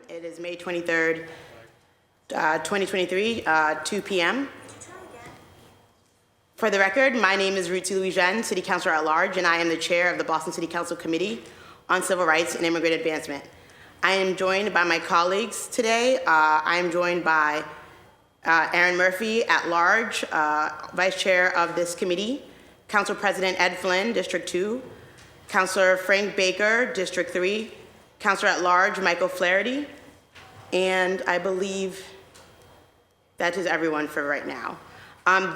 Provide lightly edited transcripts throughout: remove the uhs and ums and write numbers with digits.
It is May 23rd, 2023, 2 p.m. For the record, my name is Ruth Louis-Jeanne, City Councilor at Large, and I am the chair of the Boston City Council Committee on Civil Rights and Immigrant Advancement. I am joined by my colleagues today. I am joined by Aaron Murphy at Large, Vice Chair of this committee, Council President Ed Flynn, District 2, Councilor Frank Baker, District 3, Councilor at Large Michael Flaherty, and I believe that is everyone for right now.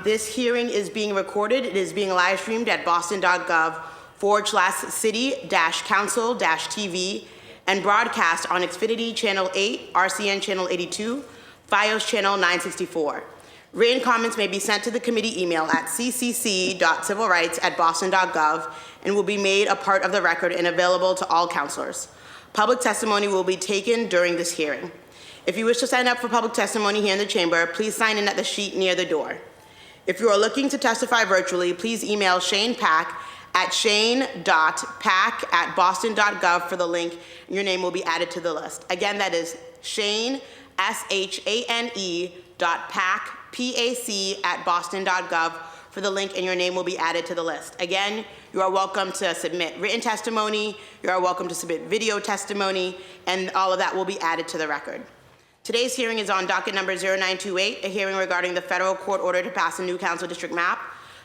This hearing is being recorded. It is being live streamed at boston.gov/city-council-tv and broadcast on Xfinity Channel 8, RCN Channel 82, FiOS Channel 964. Written comments may be sent to the committee email at ccc.civilrights@boston.gov and will be made a part of the record and available to all councilors. Public testimony will be taken during this hearing. If you wish to sign up for public testimony here in the chamber, please sign in at the sheet near the door. If you are looking to testify virtually, please email Shane Pack at shane.pack@boston.gov for the link, and your name will be added to the list. Again, that is Shane, SHANE, .pack, PAC@boston.gov for the link, and your name will be added to the list. Again, you are welcome to submit written testimony, you are welcome to submit video testimony, and all of that will be added to the record. Today's hearing is on docket number 0928, a hearing regarding the federal court order to pass a new council district map.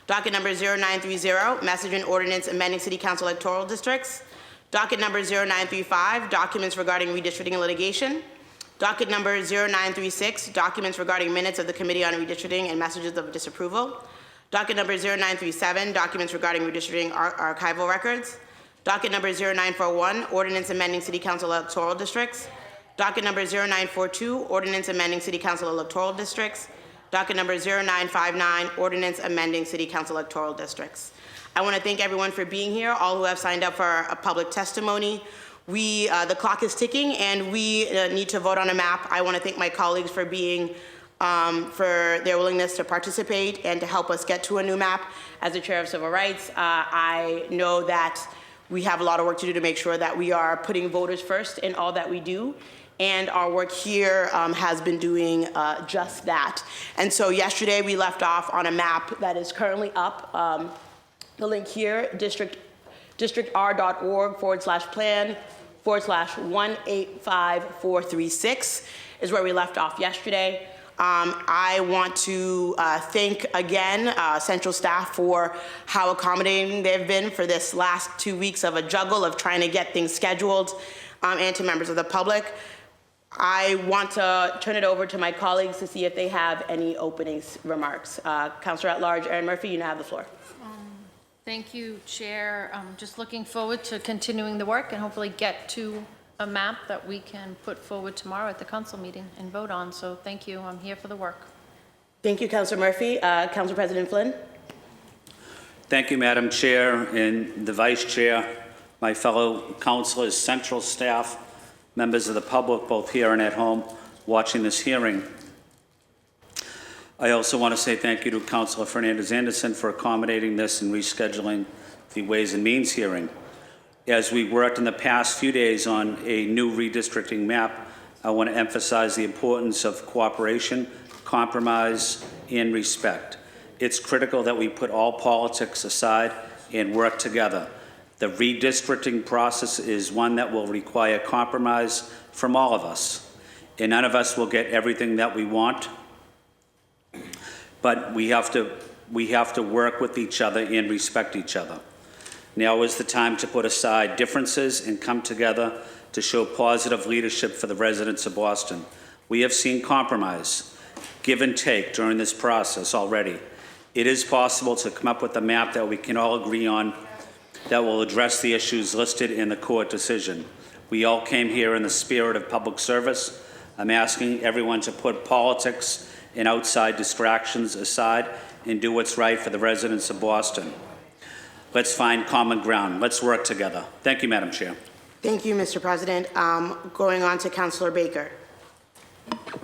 Docket number 0930, message and ordinance amending city council electoral districts. Docket number 0935, documents regarding redistricting and litigation. Docket number 0936, documents regarding minutes of the Committee on Redistricting and messages of disapproval. Docket number 0937, documents regarding redistricting archival records. Docket number 0941, ordinance amending city council electoral districts. Docket number 0942, ordinance amending city council electoral districts. Docket number 0959, ordinance amending city council electoral districts. I want to thank everyone for being here, all who have signed up for a public testimony. The clock is ticking, and we need to vote on a map. I want to thank my colleagues for for their willingness to participate and to help us get to a new map. As the chair of civil rights, I know that we have a lot of work to do to make sure that we are putting voters first in all that we do. And our work here has been doing just that. And so yesterday we left off on a map that is currently up. The link here, districtr.org/plan/185436 is where we left off yesterday. I want to thank again central staff for how accommodating they've been for this last 2 weeks of a juggle of trying to get things scheduled, and to members of the public. I want to turn it over to my colleagues to see if they have any opening remarks. Councilor at Large, Aaron Murphy, you now have the floor. Thank you, Chair. Just looking forward to continuing the work and hopefully get to a map that we can put forward tomorrow at the council meeting and vote on. So thank you. I'm here for the work. Thank you, Councilor Murphy. Council President Flynn. Thank you, Madam Chair and the Vice Chair, my fellow councilors, central staff, members of the public, both here and at home, watching this hearing. I also want to say thank you to Councilor Fernandez-Anderson for accommodating this and rescheduling the Ways and Means hearing. As we worked in the past few days on a new redistricting map, I want to emphasize the importance of cooperation, compromise, and respect. It's critical that we put all politics aside and work together. The redistricting process is one that will require compromise from all of us, and none of us will get everything that we want, but we have to work with each other and respect each other. Now is the time to put aside differences and come together to show positive leadership for the residents of Boston. We have seen compromise, give and take during this process already. It is possible to come up with a map that we can all agree on that will address the issues listed in the court decision. We all came here in the spirit of public service. I'm asking everyone to put politics and outside distractions aside and do what's right for the residents of Boston. Let's find common ground. Let's work together. Thank you, Madam Chair. Thank you, Mr. President. Going on to Councilor Baker.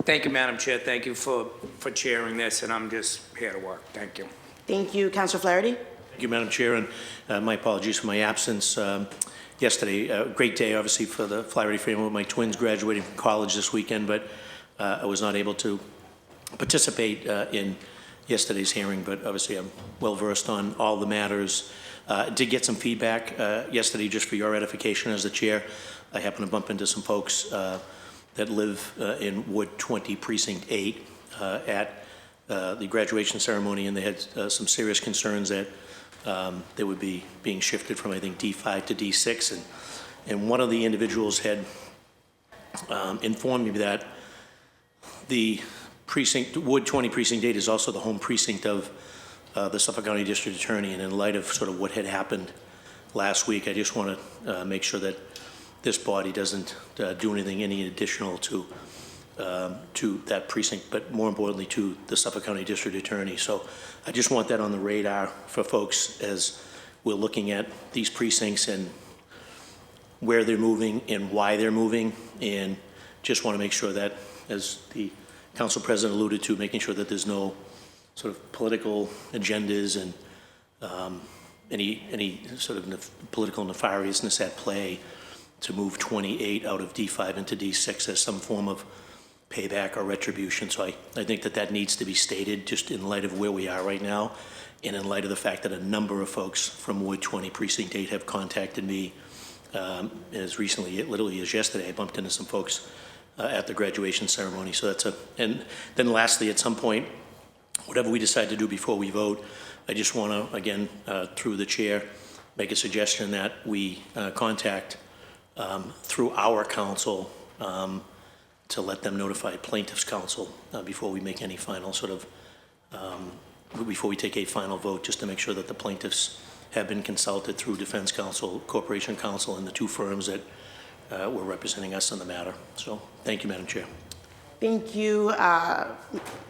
Thank you, Madam Chair. Thank you for chairing this, and I'm just here to work. Thank you. Thank you, Councilor Flaherty. Thank you, Madam Chair, and my apologies for my absence. yesterday. A great day, obviously, for the Fly Ready family. My twins graduating from college this weekend, but I was not able to participate in yesterday's hearing, but obviously I'm well-versed on all the matters. Did get some feedback yesterday, just for your edification as the chair. I happened to bump into some folks that live in Ward 20, Precinct 8, at the graduation ceremony, and they had some serious concerns that they would be being shifted from, I think, D5 to D6. And one of the individuals had informed me that the precinct, Ward 20 Precinct 8 is also the home precinct of the Suffolk County District Attorney, and in light of sort of what had happened last week, I just want to make sure that this body doesn't do anything, any additional to that precinct, but more importantly to the Suffolk County District Attorney. So I just want that on the radar for folks as we're looking at these precincts and where they're moving and why they're moving, and just want to make sure that, as the Council President alluded to, making sure that there's no sort of political agendas and any sort of political nefariousness at play to move 28 out of D5 into D6 as some form of payback or retribution. So I think that needs to be stated, just in light of where we are right now, and in light of the fact that a number of folks from Ward 20 Precinct 8 have contacted me as recently, literally as yesterday. I bumped into some folks at the graduation ceremony. So and then lastly, at some point, whatever we decide to do before we vote, I just want to, again, through the chair, make a suggestion that we contact through our counsel to let them notify plaintiff's counsel before we make any final sort of, before we take a final vote, just to make sure that the plaintiffs have been consulted through defense counsel, corporation counsel, and the two firms that were representing us on the matter. So thank you, Madam Chair. Thank you,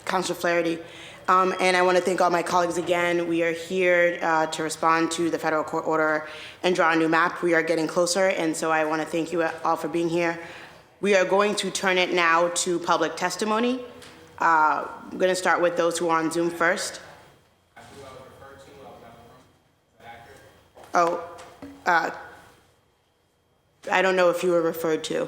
Councilor Flaherty. And I want to thank all my colleagues again. We are here to respond to the federal court order and draw a new map. We are getting closer, and so I want to thank you all for being here. We are going to turn it now to public testimony. I'm going to start with those who are on Zoom first. Oh, I don't know if you were referred to.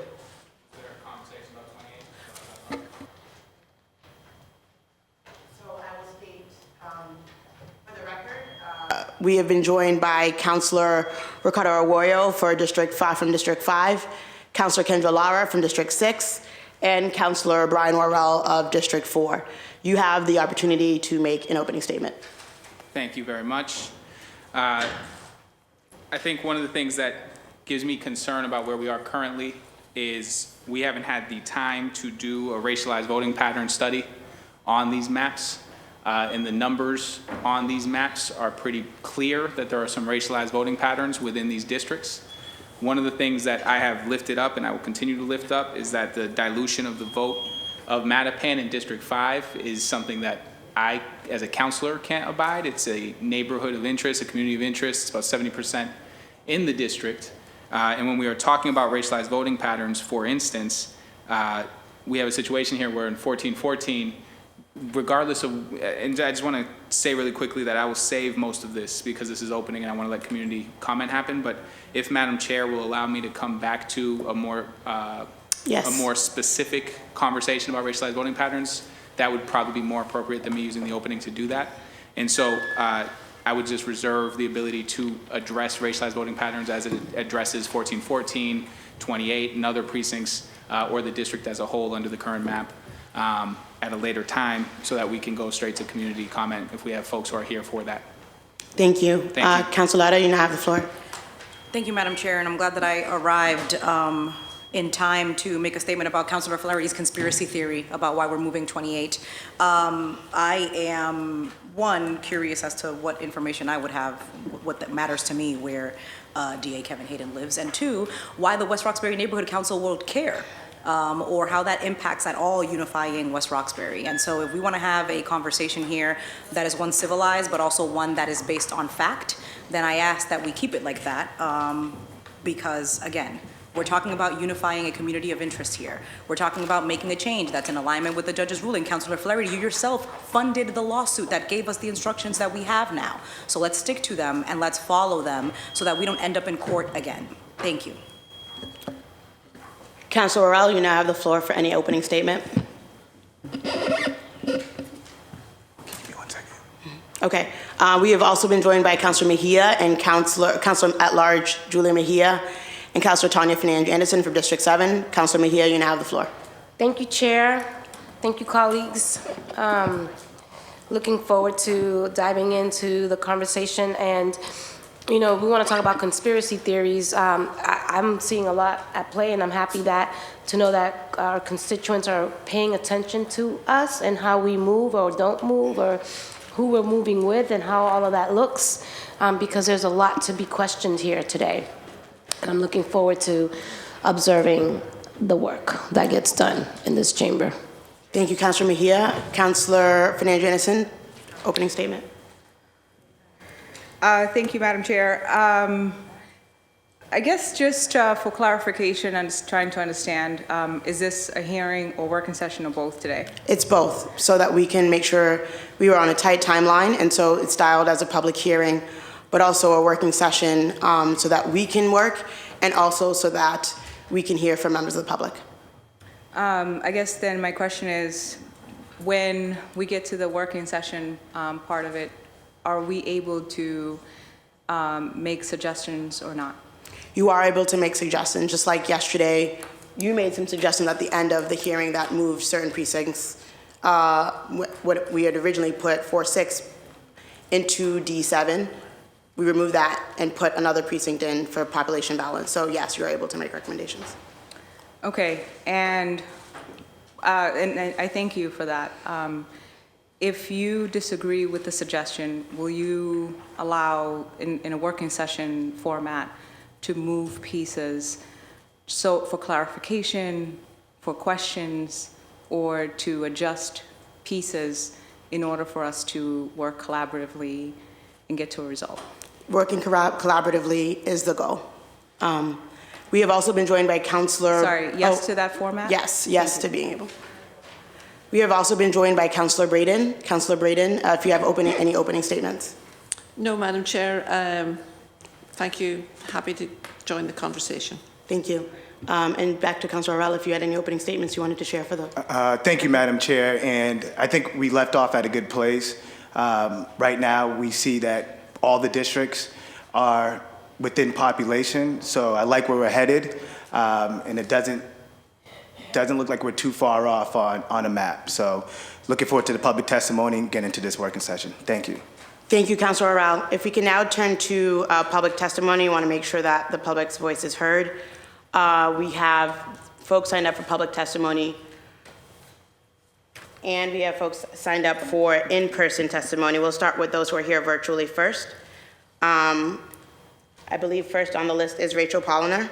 We have been joined by Councilor Ricardo Arroyo for District 5 from District 5, Councilor Kendra Lara from District 6, and Councilor Brian Worrell of District 4. You have the opportunity to make an opening statement. Thank you very much. I think one of the things that gives me concern about where we are currently is we haven't had the time to do a racialized voting pattern study on these maps. And the numbers on these maps are pretty clear that there are some racialized voting patterns within these districts. One of the things that I have lifted up, and I will continue to lift up, is that the dilution of the vote of Mattapan in District 5 is something that I, as a counselor, can't abide. It's a neighborhood of interest, a community of interest. It's about 70% in the district. And when we are talking about racialized voting patterns, for instance, we have a situation here where in 1414, regardless of, and I just want to say really quickly that I will save most of this because this is opening and I want to let community comment happen, but if Madam Chair will allow me to come back to a more Yes. a more specific conversation about racialized voting patterns, that would probably be more appropriate than me using the opening to do that. And so I would just reserve the ability to address racialized voting patterns as it addresses 1414, 28, and other precincts, or the district as a whole under the current map. At a later time so that we can go straight to community comment if we have folks who are here for that. Thank you. Thank you. Councilor Latta, you now have the floor. Thank you, Madam Chair, and I'm glad that I arrived in time to make a statement about Councilor Flaherty's conspiracy theory about why we're moving 28. I am, one, curious as to what information I would have, what that matters to me, where DA Kevin Hayden lives, and two, why the West Roxbury Neighborhood Council will care. Or how that impacts at all unifying West Roxbury. And so if we want to have a conversation here that is one civilized, but also one that is based on fact, then I ask that we keep it like that because, again, we're talking about unifying a community of interest here. We're talking about making a change that's in alignment with the judge's ruling. Councilor Flaherty, you yourself funded the lawsuit that gave us the instructions that we have now. So let's stick to them and let's follow them so that we don't end up in court again. Thank you. Councilor Morel, you now have the floor for any opening statement. Okay. We have also been joined by Councilor Mejia and Councilor at-large Julia Mejia and Councilor Tanya Fernandez Anderson from District 7. Councilor Mejia, you now have the floor. Thank you, Chair. Thank you, colleagues. Looking forward to diving into the conversation. And, you know, we want to talk about conspiracy theories. I'm seeing a lot at play, and I'm happy to know that our constituents are paying attention to us and how we move or don't move, or who we're moving with and how all of that looks, because there's a lot to be questioned here today. And I'm looking forward to observing the work that gets done in this chamber. Thank you, Councilor Mejia. Councilor Fernandez Anderson, opening statement. Thank you, Madam Chair. I guess just for clarification and trying to understand, is this a hearing or working session or both today? It's both, so that we can make sure we were on a tight timeline, and so it's styled as a public hearing, but also a working session so that we can work, and also so that we can hear from members of the public. I guess then my question is, when we get to the working session part of it, are we able to make suggestions or not? You are able to make suggestions, just like yesterday, you made some suggestions at the end of the hearing that moved certain precincts. What we had originally put 4-6 into D7, we removed that and put another precinct in for population balance. So yes, you're able to make recommendations. Okay, and I thank you for that. If you disagree with the suggestion, will you allow, in a working session format, to move pieces, so for clarification, for questions, or to adjust pieces in order for us to work collaboratively and get to a result? Working collaboratively is the goal. We have also been joined by Councilor... Sorry, yes to that format? Yes, yes to being able. We have also been joined by Councilor Braden. Councilor Braden, if you have any opening statements. No, Madam Chair. Thank you. Happy to join the conversation. Thank you. And back to Councilor Morel, if you had any opening statements you wanted to share for the... Thank you, Madam Chair. And I think we left off at a good place. Right now, we see that all the districts are within population. So I like where we're headed. And it doesn't look like we're too far off on a map. So looking forward to the public testimony and get into this working session. Thank you. Thank you, Councilor Morel. If we can now turn to public testimony, we want to make sure that the public's voice is heard. We have folks signed up for public testimony, and we have folks signed up for in-person testimony. We'll start with those who are here virtually first. I believe first on the list is Rachel Polliner.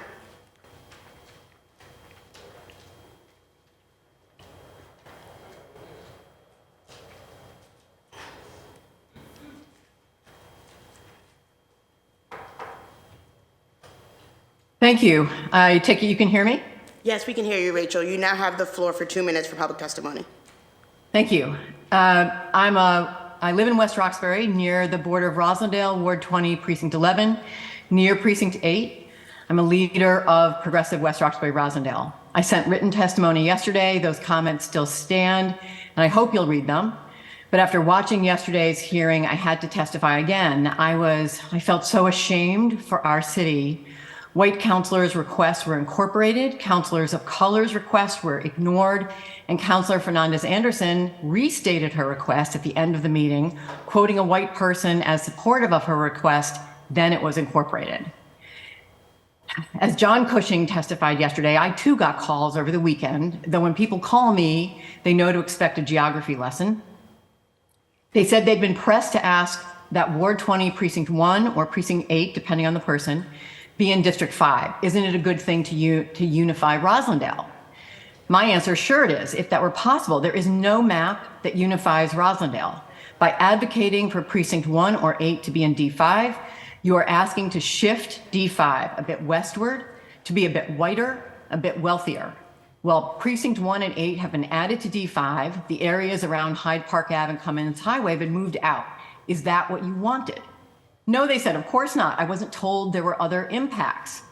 Thank you. I take it you can hear me? Yes, we can hear you, Rachel. You now have the floor for 2 minutes for public testimony. Thank you. I live in West Roxbury, near the border of Roslindale, Ward 20, Precinct 11, near Precinct 8. I'm a leader of Progressive West Roxbury-Roslindale. I sent written testimony yesterday. Those comments still stand, and I hope you'll read them. But after watching yesterday's hearing, I had to testify again. I felt so ashamed for our city. White councilors' requests were incorporated, councilors of color's requests were ignored, and Councilor Fernandez Anderson restated her request at the end of the meeting, quoting a white person as supportive of her request, then it was incorporated. As John Cushing testified yesterday, I too got calls over the weekend, though when people call me, they know to expect a geography lesson. They said they'd been pressed to ask that Ward 20, Precinct 1 or Precinct 8, depending on the person, be in District 5. Isn't it a good thing to unify Roslindale? My answer, sure it is, if that were possible. There is no map that unifies Roslindale. By advocating for Precinct 1 or 8 to be in D5, you are asking to shift D5 a bit westward to be a bit whiter, a bit wealthier. Well, Precinct 1 and 8 have been added to D5. The areas around Hyde Park Ave and Cummins Highway have been moved out. Is that what you wanted? No, they said, of course not. I wasn't told there were other impacts.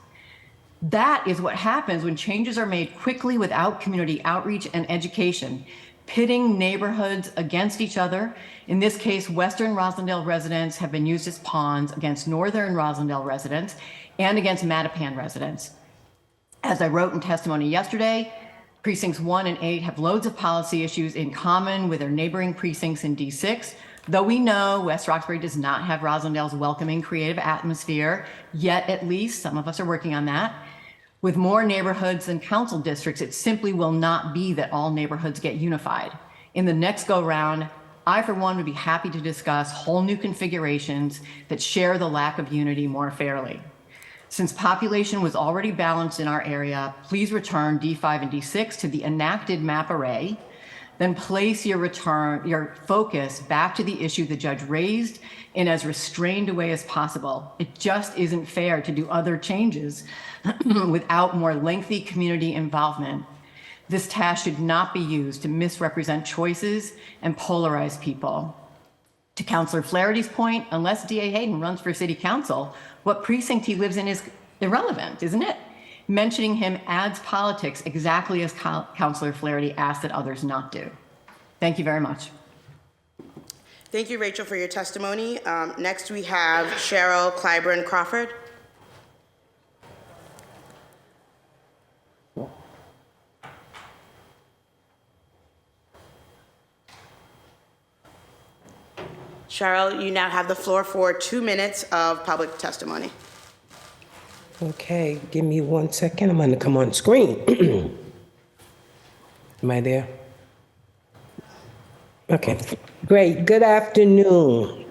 That is what happens when changes are made quickly without community outreach and education, pitting neighborhoods against each other. In this case, Western Rosendale residents have been used as pawns against Northern Rosendale residents and against Mattapan residents. As I wrote in testimony yesterday, precincts 1 and 8 have loads of policy issues in common with their neighboring precincts in D6. Though we know West Roxbury does not have Rosendale's welcoming, creative atmosphere, yet at least some of us are working on that. With more neighborhoods than council districts, it simply will not be that all neighborhoods get unified. In the next go round, I, for one, would be happy to discuss whole new configurations that share the lack of unity more fairly. Since population was already balanced in our area, please return D5 and D6 to the enacted map array, then place your focus back to the issue the judge raised in as restrained a way as possible. It just isn't fair to do other changes without more lengthy community involvement. This task should not be used to misrepresent choices and polarize people. To Councilor Flaherty's point, unless D.A. Hayden runs for city council, what precinct he lives in is irrelevant, isn't it? Mentioning him adds politics exactly as Councilor Flaherty asked that others not do. Thank you very much. Thank you, Rachel, for your testimony. Next, we have Cheryl Clyburn Crawford. Cheryl, you now have the floor for 2 minutes of public testimony. Okay, give me 1 second. I'm going to come on screen. Am I there? Okay, great. Good afternoon.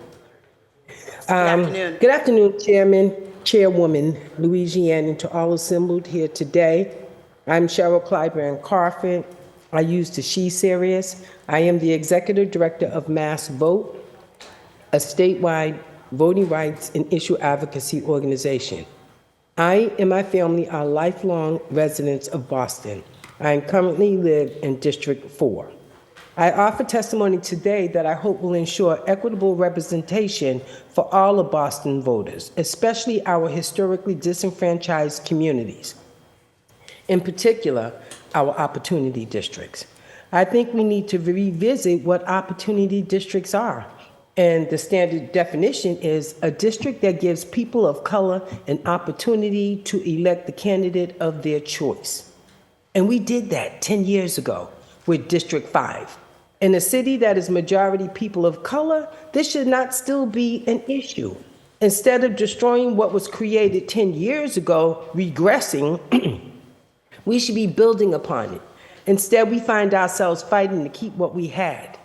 Good afternoon. Good afternoon, Chairman, Chairwoman, Louisiana, and to all assembled here today. I'm Cheryl Clyburn Crawford. I use the She series. I am the Executive Director of Mass Vote, a statewide voting rights and issue advocacy organization. I and my family are lifelong residents of Boston. I currently live in District 4. I offer testimony today that I hope will ensure equitable representation for all of Boston voters, especially our historically disenfranchised communities, in particular, our opportunity districts. I think we need to revisit what opportunity districts are. And the standard definition is a district that gives people of color an opportunity to elect the candidate of their choice. And we did that 10 years ago with District 5. In a city that is majority people of color, this should not still be an issue. Instead of destroying what was created 10 years ago, regressing, we should be building upon it. Instead, we find ourselves fighting to keep what we had.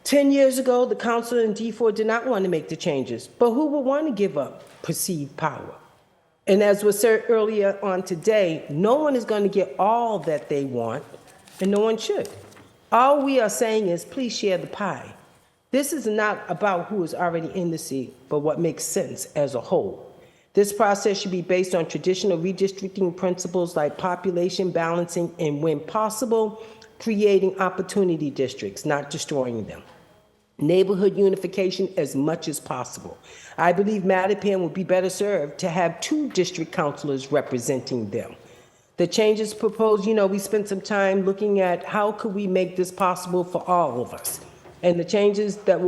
10 years ago, the council in D4 did not want to make the changes, but who would want to give up perceived power? And as was said earlier on today, no one is going to get all that they want, and no one should. All we are saying is, please share the pie. This is not about who is already in the seat, but what makes sense as a whole. This process should be based on traditional redistricting principles like population balancing and, when possible, creating opportunity districts, not destroying them. Neighborhood unification as much as possible. I believe Mattapan would be better served to have 2 district councilors representing them. The changes proposed, we spent some time looking at how could we make this possible for all of us. And the changes that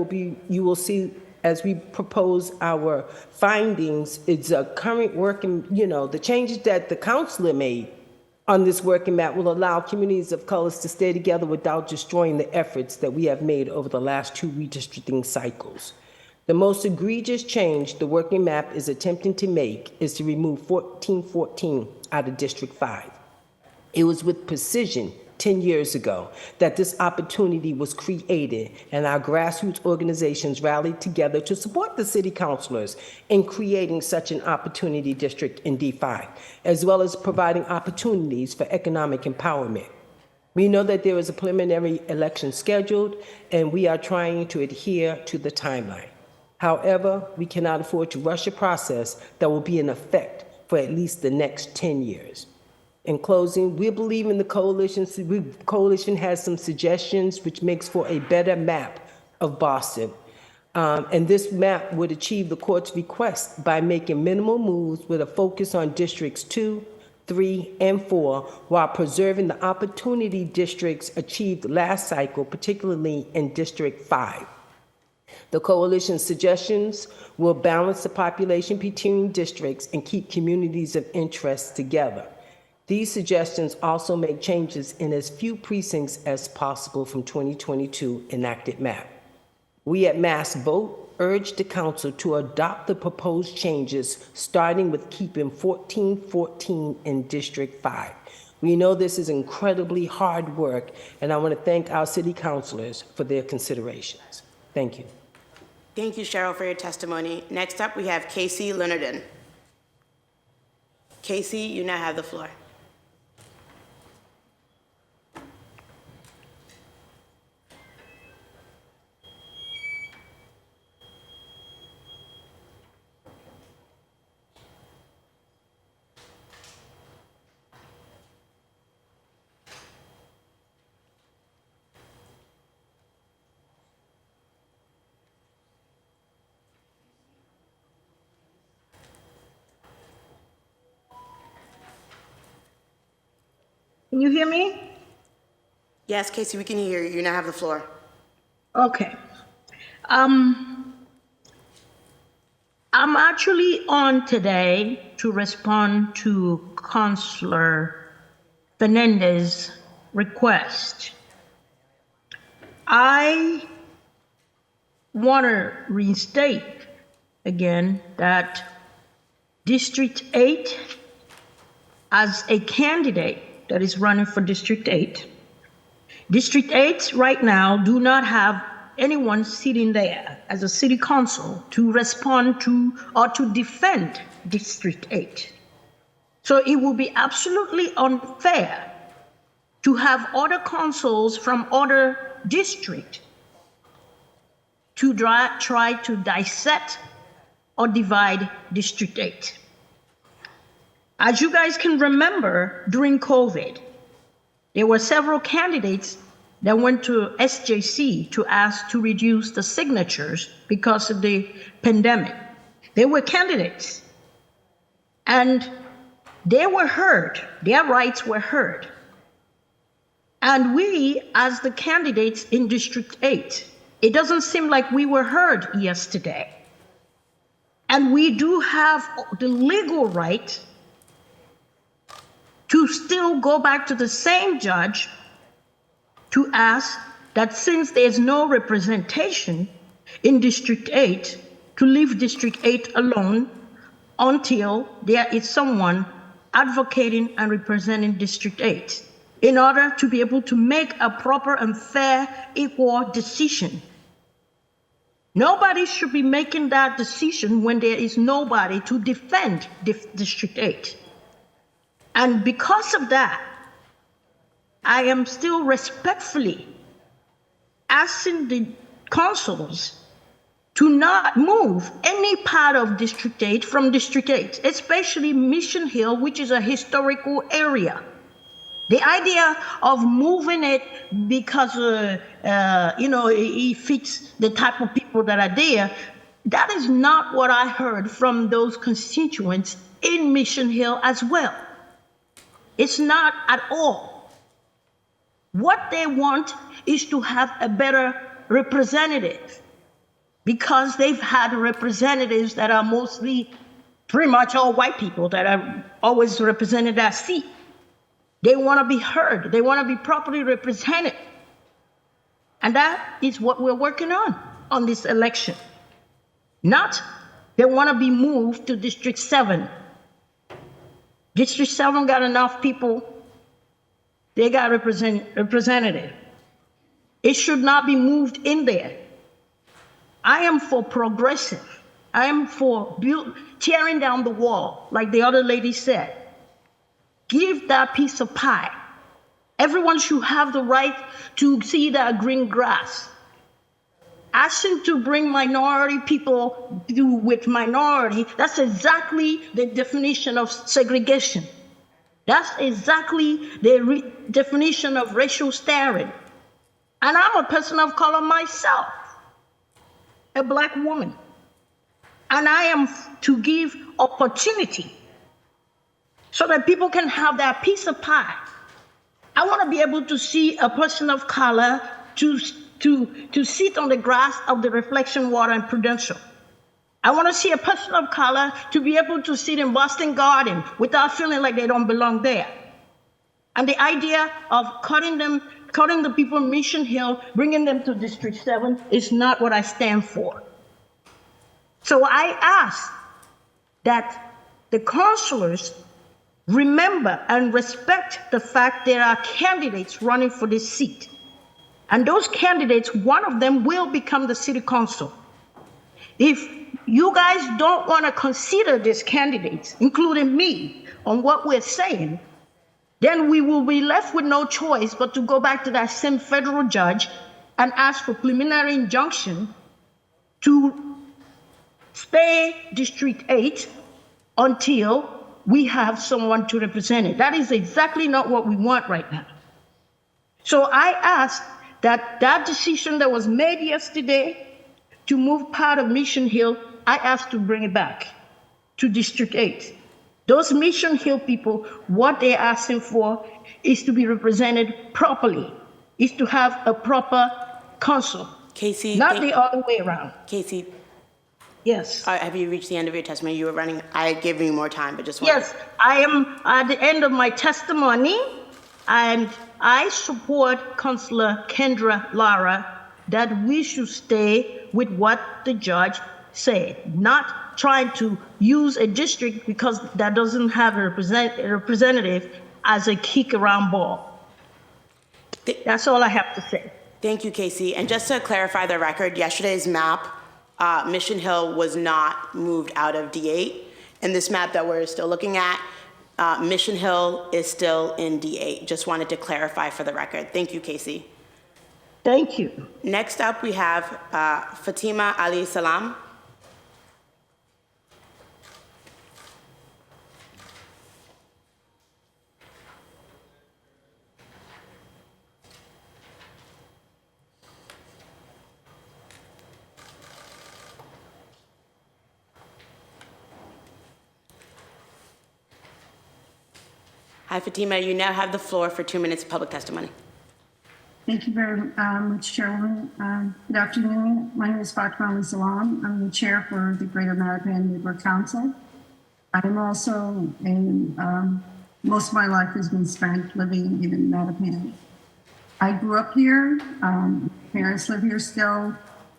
you will see as we propose our findings, it's a current working, the changes that the councilor made on this working map will allow communities of colors to stay together without destroying the efforts that we have made over the last 2 redistricting cycles. The most egregious change the working map is attempting to make is to remove 1414 out of District 5. It was with precision 10 years ago that this opportunity was created, and our grassroots organizations rallied together to support the city councilors in creating such an opportunity district in D5, as well as providing opportunities for economic empowerment. We know that there is a preliminary election scheduled, and we are trying to adhere to the timeline. However, we cannot afford to rush a process that will be in effect for at least the next 10 years. In closing, we believe in the coalition. The coalition has some suggestions which makes for a better map of Boston. And this map would achieve the court's request by making minimal moves with a focus on districts 2, 3, and 4, while preserving the opportunity districts achieved last cycle, particularly in District 5. The coalition's suggestions will balance the population between districts and keep communities of interest together. These suggestions also make changes in as few precincts as possible from 2022 enacted map. We at Mass Vote urge the council to adopt the proposed changes, starting with keeping 1414 in District 5. We know this is incredibly hard work, and I want to thank our city councilors for their considerations. Thank you. Thank you, Cheryl, for your testimony. Next up, we have Casey Leonardon. Casey, you now have the floor. Can you hear me? Yes, Casey, we can hear you. You now have the floor. Okay. I'm actually on today to respond to Councilor Fernandez's request. I want to reinstate again that District 8, as a candidate that is running for District 8, District 8 right now do not have anyone sitting there as a city council to respond to or to defend District 8. So it will be absolutely unfair to have other councils from other districts to try to dissect or divide District 8. As you guys can remember, during COVID, there were several candidates that went to SJC to ask to reduce the signatures because of the pandemic. They were candidates, and they were heard. Their rights were heard. And we, as the candidates in District 8, it doesn't seem like we were heard yesterday. And we do have the legal right to still go back to the same judge to ask that since there's no representation in District 8, to leave District 8 alone until there is someone advocating and representing District 8 in order to be able to make a proper and fair, equal decision. Nobody should be making that decision when there is nobody to defend District 8. And because of that, I am still respectfully asking the councils to not move any part of District 8 from District 8, especially Mission Hill, which is a historical area. The idea of moving it because, it fits the type of people that are there, that is not what I heard from those constituents in Mission Hill as well. It's not at all. What they want is to have a better representative, because they've had representatives that are mostly pretty much all white people that are always represented that seat. They want to be heard. They want to be properly represented. And that is what we're working on this election. Not they want to be moved to District 7. District 7 got enough people. They got representative. It should not be moved in there. I am for progressive. I am for tearing down the wall, like the other lady said. Give that piece of pie. Everyone should have the right to see that green grass. Asking to bring minority people with minority, that's exactly the definition of segregation. That's exactly the definition of racial staring. And I'm a person of color myself. a Black woman. And I am to give opportunity so that people can have their piece of pie. I want to be able to see a person of color to sit on the grass of the Reflection Water in Prudential. I want to see a person of color to be able to sit in Boston Garden without feeling like they don't belong there. And the idea of cutting the people in Mission Hill, bringing them to District 7 is not what I stand for. So I ask that the councilors remember and respect the fact there are candidates running for this seat. And those candidates, one of them will become the city council. If you guys don't want to consider these candidates, including me, on what we're saying, then we will be left with no choice but to go back to that same federal judge and ask for preliminary injunction to stay District 8 until we have someone to represent it. That is exactly not what we want right now. So I ask that that decision that was made yesterday to move part of Mission Hill, I ask to bring it back to District 8. Those Mission Hill people, what they're asking for is to be represented properly, is to have a proper council. Casey, not the other way around. Casey. Yes. Have you reached the end of your testimony? You were running, I gave you more time, but just wanted. Yes, I am at the end of my testimony, and I support Councillor Kendra Lara that we should stay with what the judge said, not trying to use a district because that doesn't have a representative as a kick around ball. That's all I have to say. Thank you, Casey. And just to clarify the record, yesterday's map, Mission Hill was not moved out of D8. And this map that we're still looking at, Mission Hill is still in D8. Just wanted to clarify for the record. Thank you, Casey. Thank you. Next up, we have Fatima Ali Salam. Hi, Fatima. You now have the floor for 2 minutes of public testimony. Thank you very much, Chairwoman. Good afternoon. My name is Fatima Ali Salam. I'm the chair for the Greater Mattapan Neighborhood Council. I'm also most of my life has been spent living in Mattapan. I grew up here. Parents live here still,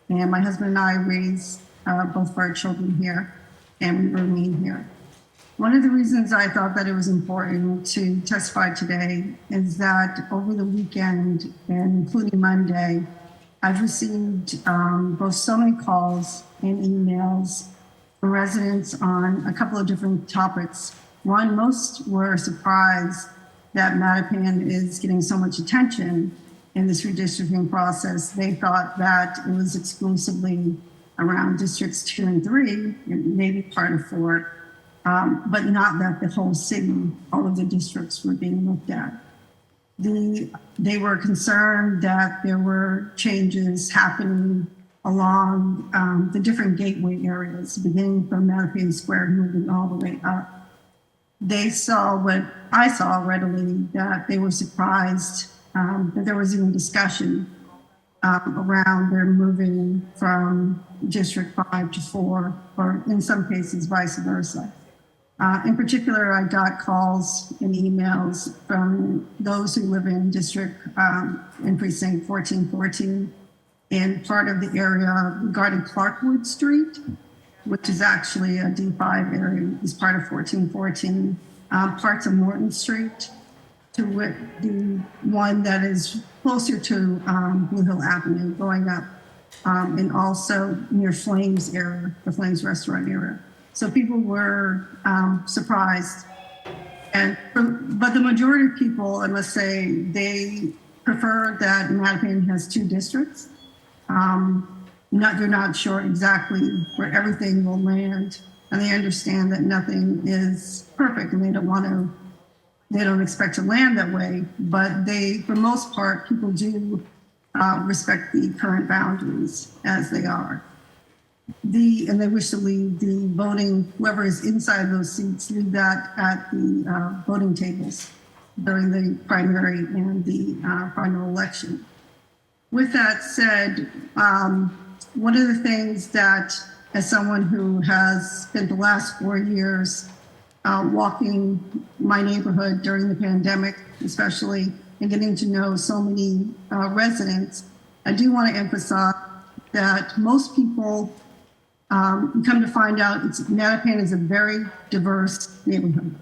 and my husband and I raised both of our children here, and we remain here. One of the reasons I thought that it was important to testify today is that over the weekend, and including Monday, I've received both so many calls and emails from residents on a couple of different topics. One, most were surprised that Mattapan is getting so much attention in this redistricting process. They thought that it was exclusively around districts 2 and 3, and maybe part of 4. But not that the whole city, all of the districts were being looked at. They were concerned that there were changes happening along the different gateway areas, beginning from Mattapan Square, moving all the way up. They saw what I saw readily, that they were surprised that there was even discussion around their moving from District 5 to 4, or in some cases, vice versa. In particular, I got calls and emails from those who live in District, in Precinct 1414, and part of the area regarding Clarkwood Street, which is actually a D5 area, is part of 1414, parts of Morton Street, to the one that is closer to Blue Hill Avenue going up, and also near Flames area, the Flames restaurant area. So people were surprised. But the majority of people, I must say, they prefer that Mattapan has 2 districts. They're not sure exactly where everything will land, and they understand that nothing is perfect, and they don't expect to land that way. But for the most part, people do respect the current boundaries as they are. and they wish to leave the voting, whoever is inside those seats, leave that at the voting tables during the primary and the final election. With that said, one of the things that, as someone who has spent the last 4 years walking my neighborhood during the pandemic, especially, and getting to know so many residents, I do want to emphasize that most people come to find out Mattapan is a very diverse neighborhood.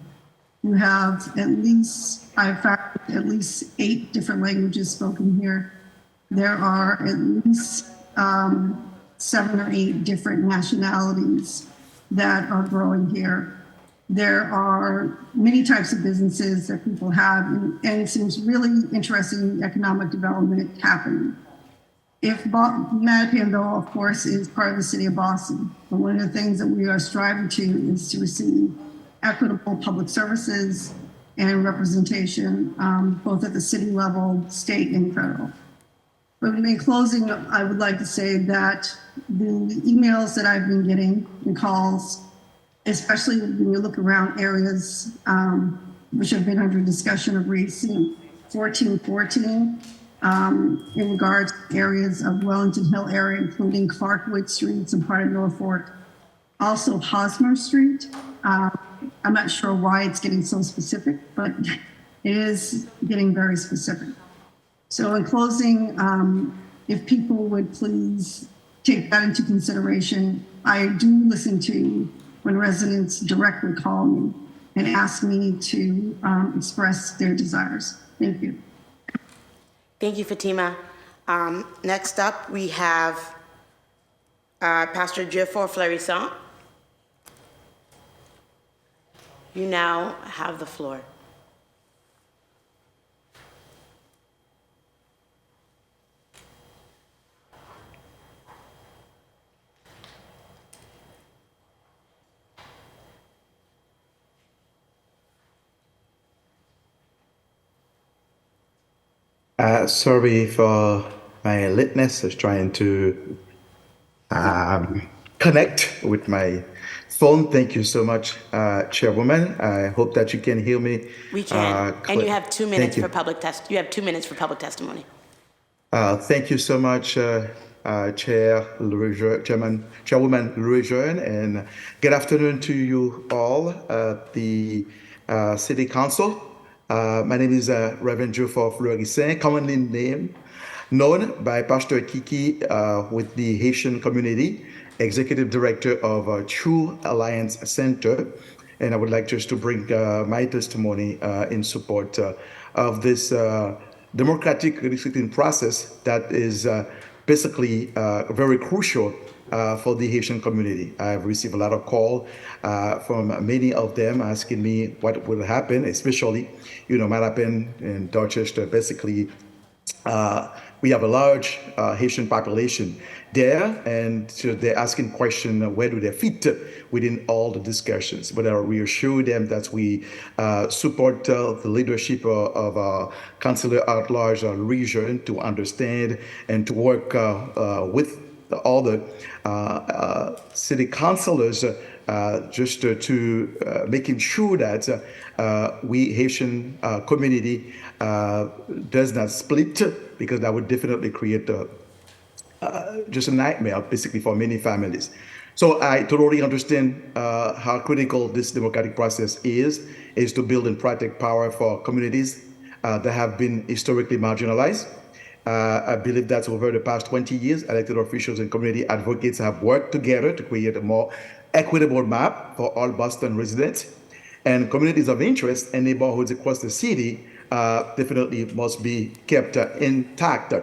You have I've found at least 8 different languages spoken here. There are at least 7 or 8 different nationalities that are growing here. There are many types of businesses that people have, and some really interesting economic development happening. Mattapan, though, of course, is part of the city of Boston. But one of the things that we are striving to is to receive equitable public services and representation, both at the city level, state, and federal. But in closing, I would like to say that the emails that I've been getting and calls, especially when you look around areas which have been under discussion of recent 1414, in regards to areas of Wellington Hill area, including Clarkwood Streets and part of Norfolk, also Hosmer Street. I'm not sure why it's getting so specific, but it is getting very specific. So in closing, if people would please take that into consideration. I do listen to when residents directly call me and ask me to express their desires. Thank you. Thank you, Fatima. Next up, we have Pastor Geoffroy Fleurisson. You now have the floor. Sorry for my lateness. I was trying to connect with my phone. Thank you so much, Chairwoman. I hope that you can hear me. We can. And you have 2 minutes you. for public You have 2 minutes for public testimony. Thank you so much, Chairwoman Louis-Jean, and good afternoon to you all at the City Council. My name is Reverend Geoffroy Fleurisson, commonly known by Pastor Kiki with the Haitian community, Executive Director of True Alliance Center. And I would like just to bring my testimony in support of this democratic redistricting process that is basically very crucial for the Haitian community. I've received a lot of calls from many of them asking me what will happen, especially, Mattapan and Dorchester. Basically, we have a large Haitian population there, and so they're asking questions, where do they fit within all the discussions? But I reassure them that we support the leadership of Councilor at Large region to understand and to work with all the city councilors just to making sure that we Haitian community does not split, because that would definitely create just a nightmare basically for many families. So I totally understand how critical this democratic process is to build and protect power for communities that have been historically marginalized. I believe that over the past 20 years, elected officials and community advocates have worked together to create a more equitable map for all Boston residents. And communities of interest and neighborhoods across the city definitely must be kept intact.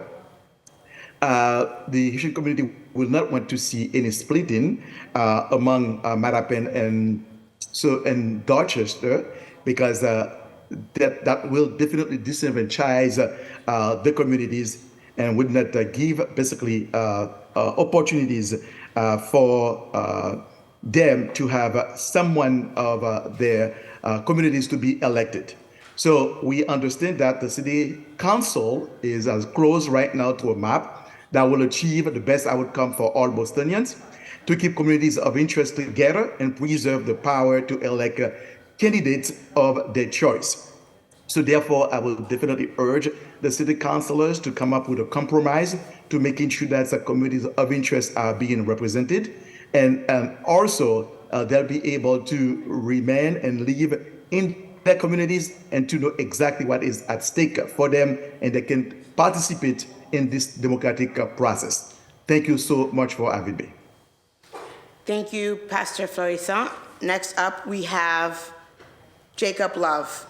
The Haitian community will not want to see any splitting among Mattapan and Dorchester, because that will definitely disenfranchise the communities and would not give basically opportunities for them to have someone of their communities to be elected. So we understand that the city council is as close right now to a map that will achieve the best outcome for all Bostonians, to keep communities of interest together and preserve the power to elect candidates of their choice. So therefore, I will definitely urge the city councilors to come up with a compromise to making sure that the communities of interest are being represented. And also, they'll be able to remain and live in their communities and to know exactly what is at stake for them, and they can participate in this democratic process. Thank you so much for having me. Thank you, Pastor Florissant. Next up, we have Jacob Love.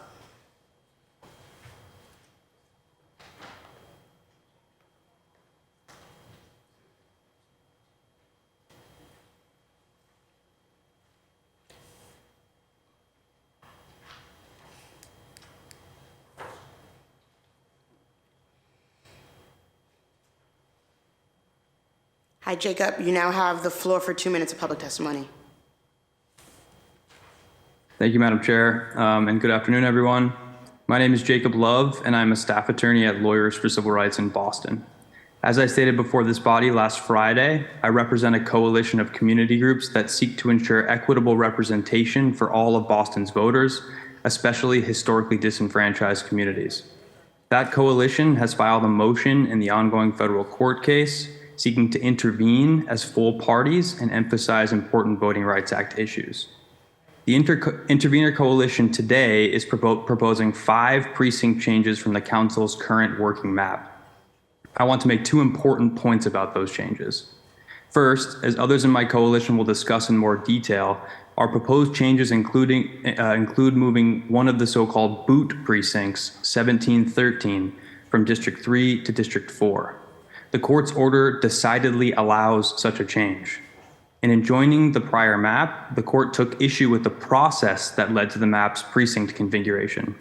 Hi, Jacob. You now have the floor for 2 minutes of public testimony. Thank you, Madam Chair, and good afternoon, everyone. My name is Jacob Love, and I'm a staff attorney at Lawyers for Civil Rights in Boston. As I stated before this body last Friday, I represent a coalition of community groups that seek to ensure equitable representation for all of Boston's voters, especially historically disenfranchised communities. That coalition has filed a motion in the ongoing federal court case seeking to intervene as full parties and emphasize important Voting Rights Act issues. The Intervenor Coalition today is proposing 5 precinct changes from the council's current working map. I want to make 2 important points about those changes. First, as others in my coalition will discuss in more detail, our proposed changes include moving one of the so-called boot precincts, 1713, from District 3 to District 4. The court's order decidedly allows such a change. In enjoining the prior map, the court took issue with the process that led to the map's precinct configuration.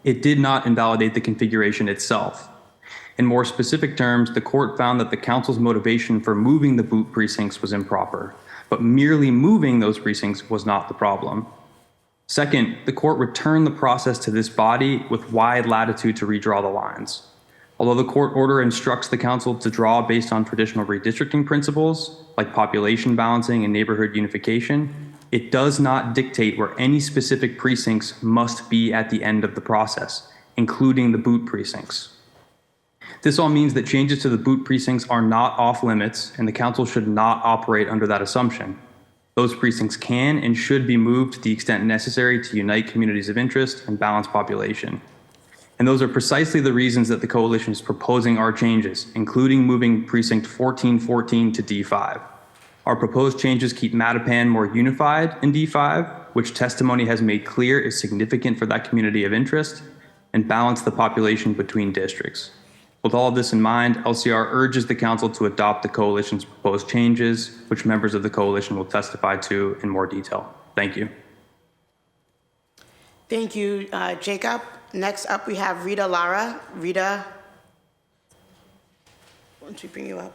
It did not invalidate the configuration itself. In more specific terms, the court found that the council's motivation for moving the boot precincts was improper, but merely moving those precincts was not the problem. Second, the court returned the process to this body with wide latitude to redraw the lines. Although the court order instructs the council to draw based on traditional redistricting principles, like population balancing and neighborhood unification, it does not dictate where any specific precincts must be at the end of the process, including the boot precincts. This all means that changes to the boot precincts are not off limits, and the council should not operate under that assumption. Those precincts can and should be moved to the extent necessary to unite communities of interest and balance population. And those are precisely the reasons that the coalition is proposing our changes, including moving precinct 1414 to D5. Our proposed changes keep Mattapan more unified in D5, which testimony has made clear is significant for that community of interest, and balance the population between districts. With all of this in mind, LCR urges the council to adopt the coalition's proposed changes, which members of the coalition will testify to in more detail. Thank you. Thank you, Jacob. Next up, we have Rita Lara. Rita, why don't we bring you up?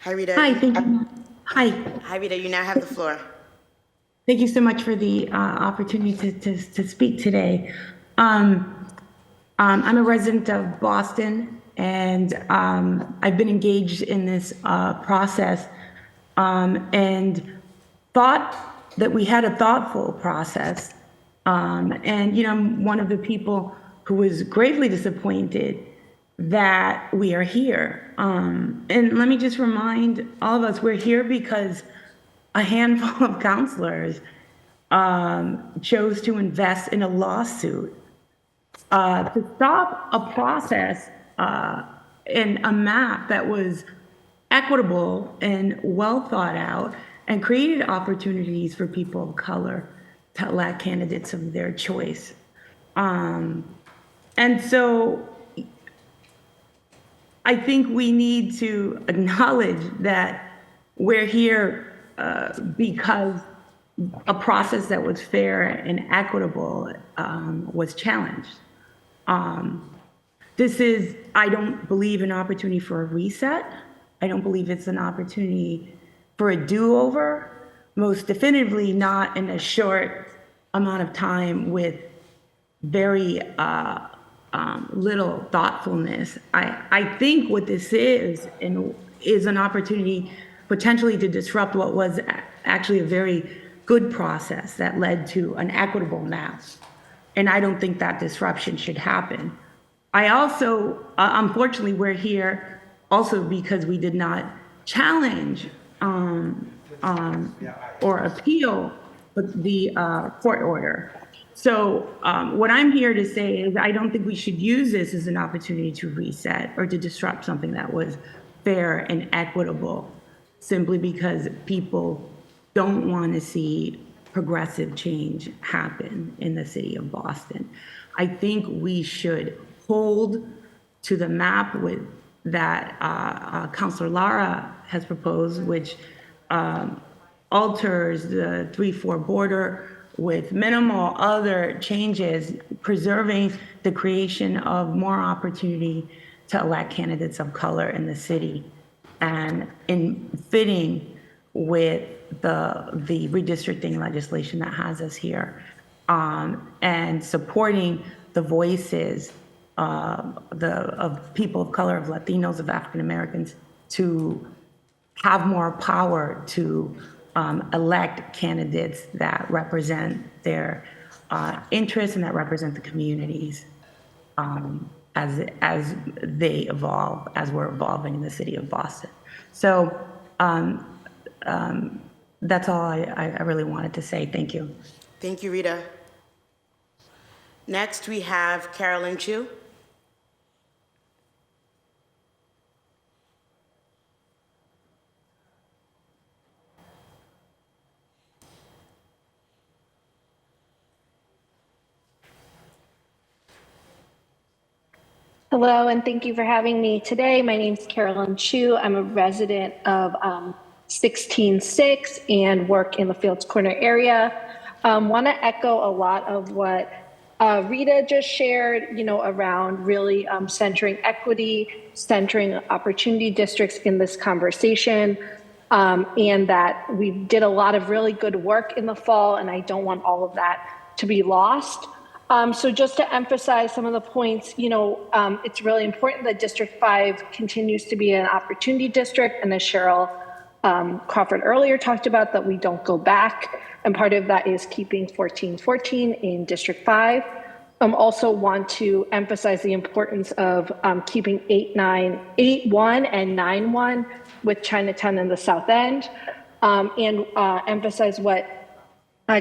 Hi, Rita. Hi, thank you. Hi. Hi, Rita. You now have the floor. Thank you so much for the opportunity to speak today. I'm a resident of Boston, and I've been engaged in this process and thought that we had a thoughtful process. And, you know, I'm one of the people who was gravely disappointed that we are here. And let me just remind all of us, we're here because a handful of counselors chose to invest in a lawsuit to stop a process and a map that was equitable and well thought out and created opportunities for people of color to elect candidates of their choice. And so I think we need to acknowledge that we're here because a process that was fair and equitable was challenged. I don't believe an opportunity for a reset. I don't believe it's an opportunity for a do-over, most definitively not in a short amount of time with very little thoughtfulness. I think what this is an opportunity potentially to disrupt what was actually a very good process that led to an equitable map. And I don't think that disruption should happen. I also, unfortunately, we're here also because we did not challenge or appeal the court order. So what I'm here to say is I don't think we should use this as an opportunity to reset or to disrupt something that was fair and equitable, simply because people don't want to see progressive change happen in the city of Boston. I think we should hold to the map that Councilor Lara has proposed, which alters the 3-4 border with minimal other changes, preserving the creation of more opportunity to elect candidates of color in the city, and in fitting with the redistricting legislation that has us here, and supporting the voices of people of color, of Latinos, of African Americans, to have more power to elect candidates that represent their interests and that represent the communities as they evolve, as we're evolving in the city of Boston. So that's all I really wanted to say. Thank you. Thank you, Rita. Next, we have Carolyn Chu. Hello, and thank you for having me today. My name is Carolyn Chu. I'm a resident of 166 and work in the Fields Corner area. Want to echo a lot of what Rita just shared, around really centering equity, centering opportunity districts in this conversation, and that we did a lot of really good work in the fall, and I don't want all of that to be lost. So just to emphasize some of the points, it's really important that District 5 continues to be an opportunity district, and as Cheryl Crawford earlier talked about, that we don't go back, and part of that is keeping 1414 in District 5. Also want to emphasize the importance of keeping 8-1 and 9-1 with Chinatown in the South End, and emphasize what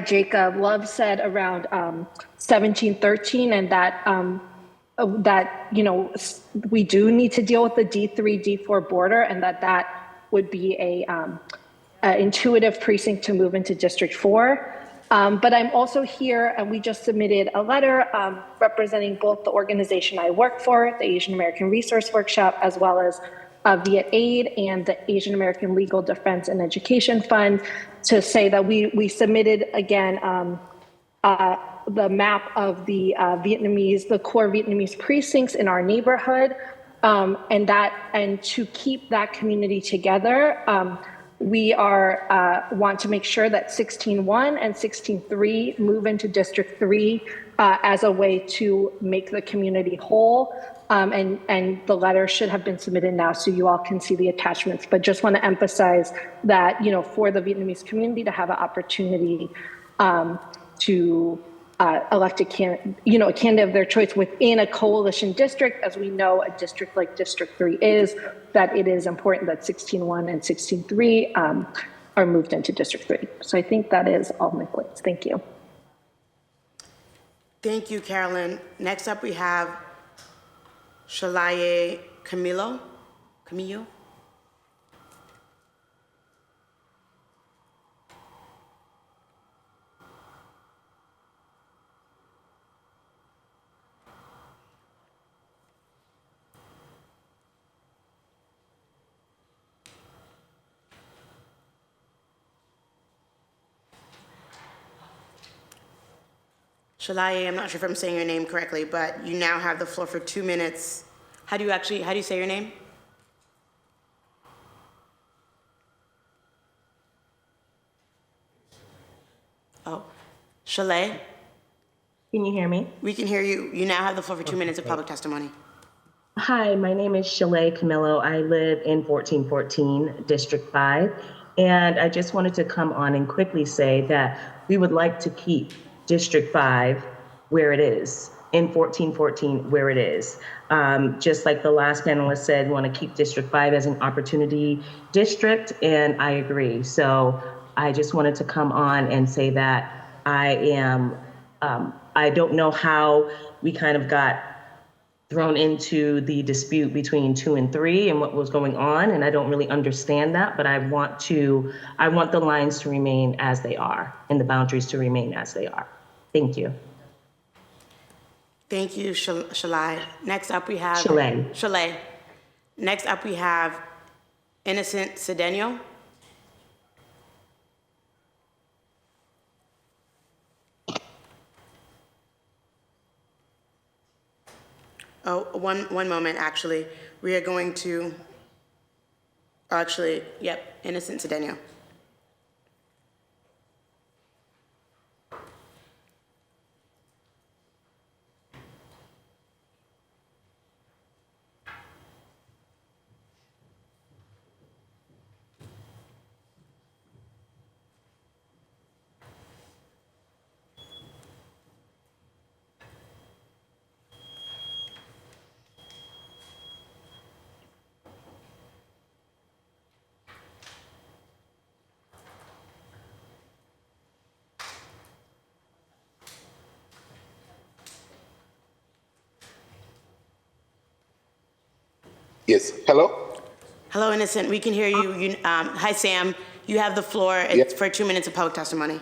Jacob Love said around 1713, and that we do need to deal with the D3, D4 border, and that would be a intuitive precinct to move into District 4. But I'm also here, and we just submitted a letter representing both the organization I work for, the Asian American Resource Workshop, as well as Viet Aid and the Asian American Legal Defense and Education Fund, to say that we submitted, again, the map of the the core Vietnamese precincts in our neighborhood, and to keep that community together. We want to make sure that 16-1 and 16-3 move into District 3 as a way to make the community whole. And the letter should have been submitted now, so you all can see the attachments. But just want to emphasize that, for the Vietnamese community to have an opportunity to elect a candidate of their choice within a coalition district, as we know a district like District 3 is, that it is important that 16-1 and 16-3 are moved into District 3. So I think that is all my points. Thank you. Thank you, Carolyn. Next up, we have Shalaye Camillo. Shalaye, I'm not sure if I'm saying your name correctly, but you now have the floor for 2 minutes. How do you say your name? Oh, Shalaye? Can you hear me? We can hear you. You now have the floor for 2 minutes of public testimony. Hi, my name is Shalaye Camillo. I live in 1414, District 5. And I just wanted to come on and quickly say that we would like to keep District 5 where it is, in 1414 where it is. Just like the last panelist said, we want to keep District 5 as an opportunity district, and I agree. So I just wanted to come on and say that I don't know how we kind of got thrown into the dispute between 2 and 3 and what was going on, and I don't really understand that, but I want the lines to remain as they are and the boundaries to remain as they are. Thank you. Thank you, Shalaye. Next up we have... Shalaye. Next up we have Innocent Cedeno. Oh, one moment, actually. We are going to... Actually, yep, Innocent Cedeno. Yes, hello? Hello, Innocent. We can hear you. Hi, Sam. You have the floor. It's for 2 minutes of public testimony.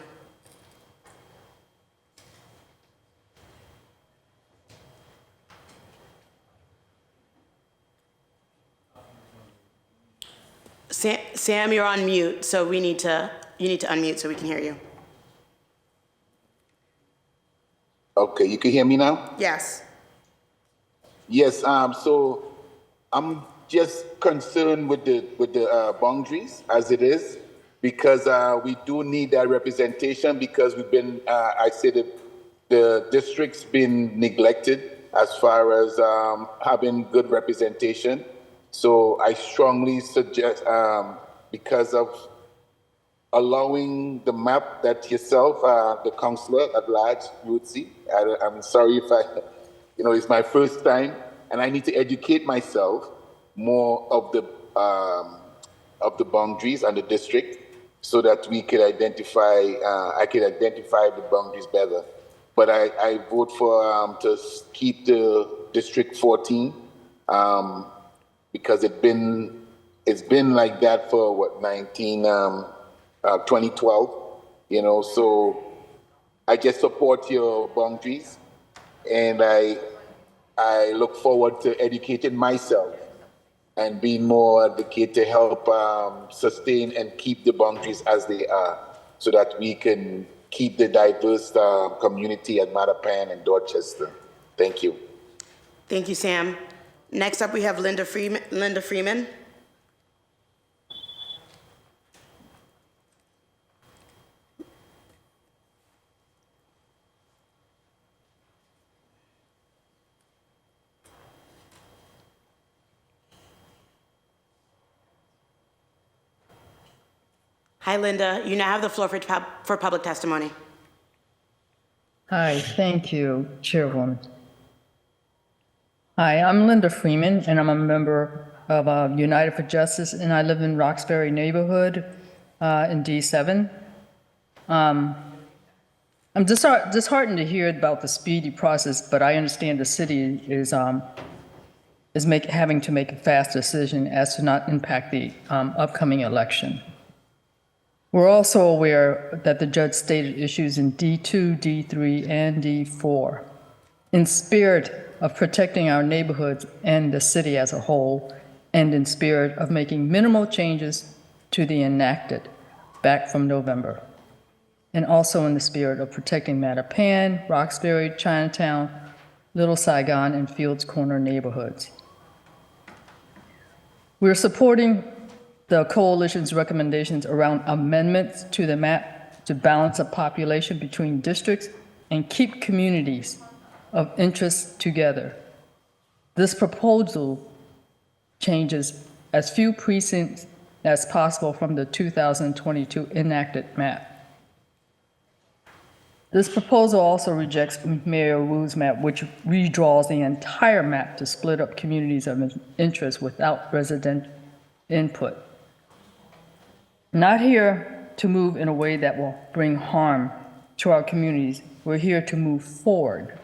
Sam, you're on mute, so you need to unmute so we can hear you. Okay, you can hear me now? Yes. Yes, so I'm just concerned with the boundaries as it is, because we do need that representation, because we've been, I say that the district's been neglected as far as having good representation. So I strongly suggest, because of allowing the map that yourself, the councillor at large, would see. I'm sorry if it's my first time, and I need to educate myself more of the boundaries and the district, so that we could identify, I could identify the boundaries better. But I vote for to keep the District 14, because it's been like that for 2012, so I just support your boundaries, and I look forward to educating myself and being more advocate to help sustain and keep the boundaries as they are, so that we can keep the diverse community at Mattapan and Dorchester. Thank you. Thank you, Sam. Next up, we have Linda Freeman. Hi, Linda. You now have the floor for public testimony. Hi, thank you, Chairwoman. Hi, I'm Linda Freeman, and I'm a member of United for Justice, and I live in Roxbury neighborhood in D7. I'm disheartened to hear about the speedy process, but I understand the city is having to make a fast decision as to not impact the upcoming election. We're also aware that the judge stated issues in D2, D3, and D4. In spirit of protecting our neighborhoods and the city as a whole, and in spirit of making minimal changes to the enacted back from November. and also in the spirit of protecting Mattapan, Roxbury, Chinatown, Little Saigon, and Fields Corner neighborhoods. We're supporting the coalition's recommendations around amendments to the map to balance a population between districts and keep communities of interest together. This proposal changes as few precincts as possible from the 2022 enacted map. This proposal also rejects Mayor Wu's map, which redraws the entire map to split up communities of interest without resident input. Not here to move in a way that will bring harm to our communities. We're here to move forward.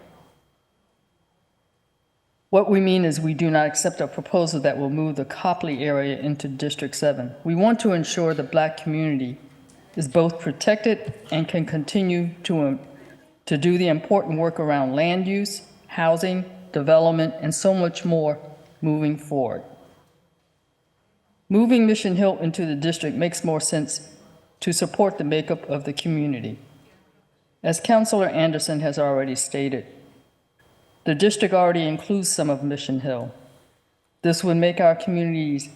What we mean is we do not accept a proposal that will move the Copley area into District 7. We want to ensure the Black community is both protected and can continue to do the important work around land use, housing, development, and so much more moving forward. Moving Mission Hill into the district makes more sense to support the makeup of the community. As Councilor Anderson has already stated, the district already includes some of Mission Hill. This would make our communities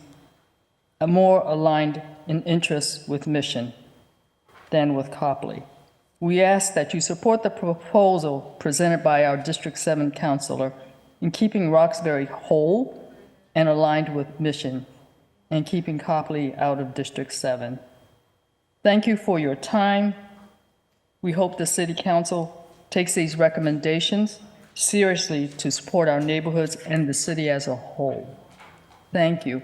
more aligned in interests with Mission than with Copley. We ask that you support the proposal presented by our District 7 councilor in keeping Roxbury whole and aligned with Mission and keeping Copley out of District 7. Thank you for your time. We hope the City Council takes these recommendations seriously to support our neighborhoods and the city as a whole. Thank you.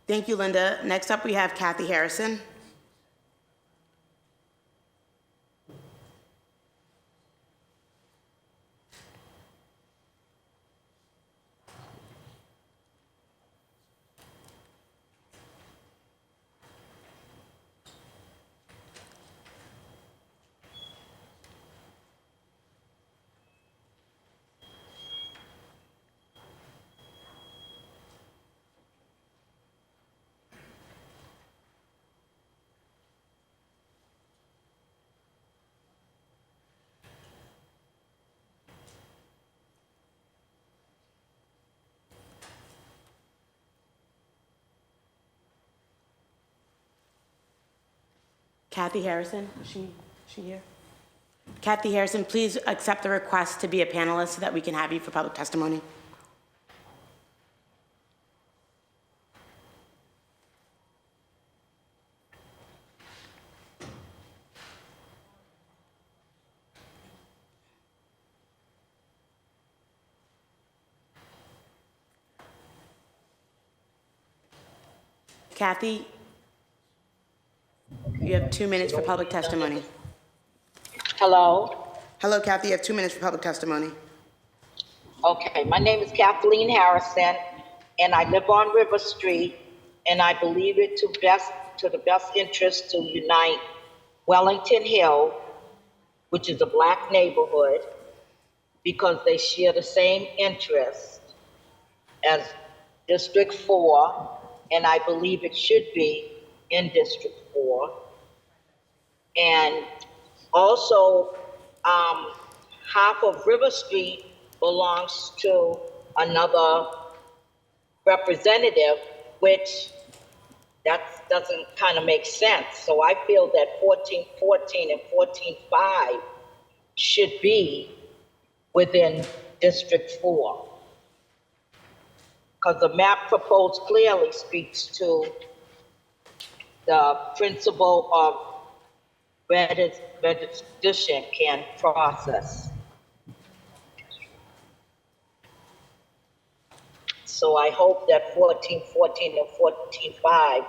Thank you, Linda. Next up, we have Kathy Harrison. Kathy Harrison, is she here? Kathy Harrison, please accept the request to be a panelist so that we can have you for public testimony. Kathy, you have 2 minutes for public testimony. Hello? Hello, Kathy, you have 2 minutes for public testimony. Okay, my name is Kathleen Harrison, and I live on River Street, and I believe it to the best interest to unite Wellington Hill, which is a Black neighborhood, because they share the same interest as District 4, and I believe it should be in District 4. And also, half of River Street belongs to another representative, which that doesn't kind of make sense. So I feel that 1414 and 14.5 should be within District 4. Because the map proposed clearly speaks to the principle of redistriction can process. So I hope that 1414 and 14.5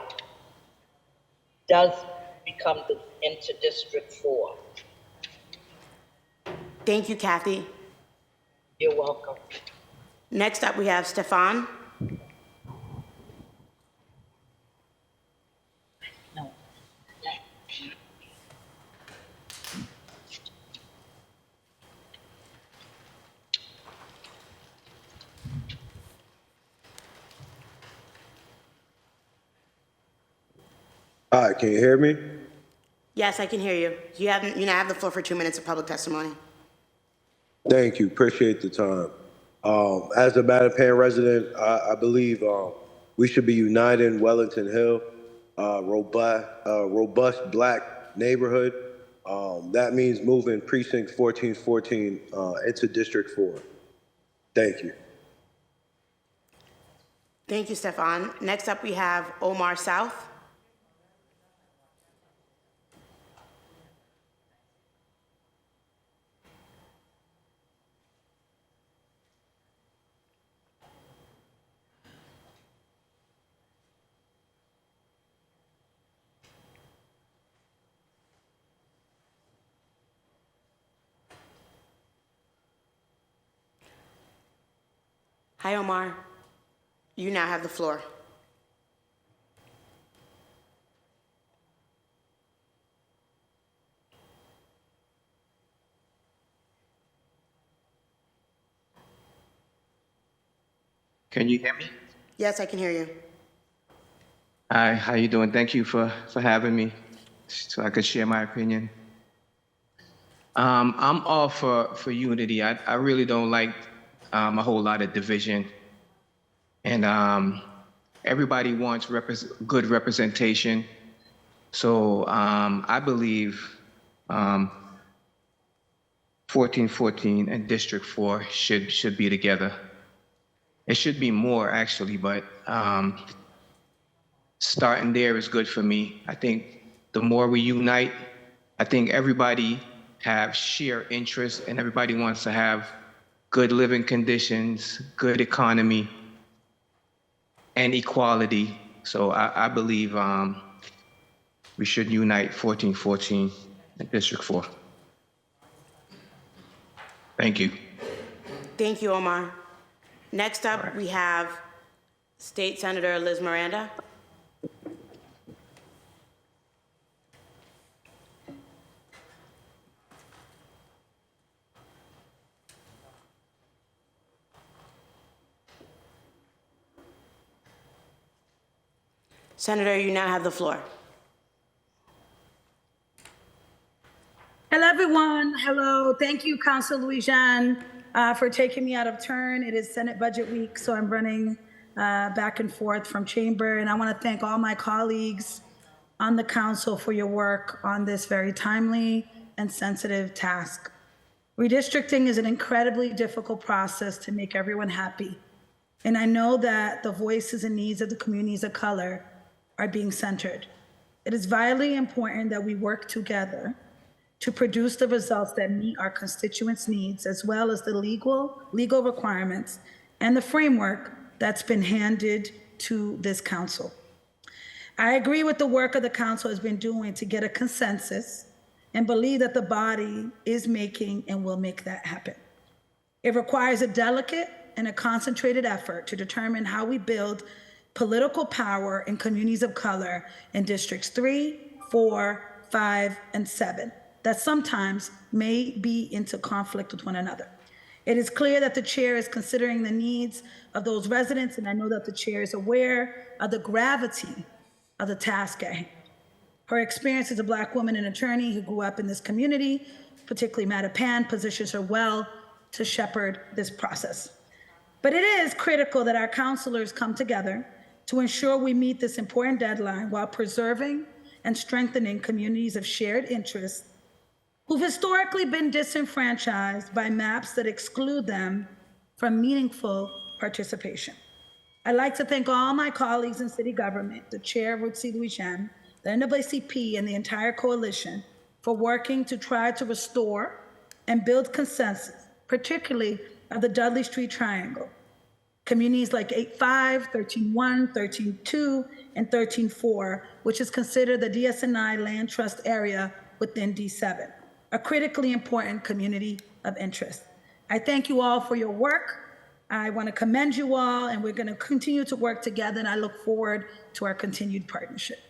does become into District 4. Thank you, Kathy. You're welcome. Next up, we have Stefan. Hi, can you hear me? Yes, I can hear you. You now have the floor for 2 minutes of public testimony. Thank you. Appreciate the time. As a Mattapan resident, I believe we should be united in Wellington Hill, robust black neighborhood. That means moving precinct 1414 into District 4. Thank you. Thank you, Stefan. Next up, we have Omar South. Hi, Omar. You now have the floor. Can you hear me? Yes, I can hear you. Hi, how you doing? Thank you for having me so I could share my opinion. I'm all for unity. I really don't like a whole lot of division. And everybody wants good representation. So I believe 1414 and District 4 should be together. It should be more, actually, but starting there is good for me. I think the more we unite, I think everybody have shared interests and everybody wants to have good living conditions, good economy, and equality. So I believe we should unite 1414 and District 4. Thank you. Thank you, Omar. Next up, we have State Senator Liz Miranda. Senator, you now have the floor. Hello, everyone. Hello. Thank you, Council Louis-Jean, for taking me out of turn. It is Senate Budget Week, so I'm running back and forth from chamber. And I want to thank all my colleagues on the council for your work on this very timely and sensitive task. Redistricting is an incredibly difficult process to make everyone happy. And I know that the voices and needs of the communities of color are being centered. It is vitally important that we work together to produce the results that meet our constituents' needs, as well as the legal requirements and the framework that's been handed to this council. I agree with the work of the council has been doing to get a consensus and believe that the body is making and will make that happen. It requires a delicate and a concentrated effort to determine how we build political power in communities of color in districts 3, 4, 5, and 7 that sometimes may be into conflict with one another. It is clear that the chair is considering the needs of those residents, and I know that the chair is aware of the gravity of the task at hand. Her experience as a Black woman and attorney who grew up in this community, particularly Mattapan, positions her well to shepherd this process. But it is critical that our counselors come together to ensure we meet this important deadline while preserving and strengthening communities of shared interests who've historically been disenfranchised by maps that exclude them from meaningful participation. I'd like to thank all my colleagues in city government, the chair, Ruth C. Louis-Jean, the NAACP, and the entire coalition for working to try to restore and build consensus, particularly of the Dudley Street Triangle. Communities like 8-5, 13-1, 13-2, and 13-4, which is considered the DSNI land trust area within D7, a critically important community of interest. I thank you all for your work. I want to commend you all, and we're going to continue to work together, and I look forward to our continued partnership.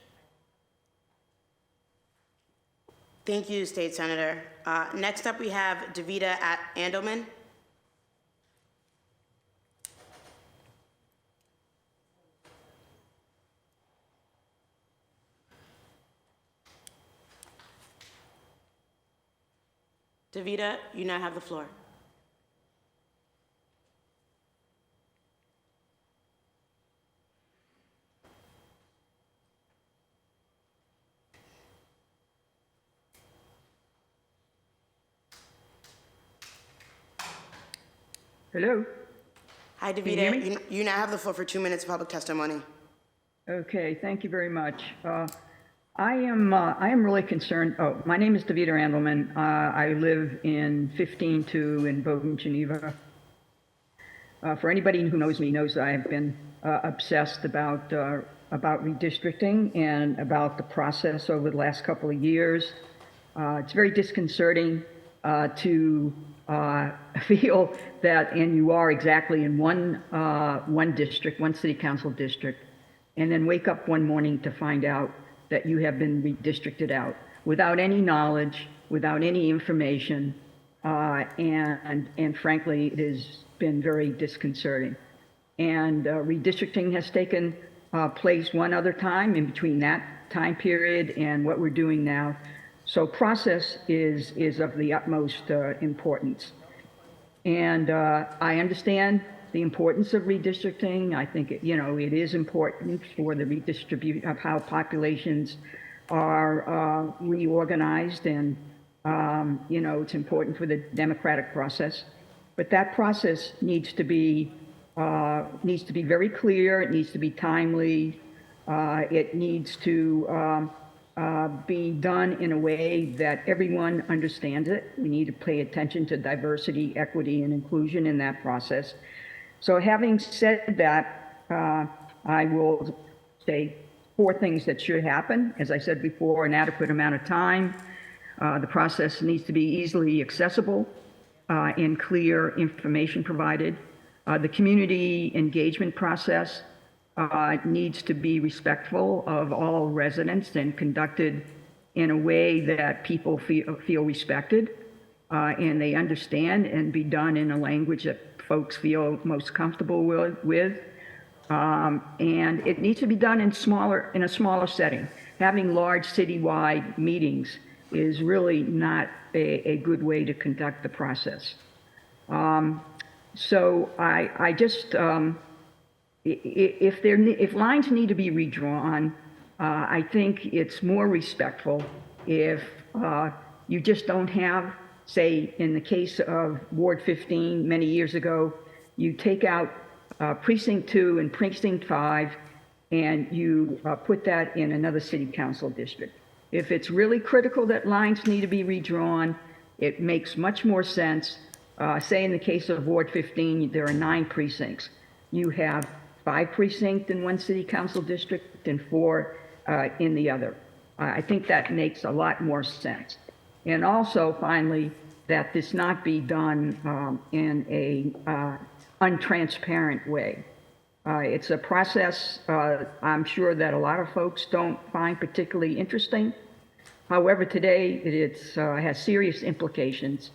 Thank you, State Senator. Next up, we have Davida Andelman. Davida, you now have the floor. Hello? Hi, Can you hear Davida. me? You now have the floor for 2 minutes of public testimony. Okay, thank you very much. I am really concerned. Oh, my name is Davida Randleman. I live in 152 in Bowdoin, Geneva. For anybody who knows me knows that I have been obsessed about redistricting and about the process over the last couple of years. It's very disconcerting to feel that, and you are exactly in one district, one city council district, and then wake up one morning to find out that you have been redistricted out without any knowledge, without any information, and frankly, it has been very disconcerting. And redistricting has taken place one other time in between that time period and what we're doing now. So process is of the utmost importance. And I understand the importance of redistricting. I think it is important for the redistribution of how populations are reorganized, and it's important for the democratic process. But that process needs to be very clear. It needs to be timely. It needs to be done in a way that everyone understands it. We need to pay attention to diversity, equity, and inclusion in that process. So having said that, I will say 4 things that should happen. As I said before, an adequate amount of time. The process needs to be easily accessible and clear information provided. The community engagement process needs to be respectful of all residents and conducted in a way that people feel respected and they understand, and be done in a language that folks feel most comfortable with. And it needs to be done in a smaller setting. Having large citywide meetings is really not a good way to conduct the process. So I just, if lines need to be redrawn, I think it's more respectful if you just don't have, say, in the case of Ward 15 many years ago, you take out Precinct 2 and Precinct 5, and you put that in another city council district. If it's really critical that lines need to be redrawn, it makes much more sense. Say in the case of Ward 15, there are 9 precincts. You have 5 precincts in one city council district and 4 in the other. I think that makes a lot more sense. And also, finally, that this not be done in a untransparent way. It's a process I'm sure that a lot of folks don't find particularly interesting. However, today it has serious implications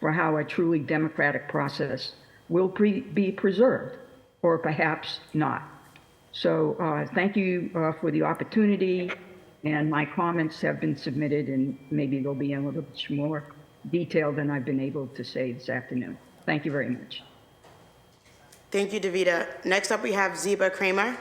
for how a truly democratic process will be preserved, or perhaps not. So thank you for the opportunity, and my comments have been submitted, and maybe they'll be in a little bit more detail than I've been able to say this afternoon. Thank you very much. Thank you, Davida. Next up, we have Zeba Kramer.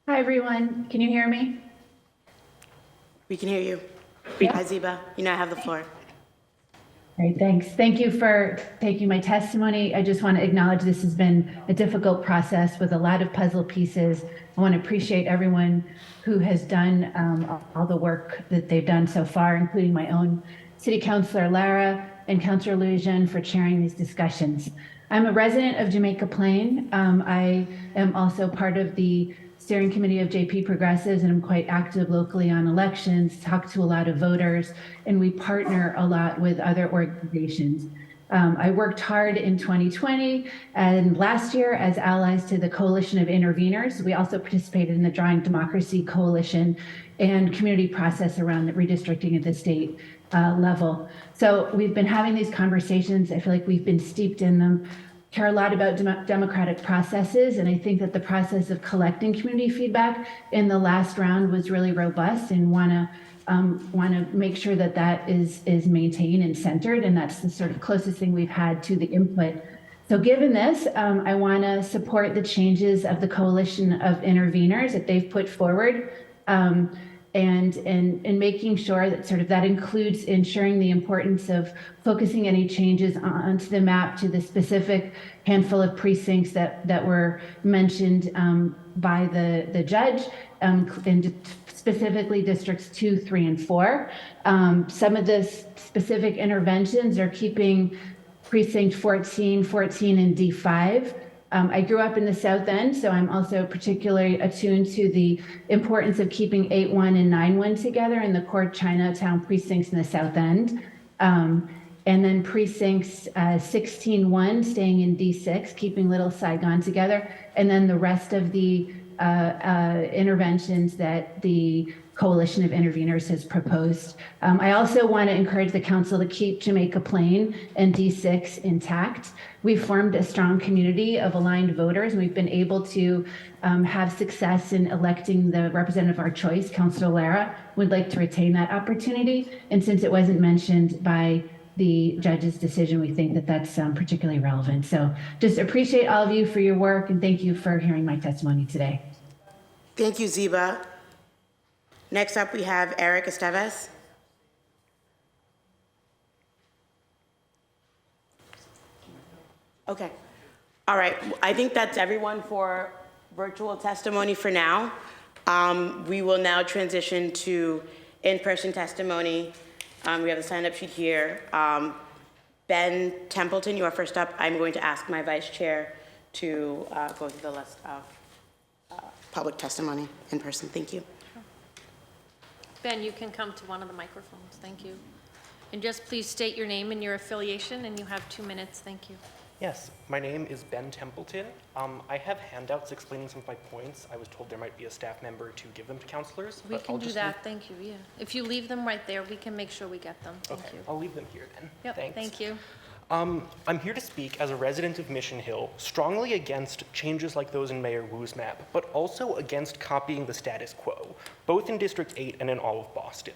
Hi, everyone. Can you hear me? We can hear you. Hi, Zeba. You now have the floor. All right, thanks. Thank you for taking my testimony. I just want to acknowledge this has been a difficult process with a lot of puzzle pieces. I want to appreciate everyone who has done all the work that they've done so far, including my own City Councilor Lara and Councilor Lujan for chairing these discussions. I'm a resident of Jamaica Plain. I am also part of the steering committee of JP Progressives, and I'm quite active locally on elections, talk to a lot of voters, and we partner a lot with other organizations. I worked hard in 2020 and last year as allies to the Coalition of Interveners. We also participated in the Drawing Democracy Coalition and community process around the redistricting of the state. level. So we've been having these conversations. I feel like we've been steeped in them, care a lot about democratic processes. And I think that the process of collecting community feedback in the last round was really robust, and want to make sure that that is maintained and centered. And that's the sort of closest thing we've had to the input. So given this, I want to support the changes of the coalition of interveners that they've put forward, and making sure that sort of that includes ensuring the importance of focusing any changes onto the map to the specific handful of precincts that were mentioned by the judge, and specifically districts 2, 3, and 4. Some of the specific interventions are keeping precinct 14, and D5. I grew up in the South End, so I'm also particularly attuned to the importance of keeping 8-1 and 9-1 together in the core Chinatown precincts in the South End. And then precincts 16-1 staying in D6, keeping Little Saigon together. And then the rest of the interventions that the Coalition of Interveners has proposed. I also want to encourage the council to keep Jamaica Plain and D6 intact. We've formed a strong community of aligned voters, and we've been able to have success in electing the representative of our choice. Councilor Lara would like to retain that opportunity. And since it wasn't mentioned by the judge's decision, we think that that's particularly relevant. So just appreciate all of you for your work, and thank you for hearing my testimony today. Thank you, Ziba. Next up, we have Eric Esteves. Okay. All right. I think that's everyone for virtual testimony for now. We will now transition to in-person testimony. We have the sign-up sheet here. Ben Templeton, you are first up. I'm going to ask my vice chair to go through the list of public testimony in person. Thank you. Ben, you can come to one of the microphones. Thank you. And just please state your name and your affiliation, and you have 2 minutes. Thank you. Yes, my name is Ben Templeton. I have handouts explaining some of my points. I was told there might be a staff member to give them to counselors. We can do that. Thank you. Yeah. If you leave them right there, we can make sure we get them. Thank you. I'll leave them here then. Yep. Thanks. Thank you. I'm here to speak as a resident of Mission Hill, strongly against changes like those in Mayor Wu's map, but also against copying the status quo, both in District 8 and in all of Boston.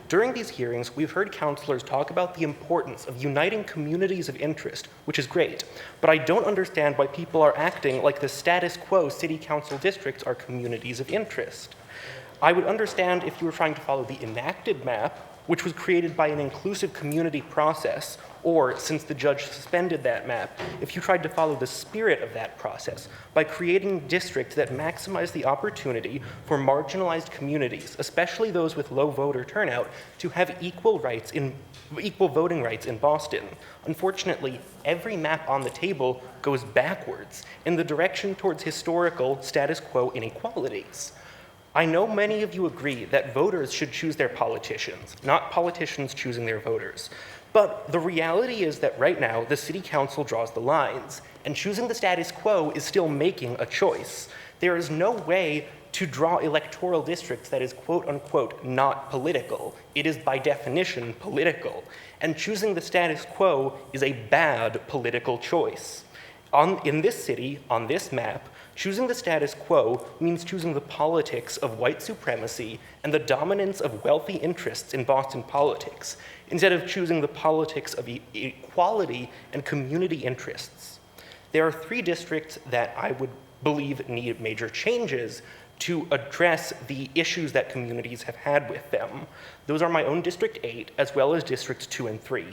During these hearings, we've heard counselors talk about the importance of uniting communities of interest, which is great, but I don't understand why people are acting like the status quo city council districts are communities of interest. I would understand if you were trying to follow the enacted map, which was created by an inclusive community process, or, since the judge suspended that map, if you tried to follow the spirit of that process by creating districts that maximize the opportunity for marginalized communities, especially those with low voter turnout, to have equal voting rights in Boston. Unfortunately, every map on the table goes backwards in the direction towards historical status quo inequalities. I know many of you agree that voters should choose their politicians, not politicians choosing their voters. But the reality is that right now, the city council draws the lines, and choosing the status quo is still making a choice. There is no way to draw electoral districts that is quote unquote not political. It is by definition political. And choosing the status quo is a bad political choice. In this city, on this map, choosing the status quo means choosing the politics of white supremacy and the dominance of wealthy interests in Boston politics, instead of choosing the politics of equality and community interests. There are 3 districts that I would believe need major changes to address the issues that communities have had with them. Those are my own District 8, as well as Districts 2 and 3.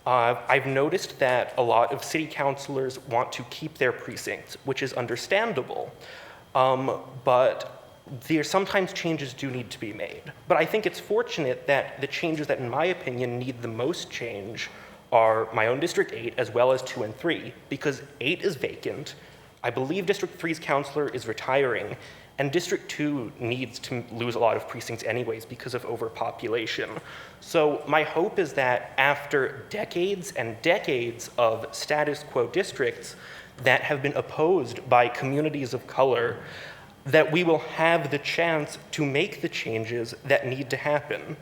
I've noticed that a lot of city councilors want to keep their precincts, which is understandable, but sometimes changes do need to be made. But I think it's fortunate that the changes that, in my opinion, need the most change are my own District 8, as well as 2 and 3, because 8 is vacant. I believe District 3's councilor is retiring, and District 2 needs to lose a lot of precincts anyways because of overpopulation. So my hope is that after decades and decades of status quo districts that have been opposed by communities of color, that we will have the chance to make the changes that need to happen.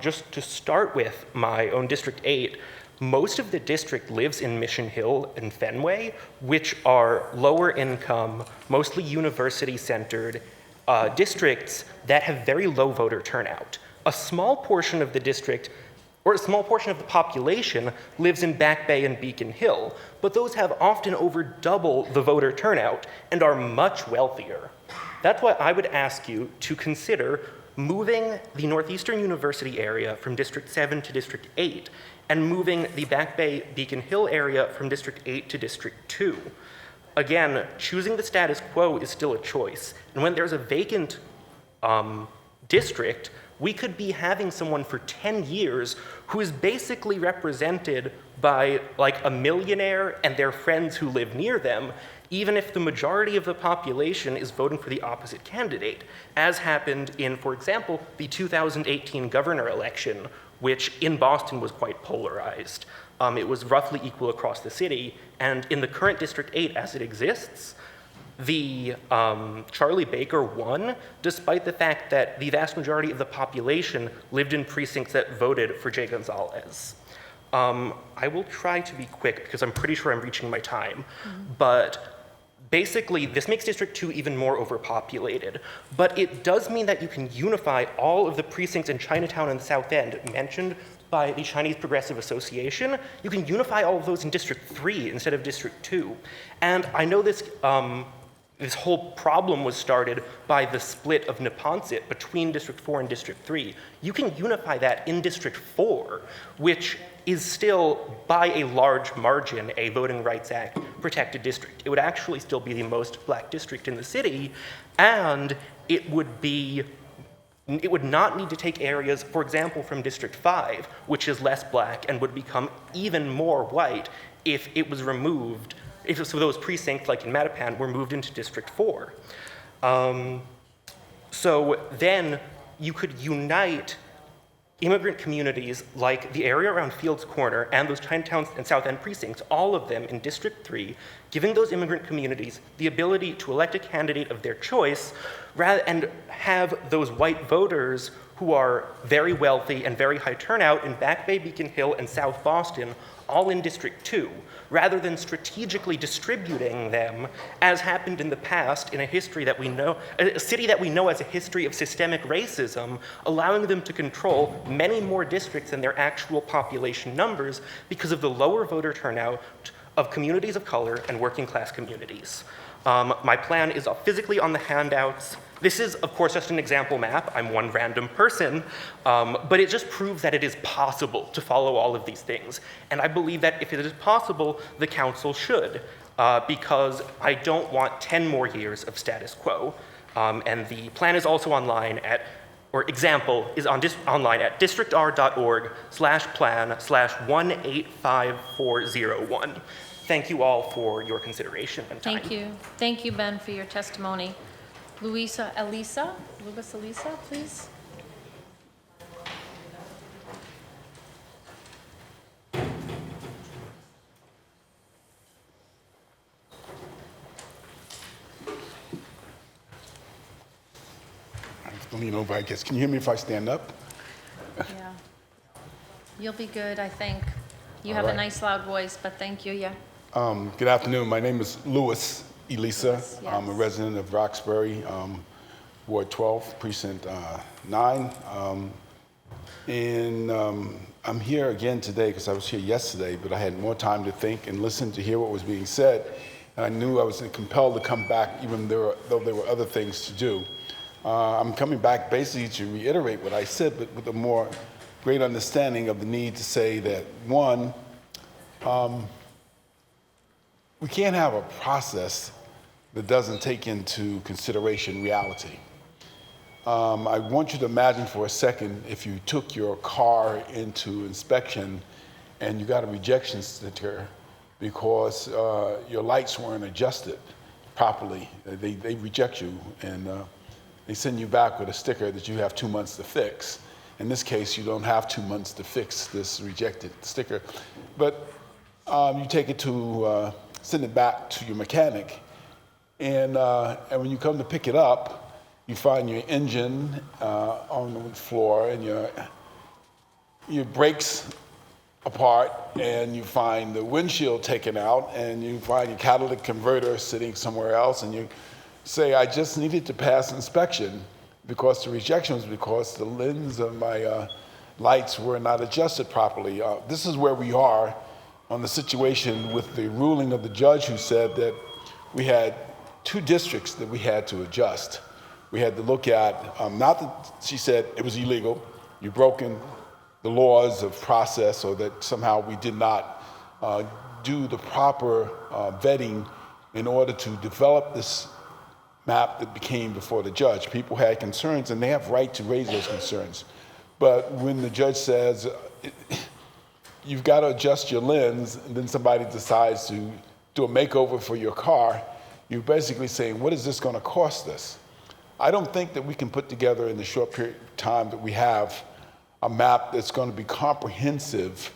Just to start with my own District 8, most of the district lives in Mission Hill and Fenway, which are lower income, mostly university-centered districts that have very low voter turnout. A small portion of the district, or a small portion of the population, lives in Back Bay and Beacon Hill, but those have often over double the voter turnout and are much wealthier. That's why I would ask you to consider moving the Northeastern University area from District 7 to District 8, and moving the Back Bay Beacon Hill area from District 8 to District 2. Again, choosing the status quo is still a choice. And when there's a vacant district, we could be having someone for 10 years who is basically represented by like a millionaire and their friends who live near them, even if the majority of the population is voting for the opposite candidate, as happened in, for example, the 2018 governor election, which in Boston was quite polarized. It was roughly equal across the city, and in the current District 8 as it exists, the Charlie Baker won, despite the fact that the vast majority of the population lived in precincts that voted for Jay Gonzalez. I will try to be quick because I'm pretty sure I'm reaching my time, but basically, this makes District 2 even more overpopulated, but it does mean that you can unify all of the precincts in Chinatown and the South End mentioned by the Chinese Progressive Association. You can unify all of those in District 3 instead of District 2. And I know this, this whole problem was started by the split of Neponset between District 4 and District 3. You can unify that in District 4, which is still, by a large margin, a Voting Rights Act protected district. It would actually still be the most black district in the city, and it would not need to take areas, for example, from District 5, which is less black and would become even more white if it was removed, if so those precincts, like in Mattapan, were moved into District 4. So then you could unite immigrant communities like the area around Fields Corner and those Chinatown and South End precincts, all of them in District 3, giving those immigrant communities the ability to elect a candidate of their choice and have those white voters who are very wealthy and very high turnout in Back Bay, Beacon Hill, and South Boston, all in District 2, rather than strategically distributing them as happened in the past in a history that we know, a city that we know as a history of systemic racism, allowing them to control many more districts than their actual population numbers because of the lower voter turnout of communities of color and working class communities. My plan is physically on the handouts. This is, of course, just an example map. I'm one random person, but it just proves that it is possible to follow all of these things. And I believe that if it is possible, the council should, because I don't want 10 more years of status quo. And the plan is also online at, or example is online at districtr.org/plan/185401. Thank you all for your consideration and time. Thank you. Thank you, Ben, for your testimony. Luis Elisa, please. I'm leaning over, I guess. Can you hear me if I stand up? Yeah. You'll be good, I think. You All have right. a nice loud voice, but thank you, yeah. Good afternoon. My name is Louis Elisa. Yes. I'm a resident of Roxbury, Ward 12, Precinct 9. I'm here again today because I was here yesterday, but I had more time to think and listen to hear what was being said. And I knew I was compelled to come back even though there were other things to do. I'm coming back basically to reiterate what I said, but with a more great understanding of the need to say that, one, we can't have a process that doesn't take into consideration reality. I want you to imagine for a second if you took your car into inspection and you got a rejection sticker because your lights weren't adjusted properly. They reject you and they send you back with a sticker that you have 2 months to fix. In this case, you don't have 2 months to fix this rejected sticker. But you take it to send it back to your mechanic, and when you come to pick it up, you find your engine on the floor and your your brakes apart and you find the windshield taken out and you find your catalytic converter sitting somewhere else and you say, I just needed to pass inspection because the rejection was because the lens of my lights were not adjusted properly. This is where we are on the situation with the ruling of the judge who said that we had 2 districts that we had to adjust. We had to look at, not that she said it was illegal, you've broken the laws of process, or that somehow we did not do the proper vetting in order to develop this map that became before the judge. People had concerns and they have right to raise those concerns. But when the judge says, you've got to adjust your lens, and then somebody decides to do a makeover for your car, you're basically saying, what is this going to cost us? I don't think that we can put together in the short period of time that we have a map that's going to be comprehensive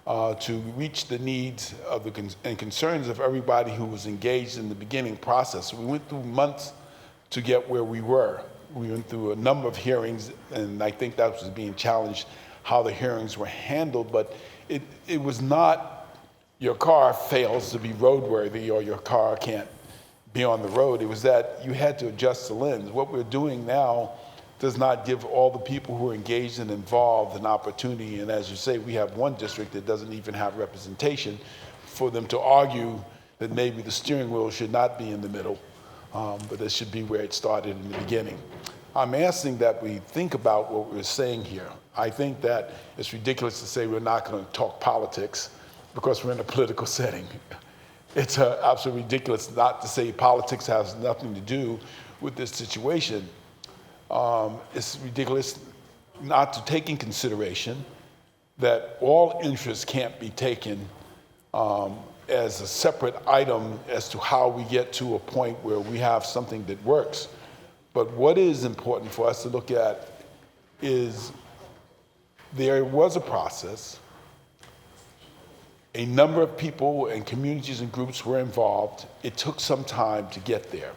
to reach the needs of and concerns of everybody who was engaged in the beginning process. We went through months to get where we were. We went through a number of hearings, and I think that was being challenged, how the hearings were handled, but it was not your car fails to be roadworthy or your car can't be on the road. It was that you had to adjust the lens. What we're doing now does not give all the people who are engaged and involved an opportunity. And as you say, we have one district that doesn't even have representation for them to argue that maybe the steering wheel should not be in the middle, but it should be where it started in the beginning. I'm asking that we think about what we're saying here. I think that it's ridiculous to say we're not going to talk politics because we're in a political setting. It's absolutely ridiculous not to say politics has nothing to do with this situation. It's ridiculous not to take in consideration that all interests can't be taken as a separate item as to how we get to a point where we have something that works. But what is important for us to look at is there was a process. A number of people and communities and groups were involved. It took some time to get there.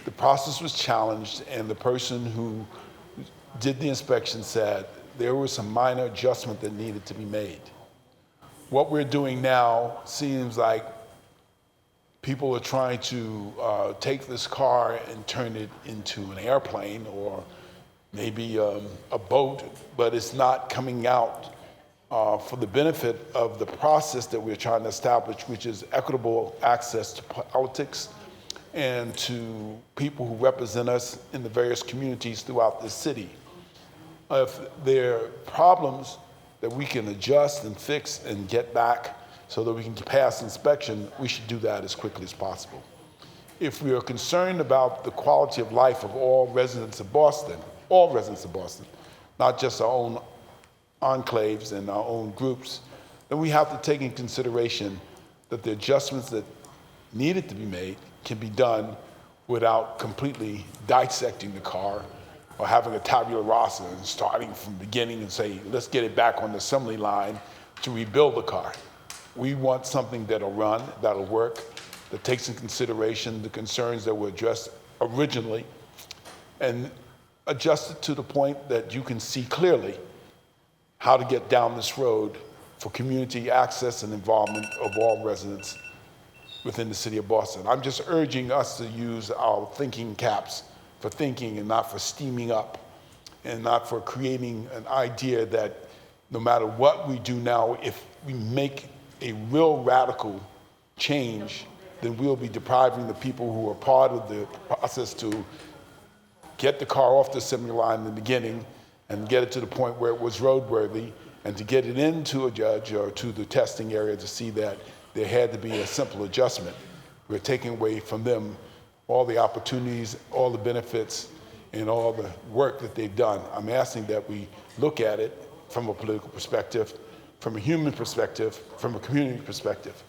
The process was challenged, and the person who did the inspection said there was some minor adjustment that needed to be made. What we're doing now seems like people are trying to take this car and turn it into an airplane or maybe a boat, but it's not coming out for the benefit of the process that we're trying to establish, which is equitable access to politics and to people who represent us in the various communities throughout the city. If there are problems that we can adjust and fix and get back so that we can pass inspection, we should do that as quickly as possible. If we are concerned about the quality of life of all residents of Boston, not just our own enclaves and our own groups, then we have to take in consideration that the adjustments that needed to be made can be done without completely dissecting the car or having a tabula rasa and starting from the beginning and say, let's get it back on the assembly line to rebuild the car. We want something that'll run, that'll work, that takes in consideration the concerns that were addressed originally and adjust it to the point that you can see clearly how to get down this road for community access and involvement of all residents within the city of Boston. I'm just urging us to use our thinking caps for thinking and not for steaming up and not for creating an idea that no matter what we do now, if we make a real radical change, then we'll be depriving the people who are part of the process to get the car off the assembly line in the beginning and get it to the point where it was roadworthy, and to get it into a judge or to the testing area to see that there had to be a simple adjustment. We're taking away from them all the opportunities, all the benefits, and all the work that they've done. I'm asking that we look at it from a political perspective, from a human perspective, from a community perspective.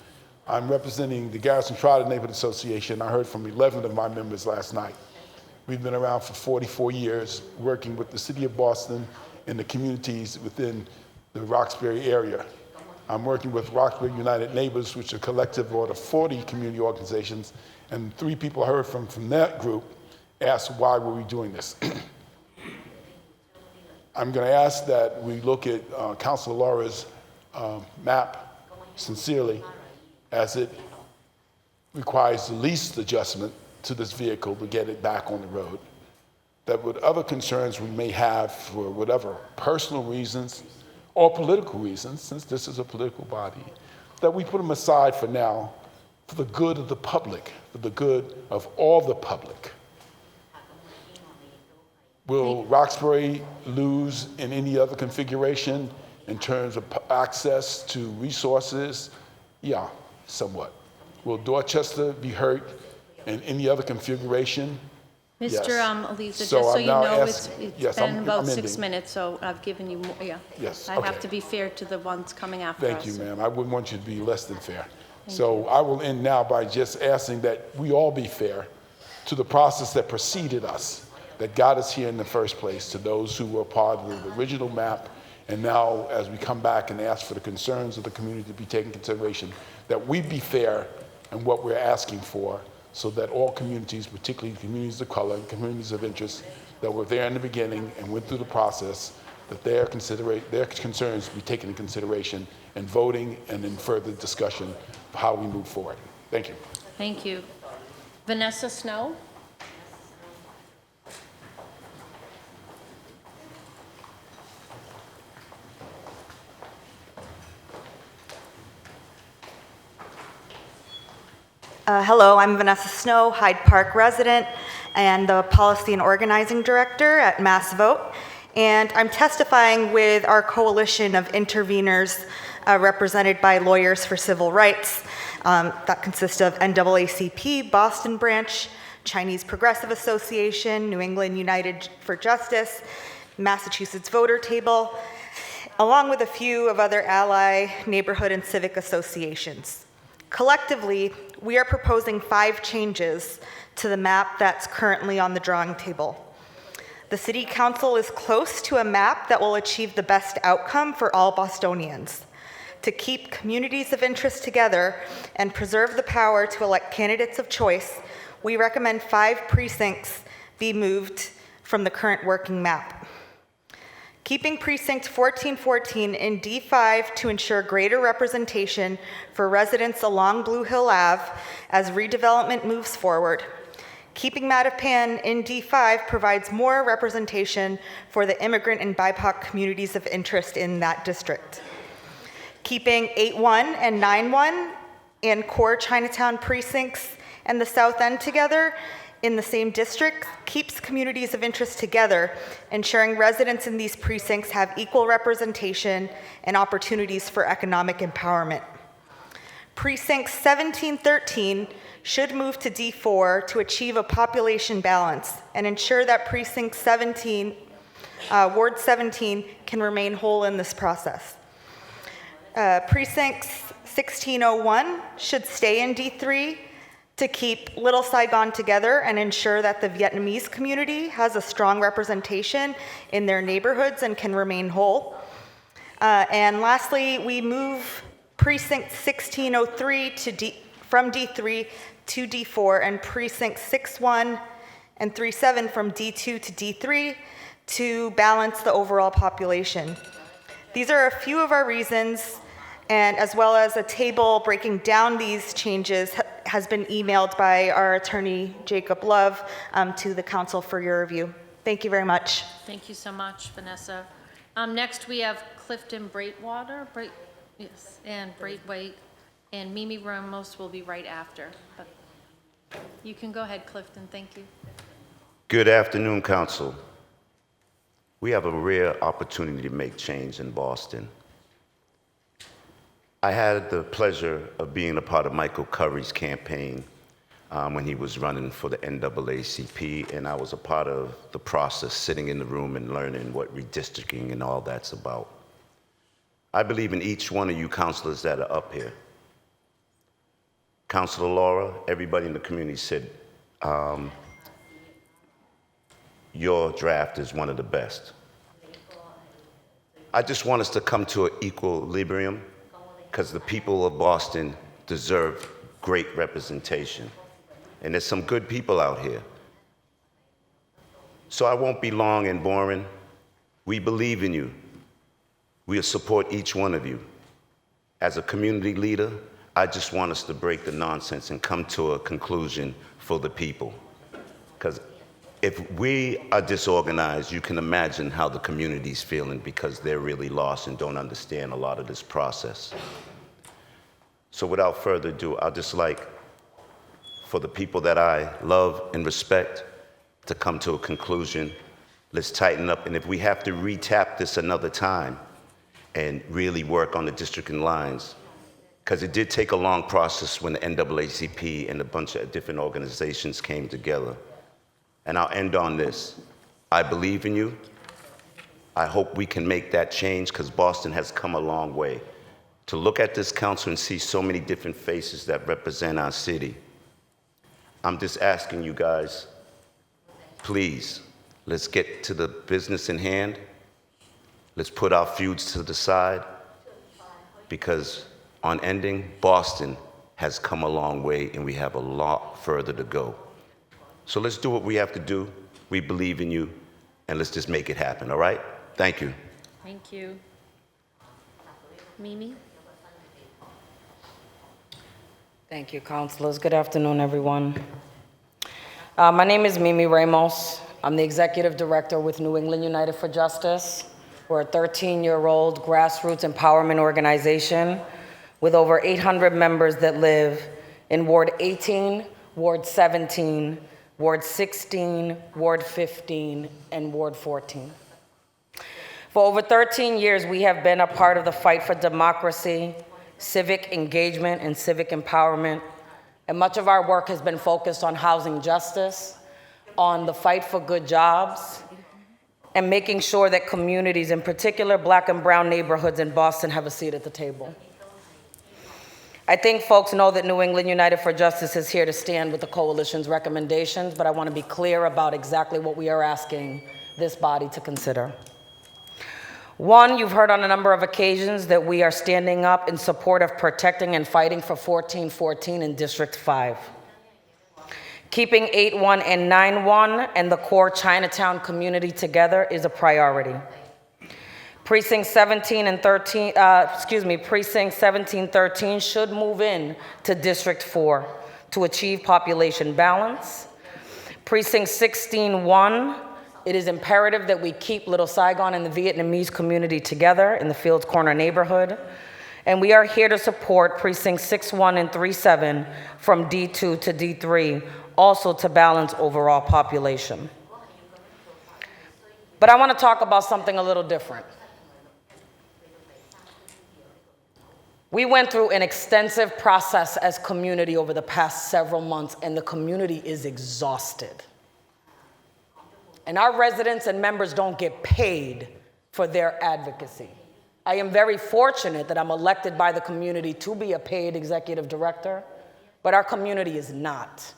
I'm representing the Garrison Trotter Neighborhood Association. I heard from 11 of my members last night. We've been around for 44 years, working with the city of Boston and the communities within the Roxbury area. I'm working with Roxbury United Neighbors, which is a collective of 40 community organizations, and 3 people I heard from that group asked why were we doing this. I'm going to ask that we look at Councilor Laura's map sincerely, as it requires the least adjustment to this vehicle to get it back on the road. That with other concerns we may have for whatever personal reasons or political reasons, since this is a political body, that we put them aside for now for the good of the public, for the good of all the public. Will Roxbury lose in any other configuration in terms of access to resources? Yeah, somewhat. Will Dorchester be hurt in any other configuration? Mr. Yes. Aliza, So just so I'm you now know, asking- it's yes, been I'm about ending. 6 minutes, so I've given you more, yeah. Yes, I have okay. to be fair to the ones coming after us. Thank you, ma'am. I wouldn't want you to be less than fair. So I will end now by just asking that we all be fair to the process that preceded us, that got us here in the first place, to those who were part of the original map. And now, as we come back and ask for the concerns of the community to be taken into consideration, that we be fair in what we're asking for, so that all communities, particularly communities of color and communities of interest that were there in the beginning and went through the process, that their concerns be taken into consideration in voting and in further discussion of how we move forward. Thank you. Thank you. Vanessa Snow? Hello, I'm Vanessa Snow, Hyde Park resident and the Policy and Organizing Director at Mass Vote. And I'm testifying with our coalition of interveners represented by Lawyers for Civil Rights. That consists of NAACP, Boston Branch, Chinese Progressive Association, New England United for Justice, Massachusetts Voter Table, along with a few of other ally, neighborhood, and civic associations. Collectively, we are proposing 5 changes to the map that's currently on the drawing table. The City Council is close to a map that will achieve the best outcome for all Bostonians. To keep communities of interest together and preserve the power to elect candidates of choice, we recommend 5 precincts be moved from the current working map. Keeping precinct 1414 in D5 to ensure greater representation for residents along Blue Hill Ave as redevelopment moves forward. Keeping Mattapan in D5 provides more representation for the immigrant and BIPOC communities of interest in that district. Keeping 8-1 and 9-1 and core Chinatown precincts and the South End together in the same district keeps communities of interest together, ensuring residents in these precincts have equal representation and opportunities for economic empowerment. Precinct 1713 should move to D4 to achieve a population balance and ensure that Precinct 17, Ward 17 can remain whole in this process. Precinct 1601 should stay in D3 to keep Little Saigon together and ensure that the Vietnamese community has a strong representation in their neighborhoods and can remain whole. And lastly, we move Precinct 1603 from D3 to D4 and Precinct 61 and 37 from D2 to D3 to balance the overall population. These are a few of our reasons, and as well as a table breaking down these changes has been emailed by our attorney, Jacob Love, to the council for your review. Thank you very much. Thank you so much, Vanessa. Next, we have Clifton Braithwater, and Braithwaite, and Mimi Ramos will be right after. But you can go ahead, Clifton. Thank you. Good afternoon, Council. We have a rare opportunity to make change in Boston. I had the pleasure of being a part of Michael Curry's campaign when he was running for the NAACP, and I was a part of the process, sitting in the room and learning what redistricting and all that's about. I believe in each one of you councilors that are up here. Councilor Laura, everybody in the community said your draft is one of the best. I just want us to come to an equilibrium, because the people of Boston deserve great representation. And there's some good people out here. So I won't be long and boring. We believe in you. We'll support each one of you. As a community leader, I just want us to break the nonsense and come to a conclusion for the people. Because if we are disorganized, you can imagine how the community's feeling because they're really lost and don't understand a lot of this process. So without further ado, I'd just like for the people that I love and respect to come to a conclusion. Let's tighten up, and if we have to retap this another time and really work on the districting lines, because it did take a long process when the NAACP and a bunch of different organizations came together. And I'll end on this. I believe in you. I hope we can make that change because Boston has come a long way. To look at this council and see so many different faces that represent our city, I'm just asking you guys, please, let's get to the business in hand. Let's put our feuds to the side because on ending, Boston has come a long way and we have a lot further to go. So let's do what we have to do. We believe in you, and let's just make it happen, all right? Thank you. Thank you. Mimi? Thank you, councilors. Good afternoon, everyone. My name is Mimi Ramos. I'm the executive director with New England United for Justice. We're a 13-year-old grassroots empowerment organization with over 800 members that live in Ward 18, Ward 17, Ward 16, Ward 15, and Ward 14. For over 13 years, we have been a part of the fight for democracy, civic engagement, and civic empowerment. And much of our work has been focused on housing justice, on the fight for good jobs, and making sure that communities, in particular Black and brown neighborhoods in Boston, have a seat at the table. I think folks know that New England United for Justice is here to stand with the coalition's recommendations, but I want to be clear about exactly what we are asking this body to consider. One, you've heard on a number of occasions that we are standing up in support of protecting and fighting for 1414 in District 5. Keeping 8-1 and 9-1 and the core Chinatown community together is a priority. Precinct 1713 should move in to District 4 to achieve population balance. Precinct 16-1, it is imperative that we keep Little Saigon and the Vietnamese community together in the Fields Corner neighborhood. And we are here to support Precinct 6-1 and 3-7 from D2 to D3, also to balance overall population. But I want to talk about something a little different. We went through an extensive process as community over the past several months, and the community is exhausted. And our residents and members don't get paid for their advocacy. I am very fortunate that I'm elected by the community to be a paid executive director, but our community is not.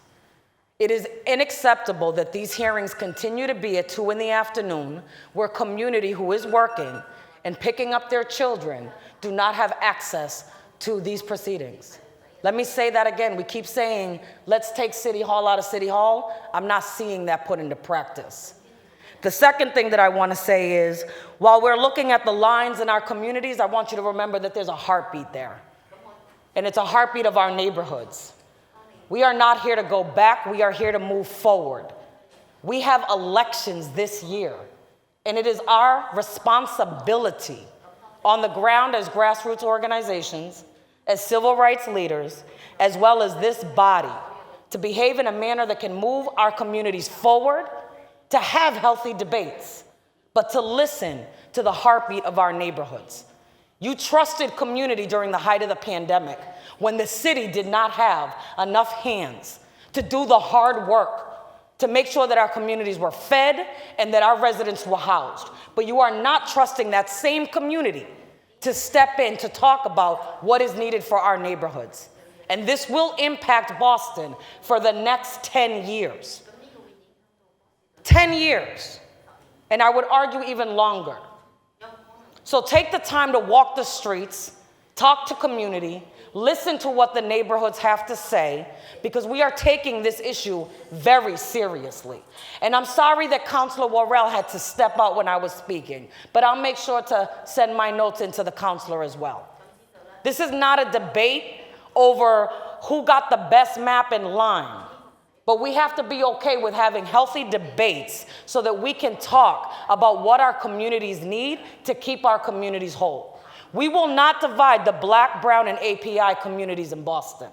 It is unacceptable that these hearings continue to be at 2 in the afternoon, where community who is working and picking up their children do not have access to these proceedings. Let me say that again. We keep saying, let's take City Hall out of City Hall. I'm not seeing that put into practice. The second thing that I want to say is, while we're looking at the lines in our communities, I want you to remember that there's a heartbeat there. And it's a heartbeat of our neighborhoods. We are not here to go back. We are here to move forward. We have elections this year. And it is our responsibility on the ground as grassroots organizations, as civil rights leaders, as well as this body, to behave in a manner that can move our communities forward, to have healthy debates, but to listen to the heartbeat of our neighborhoods. You trusted community during the height of the pandemic, when the city did not have enough hands to do the hard work to make sure that our communities were fed and that our residents were housed. But you are not trusting that same community to step in to talk about what is needed for our neighborhoods. And this will impact Boston for the next 10 years. 10 years. And I would argue even longer. So take the time to walk the streets, talk to community, listen to what the neighborhoods have to say, because we are taking this issue very seriously. And I'm sorry that Councilor Worrell had to step out when I was speaking, but I'll make sure to send my notes into the councilor as well. This is not a debate over who got the best map in line, but we have to be okay with having healthy debates so that we can talk about what our communities need to keep our communities whole. We will not divide the Black, Brown, and API communities in Boston.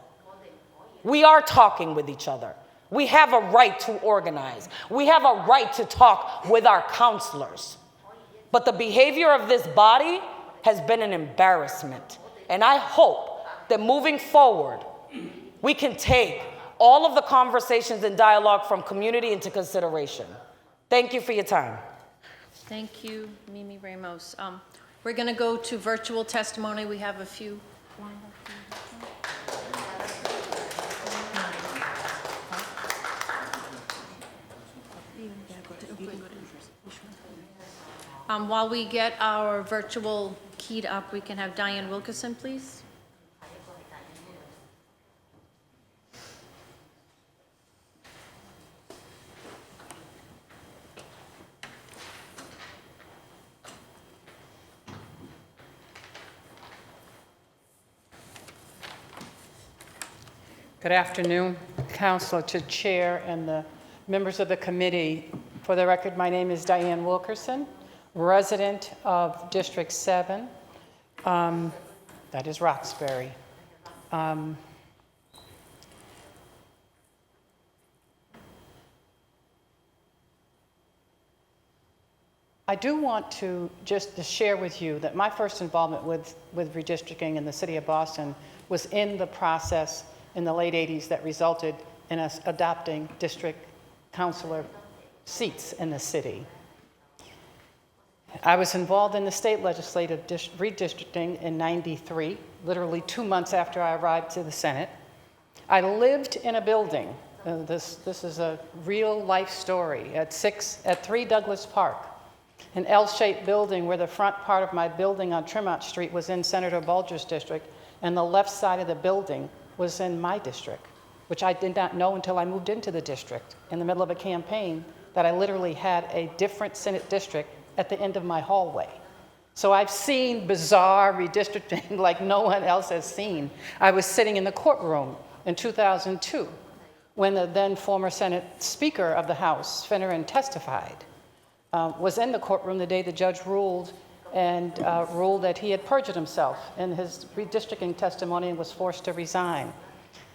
We are talking with each other. We have a right to organize. We have a right to talk with our counselors. But the behavior of this body has been an embarrassment. And I hope that moving forward, we can take all of the conversations and dialogue from community into consideration. Thank you for your time. Thank you, Mimi Ramos. We're going to go to virtual testimony. We have a few. While we get our virtual keyed up, we can have Diane Wilkerson, please. Good afternoon, Councilor, to Chair and the members of the committee. For the record, my name is Diane Wilkerson, resident of District 7, that is Roxbury. I do want to just share with you that my first involvement with redistricting in the city of Boston was in the process in the late 80s that resulted in us adopting district councilor seats in the city. I was involved in the state legislative redistricting in '93, literally 2 months after I arrived to the Senate. I lived in a building, this is a real life story, at 3 Douglas Park, an L-shaped building where the front part of my building on Tremont Street was in Senator Bulger's district, and the left side of the building was in my district, which I did not know until I moved into the district in the middle of a campaign, that I literally had a different Senate district at the end of my hallway. So I've seen bizarre redistricting like no one else has seen. I was sitting in the courtroom in 2002 when the then former Senate Speaker of the House, Finneran, testified. Was in the courtroom the day the judge ruled that he had perjured himself in his redistricting testimony and was forced to resign.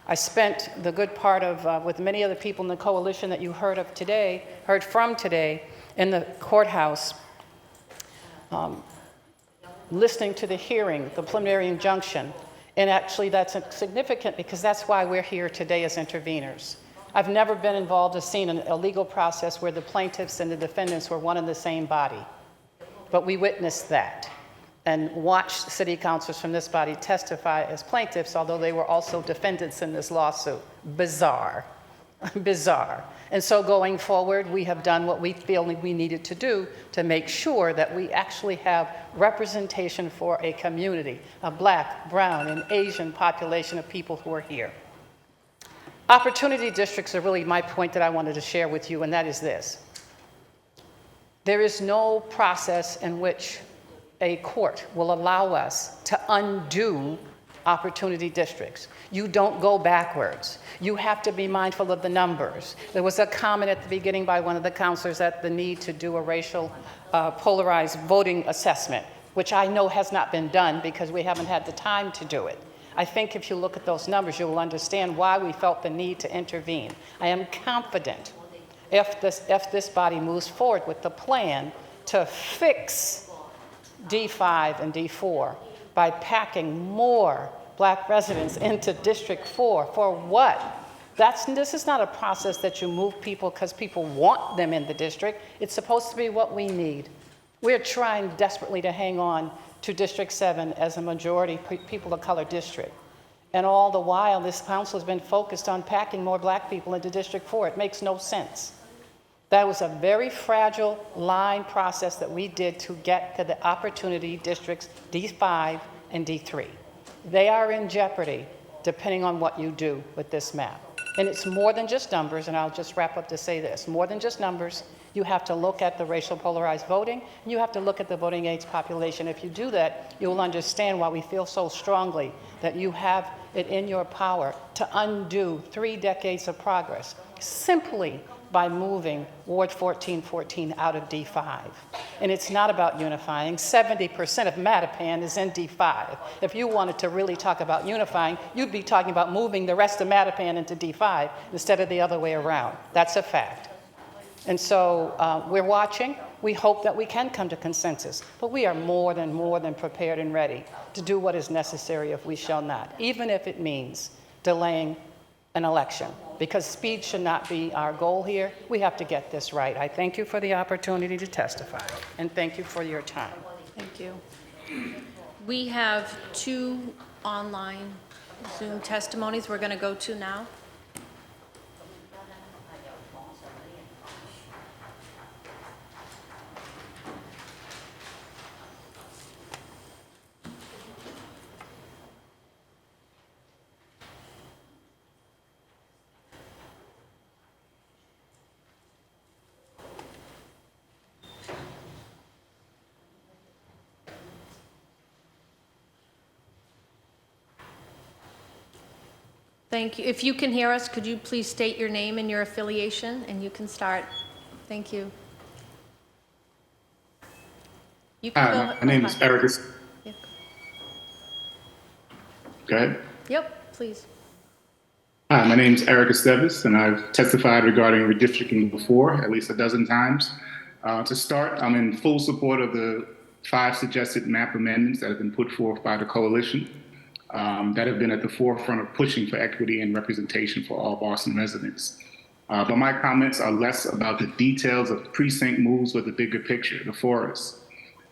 I spent the good part of, with many other people in the coalition that you heard from today, in the courthouse, listening to the hearing, the preliminary injunction. And actually that's significant because that's why we're here today as interveners. I've never been involved or seen a legal process where the plaintiffs and the defendants were one and the same body. But we witnessed that and watched city councilors from this body testify as plaintiffs, although they were also defendants in this lawsuit. Bizarre, bizarre. And so going forward, we have done what we feel we needed to do to make sure that we actually have representation for a community, a Black, Brown, and Asian population of people who are here. Opportunity districts are really my point that I wanted to share with you, and that is this. There is no process in which a court will allow us to undo opportunity districts. You don't go backwards. You have to be mindful of the numbers. There was a comment at the beginning by one of the counselors at the need to do a racial polarized voting assessment, which I know has not been done because we haven't had the time to do it. I think if you look at those numbers, you will understand why we felt the need to intervene. I am confident if this body moves forward with the plan to fix D5 and D4 by packing more Black residents into District 4. For what? This is not a process that you move people because people want them in the district. It's supposed to be what we need. We're trying desperately to hang on to District 7 as a majority people of color district. And all the while, this council has been focused on packing more Black people into District 4. It makes no sense. That was a very fragile line process that we did to get to the opportunity districts D5 and D3. They are in jeopardy depending on what you do with this map. And it's more than just numbers, and I'll just wrap up to say this. More than just numbers, you have to look at the racial polarized voting, and you have to look at the voting age population. If you do that, you will understand why we feel so strongly that you have it in your power to undo 3 decades of progress simply by moving Ward 1414 out of D5. And it's not about unifying. 70% of Mattapan is in D5. If you wanted to really talk about unifying, you'd be talking about moving the rest of Mattapan into D5 instead of the other way around. That's a fact. And so we're watching. We hope that we can come to consensus, but we are more than prepared and ready to do what is necessary if we shall not, even if it means delaying an election, because speed should not be our goal here. We have to get this right. I thank you for the opportunity to testify, and thank you for your time. Thank you. We have 2 online Zoom testimonies we're going to go to now. Thank you. If you can hear us, could you please state your name and your affiliation, and you can start. Thank you. You can Hi, my name is Eric. Yeah. Go ahead. Yep, please. Hi, my name is Eric Esteves, and I've testified regarding redistricting before, at least a dozen times. To start, I'm in full support of the 5 suggested map amendments that have been put forth by the coalition. That have been at the forefront of pushing for equity and representation for all Boston residents. But my comments are less about the details of precinct moves or the bigger picture, the forest.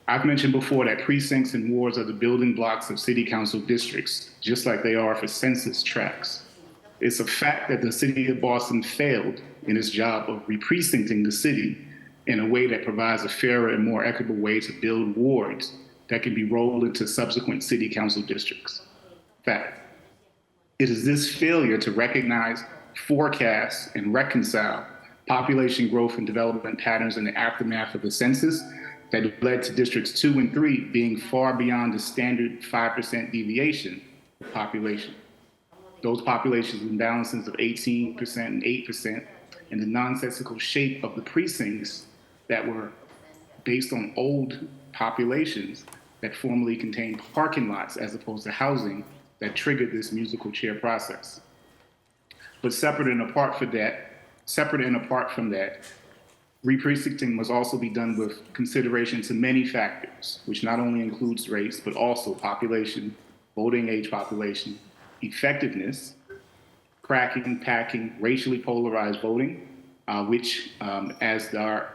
I've mentioned before that precincts and wards are the building blocks of city council districts, just like they are for census tracts. It's a fact that the city of Boston failed in its job of re-precincting the city in a way that provides a fairer and more equitable way to build wards that can be rolled into subsequent city council districts. Fact. It is this failure to recognize, forecast, and reconcile population growth and development patterns in the aftermath of the census that led to districts 2 and 3 being far beyond the standard 5% deviation of population. Those population imbalances of 18% and 8%, and the nonsensical shape of the precincts that were based on old populations that formerly contained parking lots as opposed to housing that triggered this musical chair process. But separate and apart from that, re-precincting must also be done with consideration to many factors, which not only includes race, but also population, voting age population, effectiveness, cracking, packing, racially polarized voting, which, as our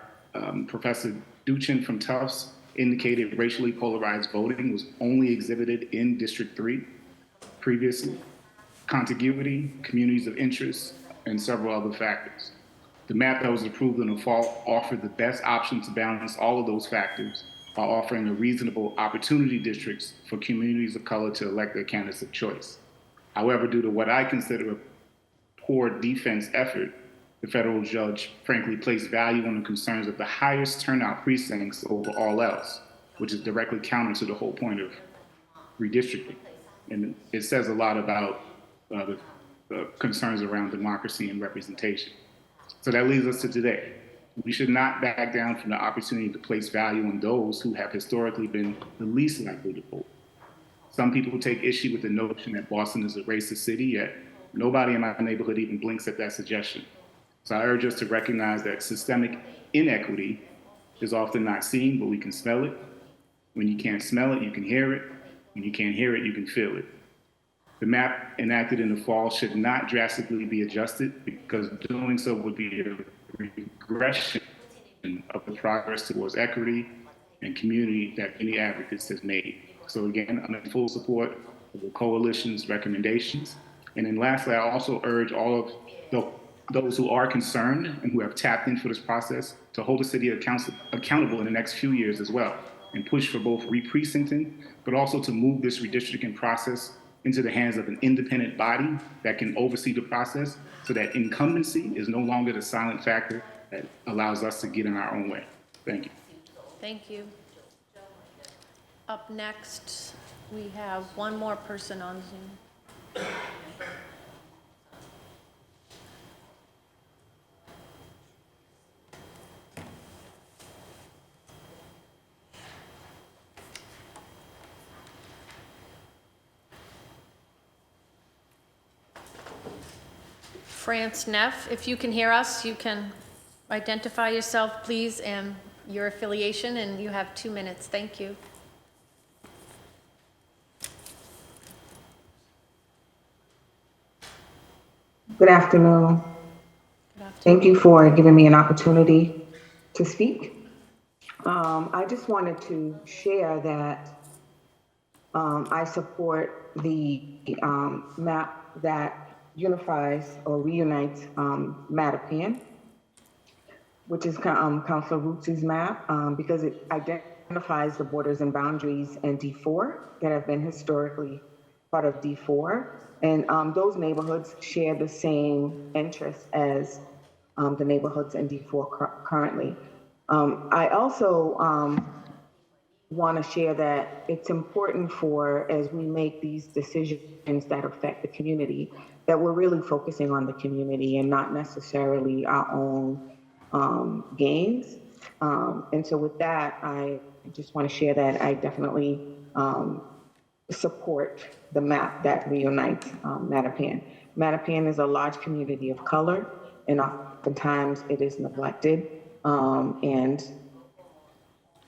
Professor Duchin from Tufts indicated, racially polarized voting was only exhibited in District 3 previously, contiguity, communities of interest, and several other factors. The map that was approved in the fall offered the best option to balance all of those factors while offering a reasonable opportunity districts for communities of color to elect their candidates of choice. However, due to what I consider a poor defense effort, the federal judge frankly placed value on the concerns of the highest turnout precincts over all else, which is directly counter to the whole point of redistricting. And it says a lot about the concerns around democracy and representation. So that leads us to today. We should not back down from the opportunity to place value on those who have historically been the least likely to vote. Some people take issue with the notion that Boston is a racist city, yet nobody in my neighborhood even blinks at that suggestion. So I urge us to recognize that systemic inequity is often not seen, but we can smell it. When you can't smell it, you can hear it. When you can't hear it, you can feel it. The map enacted in the fall should not drastically be adjusted, because doing so would be a regression of the progress towards equity and community that many advocates have made. So again, I'm in full support of the coalition's recommendations. And then lastly, I also urge all of those who are concerned and who have tapped in for this process to hold the city accountable in the next few years as well. and push for both re-precincting, but also to move this redistricting process into the hands of an independent body that can oversee the process so that incumbency is no longer the silent factor that allows us to get in our own way. Thank you. Thank you. Up next, we have one more person on Zoom. France Neff, if you can hear us, you can identify yourself, please, and your affiliation, and you have 2 minutes. Thank you. Good afternoon. Thank you for giving me an opportunity to speak. I just wanted to share that I support the map that unifies or reunites Mattapan, which is Councilor Roots' map, because it identifies the borders and boundaries in D4 that have been historically part of D4. And those neighborhoods share the same interests as the neighborhoods in D4 currently. I also want to share that it's important for, as we make these decisions that affect the community, that we're really focusing on the community and not necessarily our own gains. And so with that, I just want to share that I definitely support the map that reunites Mattapan. Mattapan is a large community of color, and oftentimes it is neglected, and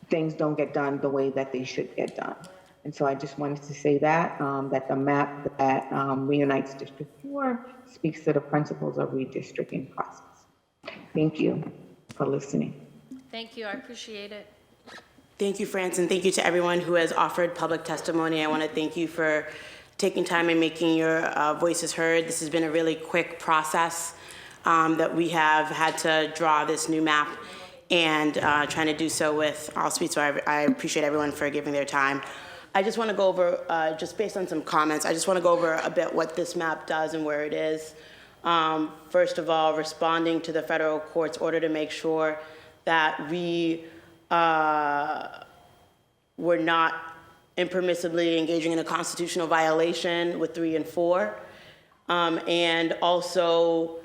things don't get done the way that they should get done. And so I just wanted to say that, that the map that reunites District 4 speaks to the principles of redistricting process. Thank you for listening. Thank you, I appreciate it. Thank you, France, and thank you to everyone who has offered public testimony. I want to thank you for taking time and making your voices heard. This has been a really quick process that we have had to draw this new map and trying to do so with all speed. So I appreciate everyone for giving their time. I just want to go over, just based on some comments, I just want to go over a bit what this map does and where it is. First of all, responding to the federal court's order to make sure that we were not impermissibly engaging in a constitutional violation with 3 and 4. And also,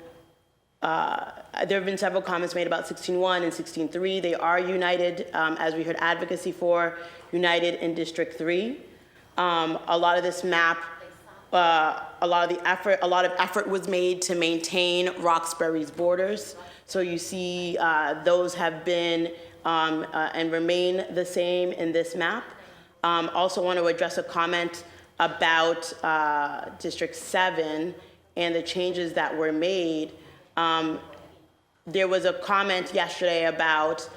there have been several comments made about 16.1 and 16.3. They are united, as we heard advocacy for, united in District 3. A lot of this map, a lot of effort was made to maintain Roxbury's borders. So you see those have been and remain the same in this map. Also want to address a comment about District 7 and the changes that were made. There was a comment yesterday about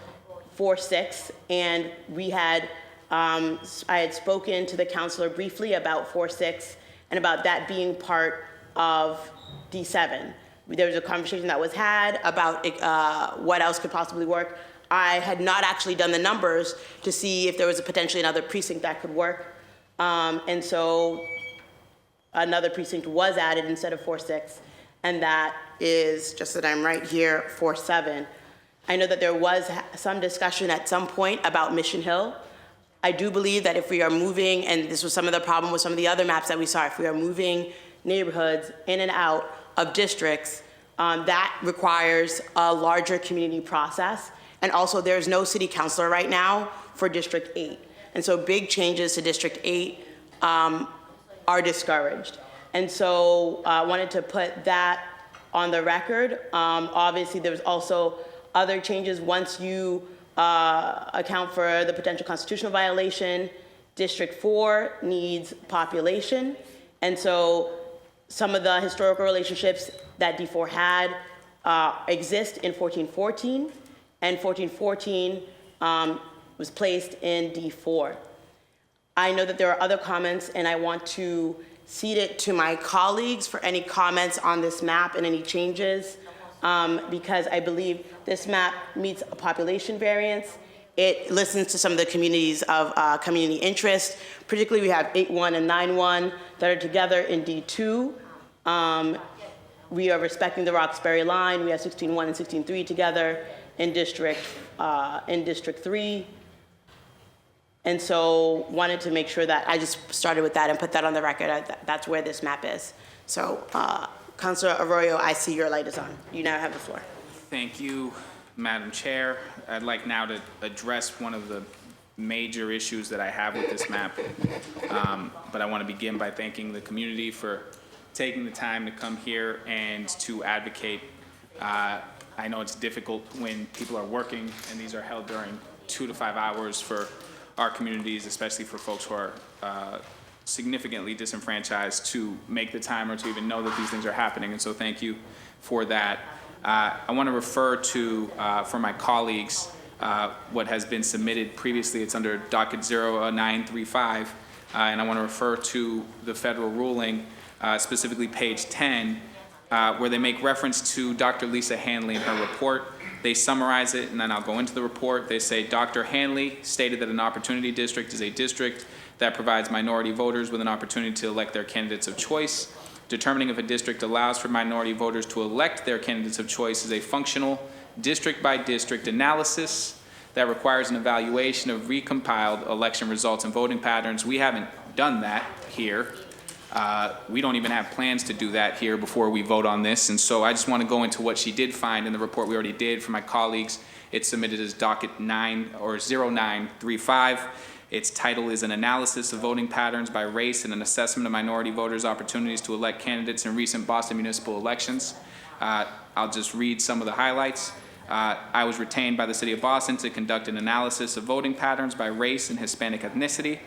4-6, and we had, I had spoken to the counselor briefly about 4-6 and about that being part of D7. There was a conversation that was had about what else could possibly work. I had not actually done the numbers to see if there was potentially another precinct that could work. And so another precinct was added instead of 4-6, and that is, just that I'm right here, 4-7. I know that there was some discussion at some point about Mission Hill. I do believe that if we are moving, and this was some of the problem with some of the other maps that we saw, if we are moving neighborhoods in and out of districts, that requires a larger community process. And also, there's no city councilor right now for District 8. And so big changes to District 8 are discouraged. And so I wanted to put that on the record. Obviously, there's also other changes once you account for the potential constitutional violation. District 4 needs population. And so some of the historical relationships that D4 had exist in 1414. And 1414 was placed in D4. I know that there are other comments, and I want to cede it to my colleagues for any comments on this map and any changes, because I believe this map meets a population variance, It listens to some of the communities of community interest. Particularly, we have 8-1 and 9-1 that are together in D2. We are respecting the Roxbury line. We have 16-1 and 16-3 together in District 3. And so wanted to make sure that I just started with that and put that on the record. That's where this map is. So Councilor Arroyo, I see your light is on. You now have the floor. Thank you, Madam Chair. I'd like now to address one of the major issues that I have with this map. But I want to begin by thanking the community for taking the time to come here and to advocate. I know it's difficult when people are working, and these are held during 2 to 5 hours for our communities, especially for folks who are significantly disenfranchised, to make the time or to even know that these things are happening. And so thank you for that. I want to refer to, for my colleagues, what has been submitted previously. It's under Docket 0935, and I want to refer to the federal ruling, specifically page 10, where they make reference to Dr. Lisa Hanley in her report. They summarize it, and then I'll go into the report. They say, Dr. Hanley stated that an opportunity district is a district that provides minority voters with an opportunity to elect their candidates of choice. Determining if a district allows for minority voters to elect their candidates of choice is a functional district-by-district analysis that requires an evaluation of recompiled election results and voting patterns. We haven't done that here. We don't even have plans to do that here before we vote on this. And so I just want to go into what she did find in the report we already did. For my colleagues, it's submitted as Docket 0935. Its title is An Analysis of Voting Patterns by Race and an Assessment of Minority Voters' Opportunities to Elect Candidates in Recent Boston Municipal Elections. I'll just read some of the highlights. I was retained by the City of Boston to conduct an analysis of voting patterns by race and Hispanic ethnicity.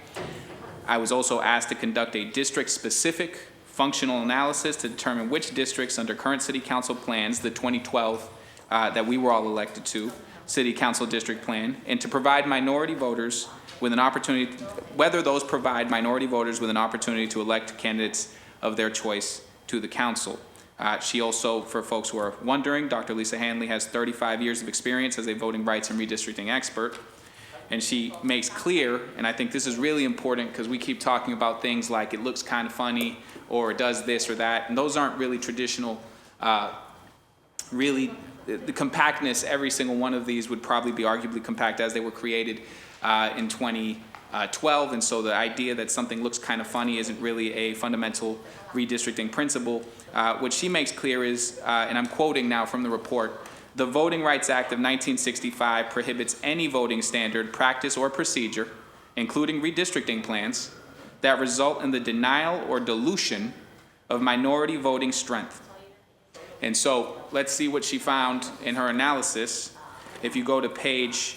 I was also asked to conduct a district-specific functional analysis to determine which districts under current City Council plans, the 2012 that we were all elected to, City Council District Plan, and to provide minority voters with an opportunity, whether those provide minority voters with an opportunity to elect candidates of their choice to the council. She also, for folks who are wondering, Dr. Lisa Hanley has 35 years of experience as a voting rights and redistricting expert. And she makes clear, and I think this is really important because we keep talking about things like it looks kind of funny or it does this or that, and those aren't really traditional, really, the compactness, every single one of these would probably be arguably compact as they were created in 2012, and so the idea that something looks kind of funny isn't really a fundamental redistricting principle. What she makes clear is, and I'm quoting now from the report, the Voting Rights Act of 1965 prohibits any voting standard, practice, or procedure, including redistricting plans, that result in the denial or dilution of minority voting strength. And so let's see what she found in her analysis. If you go to page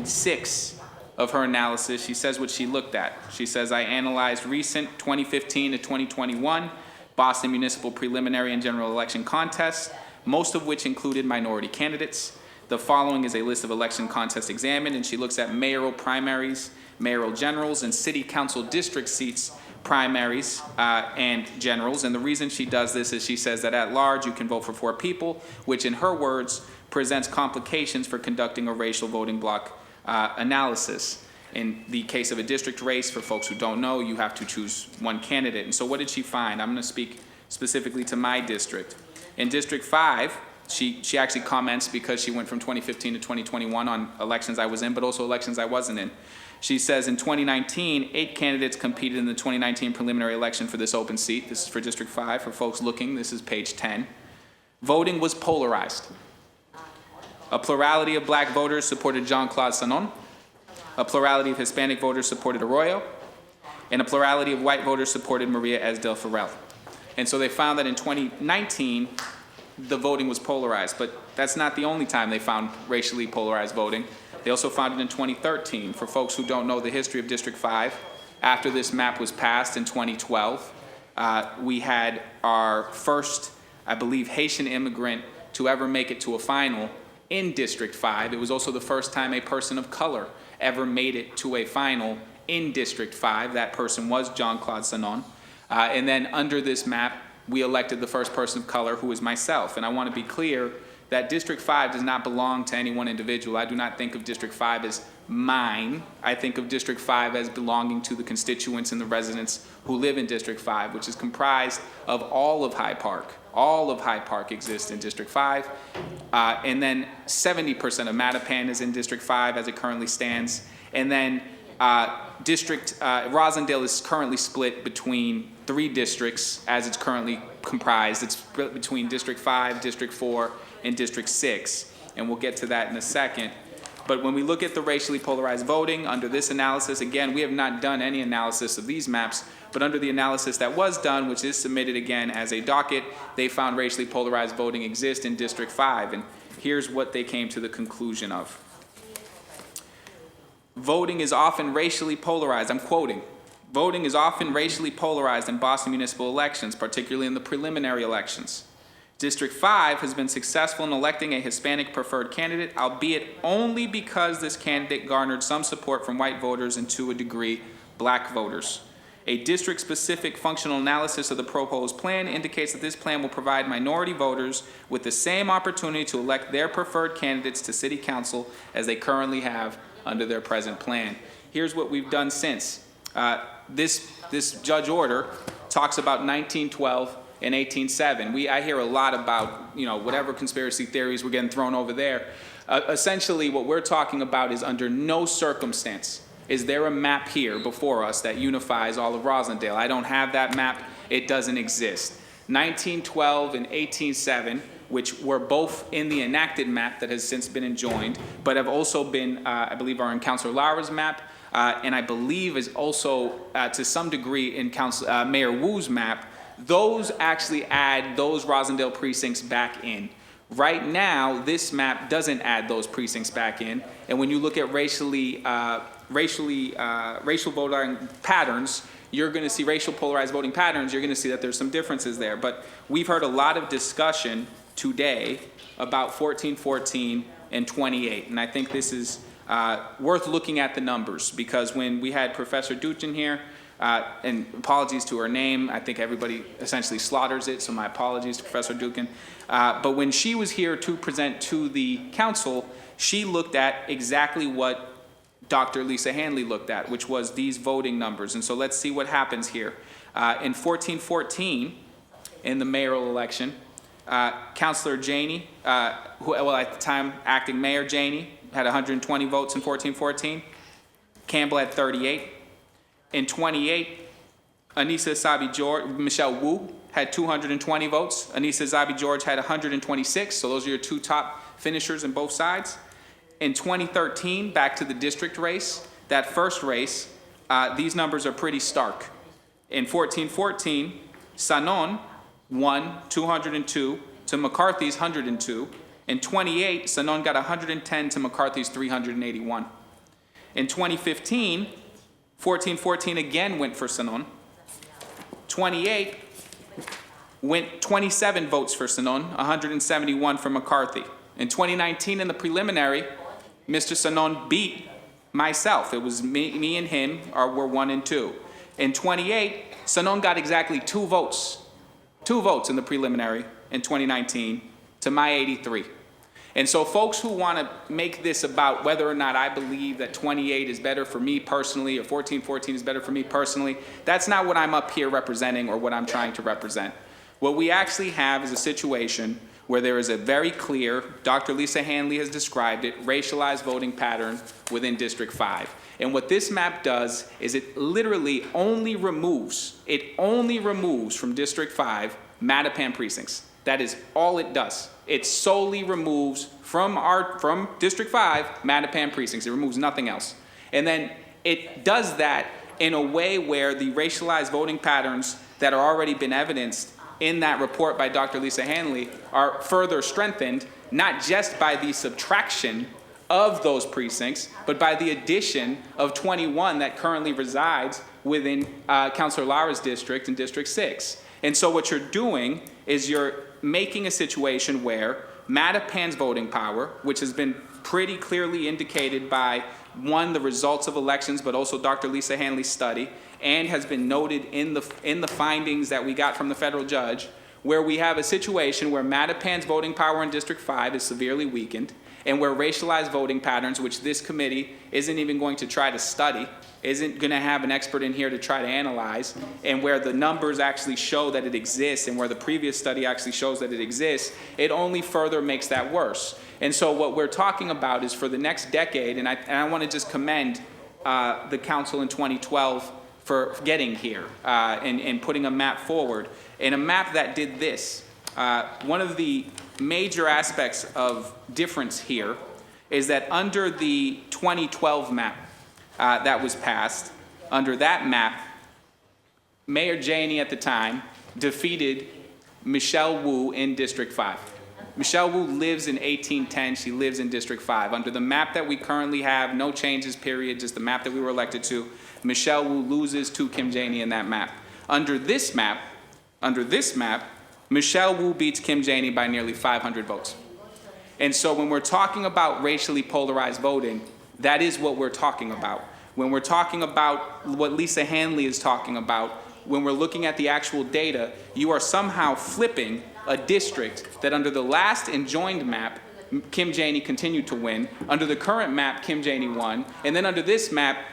6 of her analysis, she says what she looked at. She says, I analyzed recent 2015 to 2021 Boston municipal preliminary and general election contests, most of which included minority candidates. The following is a list of election contests examined, and she looks at mayoral primaries, mayoral generals, and city council district seats primaries and generals. And the reason she does this is she says that at large you can vote for 4 people, which in her words presents complications for conducting a racial voting block analysis. In the case of a district race, for folks who don't know, you have to choose one candidate. And so what did she find? I'm going to speak specifically to my district. In District 5, she actually comments because she went from 2015 to 2021 on elections I was in, but also elections I wasn't in. She says in 2019, 8 candidates competed in the 2019 preliminary election for this open seat. This is for District 5. For folks looking, this is page 10. Voting was polarized. A plurality of black voters supported Jean-Claude Sanon. A plurality of Hispanic voters supported Arroyo. And a plurality of white voters supported Maria Esdel Farrell. And so they found that in 2019, the voting was polarized. But that's not the only time they found racially polarized voting. They also found it in 2013. For folks who don't know the history of District 5, after this map was passed in 2012, we had our first, I believe, Haitian immigrant to ever make it to a final in District 5. It was also the first time a person of color ever made it to a final in District 5. That person was Jean-Claude Sanon. And then under this map, we elected the first person of color, who is myself. And I want to be clear that District 5 does not belong to any one individual. I do not think of District 5 as mine. I think of District 5 as belonging to the constituents and the residents who live in District 5, which is comprised of all of Hyde Park. All of Hyde Park exists in District 5. And then 70% of Mattapan is in District 5 as it currently stands. And then Rosendale is currently split between 3 districts as it's currently comprised. It's split between District 5, District 4, and District 6. And we'll get to that in a second. But when we look at the racially polarized voting under this analysis, again, we have not done any analysis of these maps, but under the analysis that was done, which is submitted again as a docket, they found racially polarized voting exists in District 5. And here's what they came to the conclusion of. Voting is often racially polarized. I'm quoting. Voting is often racially polarized in Boston municipal elections, particularly in the preliminary elections. District 5 has been successful in electing a Hispanic preferred candidate, albeit only because this candidate garnered some support from white voters and, to a degree, black voters. A district-specific functional analysis of the proposed plan indicates that this plan will provide minority voters with the same opportunity to elect their preferred candidates to city council as they currently have under their present plan. Here's what we've done since. This judge order talks about 1912 and 1807. I hear a lot about, whatever conspiracy theories were getting thrown over there. Essentially, what we're talking about is under no circumstance is there a map here before us that unifies all of Rosendale. I don't have that map. It doesn't exist. 1912 and 1807, which were both in the enacted map that has since been enjoined, but have also been, I believe, are in Councilor Lara's map, and I believe is also, to some degree, in Mayor Wu's map. Those actually add those Rosendale precincts back in. Right now, this map doesn't add those precincts back in, and when you look at racial voting patterns, you're going to see racial polarized voting patterns. You're going to see that there's some differences there. But we've heard a lot of discussion today about 1414 and 28, and I think this is worth looking at the numbers, because when we had Professor Duchin here, and apologies to her name, I think everybody essentially slaughters it, so my apologies to Professor Duchin. But when she was here to present to the council, she looked at exactly what Dr. Lisa Hanley looked at, which was these voting numbers. And so let's see what happens here. In 1414, in the mayoral election, Councilor Janey, at the time acting Mayor Janey, had 120 votes in 1414. Campbell had 38. In 28, Anissa Zabi George, Michelle Wu had 220 votes. Anissa Zabi George had 126. So those are your 2 top finishers in both sides. In 2013, back to the district race, that first race, these numbers are pretty stark. In 1414, Sanon won 202 to McCarthy's 102. In 28, Sanon got 110 to McCarthy's 381. In 2015, 1414 again went for Sanon. 28 went 27 votes for Sanon, 171 for McCarthy. In 2019, in the preliminary, Mr. Sanon beat myself. It was me and him were 1 and 2. In 28, Sanon got exactly 2 votes. 2 votes in the preliminary in 2019 to my 83. And so folks who want to make this about whether or not I believe that 28 is better for me personally or 1414 is better for me personally, that's not what I'm up here representing or what I'm trying to represent. What we actually have is a situation where there is a very clear, Dr. Lisa Hanley has described it, racialized voting pattern within District 5. And what this map does is it literally only removes from District 5 Mattapan precincts. That is all it does. It solely removes from District 5 Mattapan precincts. It removes nothing else. And then it does that in a way where the racialized voting patterns that are already been evidenced in that report by Dr. Lisa Hanley are further strengthened, not just by the subtraction of those precincts, but by the addition of 21 that currently resides within Councilor Lara's district in District 6. And so what you're doing is you're making a situation where Mattapan's voting power, which has been pretty clearly indicated by, one, the results of elections, but also Dr. Lisa Hanley's study, and has been noted in the findings that we got from the federal judge, where we have a situation where Mattapan's voting power in District 5 is severely weakened, and where racialized voting patterns, which this committee isn't even going to try to study, isn't going to have an expert in here to try to analyze, and where the numbers actually show that it exists, and where the previous study actually shows that it exists, it only further makes that worse. And so what we're talking about is for the next decade, and I want to just commend the council in 2012 for getting here and putting a map forward, and a map that did this. One of the major aspects of difference here is that under the 2012 map that was passed, under that map, Mayor Janey at the time defeated Michelle Wu in District 5. Michelle Wu lives in 1810. She lives in District 5. Under the map that we currently have, no changes, period, just the map that we were elected to, Michelle Wu loses to Kim Janey in that map. Under this map, Michelle Wu beats Kim Janey by nearly 500 votes. And so when we're talking about racially polarized voting, that is what we're talking about. When we're talking about what Lisa Hanley is talking about, when we're looking at the actual data, you are somehow flipping a district that under the last enjoined map, Kim Janey continued to win. Under the current map, Kim Janey won. And then under this map,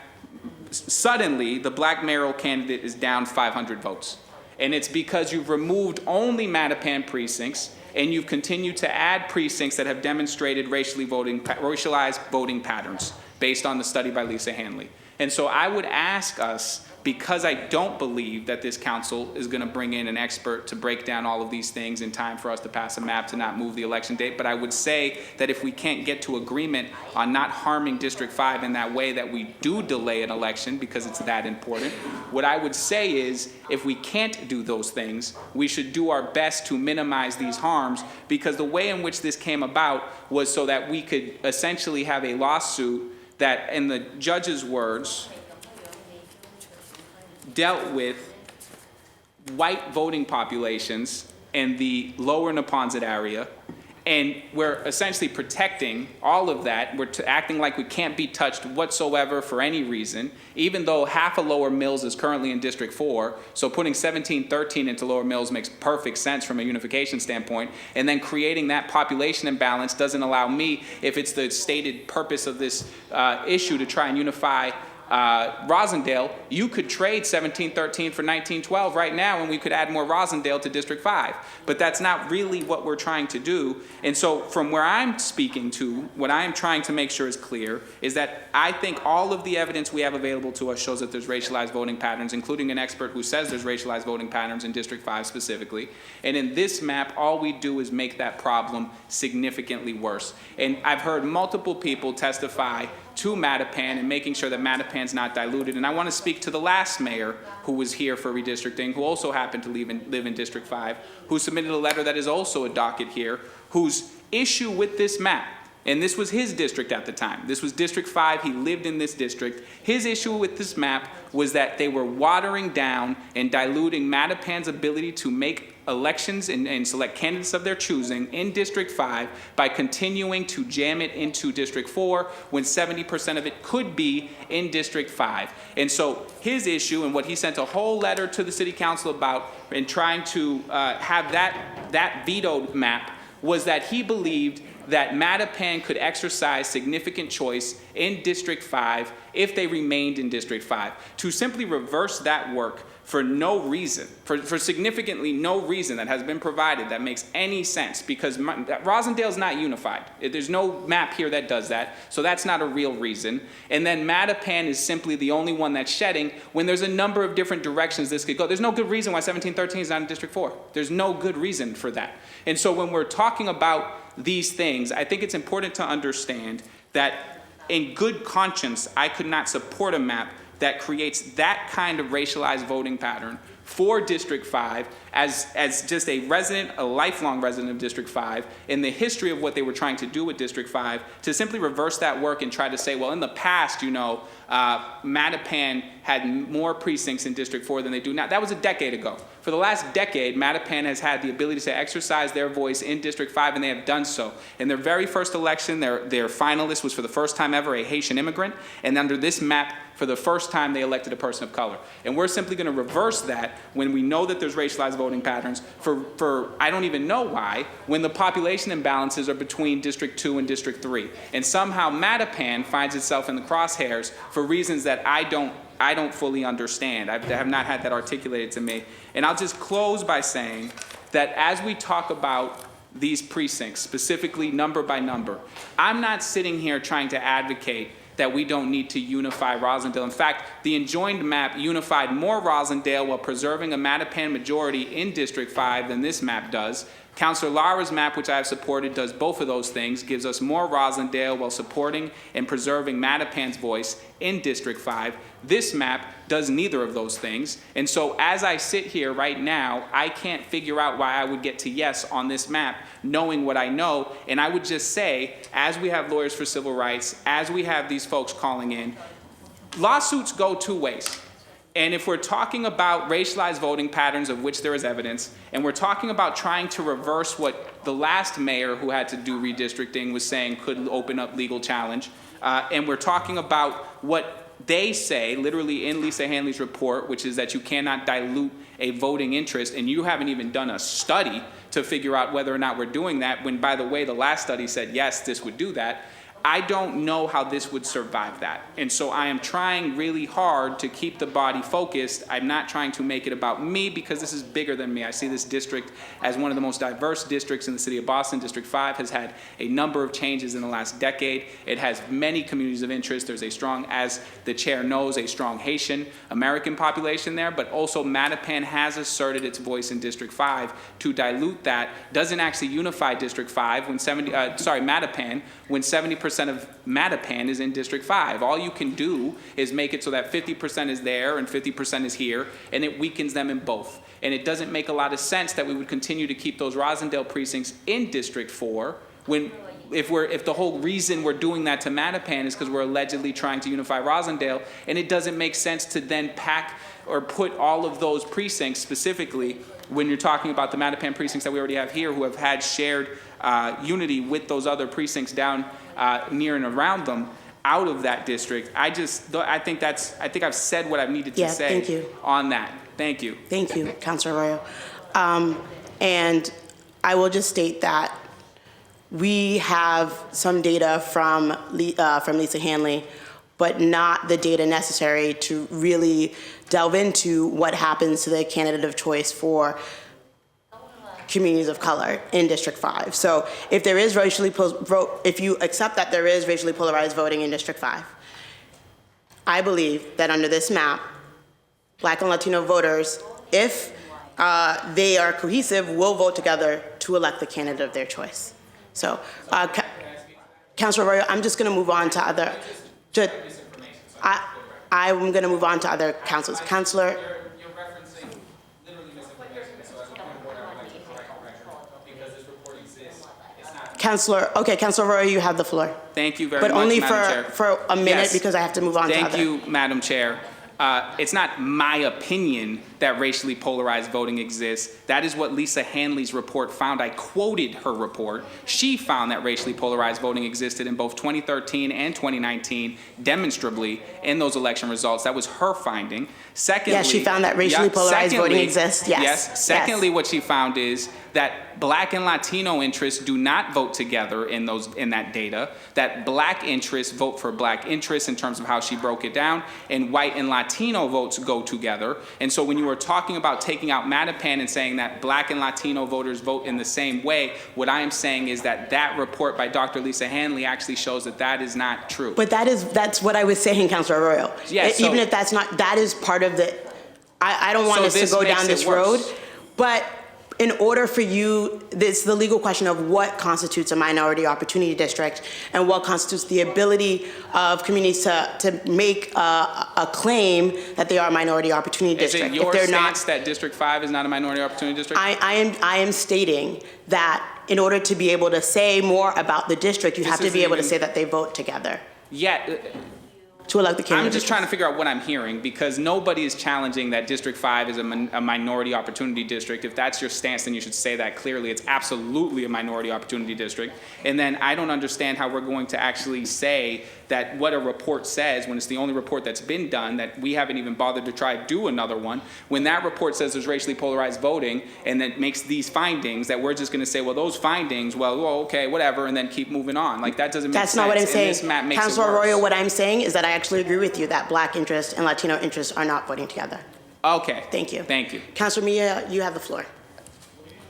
suddenly the black mayoral candidate is down 500 votes. And it's because you've removed only Mattapan precincts, and you've continued to add precincts that have demonstrated racialized voting patterns based on the study by Lisa Hanley. And so I would ask us, because I don't believe that this council is going to bring in an expert to break down all of these things in time for us to pass a map to not move the election date, but I would say that if we can't get to agreement on not harming District 5 in that way, that we do delay an election because it's that important. What I would say is, if we can't do those things, we should do our best to minimize these harms, because the way in which this came about was so that we could essentially have a lawsuit that, in the judge's words, dealt with white voting populations in the lower Neponset area, and we're essentially protecting all of that. We're acting like we can't be touched whatsoever for any reason, even though half of Lower Mills is currently in District 4, so putting 1713 into Lower Mills makes perfect sense from a unification standpoint, and then creating that population imbalance doesn't allow me, if it's the stated purpose of this issue to try and unify Rosendale, you could trade 1713 for 1912 right now, and we could add more Rosendale to District 5. But that's not really what we're trying to do. And so from where I'm speaking to, what I'm trying to make sure is clear is that I think all of the evidence we have available to us shows that there's racialized voting patterns, including an expert who says there's racialized voting patterns in District 5 specifically. And in this map, all we do is make that problem significantly worse. And I've heard multiple people testify to Mattapan and making sure that Mattapan's not diluted. And I want to speak to the last mayor who was here for redistricting, who also happened to live in District 5, who submitted a letter that is also a docket here, whose issue with this map, and this was his district at the time. This was District 5. He lived in this district. His issue with this map was that they were watering down and diluting Mattapan's ability to make elections and select candidates of their choosing in District 5 by continuing to jam it into District 4 when 70% of it could be in District 5. And so his issue, and what he sent a whole letter to the city council about in trying to have that vetoed map, was that he believed that Mattapan could exercise significant choice in District 5 if they remained in District 5. To simply reverse that work for no reason, for significantly no reason that has been provided that makes any sense, because Rosendale's not unified. There's no map here that does that, so that's not a real reason. And then Mattapan is simply the only one that's shedding when there's a number of different directions this could go. There's no good reason why 1713 is not in District 4. There's no good reason for that. And so when we're talking about these things, I think it's important to understand that in good conscience, I could not support a map that creates that kind of racialized voting pattern for District 5 as just a resident, a lifelong resident of District 5, in the history of what they were trying to do with District 5, to simply reverse that work and try to say, well, in the past, you know, Mattapan had more precincts in District 4 than they do now. That was a decade ago. For the last decade, Mattapan has had the ability to exercise their voice in District 5, and they have done so. In their very first election, their finalist was for the first time ever a Haitian immigrant, and under this map, for the first time, they elected a person of color. And we're simply going to reverse that when we know that there's racialized voting patterns for I don't even know why, when the population imbalances are between District 2 and District 3. And somehow Mattapan finds itself in the crosshairs for reasons that I don't fully understand. I have not had that articulated to me. And I'll just close by saying that as we talk about these precincts, specifically number by number, I'm not sitting here trying to advocate that we don't need to unify Rosendale. In fact, the enjoined map unified more Rosendale while preserving a Mattapan majority in District 5 than this map does. Councilor Lara's map, which I have supported, does both of those things, gives us more Rosendale while supporting and preserving Mattapan's voice in District 5. This map does neither of those things. And so as I sit here right now, I can't figure out why I would get to yes on this map, knowing what I know. And I would just say, as we have lawyers for civil rights, as we have these folks calling in, lawsuits go two ways. And if we're talking about racialized voting patterns, of which there is evidence, and we're talking about trying to reverse what the last mayor who had to do redistricting was saying could open up legal challenge, and we're talking about what they say, literally in Lisa Hanley's report, which is that you cannot dilute a voting interest, and you haven't even done a study to figure out whether or not we're doing that, when, by the way, the last study said, yes, this would do that. I don't know how this would survive that. And so I am trying really hard to keep the body focused. I'm not trying to make it about me, because this is bigger than me. I see this district as one of the most diverse districts in the city of Boston. District 5 has had a number of changes in the last decade. It has many communities of interest. There's a strong, as the chair knows, a strong Haitian American population there, but also Mattapan has asserted its voice in District 5. To dilute that doesn't actually unify District 5 when Mattapan, when 70% of Mattapan is in District 5. All you can do is make it so that 50% is there and 50% is here, and it weakens them in both. And it doesn't make a lot of sense that we would continue to keep those Rosendale precincts in District 4 when, if the whole reason we're doing that to Mattapan is because we're allegedly trying to unify Rosendale, and it doesn't make sense to then pack or put all of those precincts specifically when you're talking about the Mattapan precincts that we already have here, who have had shared unity with those other precincts down near and around them, out of that district. I think I've said what I've needed to say on that. Thank you. Thank you, Councilor Arroyo. And I will just state that we have some data from Lisa Hanley, but not the data necessary to really delve into what happens to the candidate of choice for communities of color in District 5. So if there is if you accept that there is racially polarized voting in District 5, I believe that under this map, Black and Latino voters, if they are cohesive, will vote together to elect the candidate of their choice. So, Councilor Arroyo, I'm just going to move on to other. I'm going to move on to other councils. Councilor. You're referencing literally misinformation, so as a point of order, I would like to correct the record, because this report exists. It's not. Councilor Arroyo, you have the floor. Thank you very much, But only Madam Chair. for a minute, because I have to move on to other. Thank you, Madam Chair. It's not my opinion that racially polarized voting exists. That is what Lisa Hanley's report found. I quoted her report. She found that racially polarized voting existed in both 2013 and 2019, demonstrably in those election results. That was her finding. Secondly, yes, she found that racially polarized voting exists. Yes. Secondly, what she found is that Black and Latino interests do not vote together in that data, that Black interests vote for Black interests in terms of how she broke it down, and white and Latino votes go together. And so when you were talking about taking out Mattapan and saying that Black and Latino voters vote in the same way, what I am saying is that that report by Dr. Lisa Hanley actually shows that that is not true. But that's what I was saying, Councilor Arroyo. Yes, Even if that's not, that is part of the, I don't want us to go down this road, but in order for you, it's the legal question of what constitutes a minority opportunity district and what constitutes the ability of communities to make a claim that they are a minority opportunity district. Is it your stance that District 5 is not a minority opportunity district? I am stating that in order to be able to say more about the district, you have to be able to say that they vote together. Yeah. to elect the candidate. I'm just trying to figure out what I'm hearing, because nobody is challenging that District 5 is a minority opportunity district. If that's your stance, then you should say that clearly. It's absolutely a minority opportunity district. And then I don't understand how we're going to actually say that what a report says, when it's the only report that's been done, that we haven't even bothered to try to do another one, when that report says there's racially polarized voting and then makes these findings, that we're just going to say, well, those findings, well, okay, whatever, and then keep moving on. Like, that doesn't make sense. That's not what I'm And saying. this map makes it Councilor worse. Arroyo, what I'm saying is that I actually agree with you that Black interests and Latino interests are not voting together. Okay. Thank you. Thank you. Councilor Mia, you have the floor.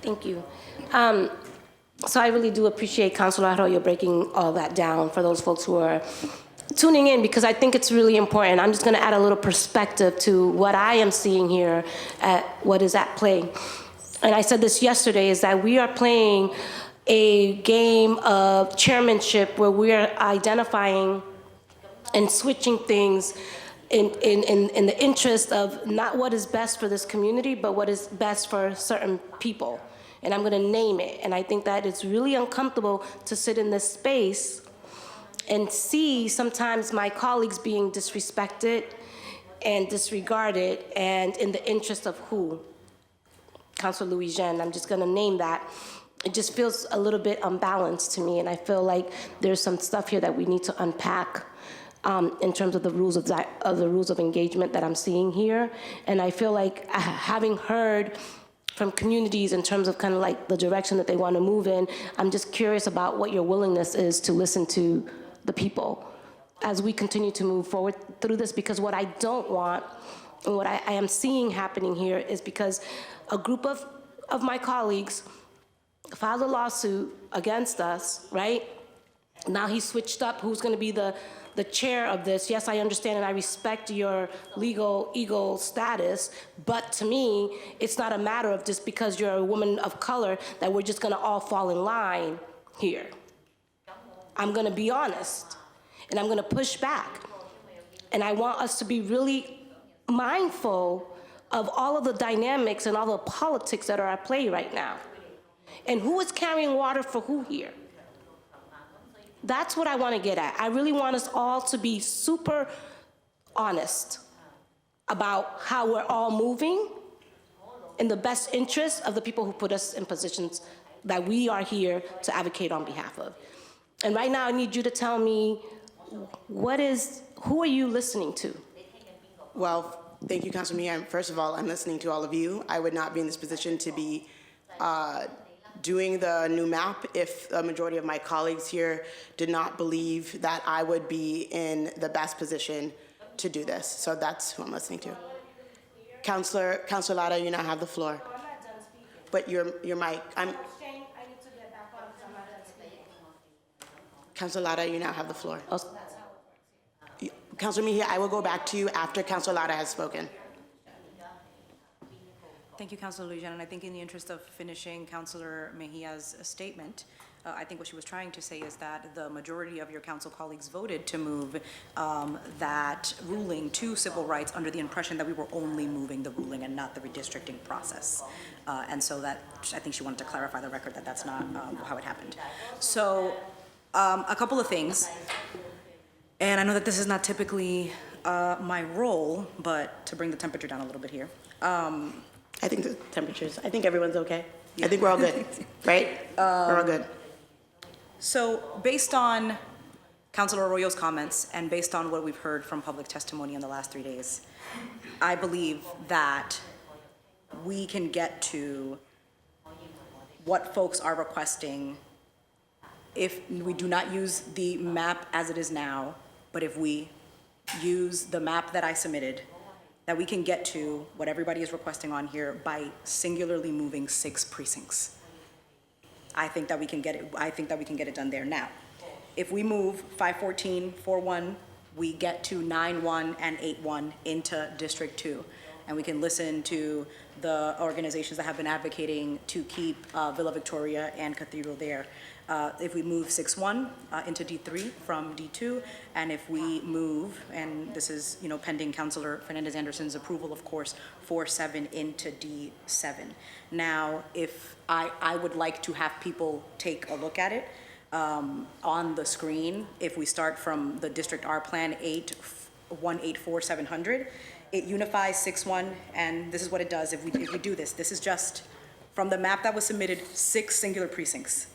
Thank you. So I really do appreciate Councilor Arroyo breaking all that down for those folks who are tuning in, because I think it's really important. I'm just going to add a little perspective to what I am seeing here at what is at play. And I said this yesterday, is that we are playing a game of chairmanship where we are identifying and switching things in the interest of not what is best for this community, but what is best for certain people. And I'm going to name it. And I think that it's really uncomfortable to sit in this space and see sometimes my colleagues being disrespected and disregarded, and in the interest of who? Councilor Louis Jean, I'm just going to name that. It just feels a little bit unbalanced to me, and I feel like there's some stuff here that we need to unpack in terms of the rules of engagement that I'm seeing here. And I feel like having heard from communities in terms of kind of like the direction that they want to move in, I'm just curious about what your willingness is to listen to the people as we continue to move forward through this, because what I don't want, and what I am seeing happening here, is because a group of my colleagues filed a lawsuit against us, right? Now he's switched up who's going to be the chair of this. Yes, I understand and I respect your legal status, but to me, it's not a matter of just because you're a woman of color that we're just going to all fall in line here. I'm going to be honest, and I'm going to push back. And I want us to be really mindful of all of the dynamics and all the politics that are at play right now. And who is carrying water for who here? That's what I want to get at. I really want us all to be super honest about how we're all moving in the best interest of the people who put us in positions that we are here to advocate on behalf of. And right now, I need you to tell me, who are you listening to? Well, thank you, Councilor Mia. First of all, I'm listening to all of you. I would not be in this position to be doing the new map if a majority of my colleagues here did not believe that I would be in the best position to do this. So that's who I'm listening to. Councilor Lara, you now have the floor. But your mic, Councilor Lara, you now have the floor. Councilor Mejia, I will go back to you after Councilor Lara has spoken. Thank you, Councilor Lujan, and I think in the interest of finishing Councilor Mejia's statement, I think what she was trying to say is that the majority of your council colleagues voted to move that ruling to civil rights under the impression that we were only moving the ruling and not the redistricting process. And so that, I think she wanted to clarify the record that that's not how it happened. So a couple of things, and I know that this is not typically my role, but to bring the temperature down a little bit here. I think the temperatures, I think everyone's okay. Yeah. I think we're all good, right? We're all good. So based on Councilor Arroyo's comments and based on what we've heard from public testimony in the last 3 days, I believe that we can get to what folks are requesting if we do not use the map as it is now, but if we use the map that I submitted, that we can get to what everybody is requesting on here by singularly moving 6 precincts. I think that we can get it done there. Now, if we move 514, 41, we get to 9-1 and 8-1 into District 2. And we can listen to the organizations that have been advocating to keep Villa Victoria and Cathedral there. If we move 6-1 into D3 from D2, and if we move, and this is pending Councilor Fernandez-Anderson's approval, of course, 4-7 into D7. Now, if I would like to have people take a look at it on the screen. If we start from the District R plan 8 184-700. It unifies 6-1, and this is what it does if we do this. This is just from the map that was submitted, 6 singular precincts.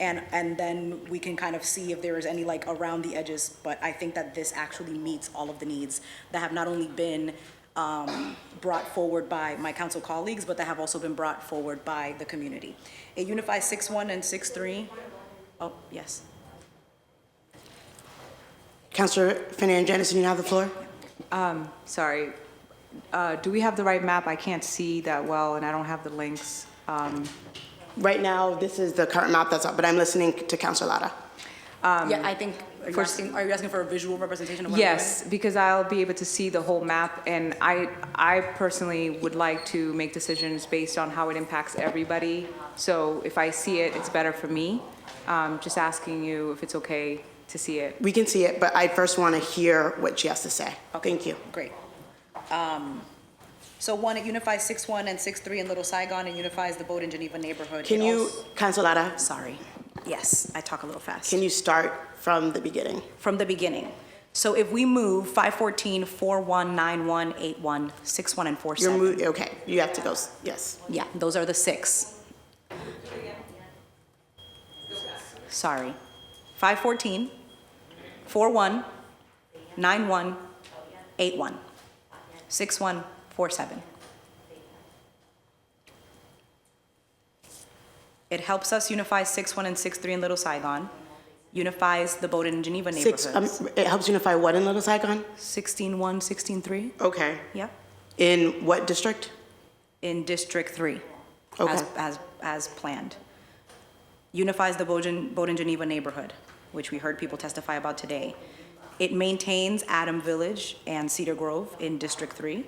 And then we can kind of see if there is any like around the edges, but I think that this actually meets all of the needs that have not only been brought forward by my council colleagues, but that have also been brought forward by the community. It unifies 6-1 and 6-3. Oh, yes. Councilor Fernandez, you have the floor. Sorry. Do we have the right map? I can't see that well, and I don't have the links. Right now, this is the current map that's up, but I'm listening to Councilor Lara. Yeah, I think, are you asking for a visual representation of what Yes, because I'll be able to see the whole map, and I personally would like to make decisions based on how it impacts everybody. So if I see it, it's better for me. Just asking you if it's okay to see it. We can see it, but I first want to hear what she has to say. Okay. Thank you. Great. So one, it unifies 6-1 and 6-3 in Little Saigon and unifies the Bowdoin Geneva neighborhood. Can you, Councilor Lara? Sorry. Yes, I talk a little fast. Can you start from the beginning? From the beginning. So if we move 514, 41, 91, 81, 61, and 47. Okay, you have to go, yes. Yeah, those are the 6. Sorry. 514, 41, 91, 81, 61, 47. It helps us unify 6-1 and 6-3 in Little Saigon, unifies the Bowdoin and Geneva neighborhoods. It helps unify what in Little Saigon? 16-1, 16-3. Okay. Yeah. In what district? In District 3, Okay. as planned. Unifies the Bowdoin Geneva neighborhood, which we heard people testify about today. It maintains Adam Village and Cedar Grove in District 3,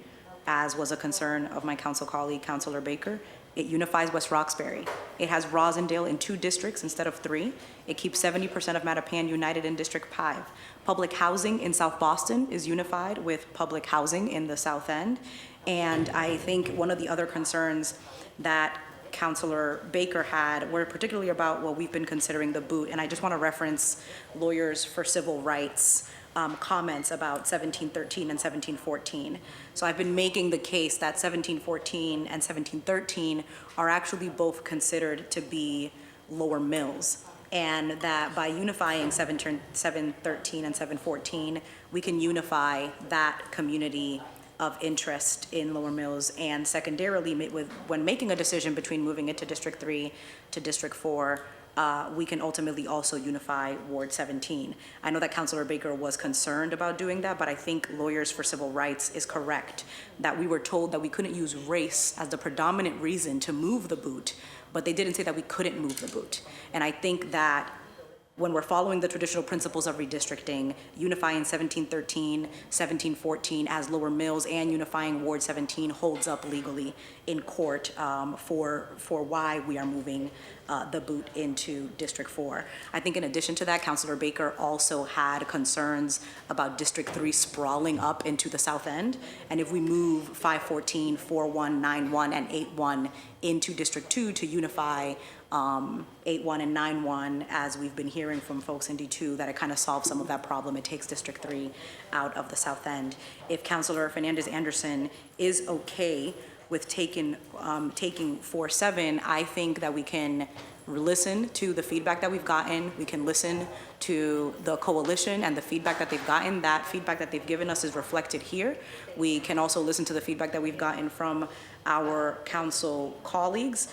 as was a concern of my council colleague, Councilor Baker. It unifies West Roxbury. It has Rosendale in 2 districts instead of 3. It keeps 70% of Mattapan united in District 5. Public housing in South Boston is unified with public housing in the South End. And I think one of the other concerns that Councilor Baker had were particularly about what we've been considering the boot. And I just want to reference Lawyers for Civil Rights comments about 1713 and 1714. So I've been making the case that 1714 and 1713 are actually both considered to be lower mills, and that by unifying 713 and 714, we can unify that community of interest in Lower Mills, and secondarily, when making a decision between moving it to District 3 to District 4, we can ultimately also unify Ward 17. I know that Councilor Baker was concerned about doing that, but I think Lawyers for Civil Rights is correct that we were told that we couldn't use race as the predominant reason to move the boot, but they didn't say that we couldn't move the boot. And I think that when we're following the traditional principles of redistricting, unifying 1713, 1714 as Lower Mills and unifying Ward 17 holds up legally in court for why we are moving the boot into District 4. I think in addition to that, Councilor Baker also had concerns about District 3 sprawling up into the South End. And if we move 514, 41, 91, and 81 into District 2 to unify 8-1 and 9-1, as we've been hearing from folks in D2, that it kind of solves some of that problem. It takes District 3 out of the South End. If Councilor Fernandez-Anderson is okay with taking 4-7, I think that we can listen to the feedback that we've gotten. We can listen to the coalition and the feedback that they've gotten. That feedback that they've given us is reflected here. We can also listen to the feedback that we've gotten from our council colleagues.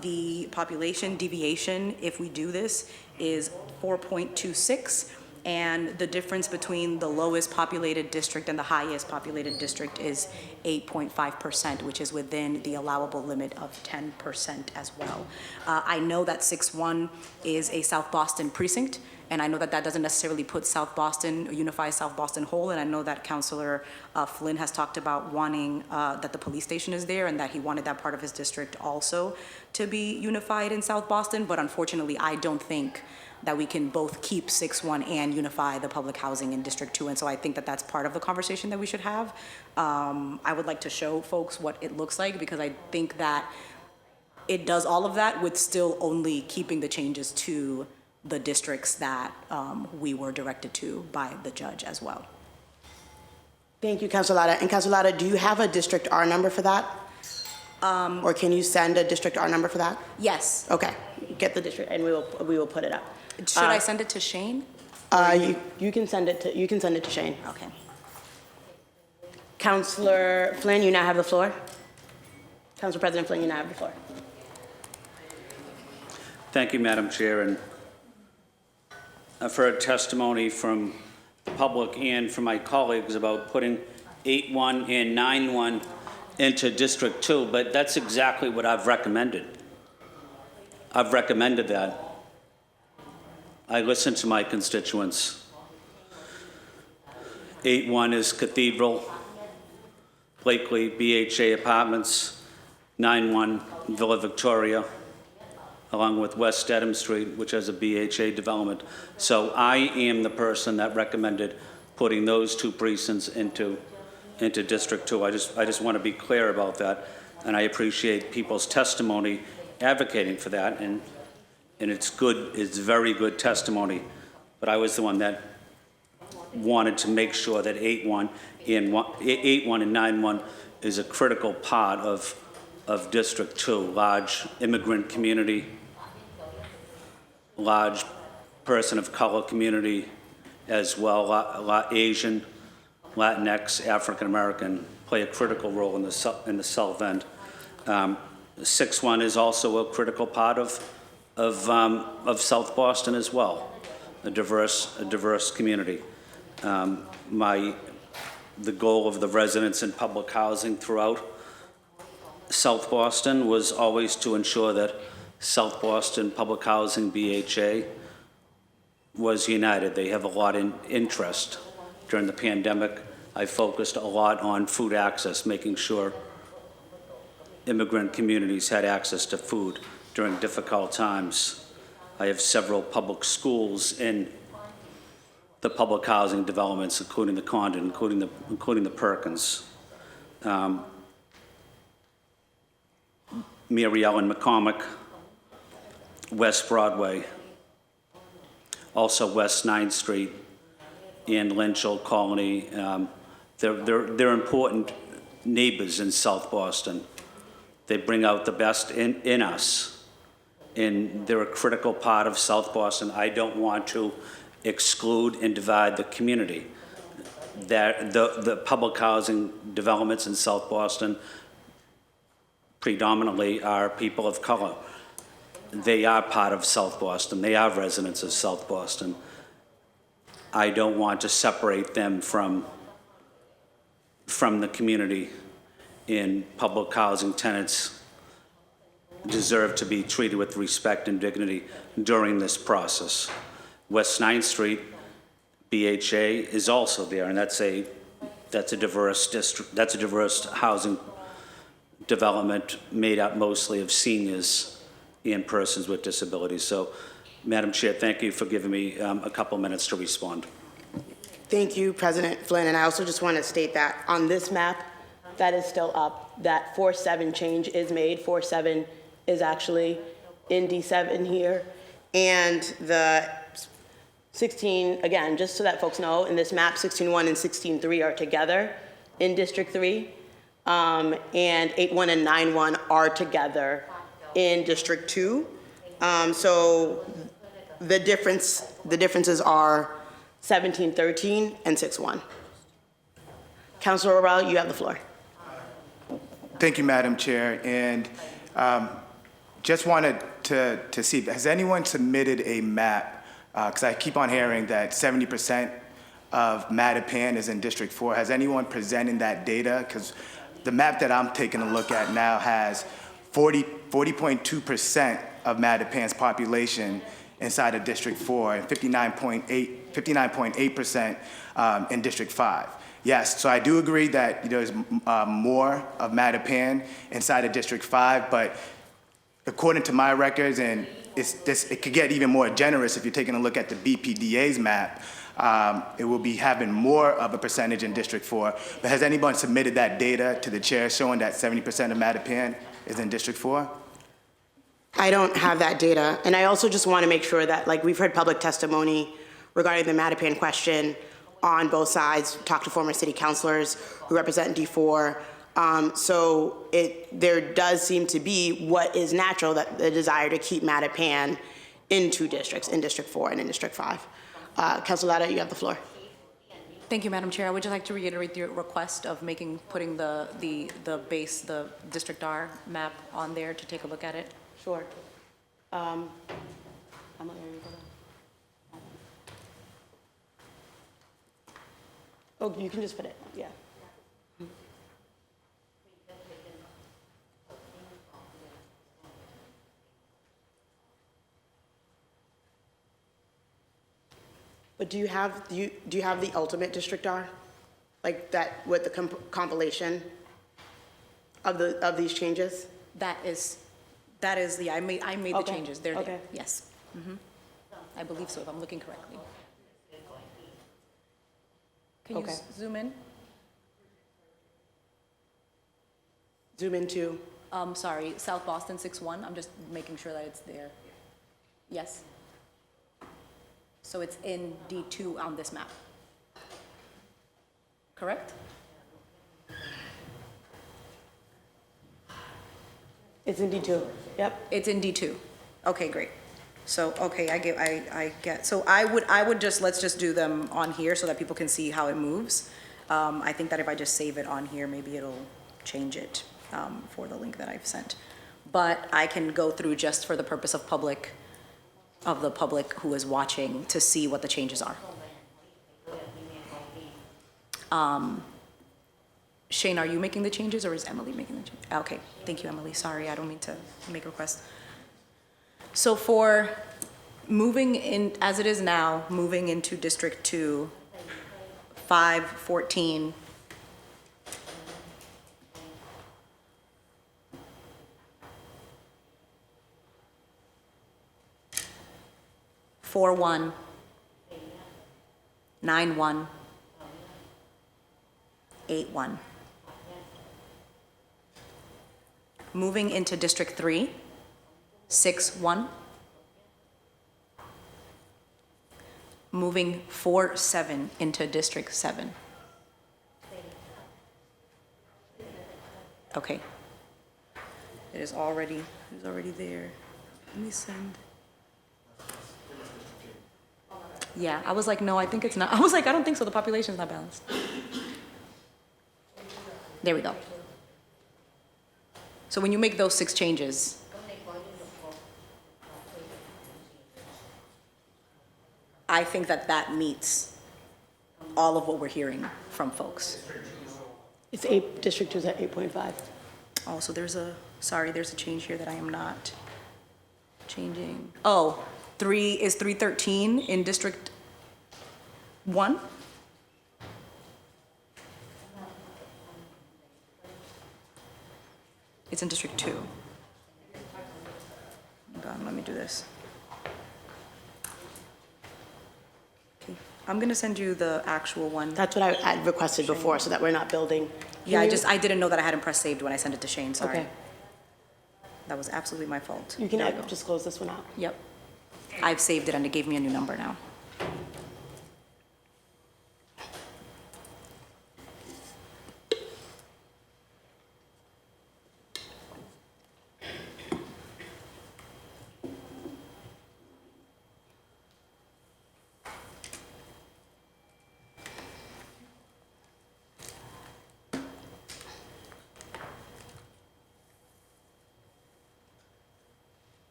The population deviation, if we do this, is 4.26. And the difference between the lowest populated district and the highest populated district is 8.5%, which is within the allowable limit of 10% as well. I know that 6-1 is a South Boston precinct, and I know that that doesn't necessarily put South Boston, unify South Boston whole, and I know that Councilor Flynn has talked about wanting that the police station is there and that he wanted that part of his district also to be unified in South Boston, but unfortunately I don't think that we can both keep 6-1 and unify the public housing in District 2. And so I think that that's part of the conversation that we should have. I would like to show folks what it looks like, because I think that it does all of that with still only keeping the changes to the districts that we were directed to by the judge as well. Thank you, Councilor Lada. And Councilor Lada, do you have a District R number for that? Or can you send a District R number for that? Yes. Okay, get the district, and we will put it up. Should I send it to Shane? You can send it to Shane. Okay. Councilor Flynn, you now have the floor. Council President Flynn, you now have the floor. Thank you, Madam Chair, and I've heard testimony from the public and from my colleagues about putting 8-1 and 9-1 into District 2, but that's exactly what I've recommended. I've recommended that. I listen to my constituents. 8-1 is Cathedral, Blakely, BHA Apartments, 9-1 Villa Victoria, along with West Dedham Street, which has a BHA development. So I am the person that recommended putting those two precincts into District 2. I just want to be clear about that, and I appreciate people's testimony advocating for that, and it's good, it's very good testimony, but I was the one that wanted to make sure that 8-1 and 9-1 is a critical part of District 2, large immigrant community, large person of color community as well, Asian, Latinx, African American play a critical role in the South End. 6-1 is also a critical part of South Boston as well, a diverse community. The goal of the residents in public housing throughout South Boston was always to ensure that South Boston Public Housing, BHA, was united. They have a lot in interest. During the pandemic, I focused a lot on food access, making sure immigrant communities had access to food during difficult times. I have several public schools in the public housing developments, including the Condon, including the Perkins. Mary Ellen McCormick, West Broadway, also West 9th Street and Lynchell Colony. They're important neighbors in South Boston. They bring out the best in us, and they're a critical part of South Boston. I don't want to exclude and divide the community. The public housing developments in South Boston predominantly are people of color. They are part of South Boston. They are residents of South Boston. I don't want to separate them from the community, and public housing tenants deserve to be treated with respect and dignity during this process. West 9th Street, BHA, is also there, and that's a diverse district. That's a diverse housing development made up mostly of seniors and persons with disabilities. So, Madam Chair, thank you for giving me a couple minutes to respond. Thank you, President Flynn, and I also just want to state that on this map, that is still up, that 4-7 change is made. 4-7 is actually in D7 here, and the 16, again, just so that folks know, in this map, 16-1 and 16-3 are together in District 3, and 8-1 and 9-1 are together in District 2. So the differences are 17-13 and 6-1. Councilor O'Reilly, you have the floor. Thank you, Madam Chair. And just wanted to see, has anyone submitted a map? Because I keep on hearing that 70% of Mattapan is in District 4. Has anyone presented that data? Because the map that I'm taking a look at now has 40.2% of Mattapan's population inside of District 4 and 59.8% in District 5. Yes, so I do agree that there's more of Mattapan inside of District 5, but according to my records, and it could get even more generous if you're taking a look at the BPDA's map, it will be having more of a percentage in District 4. But has anyone submitted that data to the chair showing that 70% of Mattapan is in District 4? I don't have that data, and I also just want to make sure that, like, we've heard public testimony regarding the Mattapan question. on both sides, talked to former city councilors who represent D4. So there does seem to be what is natural, that the desire to keep Mattapan in two districts, in District 4 and in District 5. Councilor Latta, you have the floor. Thank you, Madam Chair. I would just like to reiterate the request of putting the District R map on there to take a look at it. Sure. Oh, you can just put it, yeah. But do you have the ultimate District R? Like that with the compilation of these changes? That is, yeah, I made the Okay. changes. They're Okay. there. Yes. I believe so, if I'm looking correctly. Can you Okay. zoom in? Zoom into? Sorry, South Boston 6-1. I'm just making sure that it's there. Yes. So it's in D2 on this map. Correct? It's in D2. Yep. It's in D2. Okay, great. So, okay, I get, so I would just, let's just do them on here so that people can see how it moves. I think that if I just save it on here, maybe it'll change it for the link that I've sent. But I can go through just for the purpose of the public who is watching to see what the changes are. Shane, are you making the changes or is Emily making the changes? Okay, thank you, Emily. Sorry, I don't mean to make a request. So for moving in, as it is now, moving into District 2, 514, (4-1), 9-1, 8-1. Moving into District 3, 6-1. Moving 4-7 into District 7. Okay. It is already there. Let me send. Yeah, I was like, no, I think it's not. I was like, I don't think so. The population's not balanced. There we go. So when you make those 6 changes, I think that meets all of what we're hearing from folks. It's District 2 is at 8.5. Oh, so there's a change here that I am not changing. Oh, 313 in District 1? It's in District 2. Hold on, let me do this. Okay, I'm gonna send you the actual one. That's what I had requested before, so that we're not building. Yeah, I didn't know that I hadn't pressed saved when I sent it to Shane, sorry. Okay. That was absolutely my fault. You can There we go. just close this one out. Yep. I've saved it and it gave me a new number now.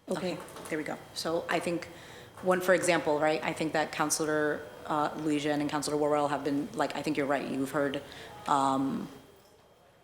Okay, there we go. So I think one, for example, right, I think that Councilor Lujan and Councilor Worrell have been, like, I think you're right. You've heard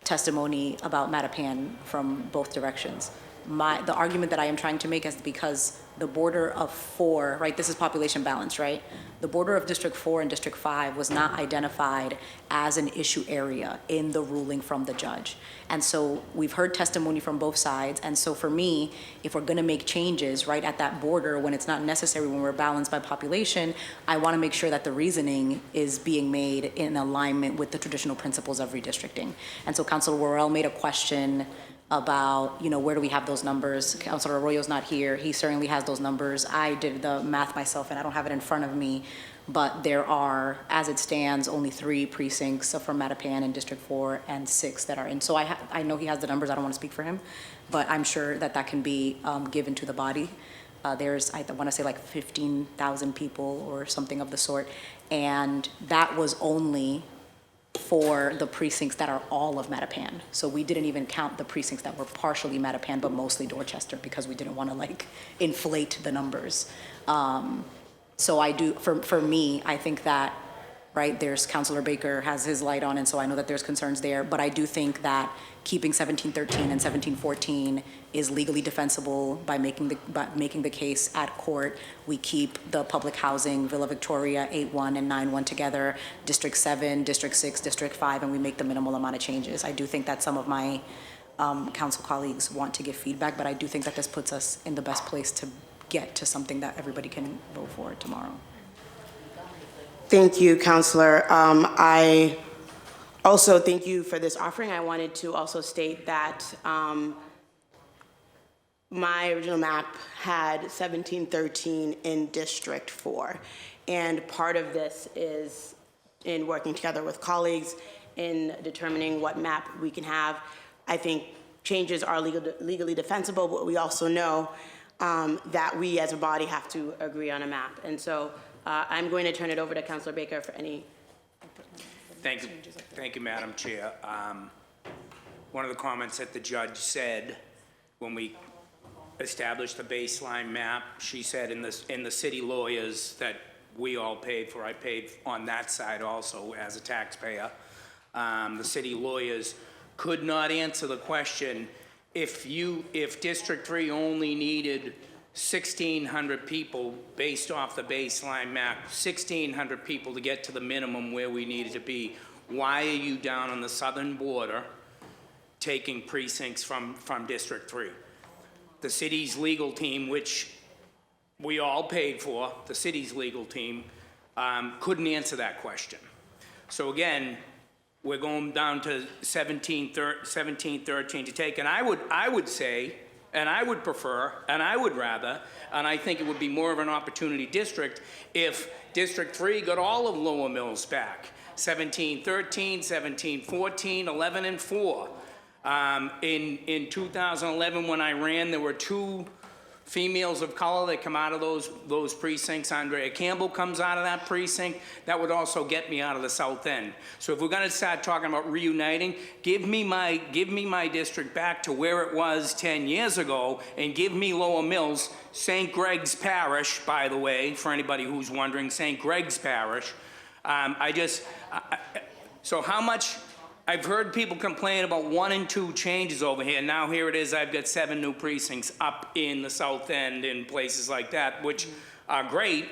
testimony about Mattapan from both directions. The argument that I am trying to make is because the border of 4, right, this is population balance, right? The border of District 4 and District 5 was not identified as an issue area in the ruling from the judge. And so we've heard testimony from both sides. And so for me, if we're gonna make changes right at that border when it's not necessary, when we're balanced by population, I wanna make sure that the reasoning is being made in alignment with the traditional principles of redistricting. And so Councilor Worrell made a question about, you know, where do we have those numbers? Councilor Arroyo's not here. He certainly has those numbers. I did the math myself and I don't have it in front of me, but there are, as it stands, only 3 precincts for Mattapan in District 4 and 6 that are in. So I know he has the numbers. I don't want to speak for him, but I'm sure that that can be given to the body. There's, I want to say like 15,000 people or something of the sort. And that was only for the precincts that are all of Mattapan. So we didn't even count the precincts that were partially Mattapan, but mostly Dorchester, because we didn't want to like inflate the numbers. So I do, for me, I think that, right, there's Councilor Baker has his light on, and so I know that there's concerns there, but I do think that keeping 1713 and 1714 is legally defensible by making the case at court. We keep the public housing, Villa Victoria, 8-1 and 9-1 together, District 7, District 6, District 5, and we make the minimal amount of changes. I do think that some of my council colleagues want to give feedback, but I do think that this puts us in the best place to get to something that everybody can vote for tomorrow. Thank you, Councilor. I also thank you for this offering. I wanted to also state that my original map had 1713 in District 4. And part of this is in working together with colleagues in determining what map we can have. I think changes are legally defensible, but we also know that we as a body have to agree on a map. And so I'm going to turn it over to Councilor Baker for any. Thank you, Madam Chair. One of the comments that the judge said when we established the baseline map, she said in the city lawyers that we all paid for, I paid on that side also as a taxpayer. The city lawyers could not answer the question if District 3 only needed 1,600 people based off the baseline map, 1,600 people to get to the minimum where we needed to be. Why are you down on the southern border taking precincts from District 3? The city's legal team, which we all paid for, the city's legal team, couldn't answer that question. So again, we're going down to 1713 to take, and I would say, and I would prefer, and I would rather, and I think it would be more of an opportunity district if District 3 got all of Lower Mills back. 1713, 1714, 11 and 4. In 2011, when I ran, there were 2 females of color that come out of those precincts. Andrea Campbell comes out of that precinct. That would also get me out of the South End. So if we're going to start talking about reuniting, give me my district back to where it was 10 years ago, and give me Lower Mills, St. Greg's Parish, by the way, for anybody who's wondering, St. Greg's Parish. So how much? I've heard people complain about 1 and 2 changes over here. Now here it is, I've got 7 new precincts up in the South End and places like that, which are great,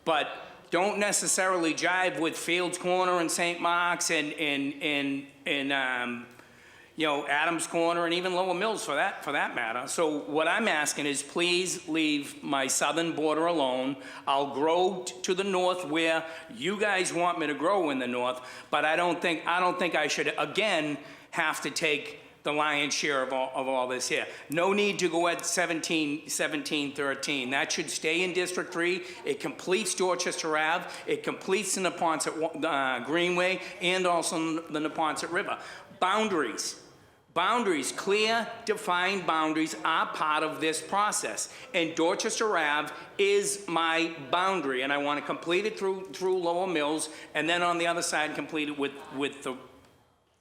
but don't necessarily jive with Fields Corner and St. Mark's and you know, Adams Corner and even Lower Mills for that matter. So what I'm asking is please leave my southern border alone. I'll grow to the north where you guys want me to grow in the north, but I don't think I should again have to take the lion's share of all this here. No need to go at 1713. That should stay in District 3. It completes Dorchester Ave. It completes the Neponset Greenway and also the Neponset River. Boundaries, clear, defined boundaries are part of this process. And Dorchester Ave is my boundary, and I want to complete it through Lower Mills, and then on the other side complete it with the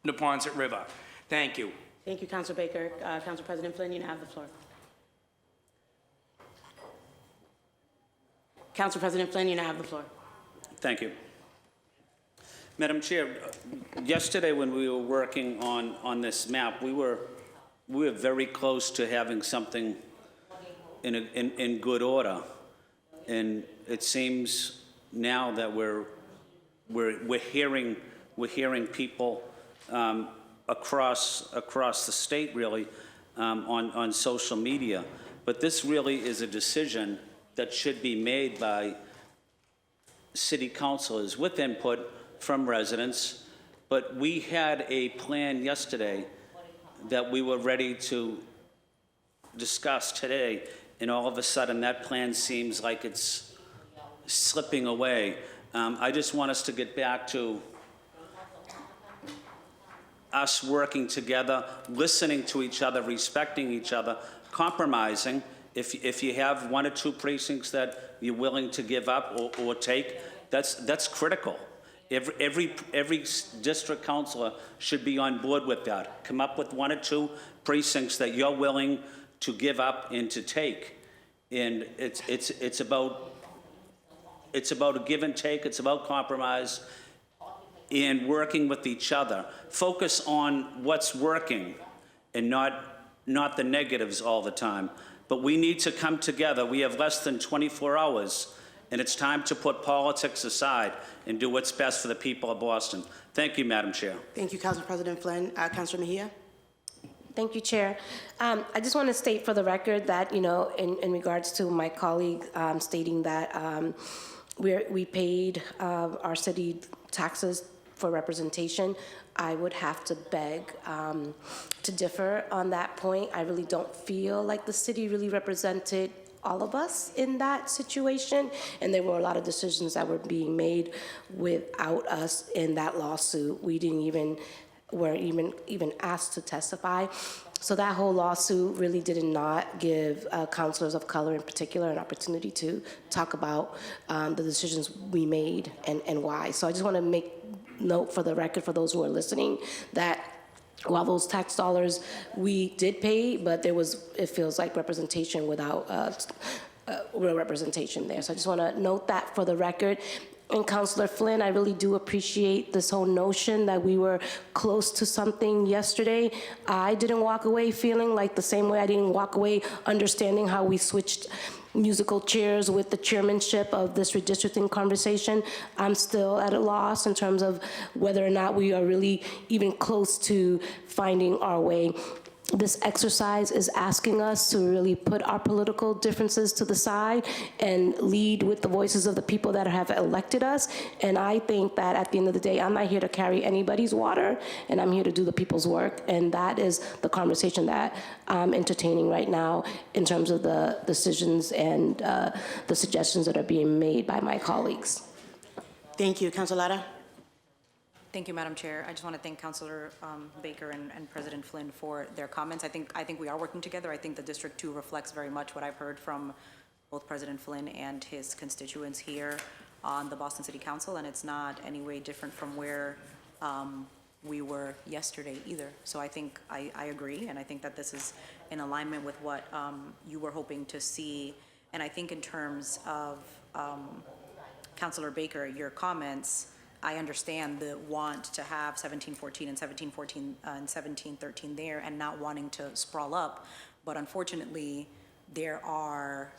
Neponset River. Thank you. Thank you, Councilor Baker. Council President Flynn, you have the floor. Council President Flynn, you now have the floor. Thank you. Madam Chair, yesterday when we were working on this map, we were very close to having something in good order. And it seems now that we're hearing people across the state really on social media. But this really is a decision that should be made by city councilors with input from residents. But we had a plan yesterday that we were ready to discuss today, and all of a sudden that plan seems like it's slipping away. I just want us to get back to us working together, listening to each other, respecting each other, compromising. If you have one or two precincts that you're willing to give up or take, that's critical. Every district councilor should be on board with that. Come up with one or two precincts that you're willing to give up and to take. And it's about a give and take. It's about compromise and working with each other. Focus on what's working and not the negatives all the time. But we need to come together. We have less than 24 hours, and it's time to put politics aside and do what's best for the people of Boston. Thank you, Madam Chair. Thank you, Council President Flynn. Councilor Mejia? Thank you, Chair. I just want to state for the record that, in regards to my colleague stating that we paid our city taxes for representation, I would have to beg to differ on that point. I really don't feel like the city really represented all of us in that situation, and there were a lot of decisions that were being made without us in that lawsuit. We weren't even asked to testify. So that whole lawsuit really did not give councilors of color in particular an opportunity to talk about the decisions we made and why. So I just want to make note for the record for those who are listening that while those tax dollars we did pay, but it feels like representation without real representation there. So I just want to note that for the record. And Councilor Flynn, I really do appreciate this whole notion that we were close to something yesterday. I didn't walk away feeling like the same way I didn't walk away understanding how we switched musical chairs with the chairmanship of this redistricting conversation. I'm still at a loss in terms of whether or not we are really even close to finding our way. This exercise is asking us to really put our political differences to the side and lead with the voices of the people that have elected us. And I think that at the end of the day, I'm not here to carry anybody's water, and I'm here to do the people's work. And that is the conversation that I'm entertaining right now in terms of the decisions and the suggestions that are being made by my colleagues. Thank you. Councilor Lara? Thank you, Madam Chair. I just want to thank Councilor Baker and President Flynn for their comments. I think we are working together. I think the District 2 reflects very much what I've heard from both President Flynn and his constituents here on the Boston City Council, and it's not any way different from where we were yesterday either. So I think I agree, and I think that this is in alignment with what you were hoping to see. And I think in terms of Councilor Baker, your comments, I understand the want to have 1714 and 1714 and 1713 there and not wanting to sprawl up, but unfortunately there are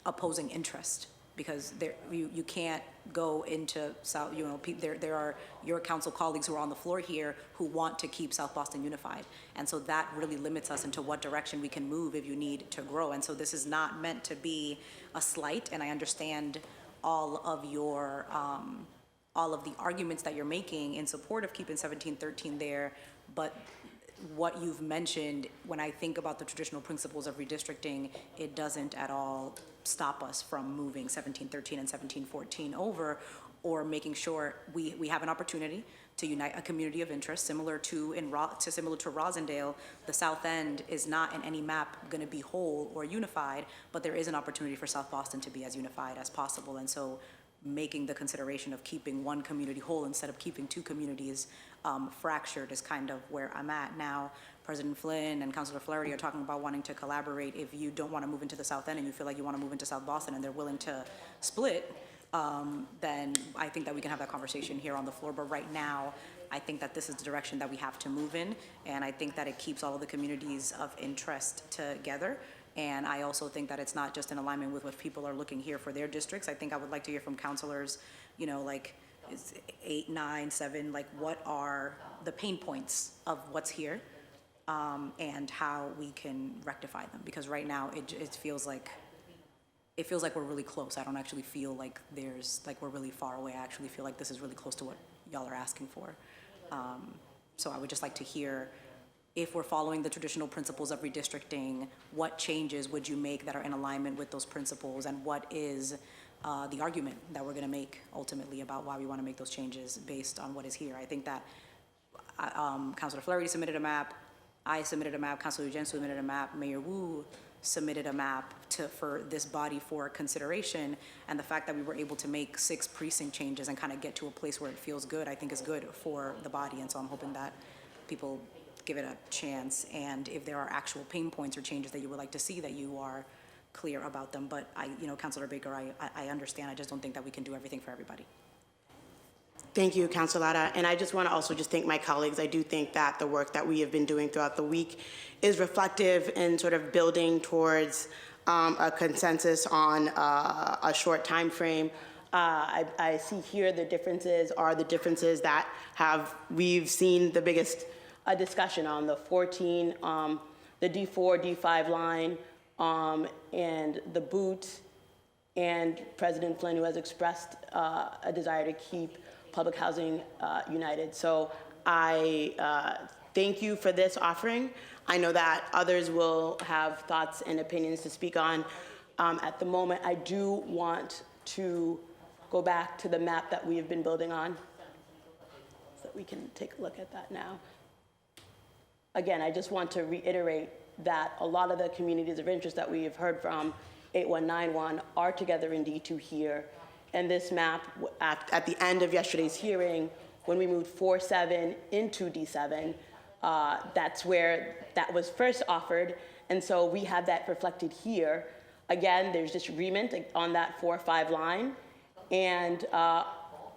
opposing interests because you can't go into South, there are your council colleagues who are on the floor here who want to keep South Boston unified. And so that really limits us into what direction we can move if you need to grow. And so this is not meant to be a slight, and I understand all of your, all of the arguments that you're making in support of keeping 1713 there, but what you've mentioned, when I think about the traditional principles of redistricting, it doesn't at all stop us from moving 1713 and 1714 over, or making sure we have an opportunity to unite a community of interest similar to Rosendale. The South End is not in any map going to be whole or unified, but there is an opportunity for South Boston to be as unified as possible. And so making the consideration of keeping one community whole instead of keeping two communities fractured is kind of where I'm at now. President Flynn and Councilor Flaherty are talking about wanting to collaborate. If you don't want to move into the South End and you feel like you want to move into South Boston and they're willing to split, then I think that we can have that conversation here on the floor. But right now, I think that this is the direction that we have to move in, and I think that it keeps all of the communities of interest together. And I also think that it's not just in alignment with what people are looking here for their districts. I think I would like to hear from councilors, you know, like 8, 9, 7, like what are the pain points of what's here, and how we can rectify them. Because right now it feels like we're really close. I don't actually feel like we're really far away. I actually feel like this is really close to what y'all are asking for. So I would just like to hear, if we're following the traditional principles of redistricting, what changes would you make that are in alignment with those principles, and what is the argument that we're going to make ultimately about why we want to make those changes based on what is here. I think that Councilor Flaherty submitted a map, I submitted a map, Councilor Jen submitted a map, Mayor Wu submitted a map for this body for consideration, and the fact that we were able to make 6 precinct changes and kind of get to a place where it feels good, I think is good for the body. And so I'm hoping that people give it a chance, and if there are actual pain points or changes that you would like to see, that you are clear about them. But Councilor Baker, I understand. I just don't think that we can do everything for everybody. Thank you, Councilora. And I just want to also just thank my colleagues. I do think that the work that we have been doing throughout the week is reflective in sort of building towards a consensus on a short time frame. I see here the differences are the differences that we've seen the biggest discussion on: the 14, the D4, D5 line, and the boot, and President Flynn, who has expressed a desire to keep public housing united. So I thank you for this offering. I know that others will have thoughts and opinions to speak on. At the moment, I do want to go back to the map that we have been building on, so that we can take a look at that now. Again, I just want to reiterate that a lot of the communities of interest that we have heard from 8191 are together in D2 here. And this map, at the end of yesterday's hearing, when we moved 4-7 into D7, that's where that was first offered. And so we have that reflected here. Again, there's disagreement on that 4-5 line, and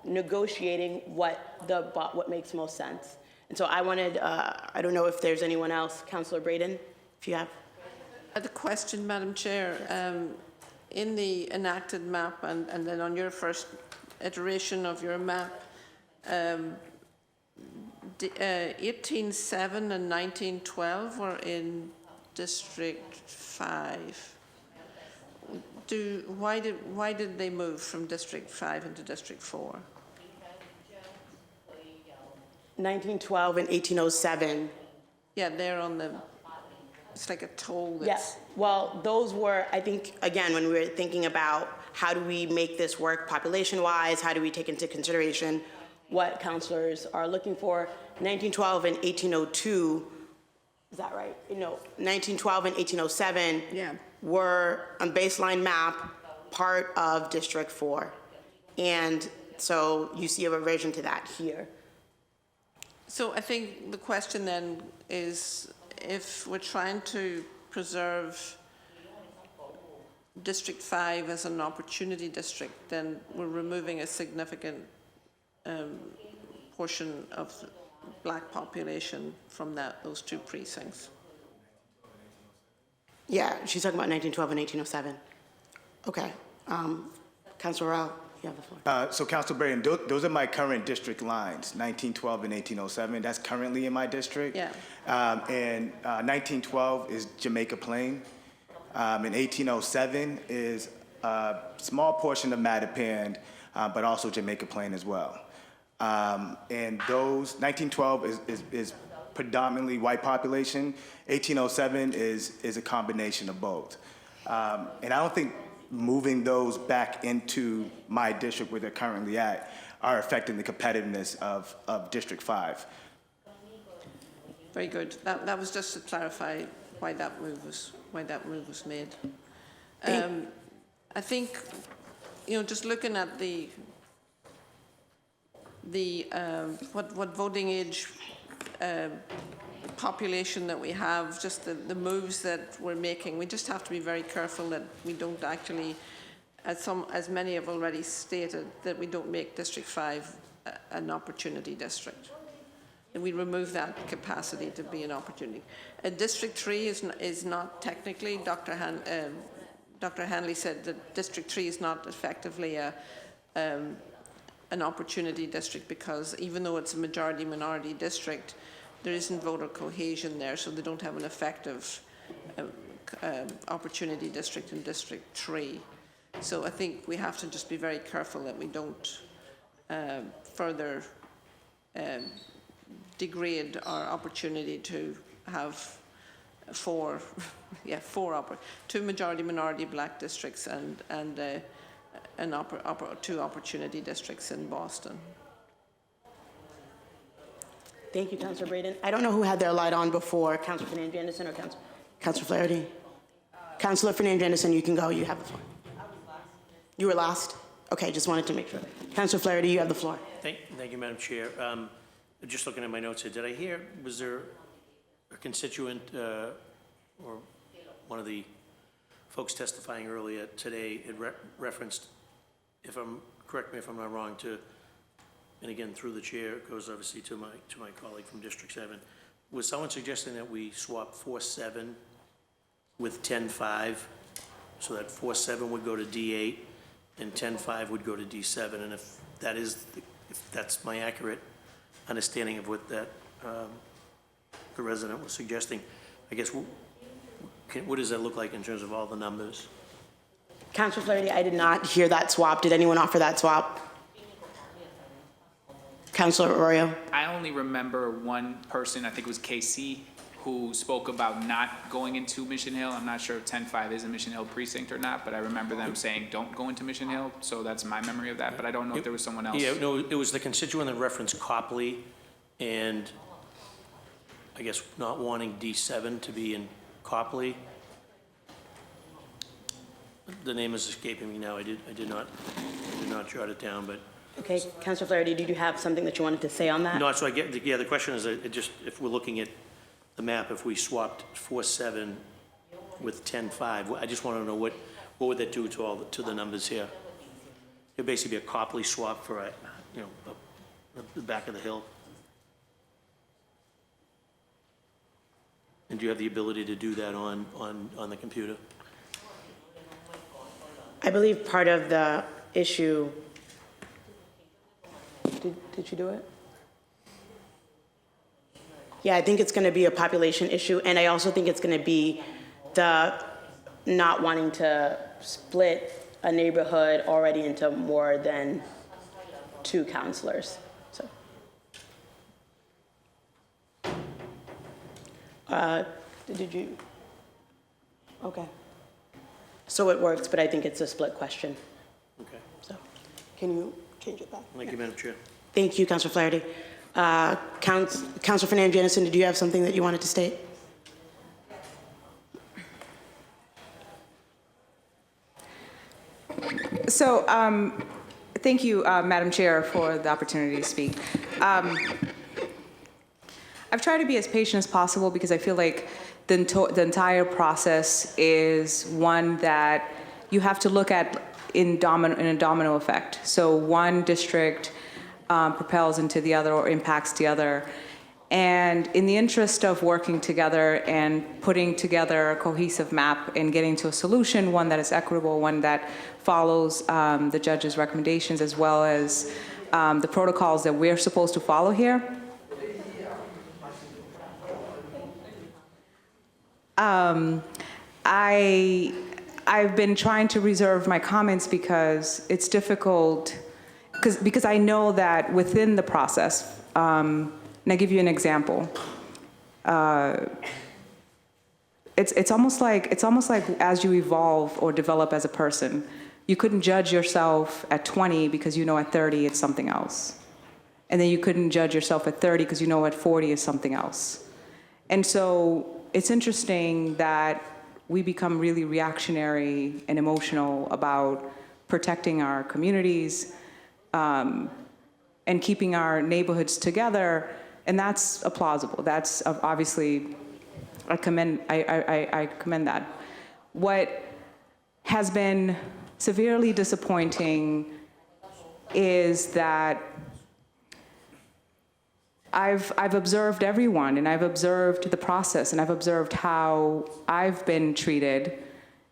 negotiating what makes most sense. And so I wanted, I don't know if there's anyone else, Councilor Braden, if you have. I had a question, Madam Chair. In the enacted map, and then on your first iteration of your map, 18-7 and 19-12 were in District 5. Why did they move from District 5 into District 4? 1912 and 1807. Yeah, they're on the, it's like a toll. Yes, well, those were, I think, again, when we were thinking about how do we make this work population-wise, how do we take into consideration what councilors are looking for, 1912 and 1802, is that right? 1912 and 1807 were on baseline map part of District 4. And so you see a reversion to that here. So I think the question then is, if we're trying to preserve District 5 as an opportunity district, then we're removing a significant portion of the Black population from those 2 precincts. Yeah, she's talking about 1912 and 1807. Okay, Councilor Rao, you have the floor. So Councilor Braden, those are my current district lines, 1912 and 1807. That's currently in my district. Yeah. And 1912 is Jamaica Plain. And 1807 is a small portion of Mattapan, but also Jamaica Plain as well. And those, 1912 is predominantly white population. 1807 is a combination of both. And I don't think moving those back into my district where they're currently at are affecting the competitiveness of District 5. Very good. That was just to clarify why that move was made. I think just looking at what voting age population that we have, just the moves that we're making, we just have to be very careful that we don't actually, as many have already stated, that we don't make District 5 an opportunity district. And we remove that capacity to be an opportunity. District 3 is not technically, Dr. Hanley said that District 3 is not effectively an opportunity district, because even though it's a majority-minority district, there isn't voter cohesion there, so they don't have an effective opportunity district in District 3. So I think we have to just be very careful that we don't further degrade our opportunity to have two majority-minority black districts and two opportunity districts in Boston. Thank you, Councilor Braden. I don't know who had their light on before, Councilor Fernandez-Anderson or Councilor Flaherty. Councilor Fernandez-Anderson, you can go. You have the floor. You were last? Okay, just wanted to make sure. Councilor Flaherty, you have the floor. Thank you, Madam Chair. Just looking at my notes here, did I hear, was there a constituent or one of the folks testifying earlier today, it referenced, correct me if I'm not wrong, and again, through the chair, it goes obviously to my colleague from District 7. Was someone suggesting that we swap 4-7 with 10-5, so that 4-7 would go to D8 and 10-5 would go to D7? And if that's my accurate understanding of what that the resident was suggesting, I guess, what does that look like in terms of all the numbers? Councilor Flaherty, I did not hear that swap. Did anyone offer that swap? Councilor Arroyo? I only remember one person, I think it was KC, who spoke about not going into Mission Hill. I'm not sure if 10-5 is a Mission Hill precinct or not, but I remember them saying don't go into Mission Hill, so that's my memory of that, but I don't know if there was someone else. Yeah, no, it was the constituent that referenced Copley and I guess not wanting D7 to be in Copley. The name is escaping me now. I did not jot it down, but. Okay, Councilor Flaherty, did you have something that you wanted to say on that? No, so the question is, if we're looking at the map, if we swapped 4-7 with 10-5, I just want to know what would that do to the numbers here? It'd basically be a Copley swap for the back of the hill. And do you have the ability to do that on the computer? I believe part of the issue. Did you do it? Yeah, I think it's going to be a population issue, and I also think it's going to be the not wanting to split a neighborhood already into more than 2 councilors. So, did you? Okay. So it works, but I think it's a split question. Okay. So, can you change it back? Thank you, Madam Chair. Thank you, Councilor Flaherty. Councilor Fernandez-Anderson, did you have something that you wanted to state? So, thank you, Madam Chair, for the opportunity to speak. I've tried to be as patient as possible because I feel like the entire process is one that you have to look at in a domino effect. So one district propels into the other or impacts the other. And in the interest of working together and putting together a cohesive map and getting to a solution, one that is equitable, one that follows the judge's recommendations as well as the protocols that we're supposed to follow here, I've been trying to reserve my comments because it's difficult, because I know that within the process, and I'll give you an example. It's almost like as you evolve or develop as a person, you couldn't judge yourself at 20 because you know at 30 it's something else. And then you couldn't judge yourself at 30 because you know at 40 is something else. And so it's interesting that we become really reactionary and emotional about protecting our communities, and keeping our neighborhoods together, and that's plausible. That's obviously, I commend that. What has been severely disappointing is that I've observed everyone, and I've observed the process, and I've observed how I've been treated,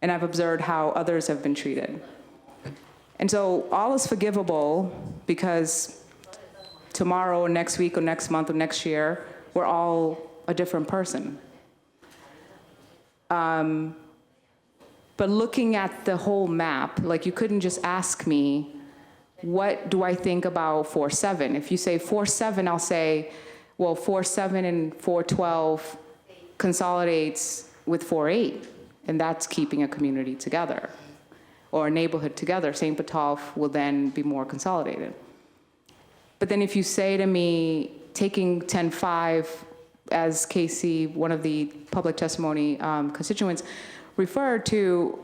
and I've observed how others have been treated. And so all is forgivable because tomorrow or next week or next month or next year, we're all a different person. But looking at the whole map, like you couldn't just ask me, what do I think about 4-7? If you say 4-7, I'll say, well, 4-7 and 4-12 consolidates with 4-8, and that's keeping a community together, or a neighborhood together. St. Botolph will then be more consolidated. But then if you say to me, taking 10-5, as Casey, one of the public testimony constituents, referred to,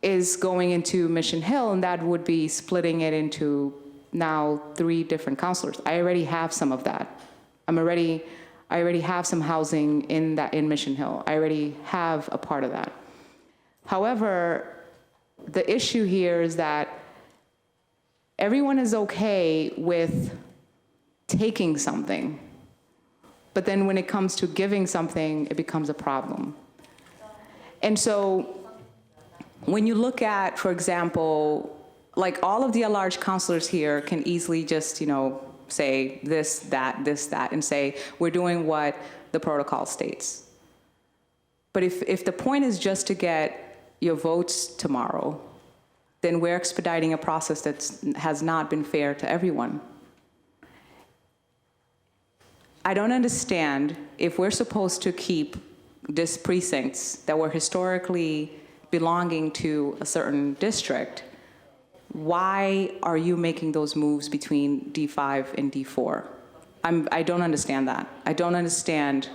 is going into Mission Hill, and that would be splitting it into now 3 different councilors. I already have some of that. I already have some housing in Mission Hill. I already have a part of that. However, the issue here is that everyone is okay with taking something, but then when it comes to giving something, it becomes a problem. And so when you look at, for example, like all of the at-large councilors here can easily just, say this, that, and say, we're doing what the protocol states. But if the point is just to get your votes tomorrow, then we're expediting a process that has not been fair to everyone. I don't understand, if we're supposed to keep these precincts that were historically belonging to a certain district, why are you making those moves between D5 and D4? I don't understand that. I don't understand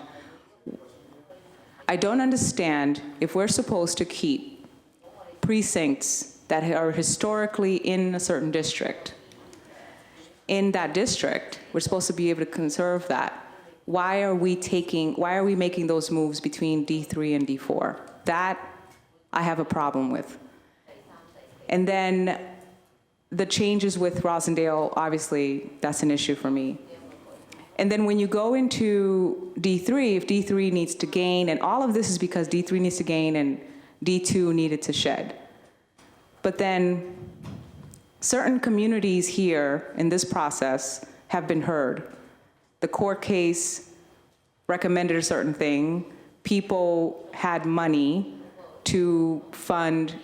if we're supposed to keep precincts that are historically in a certain district. In that district, we're supposed to be able to conserve that. Why are we making those moves between D3 and D4? That I have a problem with. And then the changes with Rosendale, obviously, that's an issue for me. And then when you go into D3, if D3 needs to gain, and all of this is because D3 needs to gain and D2 needed to shed. But then certain communities here in this process have been heard. The court case recommended a certain thing. People had money to fund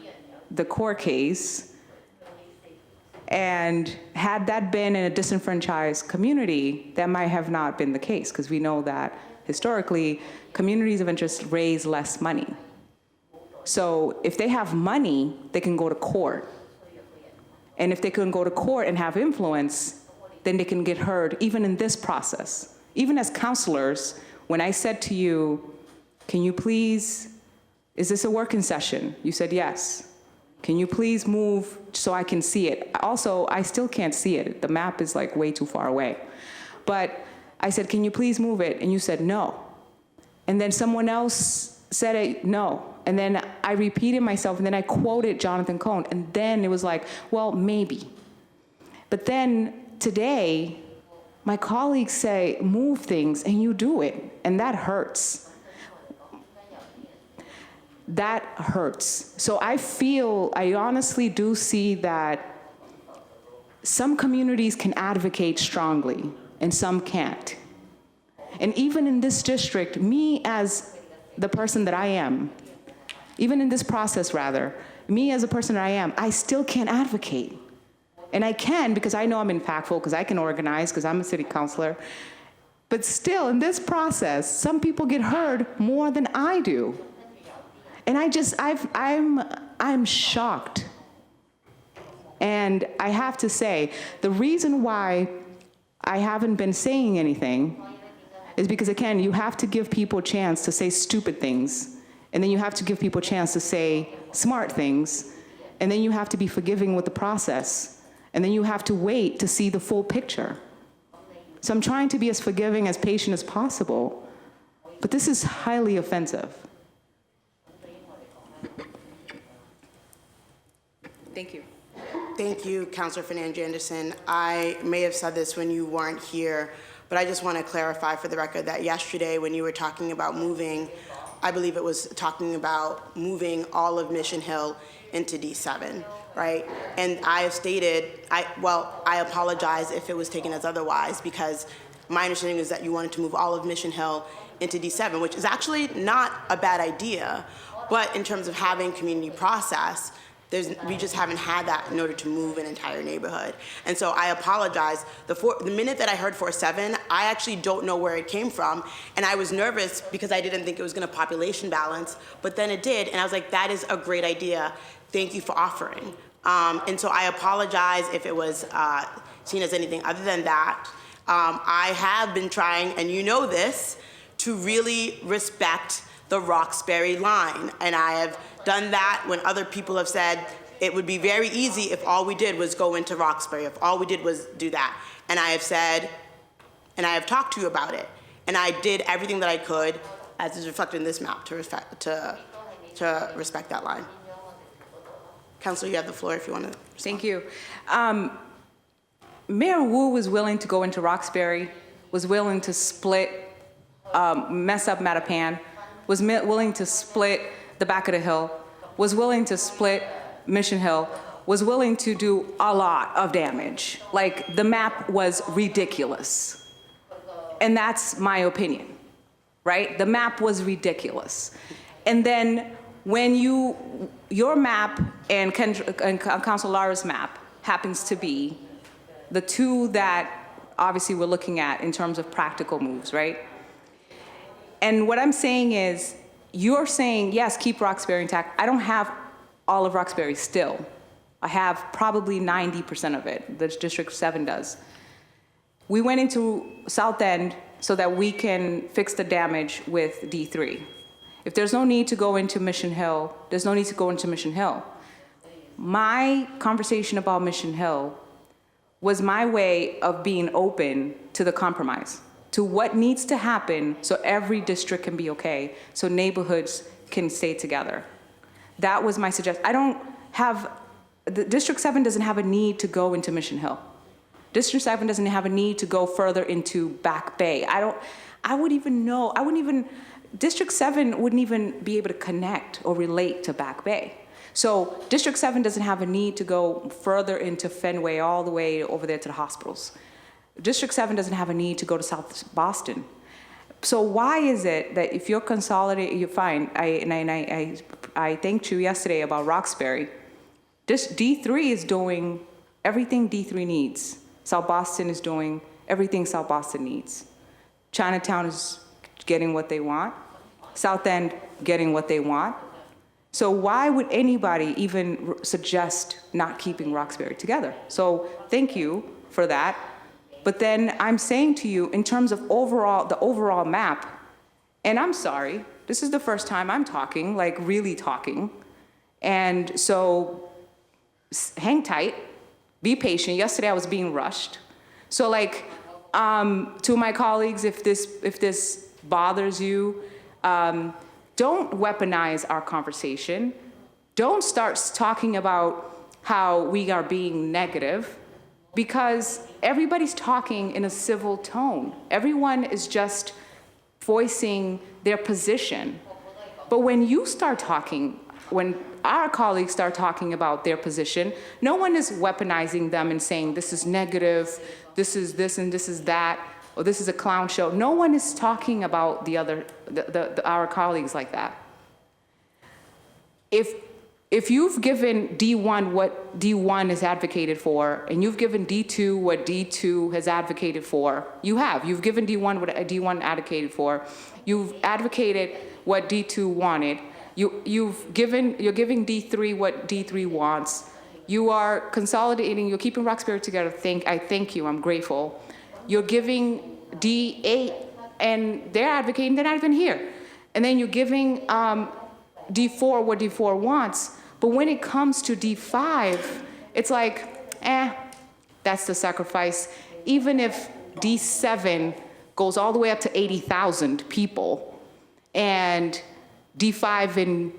the court case. And had that been in a disenfranchised community, that might have not been the case, because we know that historically, communities of interest raise less money. So if they have money, they can go to court. And if they can go to court and have influence, then they can get heard even in this process. Even as counselors, when I said to you, can you please, is this a working session? You said yes. Can you please move so I can see it? Also, I still can't see it. The map is like way too far away. But I said, can you please move it? And you said no. And then someone else said it, no. And then I repeated myself, and then I quoted Jonathan Cohn. And then it was like, well, maybe. But then today, my colleagues say, move things, and you do it. And that hurts. That hurts. So I honestly do see that some communities can advocate strongly and some can't. And even in this district, me as the person that I am, even in this process rather, me as a person that I am, I still can't advocate. And I can because I know I'm impactful, because I can organize, because I'm a city councilor. But still, in this process, some people get heard more than I do. And I'm shocked. And I have to say, the reason why I haven't been saying anything is because, again, you have to give people a chance to say stupid things, and then you have to give people a chance to say smart things, and then you have to be forgiving with the process, and then you have to wait to see the full picture. So I'm trying to be as forgiving, as patient as possible, but this is highly offensive. Thank you. Thank you, Councilor Fernandez-Anderson. I may have said this when you weren't here, but I just want to clarify for the record that yesterday when you were talking about moving, I believe it was talking about moving all of Mission Hill into D7, right? And I have stated, I apologize if it was taken as otherwise, because my understanding is that you wanted to move all of Mission Hill into D7, which is actually not a bad idea, but in terms of having community process, we just haven't had that in order to move an entire neighborhood. And so I apologize. The minute that I heard 4-7, I actually don't know where it came from. And I was nervous because I didn't think it was gonna population balance, but then it did. And I was like, that is a great idea. Thank you for offering. And so I apologize if it was seen as anything other than that. I have been trying, and you know this, to really respect the Roxbury line. And I have done that when other people have said it would be very easy if all we did was go into Roxbury, if all we did was do that. And I have said, and I have talked to you about it, and I did everything that I could, as is reflected in this map, to respect that line. Councilor, you have the floor if you want to respond. Thank you. Mayor Wu was willing to go into Roxbury, was willing to split, mess up Mattapan, was willing to split the back of the hill, was willing to split Mission Hill, was willing to do a lot of damage. Like, the map was ridiculous. And that's my opinion, right? The map was ridiculous. And then when your map and Council Lara's map happens to be the two that obviously we're looking at in terms of practical moves, right? And what I'm saying is, you're saying, yes, keep Roxbury intact. I don't have all of Roxbury still. I have probably 90% of it. The District 7 does. We went into South End so that we can fix the damage with D3. If there's no need to go into Mission Hill, there's no need to go into Mission Hill. My conversation about Mission Hill was my way of being open to the compromise, to what needs to happen so every district can be okay, so neighborhoods can stay together. That was my suggestion. The District 7 doesn't have a need to go into Mission Hill. District 7 doesn't have a need to go further into Back Bay. District 7 wouldn't even be able to connect or relate to Back Bay. So District 7 doesn't have a need to go further into Fenway all the way over there to the hospitals. District 7 doesn't have a need to go to South Boston. So why is it that if you're consolidating, you're fine, I thanked you yesterday about Roxbury. This D3 is doing everything D3 needs. South Boston is doing everything South Boston needs. Chinatown is getting what they want. South End getting what they want. So why would anybody even suggest not keeping Roxbury together? So thank you for that. But then I'm saying to you, in terms of the overall map, and I'm sorry, this is the first time I'm talking, like really talking. And so hang tight, be patient. Yesterday I was being rushed. So like, to my colleagues, if this bothers you, don't weaponize our conversation. Don't start talking about how we are being negative, because everybody's talking in a civil tone. Everyone is just voicing their position. But when you start talking, when our colleagues start talking about their position, no one is weaponizing them and saying this is negative, this is this and this is that, or this is a clown show. No one is talking about our colleagues like that. If you've given D1 what D1 has advocated for, and you've given D2 what D2 has advocated for, you've given D1 what D1 advocated for, you've advocated what D2 wanted, you're giving D3 what D3 wants, you are consolidating, you're keeping Roxbury together, I thank you, I'm grateful. You're giving D8, and they're advocating, they're not even here. And then you're giving D4 what D4 wants, But when it comes to D5, it's like, that's the sacrifice. Even if D7 goes all the way up to 80,000 people, and D5 and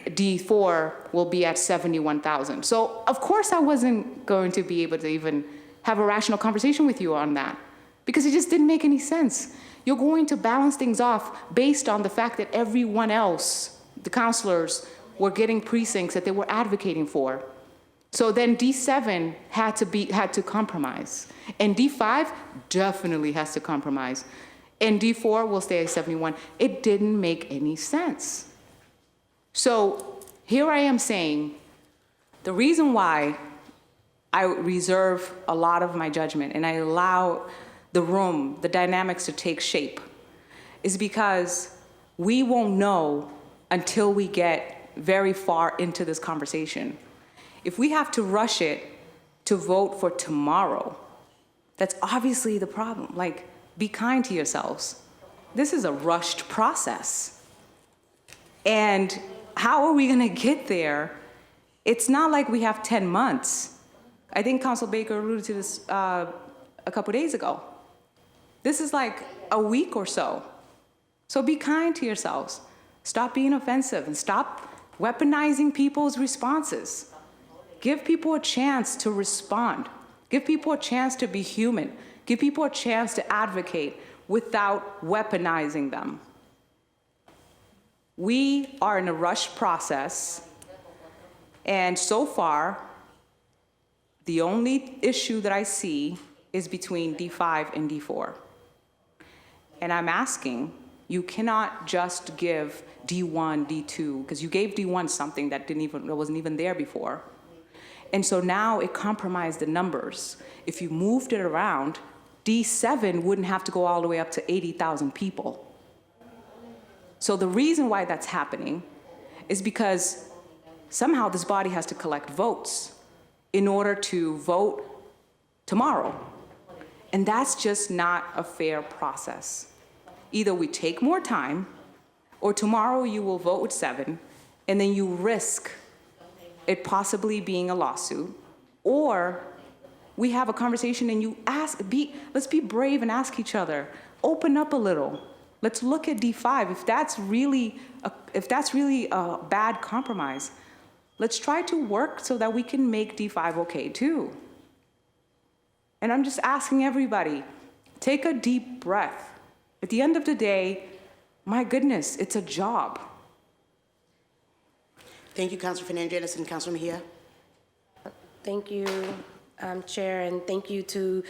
D4 will be at 71,000. So of course I wasn't going to be able to even have a rational conversation with you on that, because it just didn't make any sense. You're going to balance things off based on the fact that everyone else, the counselors, were getting precincts that they were advocating for. So then D7 had to compromise. And D5 definitely has to compromise. And D4 will stay at 71. It didn't make any sense. So here I am saying, the reason why I reserve a lot of my judgment and I allow the room, the dynamics to take shape, is because we won't know until we get very far into this conversation. If we have to rush it to vote for tomorrow, that's obviously the problem. Like, be kind to yourselves. This is a rushed process. And how are we gonna get there? It's not like we have 10 months. I think Council Baker alluded to this a couple days ago. This is like a week or so. So be kind to yourselves. Stop being offensive and stop weaponizing people's responses. Give people a chance to respond. Give people a chance to be human. Give people a chance to advocate without weaponizing them. We are in a rush process, and so far, the only issue that I see is between D5 and D4. And I'm asking, you cannot just give D1, D2, because you gave D1 something that wasn't even there before. And so now it compromised the numbers. If you moved it around, D7 wouldn't have to go all the way up to 80,000 people. So the reason why that's happening is because somehow this body has to collect votes in order to vote tomorrow. And that's just not a fair process. Either we take more time, or tomorrow you will vote with 7, and then you risk it possibly being a lawsuit, or we have a conversation and you let's be brave and ask each other, open up a little. Let's look at D5. If that's really a bad compromise, let's try to work so that we can make D5 okay too. And I'm just asking everybody, take a deep breath. At the end of the day, my goodness, it's a job. Thank you, Councilor Fernandez and Councilor Mejia. Thank you, Chair, and thank you to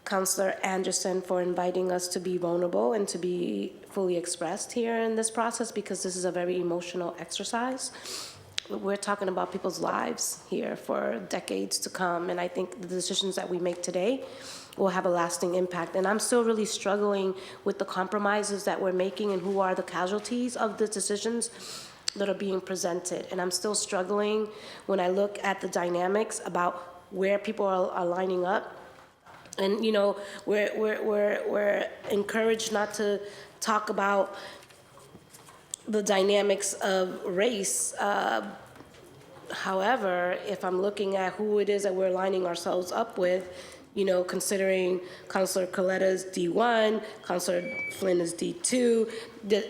Councilor Anderson for inviting us to be vulnerable and to be fully expressed here in this process, because this is a very emotional exercise. We're talking about people's lives here for decades to come, and I think the decisions that we make today will have a lasting impact. And I'm still really struggling with the compromises that we're making and who are the casualties of the decisions that are being presented. And I'm still struggling when I look at the dynamics about where people are lining up. And you know, we're encouraged not to talk about the dynamics of race. However, if I'm looking at who it is that we're lining ourselves up with, you know, considering Councilor Coletta's D1, Councilor Flynn is D2,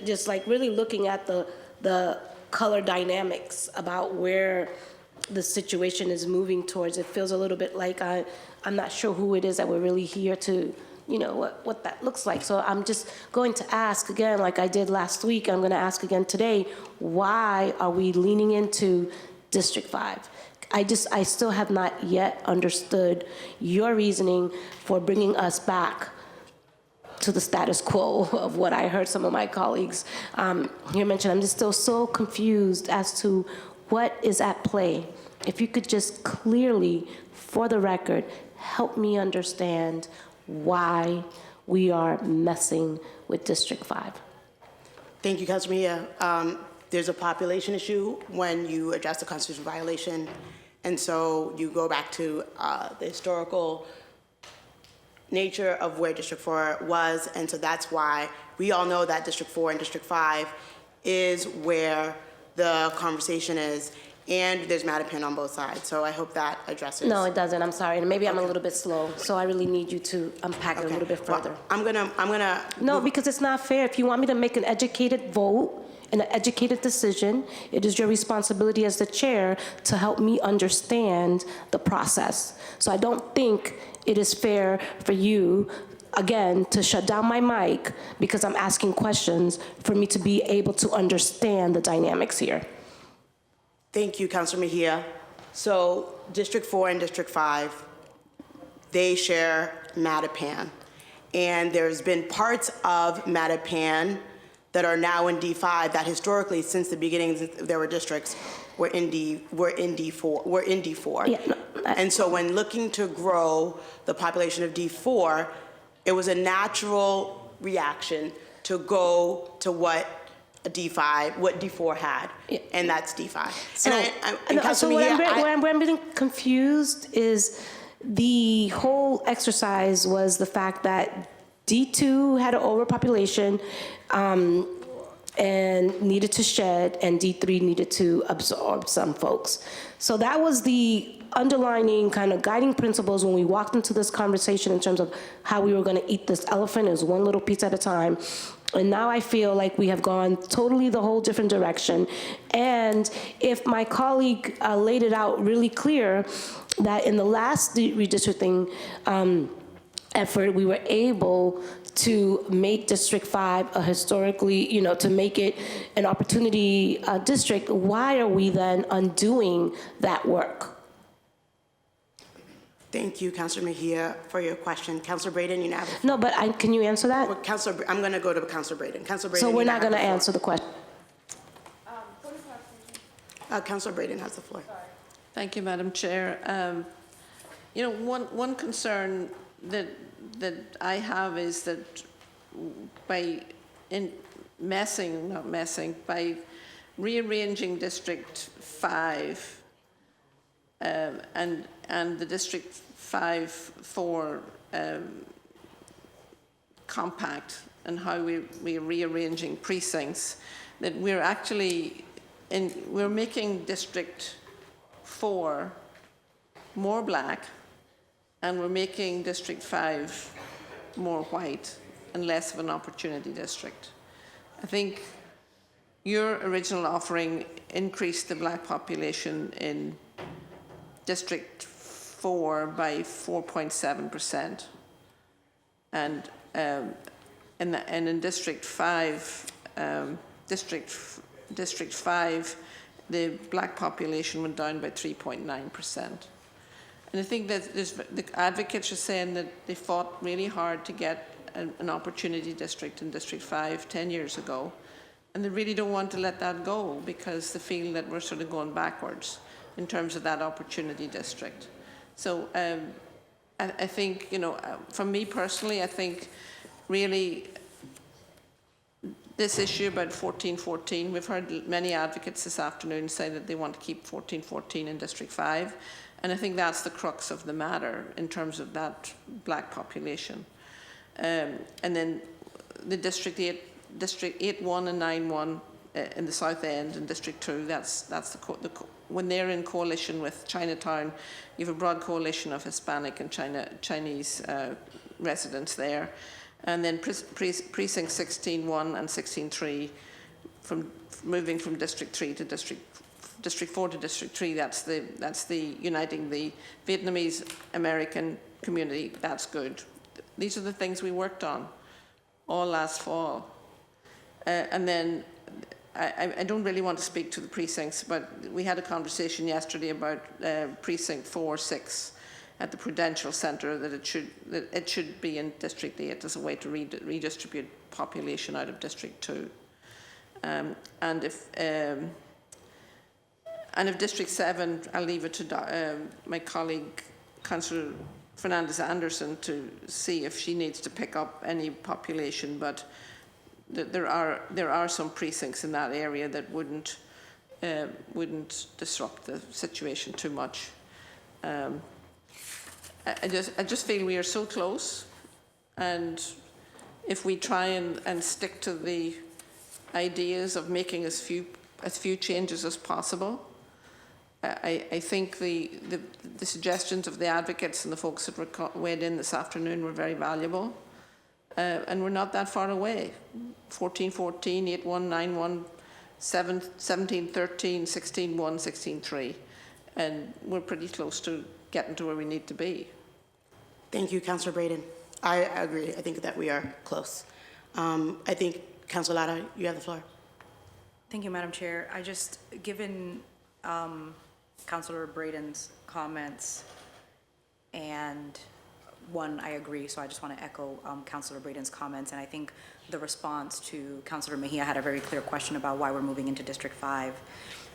just like really looking at the color dynamics about where the situation is moving towards, it feels a little bit like I'm not sure who it is that we're really here to, you know, what that looks like. So I'm just going to ask again, like I did last week, I'm going to ask again today, why are we leaning into District 5? I still have not yet understood your reasoning for bringing us back to the status quo of what I heard some of my colleagues here mention. I'm just still so confused as to what is at play. If you could just clearly, for the record, help me understand why we are messing with District 5. Thank you, Councilor Mejia. There's a population issue when you address the constitutional violation, and so you go back to the historical nature of where District 4 was, and so that's why we all know that District 4 and District 5 is where the conversation is. and there's Mattapan on both sides. So I hope that addresses. No, it doesn't. I'm sorry. And maybe I'm a little bit slow, so I really need you to unpack it a little bit further. Well, I'm gonna. No, because it's not fair. If you want me to make an educated vote and an educated decision, it is your responsibility as the chair to help me understand the process. So I don't think it is fair for you, again, to shut down my mic because I'm asking questions for me to be able to understand the dynamics here. Thank you, Councilor Mejia. So District 4 and District 5, they share Mattapan. And there's been parts of Mattapan that are now in D5 that historically, since the beginning, there were districts, were in D4. Yeah, no, and so when looking to grow the population of D4, it was a natural reaction to go to what D4 had, and that's D5. So, and where I'm getting confused is the whole exercise was the fact that D2 had an overpopulation and needed to shed, and D3 needed to absorb some folks. So that was the underlining kind of guiding principles when we walked into this conversation in terms of how we were going to eat this elephant as one little piece at a time. And now I feel like we have gone totally the whole different direction. And if my colleague laid it out really clear that in the last redistricting effort, we were able to make District 5 a historically, to make it an opportunity district, why are we then undoing that work? Thank you, Councilor Mejia, for your question. Councilor Braden, you now have the No, floor. but can you answer that? Well, I'm going to go to Councilor Braden. Councilor Braden, So we're you now not have going to the floor. answer the question. Councilor Braden has the floor. Thank you, Madam Chair. One concern that I have is that by by rearranging District 5 and the District 5-4 compact and how we're rearranging precincts, that we're actually we're making District 4 more black, and we're making District 5 more white and less of an opportunity district. I think your original offering increased the black population in District 4 by 4.7%. And in District 5, District 5, the black population went down by 3.9%. And I think that the advocates are saying that they fought really hard to get an opportunity district in District 5 10 years ago, and they really don't want to let that go because they feel that we're sort of going backwards in terms of that opportunity district. So I think, for me personally, I think really this issue about 1414, we've heard many advocates this afternoon say that they want to keep 1414 in District 5. And I think that's the crux of the matter in terms of that black population. And then the District 8, District 8-1 and 9-1 in the South End and District 2, that's when they're in coalition with Chinatown, you have a broad coalition of Hispanic and Chinese residents there. And then Precinct 16-1 and 16-3, moving from District 3 to District 4 to District 3, that's the uniting the Vietnamese American community. That's good. These are the things we worked on all last fall. And then I don't really want to speak to the precincts, but we had a conversation yesterday about Precinct 4-6 at the Prudential Centre, that it should be in District 8 as a way to redistribute population out of District 2. And if District 7, I'll leave it to my colleague, Councillor Fernandez-Anderson, to see if she needs to pick up any population, but there are some precincts in that area that wouldn't disrupt the situation too much. I just feel we are so close, and if we try and stick to the ideas of making as few changes as possible, I think the suggestions of the advocates and the folks that weighed in this afternoon were very valuable. And we're not that far away. 14-14, 8-1, 9-1, 17-13, 16-1, 16-3. And we're pretty close to getting to where we need to be. Thank you, Councilor Braden. I agree. I think that we are close. I think, Councilor Lara, you have the floor. Thank you, Madam Chair. I just, given Councilor Braden's comments, and one, I agree, so I just want to echo Councilor Braden's comments, and I think the response to Councilor Mejia had a very clear question about why we're moving into District 5,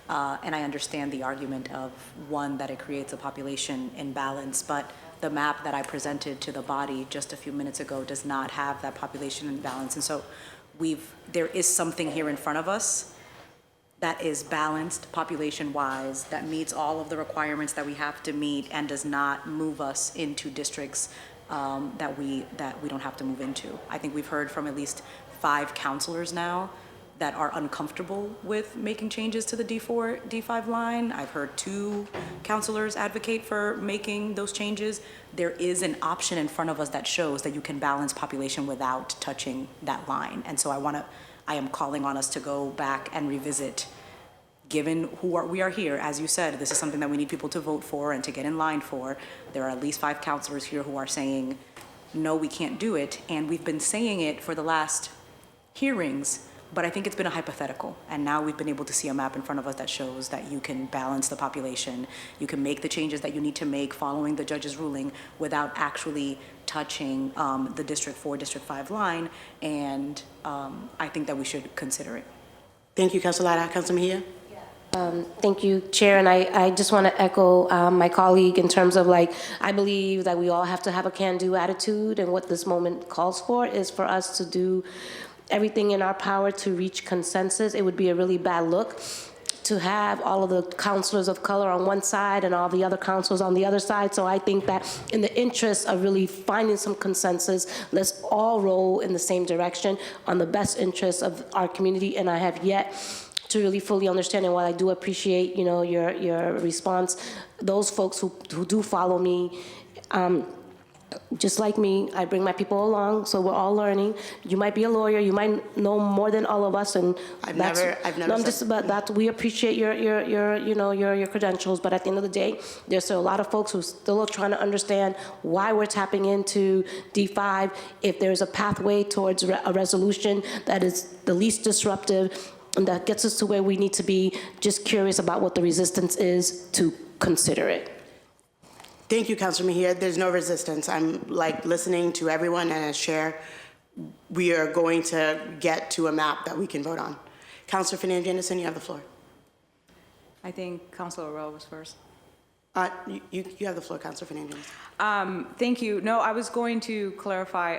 and I understand the argument of, one, that it creates a population imbalance, but the map that I presented to the body just a few minutes ago does not have that population imbalance, and so there is something here in front of us that is balanced population-wise, that meets all of the requirements that we have to meet, and does not move us into districts that we don't have to move into. I think we've heard from at least 5 councilors now that are uncomfortable with making changes to the D4, D5 line. I've heard 2 councilors advocate for making those changes. There is an option in front of us that shows that you can balance population without touching that line. And so I am calling on us to go back and revisit, given we are here, as you said, this is something that we need people to vote for and to get in line for. There are at least 5 councilors here who are saying, no, we can't do it. And we've been saying it for the last hearings, but I think it's been a hypothetical. And now we've been able to see a map in front of us that shows that you can balance the population. You can make the changes that you need to make following the judge's ruling without actually touching the District 4, District 5 line. And I think that we should consider it. Thank you, Councilor Lara. Councilor Mejia? Thank you, Chair, and I just want to echo my colleague in terms of, like, I believe that we all have to have a can-do attitude, and what this moment calls for is for us to do everything in our power to reach consensus. It would be a really bad look to have all of the councilors of color on one side and all the other councilors on the other side. So I think that in the interest of really finding some consensus, let's all roll in the same direction on the best interests of our community. And I have yet to really fully understand, and while I do appreciate, you know, your response, those folks who do follow me, just like me, I bring my people along, so we're all learning. You might be a lawyer, you might know more than all of us, and I've never no, I'm just about that. We appreciate your credentials, but at the end of the day, there's still a lot of folks who still are trying to understand why we're tapping into D5. If there's a pathway towards a resolution that is the least disruptive and that gets us to where we need to be, just curious about what the resistance is to consider it. Thank you, Councilor Mejia. There's no resistance. I'm like listening to everyone, and as chair, we are going to get to a map that we can vote on. Councilor Fernandez-Anderson, you have the floor. I think Councilor Rowe was first. You have the floor, Councilor Fernandez. Thank you. No, I was going to clarify,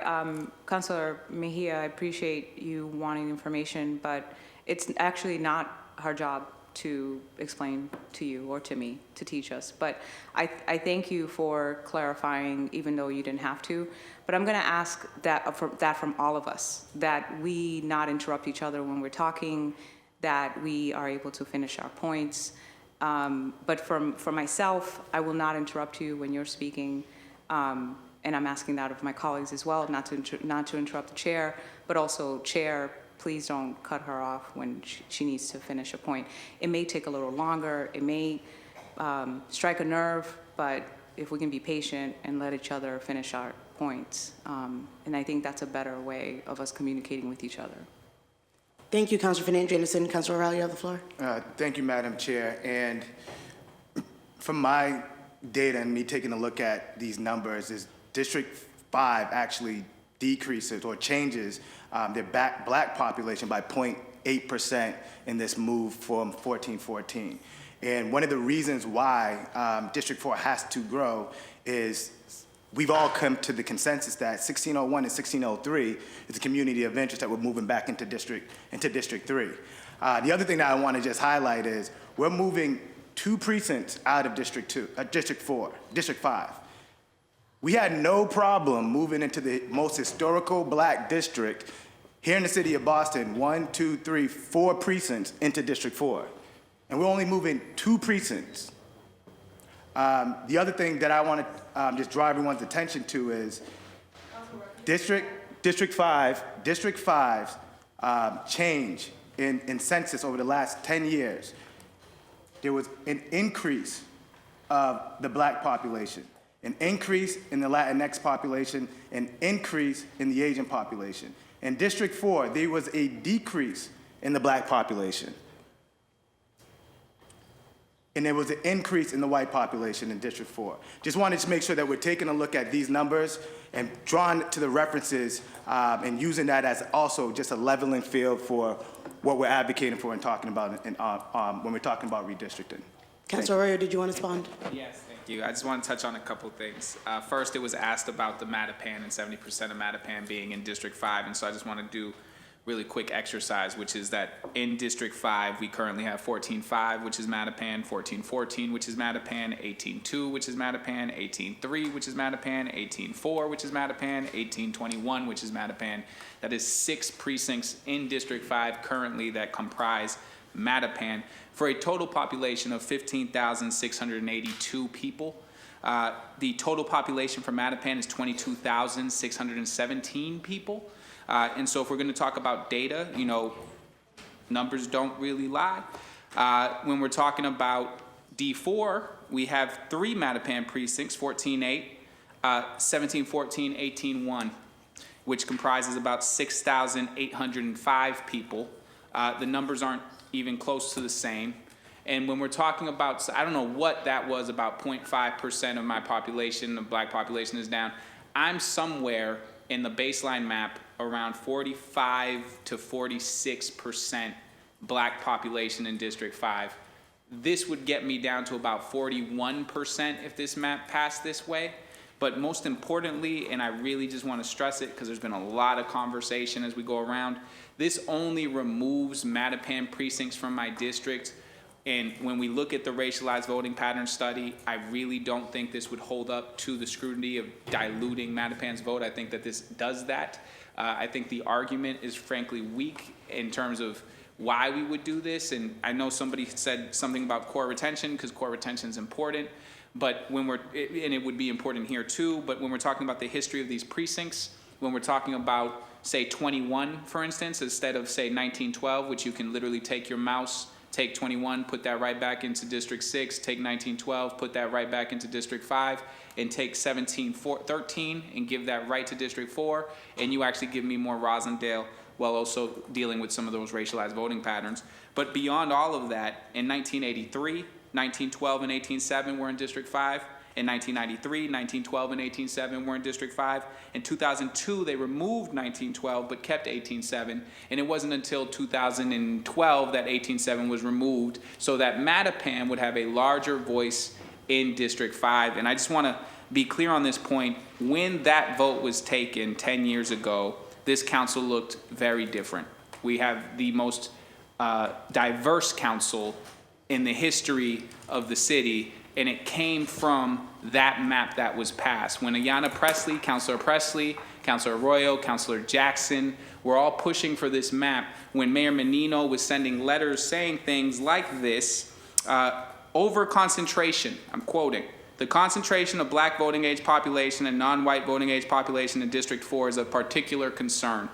Councilor Mejia, I appreciate you wanting information, but it's actually not her job to explain to you or to me, to teach us. But I thank you for clarifying, even though you didn't have to. But I'm going to ask that from all of us, that we not interrupt each other when we're talking, that we are able to finish our points. But for myself, I will not interrupt you when you're speaking. And I'm asking that of my colleagues as well, not to interrupt the chair, but also, Chair, please don't cut her off when she needs to finish a point. It may take a little longer, it may strike a nerve, but if we can be patient and let each other finish our points, and I think that's a better way of us communicating with each other. Thank you, Councilor Fernandez-Anderson. Councilor O'Reilly, you have the floor. Thank you, Madam Chair. And from my data and me taking a look at these numbers, is District 5 actually decreases or changes their black population by 0.8% in this move from 14-14. And one of the reasons why District 4 has to grow is we've all come to the consensus that 1601 and 1603 is a community of interest that we're moving back into District 3. The other thing that I want to just highlight is we're moving 2 precincts out of District 5. We had no problem moving into the most historical black district here in the city of Boston, 1, 2, 3, 4 precincts into District 4. And we're only moving 2 precincts The other thing that I want to just draw everyone's attention to is District 5's change in census over the last 10 years. There was an increase of the Black population, an increase in the Latinx population, an increase in the Asian population. In District 4, there was a decrease in the Black population. And there was an increase in the white population in District 4. Just wanted to make sure that we're taking a look at these numbers and drawing to the references and using that as also just a leveling field for what we're advocating for and talking about when we're talking about redistricting. Councilor Arroyo, did you want to respond? Yes, thank you. I just want to touch on a couple things. First, it was asked about the Mattapan and 70% of Mattapan being in District 5, and so I just want to do really quick exercise, which is that in District 5, we currently have 14.5, which is Mattapan, 14.14, which is Mattapan, 18.2, which is Mattapan, 18.3, which is Mattapan, 18.4, which is Mattapan, 18.21, which is Mattapan. That is 6 precincts in District 5 currently that comprise Mattapan, for a total population of 15,682 people. The total population for Mattapan is 22,617 people. And so if we're going to talk about data, you know, numbers don't really lie. When we're talking about D4, we have 3 Mattapan precincts, 14.8, 17.14, 18.1, which comprises about 6,805 people. The numbers aren't even close to the same. And when we're talking about, I don't know what that was, about 0.5% of my population, the Black population is down. I'm somewhere in the baseline map around 45 to 46% Black population in District 5. This would get me down to about 41% if this map passed this way. But most importantly, and I really just want to stress it because there's been a lot of conversation as we go around, this only removes Mattapan precincts from my district. And when we look at the racialized voting pattern study, I really don't think this would hold up to the scrutiny of diluting Mattapan's vote. I think that this does that. I think the argument is frankly weak in terms of why we would do this. And I know somebody said something about core retention because core retention is important. But when and it would be important here too, but when we're talking about the history of these precincts, when we're talking about, say, 21, for instance, instead of, say, 1912, which you can literally take your mouse, take 21, put that right back into District 6, take 1912, put that right back into District 5, and take 1713 and give that right to District 4, and you actually give me more Rosendale while also dealing with some of those racialized voting patterns. But beyond all of that, in 1983, 1912 and 18.7 were in District 5. In 1993, 1912 and 18.7 were in District 5. In 2002, they removed 1912 but kept 18.7. And it wasn't until 2012 that 18.7 was removed so that Mattapan would have a larger voice in District 5. And I just want to be clear on this point. When that vote was taken 10 years ago, this council looked very different. We have the most diverse council in the history of the city, and it came from that map that was passed. When Ayanna Pressley, Councilor Arroyo, Councilor Jackson were all pushing for this map, when Mayor Menino was sending letters saying things like this, over concentration, I'm quoting, the concentration of Black voting age population and non-white voting age population in District 4 is of particular concern.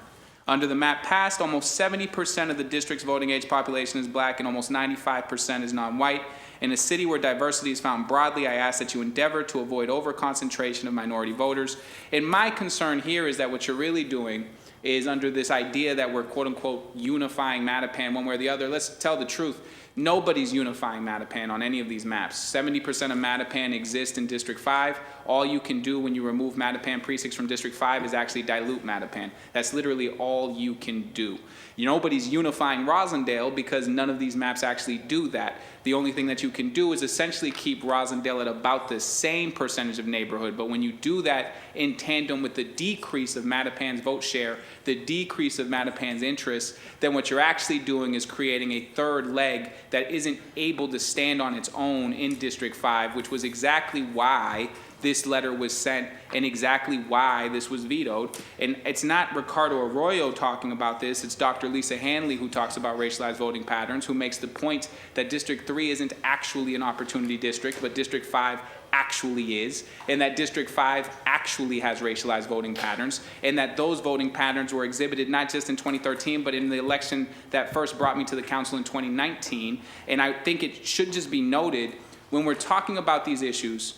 Under the map passed, almost 70% of the district's voting age population is Black and almost 95% is non-white. In a city where diversity is found broadly, I ask that you endeavor to avoid over-concentration of minority voters. And my concern here is that what you're really doing is under this idea that we're quote-unquote unifying Mattapan one way or the other. Let's tell the truth. Nobody's unifying Mattapan on any of these maps. 70% of Mattapan exists in District 5. All you can do when you remove Mattapan precincts from District 5 is actually dilute Mattapan. That's literally all you can do. Nobody's unifying Rosendale because none of these maps actually do that. The only thing that you can do is essentially keep Rosendale at about the same percentage of neighborhood. But when you do that in tandem with the decrease of Mattapan's vote share, the decrease of Mattapan's interest, then what you're actually doing is creating a third leg that isn't able to stand on its own in District 5, which was exactly why this letter was sent and exactly why this was vetoed. And it's not Ricardo Arroyo talking about this, it's Dr. Lisa Hanley who talks about racialized voting patterns, who makes the point that District 3 isn't actually an opportunity district, but District 5 actually is, and that District 5 actually has racialized voting patterns, and that those voting patterns were exhibited not just in 2013, but in the election that first brought me to the council in 2019. And I think it should just be noted, when we're talking about these issues,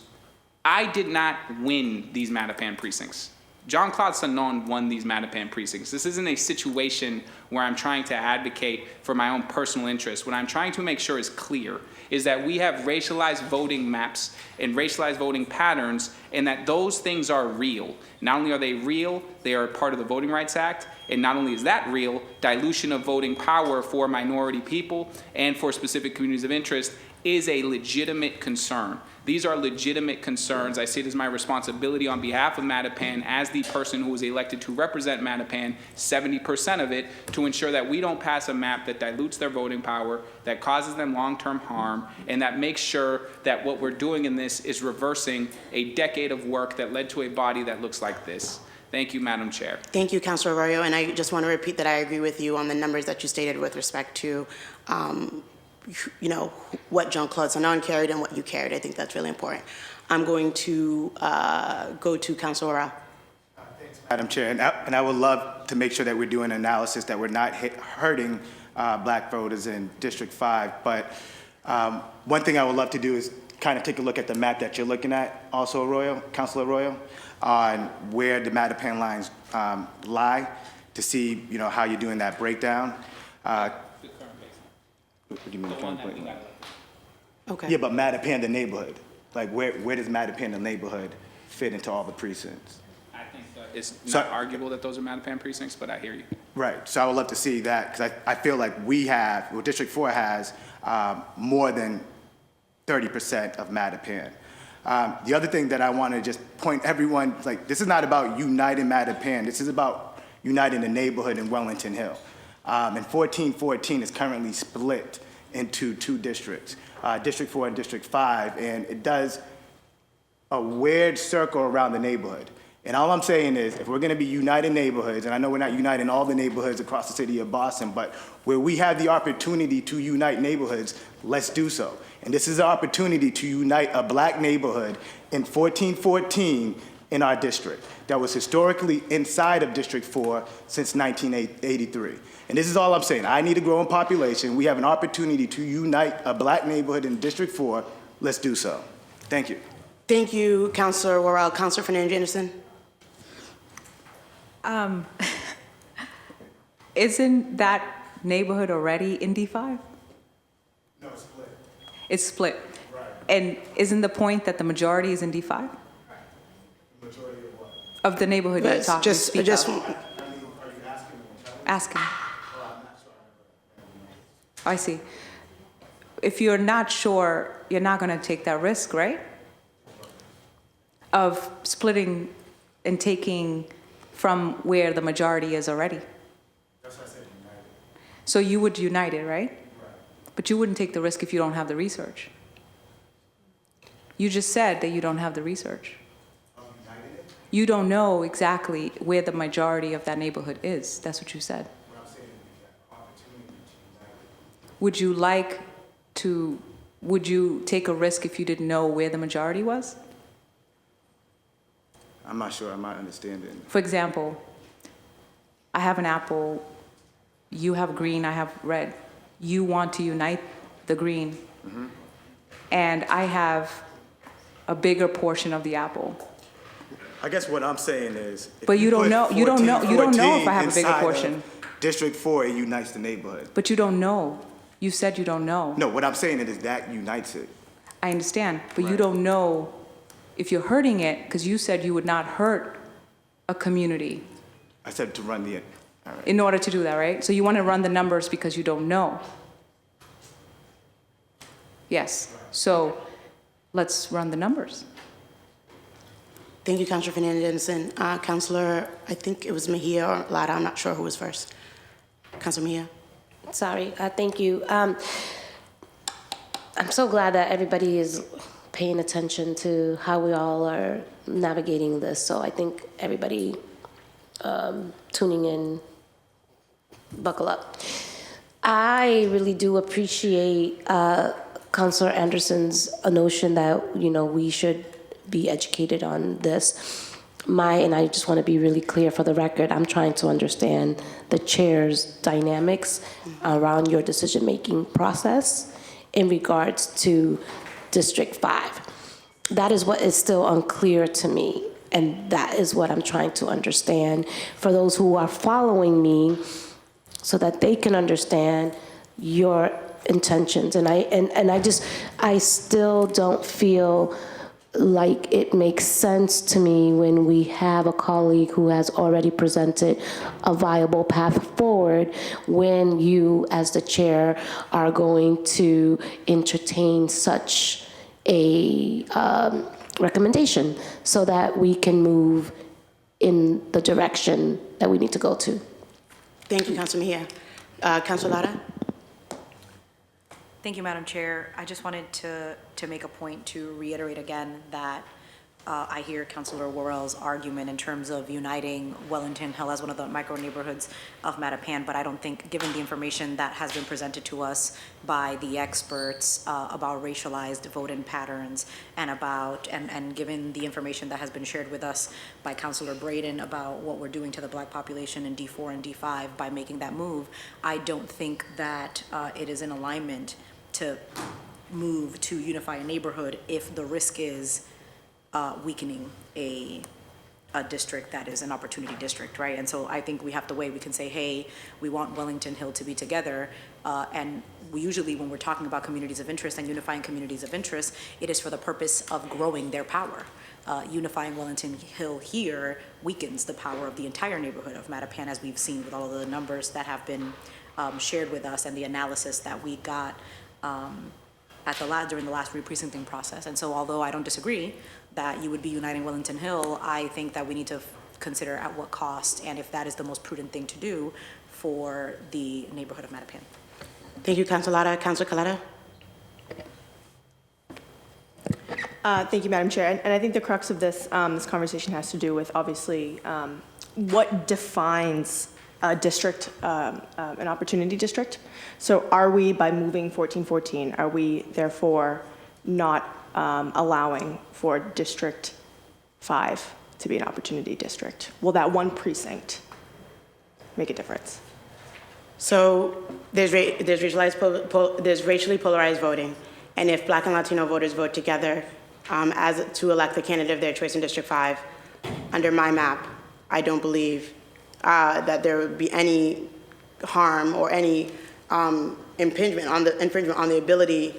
I did not win these Mattapan precincts. John Claude Sanon won these Mattapan precincts. This isn't a situation where I'm trying to advocate for my own personal interest. What I'm trying to make sure is clear is that we have racialized voting maps and racialized voting patterns, and that those things are real. Not only are they real, they are part of the Voting Rights Act, and not only is that real, dilution of voting power for minority people and for specific communities of interest is a legitimate concern. These are legitimate concerns. I see it as my responsibility on behalf of Mattapan as the person who was elected to represent Mattapan, 70% of it, to ensure that we don't pass a map that dilutes their voting power, that causes them long-term harm, and that makes sure that what we're doing in this is reversing a decade of work that led to a body that looks like this. Thank you, Madam Chair. Thank you, Councilor Arroyo, and I just want to repeat that I agree with you on the numbers that you stated with respect to you know, what Jean-Claude Sanon carried and what you carried. I think that's really important. I'm going to go to Councilor Rao. Thanks, Madam Chair. And I would love to make sure that we're doing an analysis that we're not hurting black voters in District 5. But one thing I would love to do is kind of take a look at the map that you're looking at, also Arroyo, Councilor Arroyo, on where the Mattapan lines lie, to see, you know, how you're doing that breakdown. What do you mean the current breakdown? Okay. Yeah, but Mattapan, the neighborhood. Like, where does Mattapan, the neighborhood, fit into all the precincts? I think that it's not arguable that those are Mattapan precincts, but I hear you. Right, so I would love to see that, because I feel like we have, well, District 4 has more than 30% of Mattapan. The other thing that I want to just point everyone, like, this is not about uniting Mattapan, this is about uniting the neighborhood in Wellington Hill. And 1414 is currently split into two districts, District 4 and District 5, and it does a weird circle around the neighborhood. And all I'm saying is, if we're going to be uniting neighborhoods, and I know we're not uniting all the neighborhoods across the city of Boston, but where we have the opportunity to unite neighborhoods, let's do so. And this is an opportunity to unite a black neighborhood in 1414 in our district that was historically inside of District 4 since 1983. And this is all I'm saying. I need a growing population. We have an opportunity to unite a black neighborhood in District 4. Let's do so. Thank you. Thank you, Councilor Worrell. Councilor Fernandez-Anderson. Isn't that neighborhood already in D5? No, it's split. It's split. Right. And isn't the point that the majority is in D5? The majority of what? Of the neighborhood you're talking Asking. Asking. I see. If you're not sure, you're not going to take that risk, right? Of splitting and taking from where the majority is already. That's why I said united. So you would unite it, right? Right. But you wouldn't take the risk if you don't have the research. You just said that you don't have the research. You don't know exactly where the majority of that neighborhood is. That's what you said. What I'm saying is that opportunity to unite. Would you take a risk if you didn't know where the majority was? I'm not sure. I'm not understanding. For example, I have an apple, you have green, I have red. You want to unite the green, and I have a bigger portion of the apple. I guess what I'm saying is, But you don't know. You don't know if I have a bigger portion. District 4, it unites the neighborhood. But you don't know. You said you don't know. No, what I'm saying is that unites it. I understand, but you don't know if you're hurting it, because you said you would not hurt a community. I said to run the. All right. In order to do that, right? So you want to run the numbers because you don't know. Yes. So let's run the numbers. Thank you, Councilor Fernandez-Dennison. Councilor, I think it was Mejia or Lara, I'm not sure who was first. Councilor Mejia. Sorry, thank you. I'm so glad that everybody is paying attention to how we all are navigating this. So I think everybody tuning in, buckle up. I really do appreciate Councilor Anderson's notion that, we should be educated on this. And I just want to be really clear for the record, I'm trying to understand the chair's dynamics around your decision-making process in regards to District 5. That is what is still unclear to me, and that is what I'm trying to understand for those who are following me so that they can understand your intentions. And I still don't feel like it makes sense to me when we have a colleague who has already presented a viable path forward when you, as the chair, are going to entertain such a recommendation so that we can move in the direction that we need to go to. Thank you, Councilor Mejia. Councilor Lara? Thank you, Madam Chair. I just wanted to make a point to reiterate again that I hear Councilor Worrell's argument in terms of uniting Wellington Hill as one of the micro neighborhoods of Mattapan, but I don't think, given the information that has been presented to us by the experts about racialized voting patterns and given the information that has been shared with us by Councilor Braden about what we're doing to the Black population in D4 and D5 by making that move, I don't think that it is in alignment to move to unify a neighborhood if the risk is weakening a district that is an opportunity district, right? And so I think we have to weigh, we can say, hey, we want Wellington Hill to be together, and we usually, when we're talking about communities of interest and unifying communities of interest, it is for the purpose of growing their power. Unifying Wellington Hill here weakens the power of the entire neighborhood of Mattapan, as we've seen with all of the numbers that have been shared with us and the analysis that we got during the last re-precincting process. And so although I don't disagree that you would be uniting Wellington Hill, I think that we need to consider at what cost and if that is the most prudent thing to do for the neighborhood of Mattapan. Thank you, Councilor Lara. Councilor Coletta? Thank you, Madam Chair. And I think the crux of this conversation has to do with, obviously, what defines a district, an opportunity district. So are we, by moving 1414, are we therefore not allowing for District 5 to be an opportunity district? Will that one precinct make a difference? So there's racially polarized voting, and if Black and Latino voters vote together as to elect the candidate of their choice in District 5, under my map, I don't believe that there would be any harm or any infringement on the ability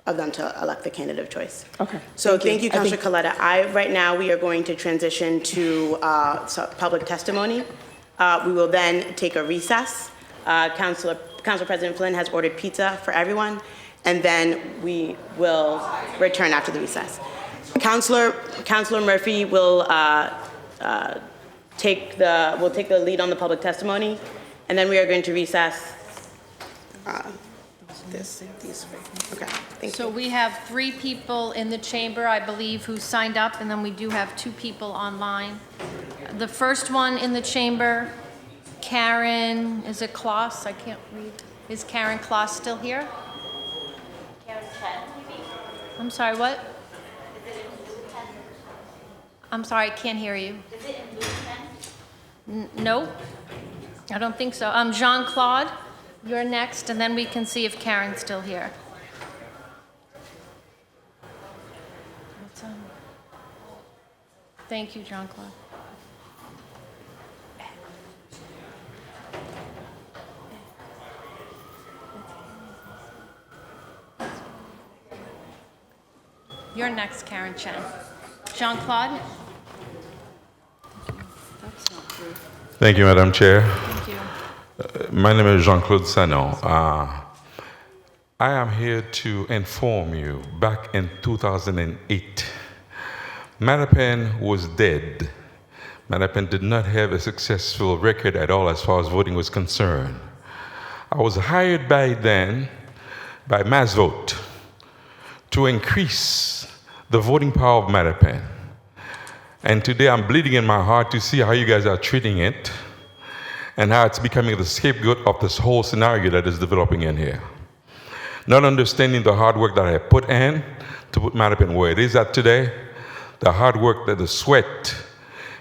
of them to elect the candidate of choice. Okay. So thank you, Councilor Coletta. Right now we are going to transition to public testimony. We will then take a recess. Council President Flynn has ordered pizza for everyone, and then we will return after the recess. Councilor Murphy will take the lead on the public testimony, and then we are going to recess. Okay, thank you. So we have 3 people in the chamber, I believe, who signed up, and then we do have 2 people online. The first one in the chamber, Karen, is it Kloss? I can't read. Is Karen Kloss still here? Karen Chen, maybe? I'm sorry, what? I'm sorry, I can't hear you. Is it in blue pen? No, I don't think so. Jean-Claude, you're next, and then we can see if Karen's still here. Thank you, Jean-Claude. You're next, Karen Chen. Jean-Claude? Thank you, Madam Chair. Thank you. My name is Jean-Claude Sanon. I am here to inform you, back in 2008, Mattapan was dead. Mattapan did not have a successful record at all as far as voting was concerned. I was hired by then by mass vote to increase the voting power of Mattapan. And today I'm bleeding in my heart to see how you guys are treating it and how it's becoming the scapegoat of this whole scenario that is developing in here. Not understanding the hard work that I put in to put Mattapan where it is at today, the hard work, the sweat,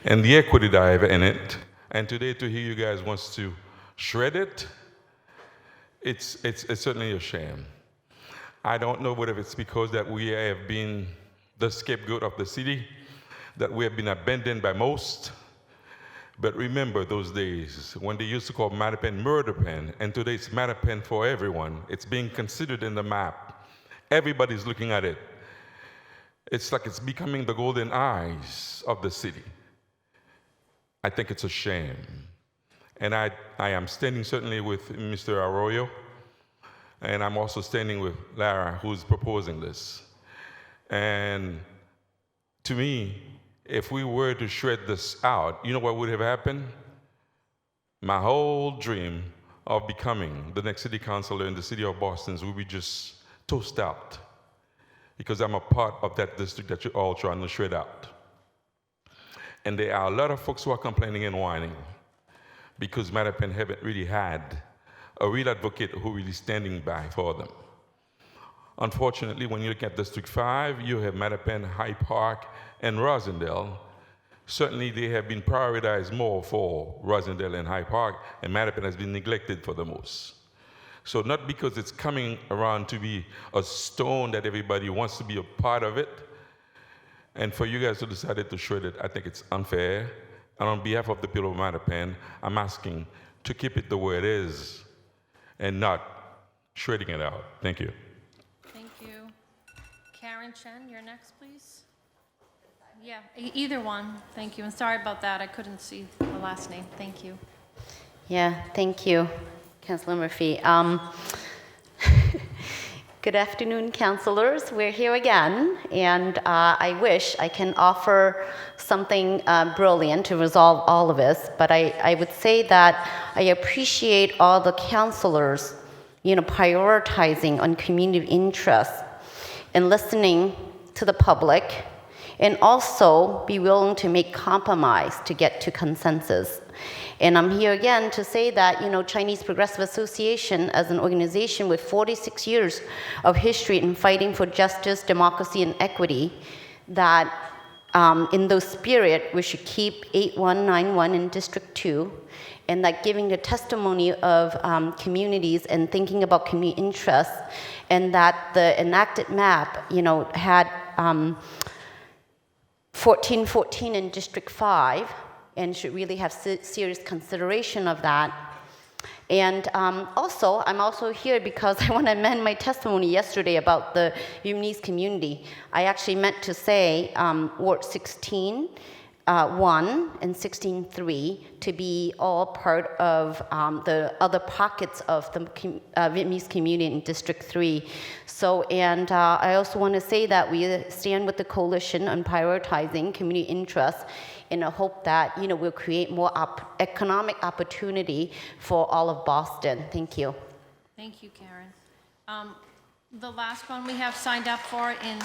and the equity that I have in it. And today to hear you guys wants to shred it, it's certainly a shame. I don't know whether it's because that we have been the scapegoat of the city, that we have been abandoned by most. But remember those days when they used to call Mattapan Murder Pen, and today it's Mattapan for everyone. It's being considered in the map. Everybody's looking at it. It's like it's becoming the golden eyes of the city. I think it's a shame. And I am standing certainly with Mr. Arroyo, and I'm also standing with Lara, who's proposing this. And to me, if we were to shred this out, you know what would have happened? My whole dream of becoming the next city councilor in the city of Boston would be just toast out, because I'm a part of that district that you're all trying to shred out. And there are a lot of folks who are complaining and whining because Mattapan haven't really had a real advocate who really standing by for them. Unfortunately, when you look at District 5, you have Mattapan, Hyde Park, and Rosendale. Certainly they have been prioritized more for Rosendale and Hyde Park, and Mattapan has been neglected for the most. So not because it's coming around to be a stone that everybody wants to be a part of it, and for you guys to decide to shred it, I think it's unfair. And on behalf of the people of Mattapan, I'm asking to keep it the way it is and not shredding it out. Thank you. Thank you. Karen Chen, you're next, please. Yeah, either one. Thank you. And sorry about that. I couldn't see the last name. Thank you. Yeah, thank you, Councilor Murphy. Good afternoon, councilors. We're here again, and I wish I can offer something brilliant to resolve all of this, but I would say that I appreciate all the councilors, prioritizing on community interests and listening to the public, and also be willing to make compromise to get to consensus. And I'm here again to say that, Chinese Progressive Association, as an organization with 46 years of history in fighting for justice, democracy, and equity, that in those spirit, we should keep 8191 in District 2, and that giving the testimony of communities and thinking about community interests, and that the enacted map, had 1414 in District 5, and should really have serious consideration of that. And also, I'm also here because I want to amend my testimony yesterday about the Vietnamese community. I actually meant to say Ward 16, 1 and 16-3 to be all part of the other pockets of the Vietnamese community in District 3. So, and I also want to say that we stand with the coalition on prioritizing community interests in a hope that, we'll create more economic opportunity for all of Boston. Thank you. Thank you, Karen. The last one we have signed up for in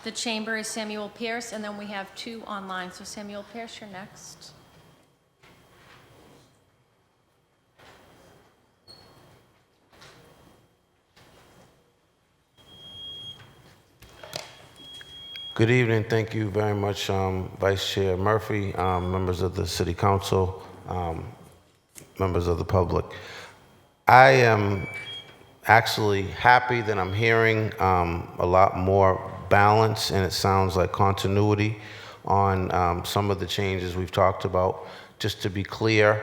the chamber is Samuel Pierce, and then we have 2 online. So Samuel Pierce, you're next. Good evening. Thank you very much, Vice Chair Murphy, members of the City Council, members of the public. I am actually happy that I'm hearing a lot more balance, and it sounds like continuity on some of the changes we've talked about. Just to be clear,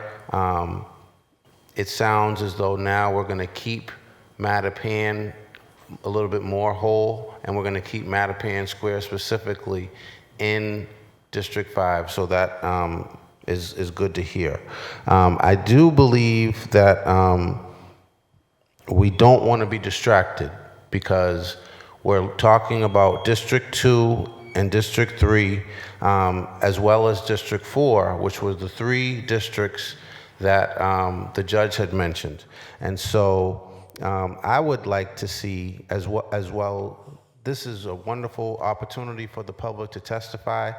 it sounds as though now we're going to keep Mattapan a little bit more whole, and we're going to keep Mattapan Square specifically in District 5. So that is good to hear. I do believe that we don't want to be distracted, because we're talking about District 2 and District 3, as well as District 4, which were the 3 districts that the judge had mentioned. And so I would like to see as well, this is a wonderful opportunity for the public to testify.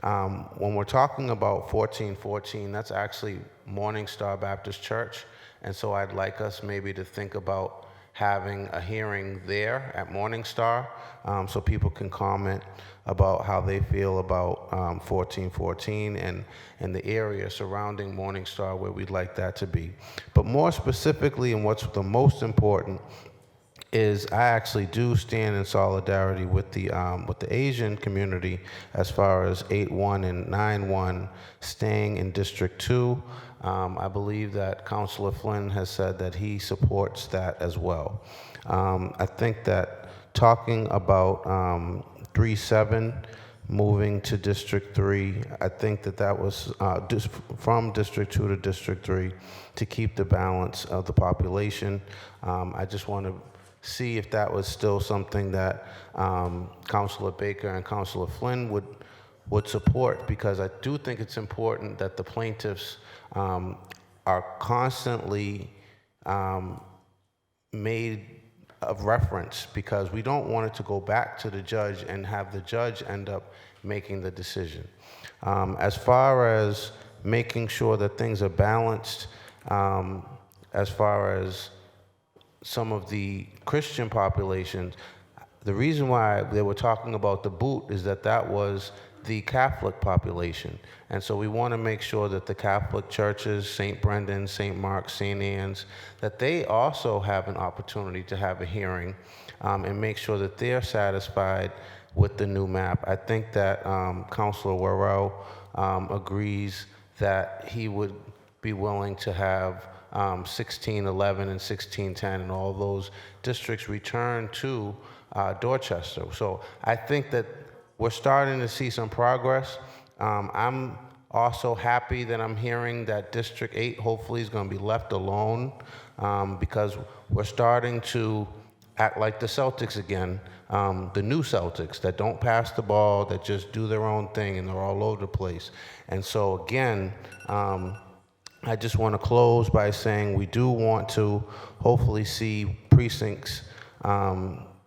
When we're talking about 1414, that's actually Morning Star Baptist Church. And so I'd like us maybe to think about having a hearing there at Morning Star, so people can comment about how they feel about 1414 and the area surrounding Morning Star where we'd like that to be. But more specifically, and what's the most important, is I actually do stand in solidarity with the Asian community as far as 8-1 and 9-1 staying in District 2. I believe that Councilor Flynn has said that he supports that as well. I think that talking about 3-7 moving to District 3, I think that was from District 2 to District 3 to keep the balance of the population. I just want to see if that was still something that Councilor Baker and Councilor Flynn would support, because I do think it's important that the plaintiffs are constantly made of reference, because we don't want it to go back to the judge and have the judge end up making the decision. As far as making sure that things are balanced, as far as some of the Christian populations, the reason why they were talking about the boot is that was the Catholic population. And so we want to make sure that the Catholic churches, St. Brendan, St. Mark's, St. Anne's, that they also have an opportunity to have a hearing and make sure that they're satisfied with the new map. I think that Councilor Worrell agrees that he would be willing to have 1611 and 1610 and all those districts return to Dorchester. So I think that we're starting to see some progress. I'm also happy that I'm hearing that District 8 hopefully is going to be left alone, because we're starting to act like the Celtics again, the new Celtics that don't pass the ball, that just do their own thing, and they're all over the place. And so again, I just want to close by saying we do want to hopefully see precincts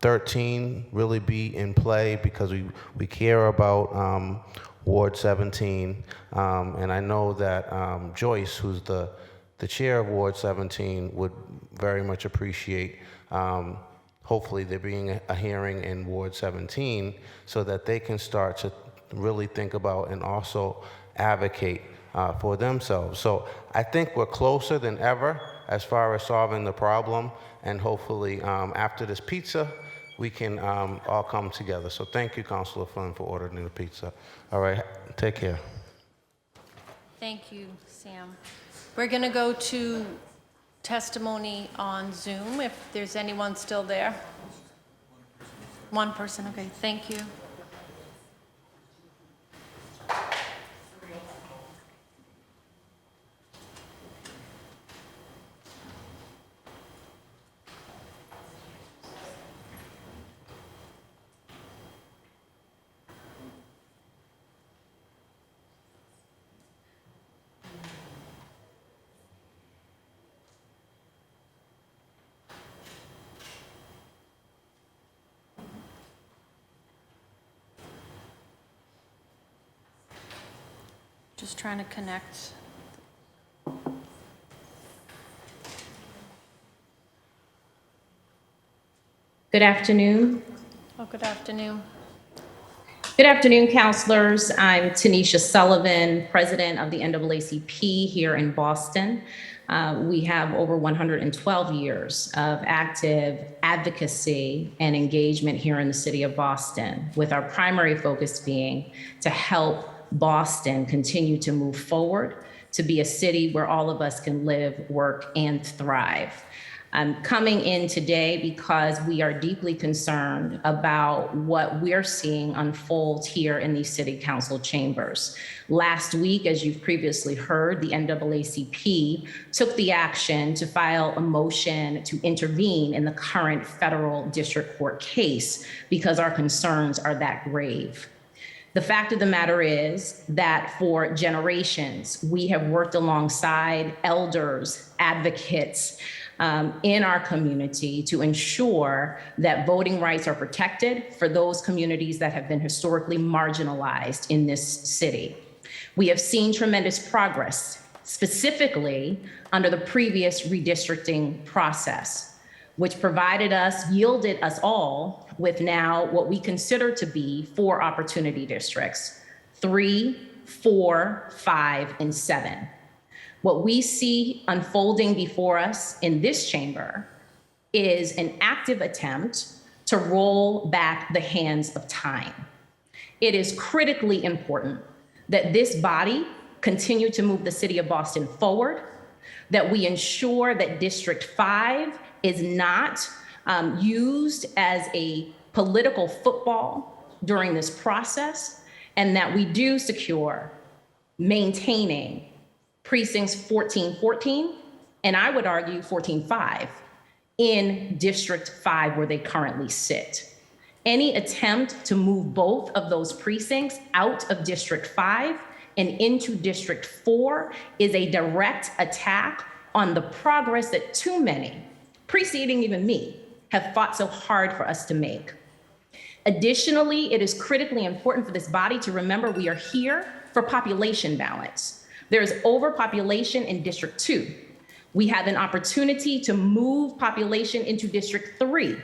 13 really be in play, because we care about Ward 17. And I know that Joyce, who's the chair of Ward 17, would very much appreciate hopefully there being a hearing in Ward 17 so that they can start to really think about and also advocate for themselves. So I think we're closer than ever as far as solving the problem, and hopefully after this pizza, we can all come together. So thank you, Councilor Flynn, for ordering the pizza. All right, take care. Thank you, Sam. We're going to go to testimony on Zoom, if there's anyone still there. One person, okay, thank you. Just trying to connect. Good afternoon. Oh, good afternoon. Good afternoon, counselors. I'm Tanisha Sullivan, president of the NAACP here in Boston. We have over 112 years of active advocacy and engagement here in the city of Boston, with our primary focus being to help Boston continue to move forward, to be a city where all of us can live, work, and thrive. I'm coming in today because we are deeply concerned about what we're seeing unfold here in these city council chambers. Last week, as you've previously heard, the NAACP took the action to file a motion to intervene in the current federal district court case because our concerns are that grave. The fact of the matter is that for generations, we have worked alongside elders, advocates, in our community to ensure that voting rights are protected for those communities that have been historically marginalized in this city. We have seen tremendous progress, specifically under the previous redistricting process, which yielded us all with now what we consider to be 4 opportunity districts, 3, 4, 5, and 7. What we see unfolding before us in this chamber is an active attempt to roll back the hands of time. It is critically important that this body continue to move the city of Boston forward, that we ensure that District 5 is not used as a political football during this process, and that we do secure maintaining precincts 1414, and I would argue 14-5 in District 5 where they currently sit. Any attempt to move both of those precincts out of District 5 and into District 4 is a direct attack on the progress that too many, preceding even me, have fought so hard for us to make. Additionally, it is critically important for this body to remember we are here for population balance. There is overpopulation in District 2. We have an opportunity to move population into District 3.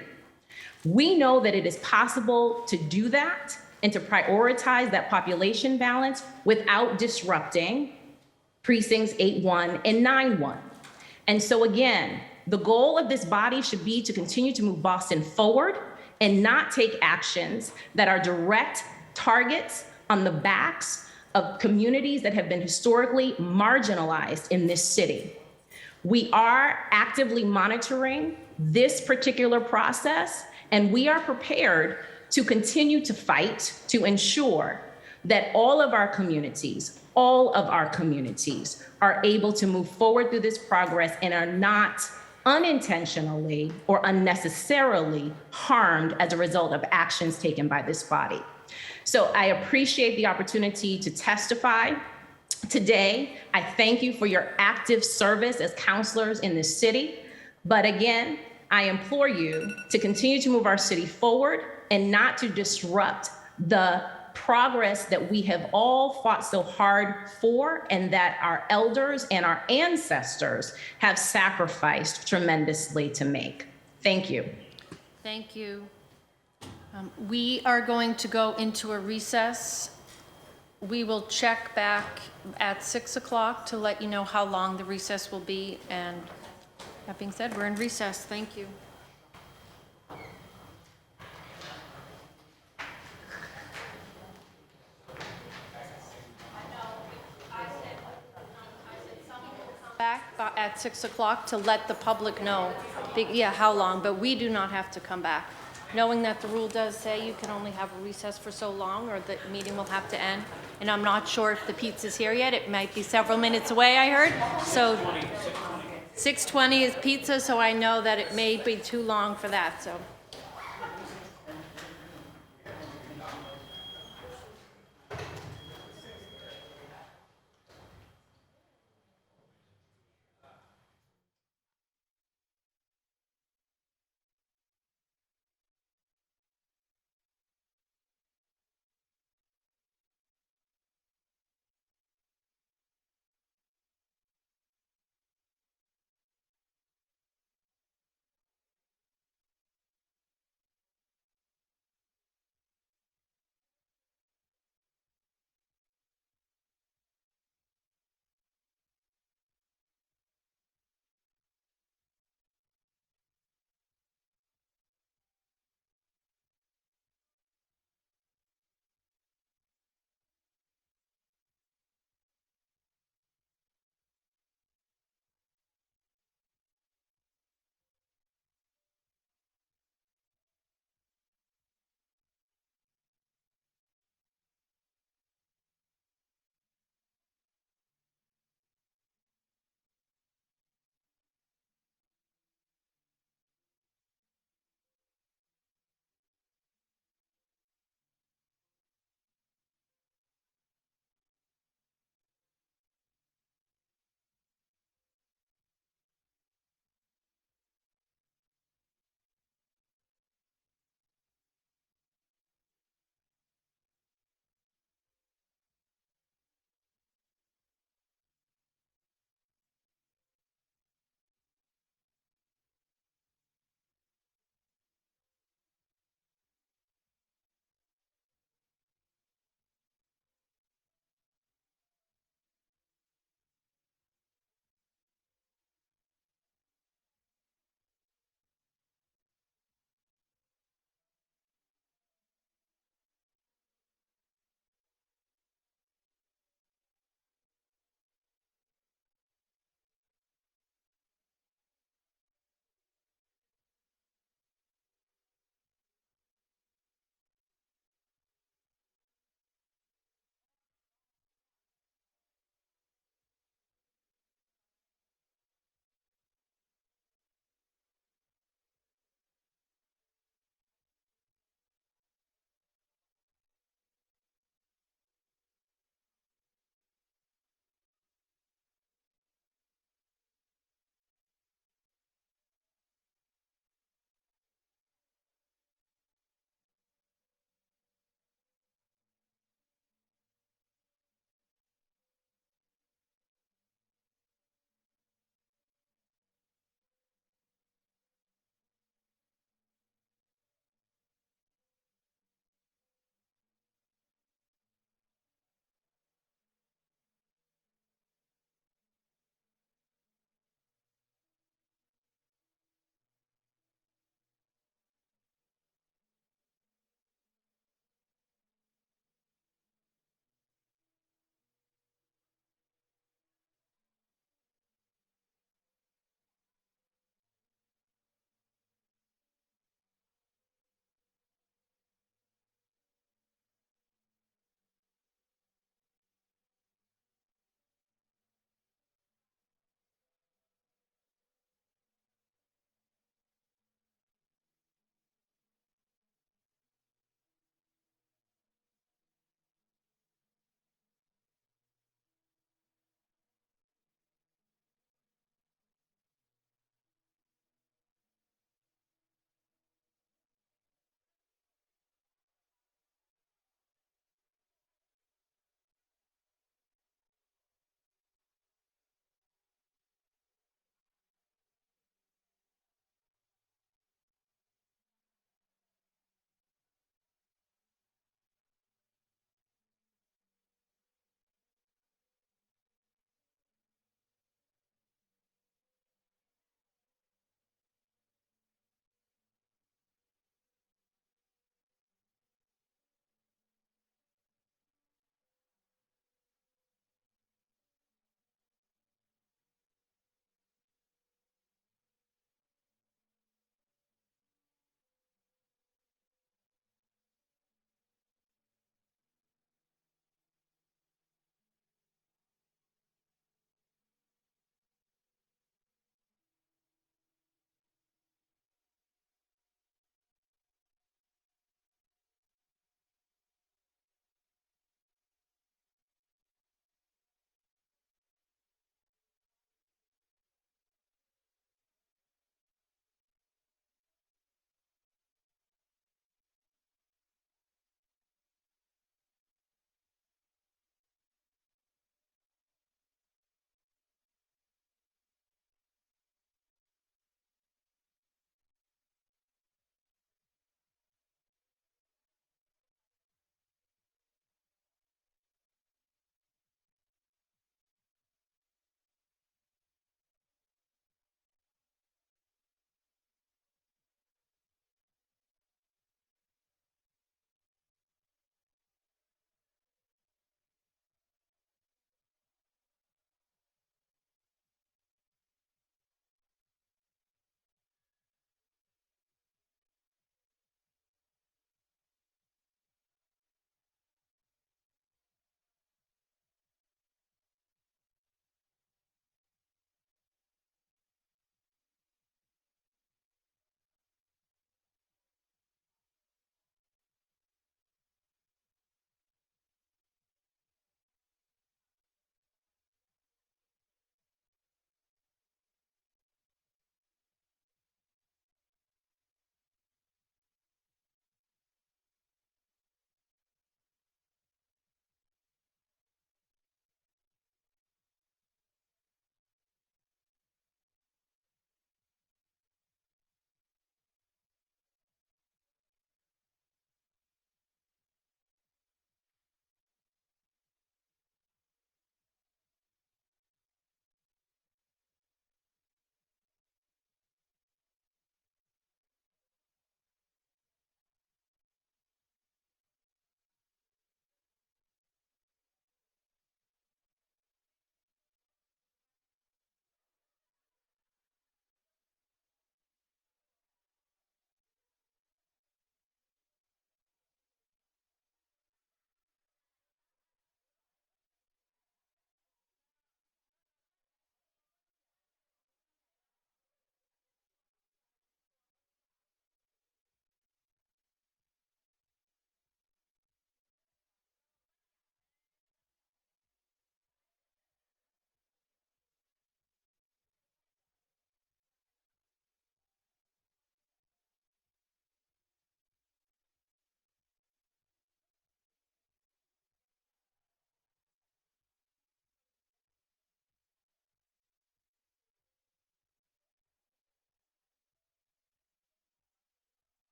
We know that it is possible to do that and to prioritize that population balance without disrupting precincts 8-1 and 9-1. And so again, the goal of this body should be to continue to move Boston forward and not take actions that are direct targets on the backs of communities that have been historically marginalized in this city. We are actively monitoring this particular process, and we are prepared to continue to fight to ensure that all of our communities are able to move forward through this progress and are not unintentionally or unnecessarily harmed as a result of actions taken by this body. So I appreciate the opportunity to testify today. I thank you for your active service as counselors in this city. But again, I implore you to continue to move our city forward and not to disrupt the progress that we have all fought so hard for and that our elders and our ancestors have sacrificed tremendously to make. Thank you. Thank you. We are going to go into a recess. We will check back at 6 o'clock to let you know how long the recess will be. And that being said, we're in recess. Thank you. Back at 6 o'clock to let the public know, how long, but we do not have to come back. Knowing that the rule does say you can only have a recess for so long or the meeting will have to end. And I'm not sure if the pizza's here yet. It might be several minutes away, I heard. So 6:20 is pizza, so I know that it may be too long for that, so.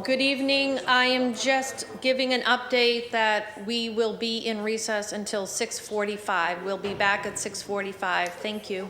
Good evening. I am just giving an update that we will be in recess until 6:45. We'll be back at 6:45. Thank you.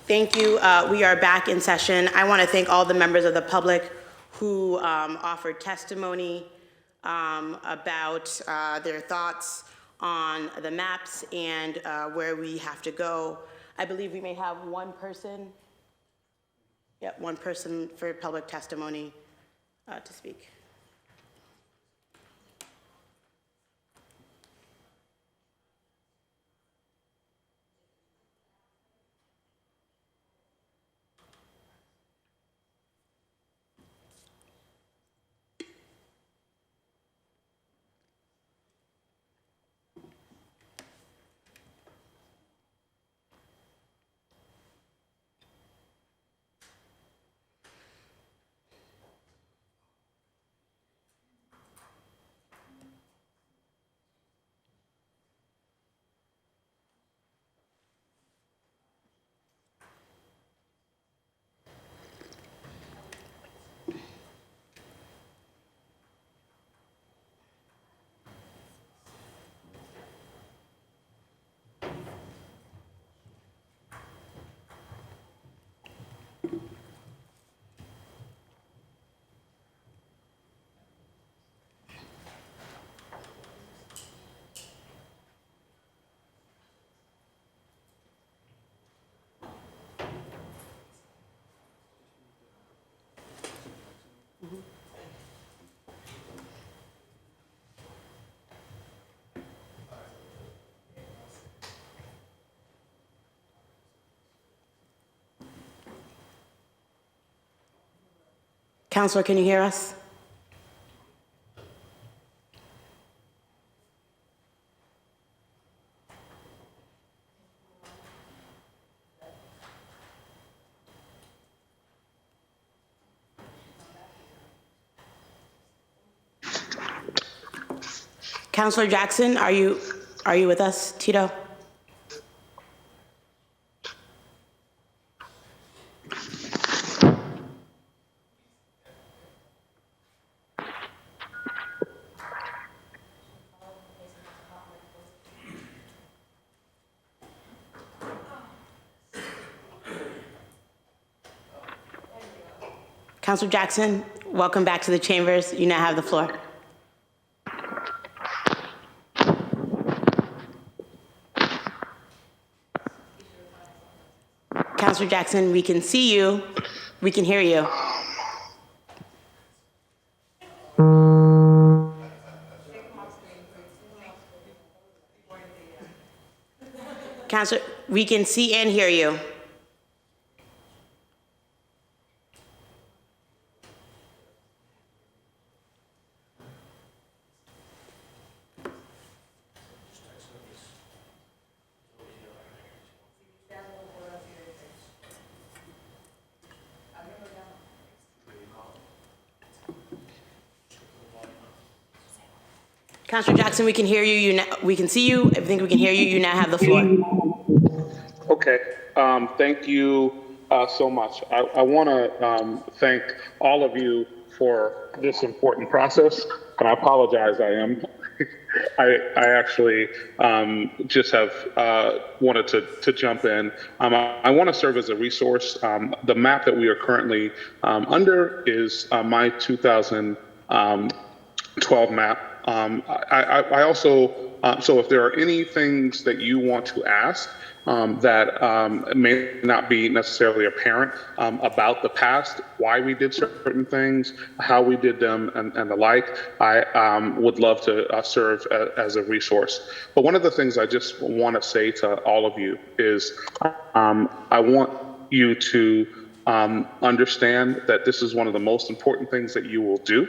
Thank you. We are back in session. I want to thank all the members of the public who offered testimony about their thoughts on the maps and where we have to go. I believe we may have one person. Yep, one person for public testimony to speak. Counselor, can you hear us? Counselor Jackson, are you with us? Tito? Counselor Jackson, welcome back to the chambers. You now have the floor. Counselor Jackson, we can see you. We can hear you. Counselor, we can see and hear you. Counselor Jackson, we can hear you. We can see you. I think we can hear you. You now have the floor. Okay. Thank you so much. I want to thank all of you for this important process, and I apologize. I actually just have wanted to jump in. I want to serve as a resource. The map that we are currently under is my 2012 map. I also, so if there are any things that you want to ask that may not be necessarily apparent about the past, why we did certain things, how we did them, and the like, I would love to serve as a resource. But one of the things I just want to say to all of you is I want you to understand that this is one of the most important things that you will do.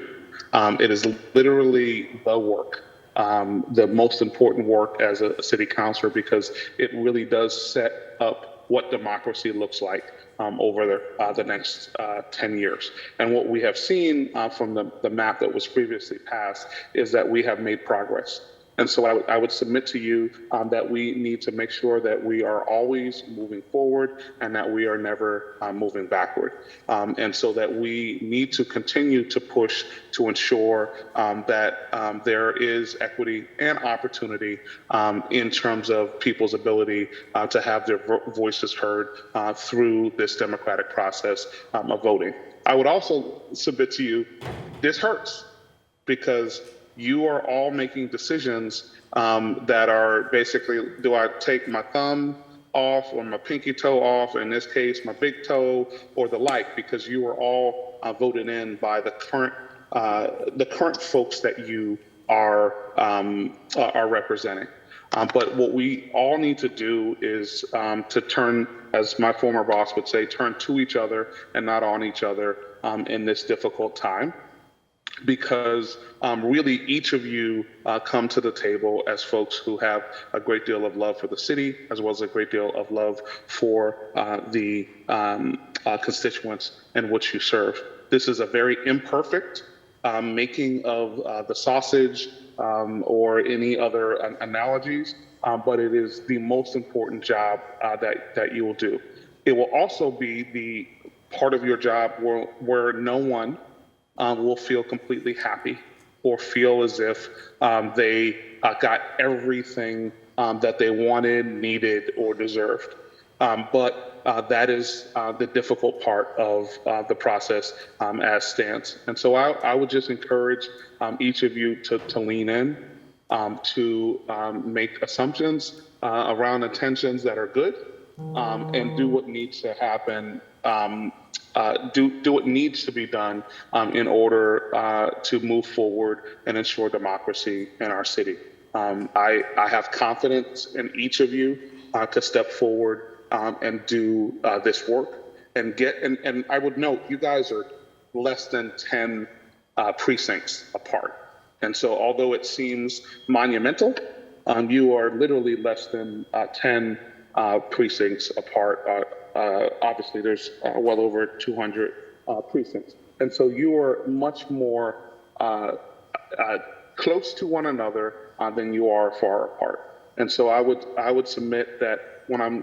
It is literally the work, the most important work as a city councilor, because it really does set up what democracy looks like over the next 10 years. And what we have seen from the map that was previously passed is that we have made progress. And so I would submit to you that we need to make sure that we are always moving forward and that we are never moving backward. And so that we need to continue to push to ensure that there is equity and opportunity in terms of people's ability to have their voices heard through this democratic process of voting. I would also submit to you, this hurts because you are all making decisions that are basically, do I take my thumb off or my pinky toe off, in this case, my big toe, or the like, because you are all voted in by the current folks that you are representing. But what we all need to do is to turn, as my former boss would say, turn to each other and not on each other in this difficult time. Because really each of you come to the table as folks who have a great deal of love for the city, as well as a great deal of love for the constituents in which you serve. This is a very imperfect making of the sausage or any other analogies, but it is the most important job that you will do. It will also be the part of your job where no one will feel completely happy or feel as if they got everything that they wanted, needed, or deserved. But that is the difficult part of the process as stands. And so I would just encourage each of you to lean in, to make assumptions around intentions that are good, and do what needs to happen, do what needs to be done in order to move forward and ensure democracy in our city. I have confidence in each of you to step forward and do this work and and I would note, you guys are less than 10 precincts apart. And so although it seems monumental, you are literally less than 10 precincts apart. Obviously, there's well over 200 precincts. And so you are much more close to one another than you are far apart. And so I would submit that when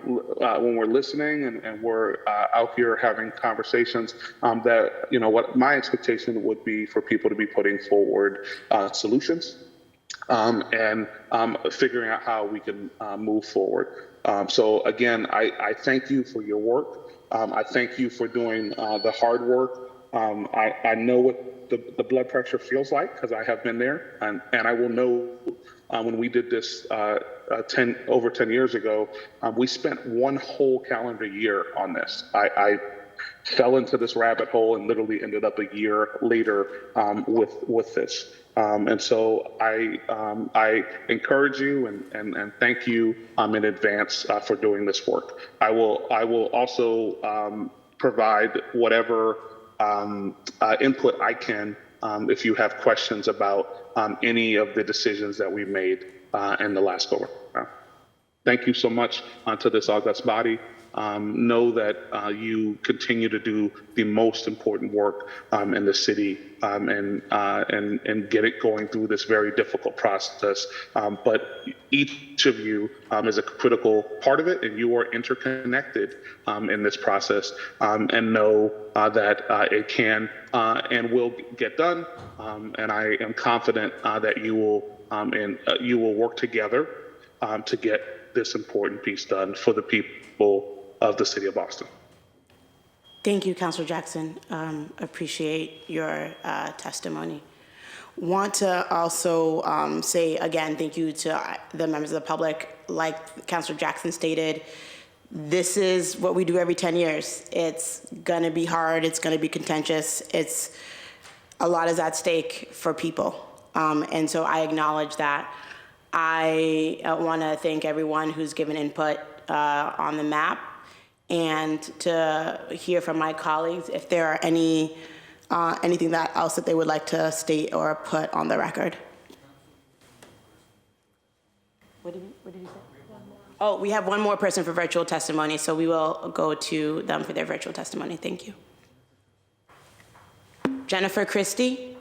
we're listening and we're out here having conversations, that what my expectation would be for people to be putting forward solutions and figuring out how we can move forward. So again, I thank you for your work. I thank you for doing the hard work. I know what the blood pressure feels like because I have been there, and I will know when we did this over 10 years ago, we spent one whole calendar year on this. I fell into this rabbit hole and literally ended up a year later with this. And so I encourage you and thank you in advance for doing this work. I will also provide whatever input I can if you have questions about any of the decisions that we made in the last go around. Thank you so much to this august body. Know that you continue to do the most important work in the city and get it going through this very difficult process. But each of you is a critical part of it, and you are interconnected in this process. And know that it can and will get done. And I am confident that you will work together to get this important piece done for the people of the city of Boston. Thank you, Councilor Jackson. Appreciate your testimony. Want to also say again, thank you to the members of the public. Like Councilor Jackson stated, this is what we do every 10 years. It's gonna be hard, it's gonna be contentious, a lot is at stake for people. And so I acknowledge that. I wanna thank everyone who's given input on the map, and to hear from my colleagues if there are anything else that they would like to state or put on the record. What did you say? Oh, we have one more person for virtual testimony, so we will go to them for their virtual testimony. Thank you. Jennifer Christie.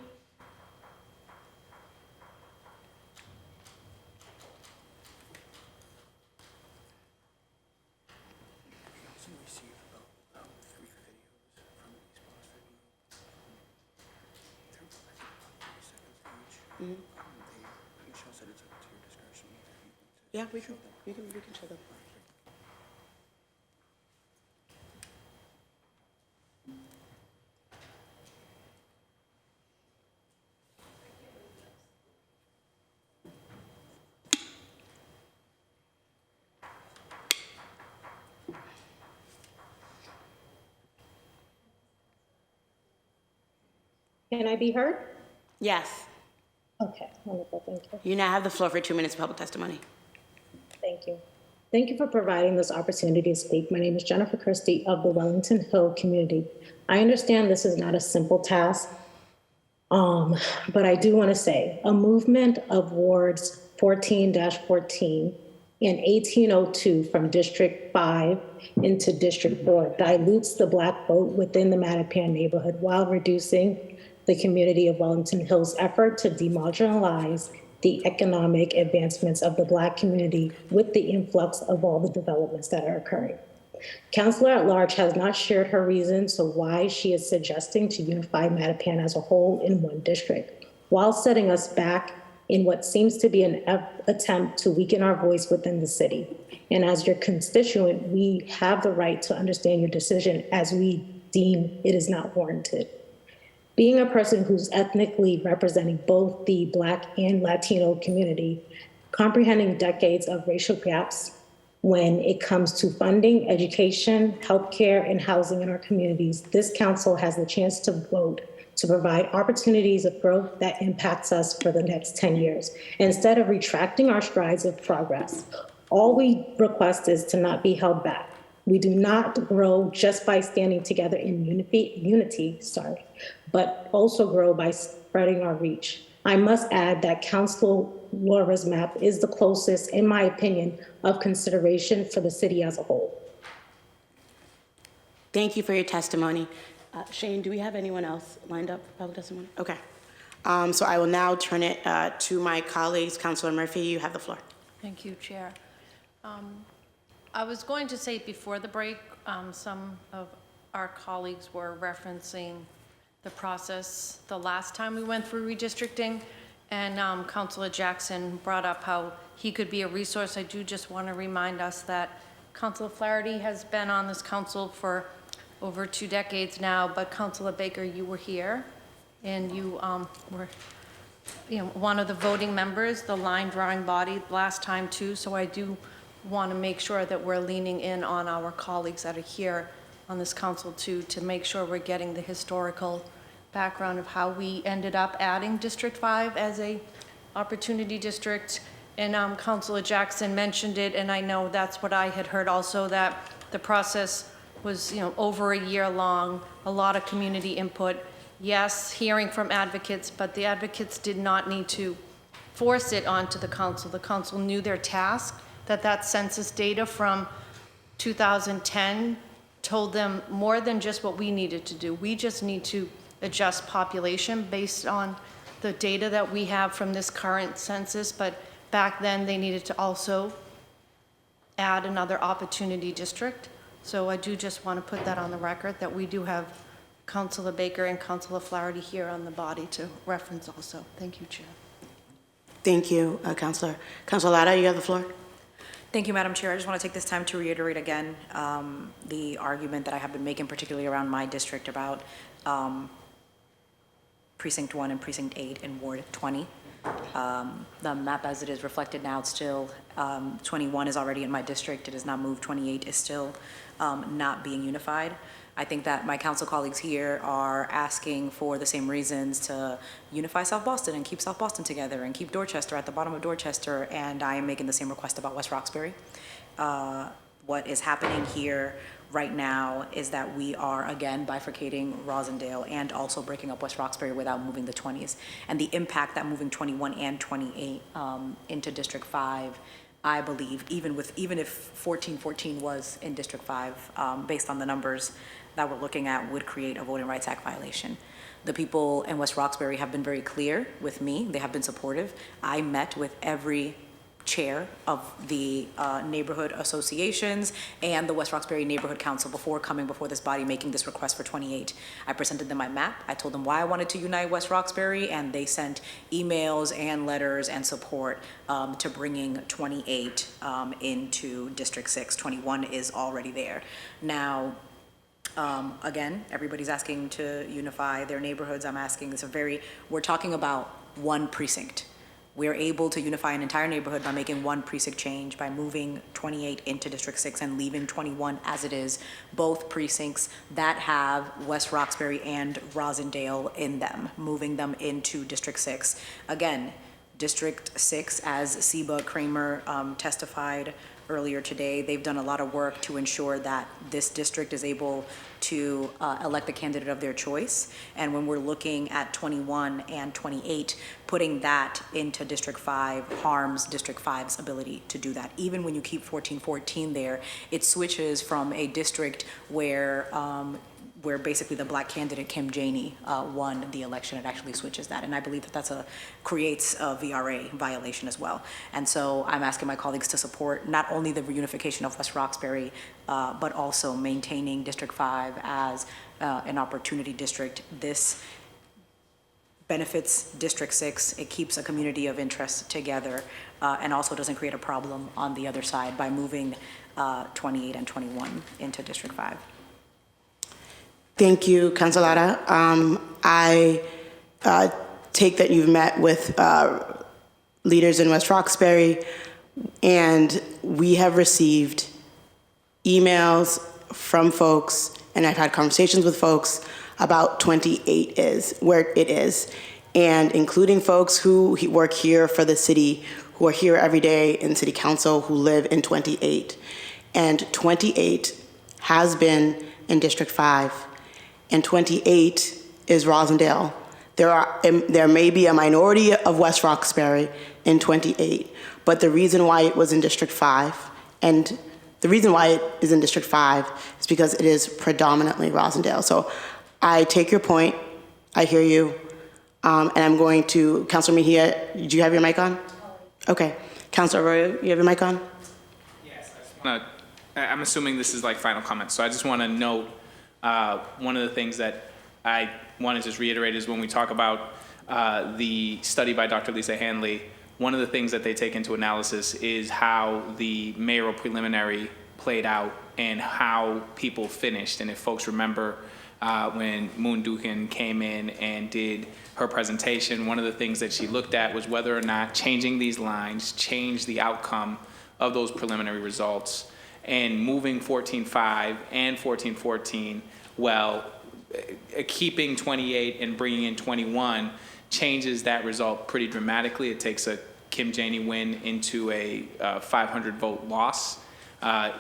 Yeah, we can show them. Can I be heard? Yes. Okay, wonderful, thank you. You now have the floor for 2 minutes of public testimony. Thank you. Thank you for providing this opportunity to speak. My name is Jennifer Christie of the Wellington Hill community. I understand this is not a simple task, but I do want to say a movement of wards 14-14 and 1802 from District 5 into District 4 dilutes the Black vote within the Mattapan neighborhood while reducing the community of Wellington Hill's effort to demarginalize the economic advancements of the Black community with the influx of all the developments that are occurring. Councilor at large has not shared her reasons for why she is suggesting to unify Mattapan as a whole in one district, while setting us back in what seems to be an attempt to weaken our voice within the city. And as your constituent, we have the right to understand your decision as we deem it is not warranted. Being a person who's ethnically representing both the Black and Latino community, comprehending decades of racial gaps when it comes to funding, education, healthcare, and housing in our communities, this council has the chance to vote to provide opportunities of growth that impacts us for the next 10 years. Instead of retracting our strides of progress, all we request is to not be held back. We do not grow just by standing together in unity, but also grow by spreading our reach. I must add that Councilor Laura's map is the closest, in my opinion, of consideration for the city as a whole. Thank you for your testimony. Shane, do we have anyone else lined up for public testimony? Okay. So I will now turn it to my colleagues. Councilor Murphy, you have the floor. Thank you, Chair. I was going to say before the break, some of our colleagues were referencing the process the last time we went through redistricting, and Councilor Jackson brought up how he could be a resource. I do just want to remind us that Councilor Flaherty has been on this council for over 2 decades now, but Councilor Baker, you were here, and you were one of the voting members, the line drawing body last time too, so I do want to make sure that we're leaning in on our colleagues that are here on this council too, to make sure we're getting the historical background of how we ended up adding District 5 as a opportunity district. And Councilor Jackson mentioned it, and I know that's what I had heard also, that the process was over a year long, a lot of community input. Yes, hearing from advocates, but the advocates did not need to force it onto the council. The council knew their task, that census data from 2010 told them more than just what we needed to do. We just need to adjust population based on the data that we have from this current census, but back then they needed to also add another opportunity district. So I do just want to put that on the record, that we do have Councilor Baker and Councilor Flaherty here on the body to reference also. Thank you, Chair. Thank you, Councilor. Councilor Lara, you have the floor. Thank you, Madam Chair. I just want to take this time to reiterate again the argument that I have been making, particularly around my district, about Precinct 1 and Precinct 8 in Ward 20. The map as it is reflected now, it's still 21 is already in my district. It has not moved. 28 is still not being unified. I think that my council colleagues here are asking for the same reasons to unify South Boston and keep South Boston together and keep Dorchester at the bottom of Dorchester, and I am making the same request about West Roxbury. What is happening here right now is that we are again bifurcating Rosendale and also breaking up West Roxbury without moving the 20s. And the impact that moving 21 and 28 into District 5, I believe, even if 1414 was in District 5, based on the numbers that we're looking at, would create a Voting Rights Act violation. The people in West Roxbury have been very clear with me. They have been supportive. I met with every chair of the neighborhood associations and the West Roxbury Neighborhood Council before coming before this body making this request for 28. I presented them my map. I told them why I wanted to unite West Roxbury, and they sent emails and letters and support to bringing 28 into District 6. 21 is already there. Now, again, everybody's asking to unify their neighborhoods. I'm asking, we're talking about one precinct. We're able to unify an entire neighborhood by making one precinct change, by moving 28 into District 6 and leaving 21 as it is, both precincts that have West Roxbury and Rosendale in them, moving them into District 6. Again, District 6, as Seba Kramer testified earlier today, they've done a lot of work to ensure that this district is able to elect the candidate of their choice. And when we're looking at 21 and 28, putting that into District 5 harms District 5's ability to do that. Even when you keep 1414 there, it switches from a district where basically the black candidate, Kim Janey, won the election. It actually switches that. And I believe that creates a VRA violation as well. And so I'm asking my colleagues to support not only the reunification of West Roxbury, but also maintaining District 5 as an opportunity district. This benefits District 6. It keeps a community of interest together, and also doesn't create a problem on the other side by moving 28 and 21 into District 5. Thank you, Councilora. I take that you've met with leaders in West Roxbury, and we have received emails from folks, and I've had conversations with folks about 28 is where it is, and including folks who work here for the city, who are here every day in City Council, who live in 28. And 28 has been in District 5. And 28 is Rosendale. There may be a minority of West Roxbury in 28, but the reason why it was in District 5, and the reason why it is in District 5 is because it is predominantly Rosendale. So I take your point, I hear you, and I'm going to, Councilor Mejia, do you have your mic on? Okay. Councilor Arroyo, you have your mic on? Yes. I'm assuming this is like final comments, so I just want to note one of the things that I want to just reiterate is when we talk about the study by Dr. Lisa Hanley, one of the things that they take into analysis is how the mayoral preliminary played out and how people finished. And if folks remember when Moon Dukin came in and did her presentation, one of the things that she looked at was whether or not changing these lines changed the outcome of those preliminary results. And moving 14.5 and 14.14, well, keeping 28 and bringing in 21 changes that result pretty dramatically. It takes a Kim Janey win into a 500 vote loss.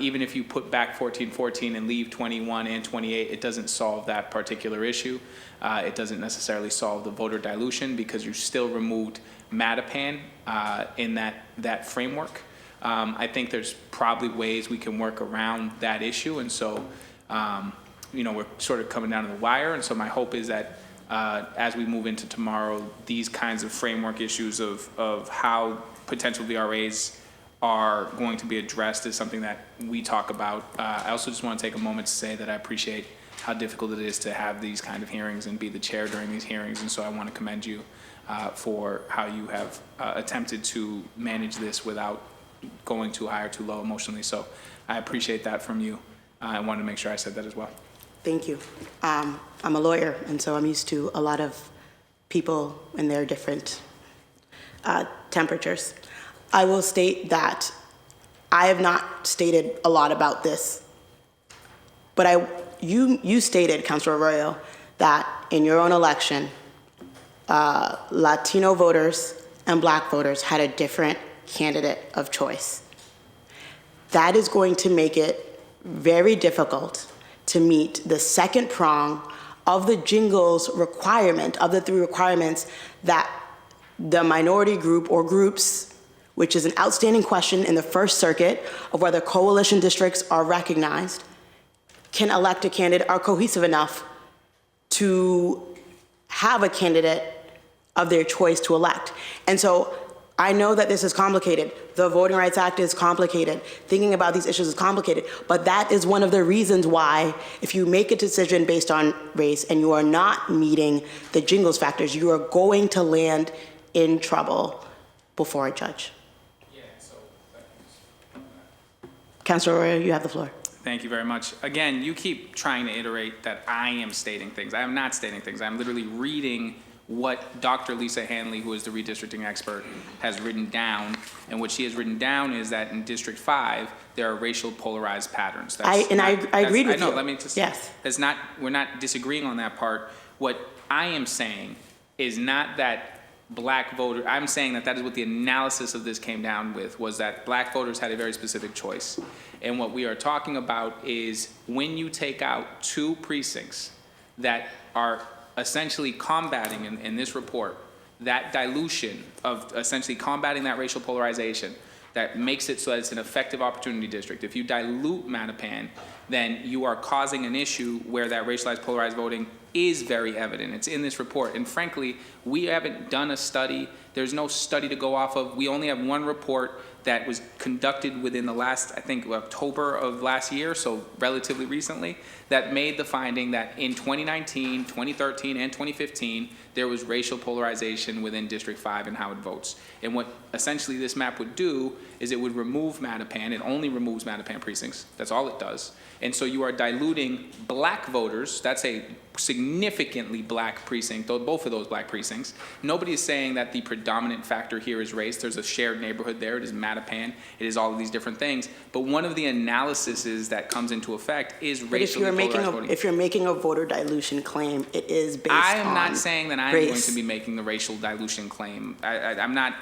Even if you put back 14.14 and leave 21 and 28, it doesn't solve that particular issue. It doesn't necessarily solve the voter dilution because you still removed Mattapan in that framework. I think there's probably ways we can work around that issue, and so we're sort of coming down to the wire. And so my hope is that as we move into tomorrow, these kinds of framework issues of how potential VRAs are going to be addressed is something that we talk about. I also just want to take a moment to say that I appreciate how difficult it is to have these kind of hearings and be the chair during these hearings, and so I want to commend you for how you have attempted to manage this without going too high or too low emotionally. So I appreciate that from you. I wanted to make sure I said that as well. Thank you. I'm a lawyer, and so I'm used to a lot of people and their different temperatures. I will state that I have not stated a lot about this, but you stated, Councilor Arroyo, that in your own election, Latino voters and Black voters had a different candidate of choice. That is going to make it very difficult to meet the second prong of the jingles requirement, of the three requirements that the minority group or groups, which is an outstanding question in the First Circuit of whether coalition districts are recognized, can elect a candidate, are cohesive enough to have a candidate of their choice to elect. And so I know that this is complicated. The Voting Rights Act is complicated. Thinking about these issues is complicated. But that is one of the reasons why, if you make a decision based on race and you are not meeting the jingles factors, you are going to land in trouble before a judge. Councilor Arroyo, you have the floor. Thank you very much. Again, you keep trying to iterate that I am stating things. I am not stating things. I'm literally reading what Dr. Lisa Hanley, who is the redistricting expert, has written down. And what she has written down is that in District 5, there are racial polarized patterns. I agreed with you. I know, let me just, yes. That's not, we're not disagreeing on that part. What I am saying is not that black voters, I'm saying that that is what the analysis of this came down with, was that black voters had a very specific choice. And what we are talking about is when you take out 2 precincts that are essentially combating in this report, that dilution of essentially combating that racial polarization that makes it so that it's an effective opportunity district. If you dilute Mattapan, then you are causing an issue where that racialized polarized voting is very evident. It's in this report. And frankly, we haven't done a study. There's no study to go off of. We only have one report that was conducted within the last, I think, October of last year, so relatively recently, that made the finding that in 2019, 2013, and 2015, there was racial polarization within District 5 and how it votes. And what essentially this map would do is it would remove Mattapan. It only removes Mattapan precincts. That's all it does. And so you are diluting black voters. That's a significantly black precinct, both of those black precincts. Nobody is saying that the predominant factor here is race. There's a shared neighborhood there. It is Mattapan. It is all of these different things. But one of the analyses that comes into effect is racially polarized voting. If you're making a voter dilution claim, it is based on I am not saying that I'm race. going to be making the racial dilution claim. I'm not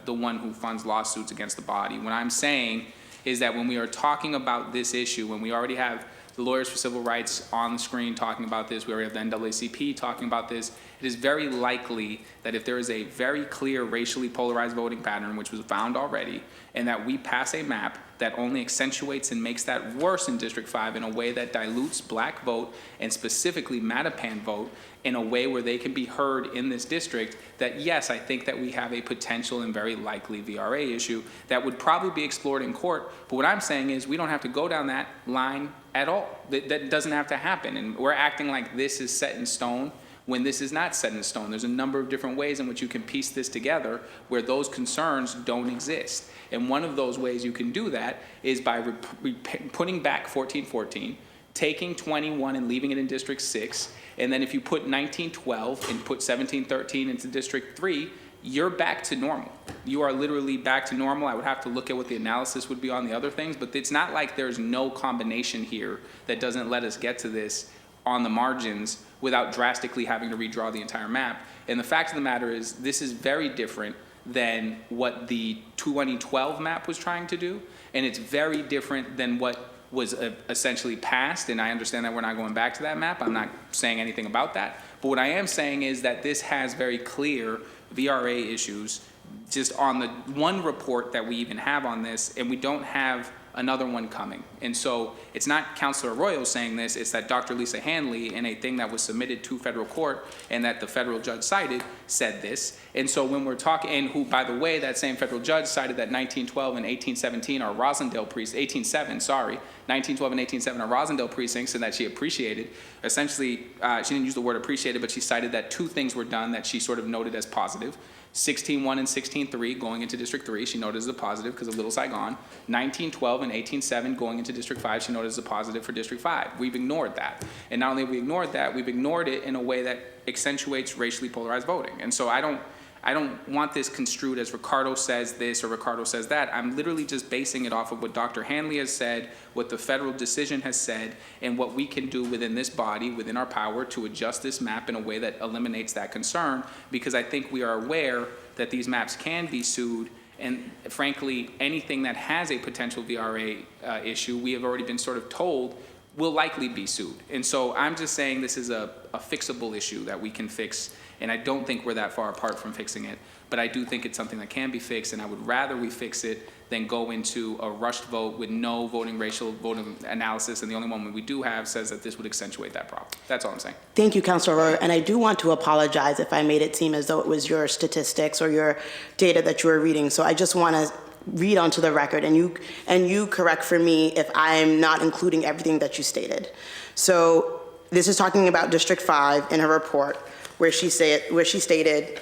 the one who funds lawsuits against the body. What I'm saying is that when we are talking about this issue, when we already have the Lawyers for Civil Rights on the screen talking about this, we already have the NAACP talking about this, it is very likely that if there is a very clear racially polarized voting pattern, which was found already, and that we pass a map that only accentuates and makes that worse in District 5 in a way that dilutes black vote and specifically Mattapan vote in a way where they can be heard in this district, that yes, I think that we have a potential and very likely VRA issue that would probably be explored in court. But what I'm saying is we don't have to go down that line at all. That doesn't have to happen. And we're acting like this is set in stone when this is not set in stone. There's a number of different ways in which you can piece this together where those concerns don't exist. And one of those ways you can do that is by putting back 1414, taking 21 and leaving it in District 6, and then if you put 1912 and put 1713 into District 3, you're back to normal. You are literally back to normal. I would have to look at what the analysis would be on the other things, but it's not like there's no combination here that doesn't let us get to this on the margins without drastically having to redraw the entire map. And the fact of the matter is this is very different than what the 2012 map was trying to do, and it's very different than what was essentially passed, and I understand that we're not going back to that map. I'm not saying anything about that. But what I am saying is that this has very clear VRA issues just on the one report that we even have on this, and we don't have another one coming. And so it's not Councilor Arroyo saying this, it's that Dr. Lisa Hanley, in a thing that was submitted to federal court and that the federal judge cited, said this. And so when we're talking, and who, by the way, that same federal judge cited that 1912 and 1817 are Rosendale precincts, 1807, sorry, 1912 and 1807 are Rosendale precincts, and that she appreciated. Essentially, she didn't use the word appreciated, but she cited that 2 things were done that she sort of noted as positive. 16-1 and 16-3 going into District 3, she noted as a positive because of Little Saigon. 19-12 and 18-7 going into District 5, she noted as a positive for District 5. We've ignored that. And not only have we ignored that, we've ignored it in a way that accentuates racially polarized voting. And so I don't want this construed as Ricardo says this or Ricardo says that. I'm literally just basing it off of what Dr. Hanley has said, what the federal decision has said, and what we can do within this body, within our power, to adjust this map in a way that eliminates that concern, because I think we are aware that these maps can be sued, and frankly, anything that has a potential VRA issue, we have already been sort of told will likely be sued. And so I'm just saying this is a fixable issue that we can fix And I don't think we're that far apart from fixing it, but I do think it's something that can be fixed, and I would rather we fix it than go into a rushed vote with no racial voting analysis, and the only one we do have says that this would accentuate that problem. That's all I'm saying. Thank you, Councilor Arroyo. And I do want to apologize if I made it seem as though it was your statistics or your data that you were reading. So I just want to read onto the record, and you correct for me if I'm not including everything that you stated. So this is talking about District 5 in her report, where she stated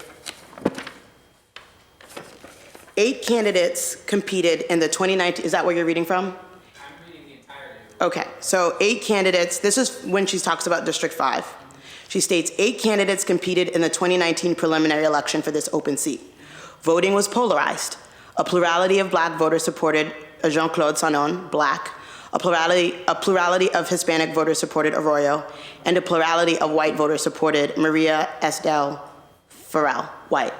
8 candidates competed in the 2019, is that what you're reading from? I'm reading the entirety. Okay, so 8 candidates, this is when she talks about District 5. She states 8 candidates competed in the 2019 preliminary election for this open seat. Voting was polarized. A plurality of Black voters supported Jean-Claude Sanon, Black. A plurality of Hispanic voters supported Arroyo, and a plurality of white voters supported Maria Estelle Farrell, white.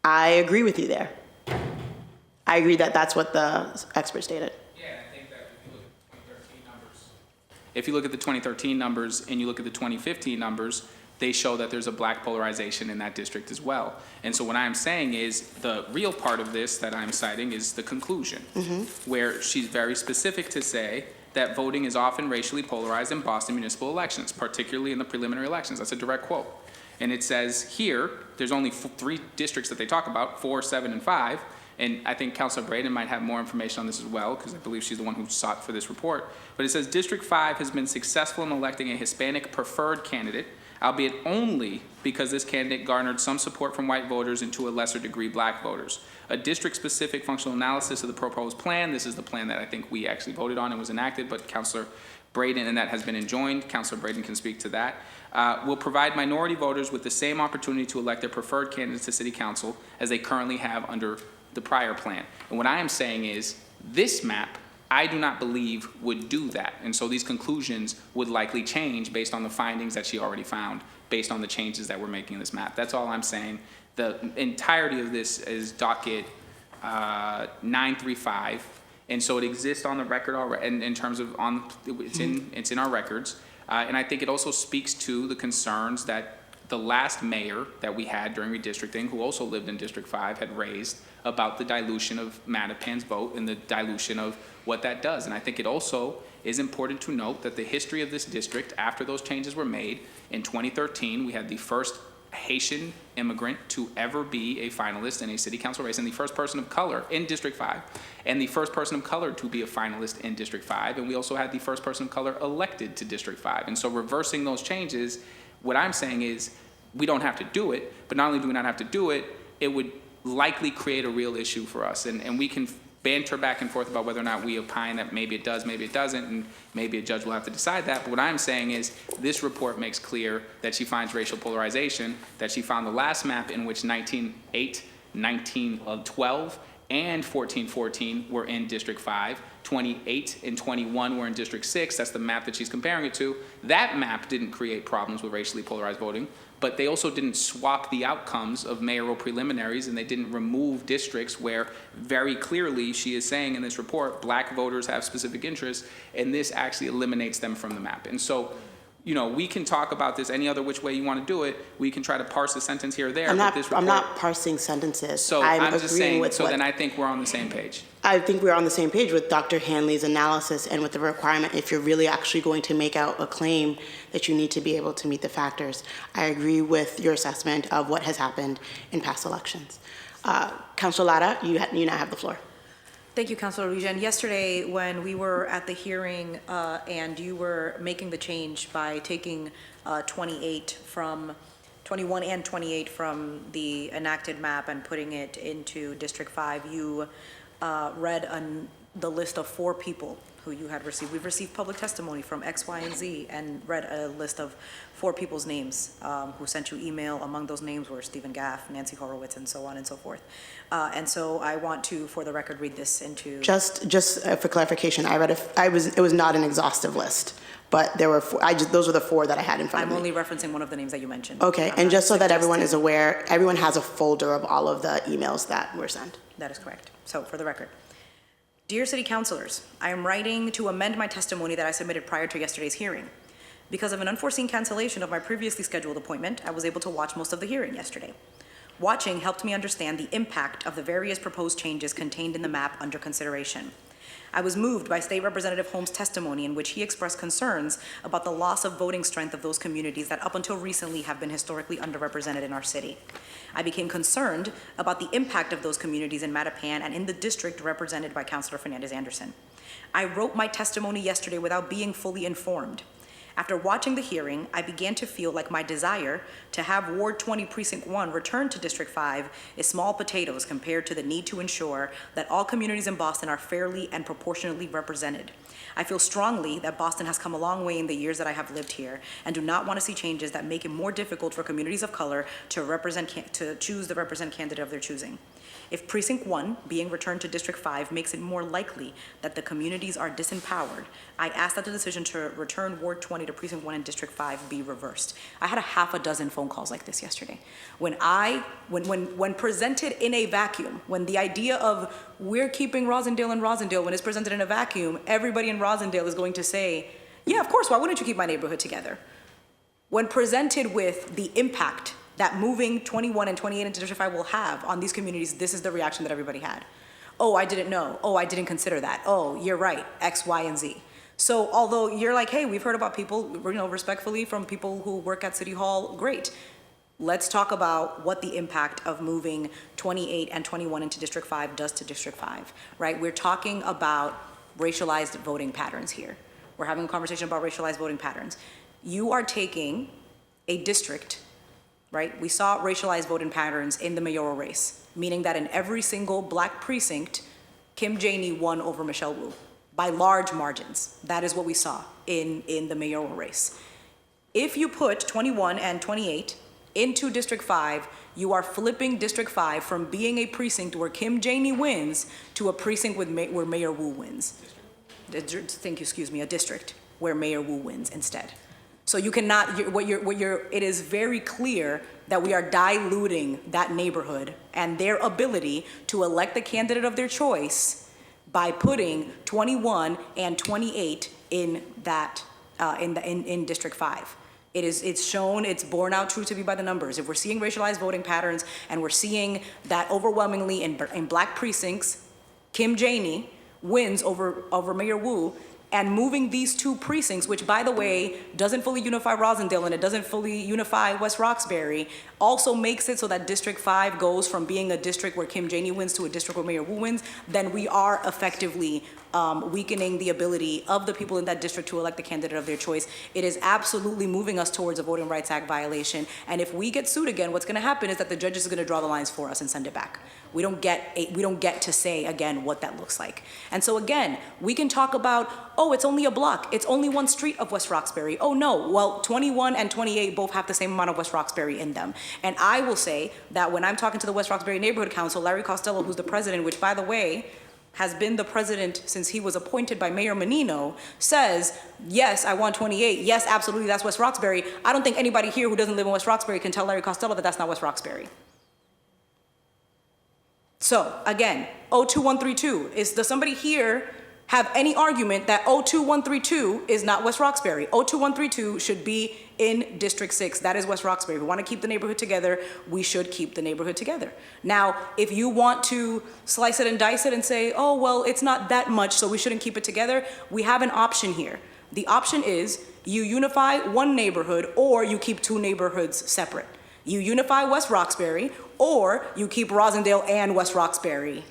I agree with you there. I agree that that's what the expert stated. Yeah, I think that if you look at the 2013 numbers and you look at the 2015 numbers, they show that there's a Black polarization in that district as well. And so what I'm saying is the real part of this that I'm citing is the conclusion, where she's very specific to say that voting is often racially polarized in Boston municipal elections, particularly in the preliminary elections. That's a direct quote. And it says here, there's only 3 districts that they talk about, 4, 7, and 5. And I think Councilor Braden might have more information on this as well, because I believe she's the one who sought for this report. But it says District 5 has been successful in electing a Hispanic preferred candidate, albeit only because this candidate garnered some support from white voters and to a lesser degree Black voters. A district-specific functional analysis of the proposed plan, this is the plan that I think we actually voted on and was enacted, but Councilor Braden, and that has been enjoined, Councilor Braden can speak to that, will provide minority voters with the same opportunity to elect their preferred candidates to City Council as they currently have under the prior plan. And what I am saying is, this map, I do not believe would do that. And so these conclusions would likely change based on the findings that she already found, based on the changes that we're making in this map. That's all I'm saying. The entirety of this is docket 935. And so it exists on the record already, in terms of, it's in our records. And I think it also speaks to the concerns that the last mayor that we had during redistricting, who also lived in District 5, had raised about the dilution of Mattapan's vote and the dilution of what that does. And I think it also is important to note that the history of this district, after those changes were made, in 2013, we had the first Haitian immigrant to ever be a finalist in a city council race, and the first person of color in District 5, and the first person of color to be a finalist in District 5, and we also had the first person of color elected to District 5. And so reversing those changes, what I'm saying is we don't have to do it, but not only do we not have to do it, it would likely create a real issue for us. And we can banter back and forth about whether or not we opine that maybe it does, maybe it doesn't, and maybe a judge will have to decide that. But what I'm saying is this report makes clear that she finds racial polarization, that she found the last map in which 1908, 1912, and 1414 were in District 5. 28 and 21 were in District 6. That's the map that she's comparing it to. That map didn't create problems with racially polarized voting, but they also didn't swap the outcomes of mayoral preliminaries, and they didn't remove districts where very clearly she is saying in this report, Black voters have specific interests, and this actually eliminates them from the map. And so, you know, we can talk about this any other which way you want to do it. We can try to parse a sentence here or there. I'm not parsing sentences. So I'm just saying, so then I think we're on the same page. I think we're on the same page with Dr. Hanley's analysis and with the requirement, if you're really actually going to make out a claim, that you need to be able to meet the factors. I agree with your assessment of what has happened in past elections. Councilor Lara, you now have the floor. Thank you, Councilor Regen. Yesterday, when we were at the hearing and you were making the change by taking 21 and 28 from the enacted map and putting it into District 5, you read the list of 4 people who you had received. We've received public testimony from X, Y, and Z, and read a list of 4 people's names who sent you email. Among those names were Stephen Gaff, Nancy Horowitz, and so on and so forth. And so I want to, for the record, read this into... Just for clarification, it was not an exhaustive list, but there were 4, those were the 4 that I had in front of me. I'm only referencing one of the names that you mentioned. Okay, and just so that everyone is aware, everyone has a folder of all of the emails that were sent. That is correct. So for the record, dear City Councilors, I am writing to amend my testimony that I submitted prior to yesterday's hearing. Because of an unforeseen cancellation of my previously scheduled appointment, I was able to watch most of the hearing yesterday. Watching helped me understand the impact of the various proposed changes contained in the map under consideration. I was moved by State Representative Holmes' testimony in which he expressed concerns about the loss of voting strength of those communities that up until recently have been historically underrepresented in our city. I became concerned about the impact of those communities in Mattapan and in the district represented by Councilor Fernandez-Anderson. I wrote my testimony yesterday without being fully informed. After watching the hearing, I began to feel like my desire to have Ward 20 Precinct 1 returned to District 5 is small potatoes compared to the need to ensure that all communities in Boston are fairly and proportionately represented. I feel strongly that Boston has come a long way in the years that I have lived here and do not want to see changes that make it more difficult for communities of color to choose the representative candidate of their choosing. If Precinct 1 being returned to District 5 makes it more likely that the communities are disempowered, I ask that the decision to return Ward 20 to Precinct 1 in District 5 be reversed. I had a half a dozen phone calls like this yesterday. When presented in a vacuum, when the idea of we're keeping Rosendale in Rosendale, when it's presented in a vacuum, everybody in Rosendale is going to say, yeah, of course, why wouldn't you keep my neighborhood together? When presented with the impact that moving 21 and 28 into District 5 will have on these communities, this is the reaction that everybody had. Oh, I didn't know. Oh, I didn't consider that. Oh, you're right, X, Y, and Z. So although you're like, hey, we've heard about people, respectfully from people who work at City Hall, great. Let's talk about what the impact of moving 28 and 21 into District 5 does to District 5, right? We're talking about racialized voting patterns here. We're having a conversation about racialized voting patterns. You are taking a district, right? We saw racialized voting patterns in the mayoral race, meaning that in every single Black precinct, Kim Janey won over Michelle Wu by large margins. That is what we saw in the mayoral race. If you put 21 and 28 into District 5, you are flipping District 5 from being a precinct where Kim Janey wins to a precinct where Mayor Wu wins. A district where Mayor Wu wins instead. So you cannot, it is very clear that we are diluting that neighborhood and their ability to elect the candidate of their choice by putting 21 and 28 in that, in District 5. It's shown, it's borne out true to be by the numbers. If we're seeing racialized voting patterns and we're seeing that overwhelmingly in Black precincts, Kim Janey wins over Mayor Wu, and moving these two precincts, which by the way, doesn't fully unify Rosendale and it doesn't fully unify West Roxbury, also makes it so that District 5 goes from being a district where Kim Janey wins to a district where Mayor Wu wins, then we are effectively weakening the ability of the people in that district to elect the candidate of their choice. It is absolutely moving us towards a Voting Rights Act violation. And if we get sued again, what's gonna happen is that the judges are gonna draw the lines for us and send it back. We don't get to say again what that looks like. And so again, we can talk about, oh, it's only a block. It's only one street of West Roxbury. Oh no, well, 21 and 28 both have the same amount of West Roxbury in them. And I will say that when I'm talking to the West Roxbury Neighborhood Council, Larry Costello, who's the president, which by the way, has been the president since he was appointed by Mayor Menino, says, yes, I want 28. Yes, absolutely, that's West Roxbury. I don't think anybody here who doesn't live in West Roxbury can tell Larry Costello that that's not West Roxbury. So again, 02132, does somebody here have any argument that 02132 is not West Roxbury? 02132 should be in District 6. That is West Roxbury. If we want to keep the neighborhood together, we should keep the neighborhood together. Now, if you want to slice it and dice it and say, oh, well, it's not that much, so we shouldn't keep it together, we have an option here. The option is you unify one neighborhood or you keep two neighborhoods separate. You unify West Roxbury or you keep Rosendale and West Roxbury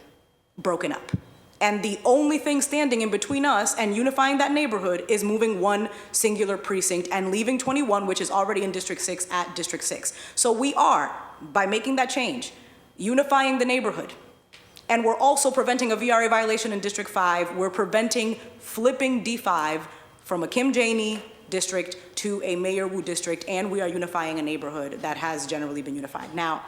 broken up. And the only thing standing in between us and unifying that neighborhood is moving one singular precinct and leaving 21, which is already in District 6, at District 6. So we are, by making that change, unifying the neighborhood. And we're also preventing a VRA violation in District 5. We're preventing flipping D5 from a Kim Janey district to a Mayor Wu district, and we are unifying a neighborhood that has generally been unified. Now,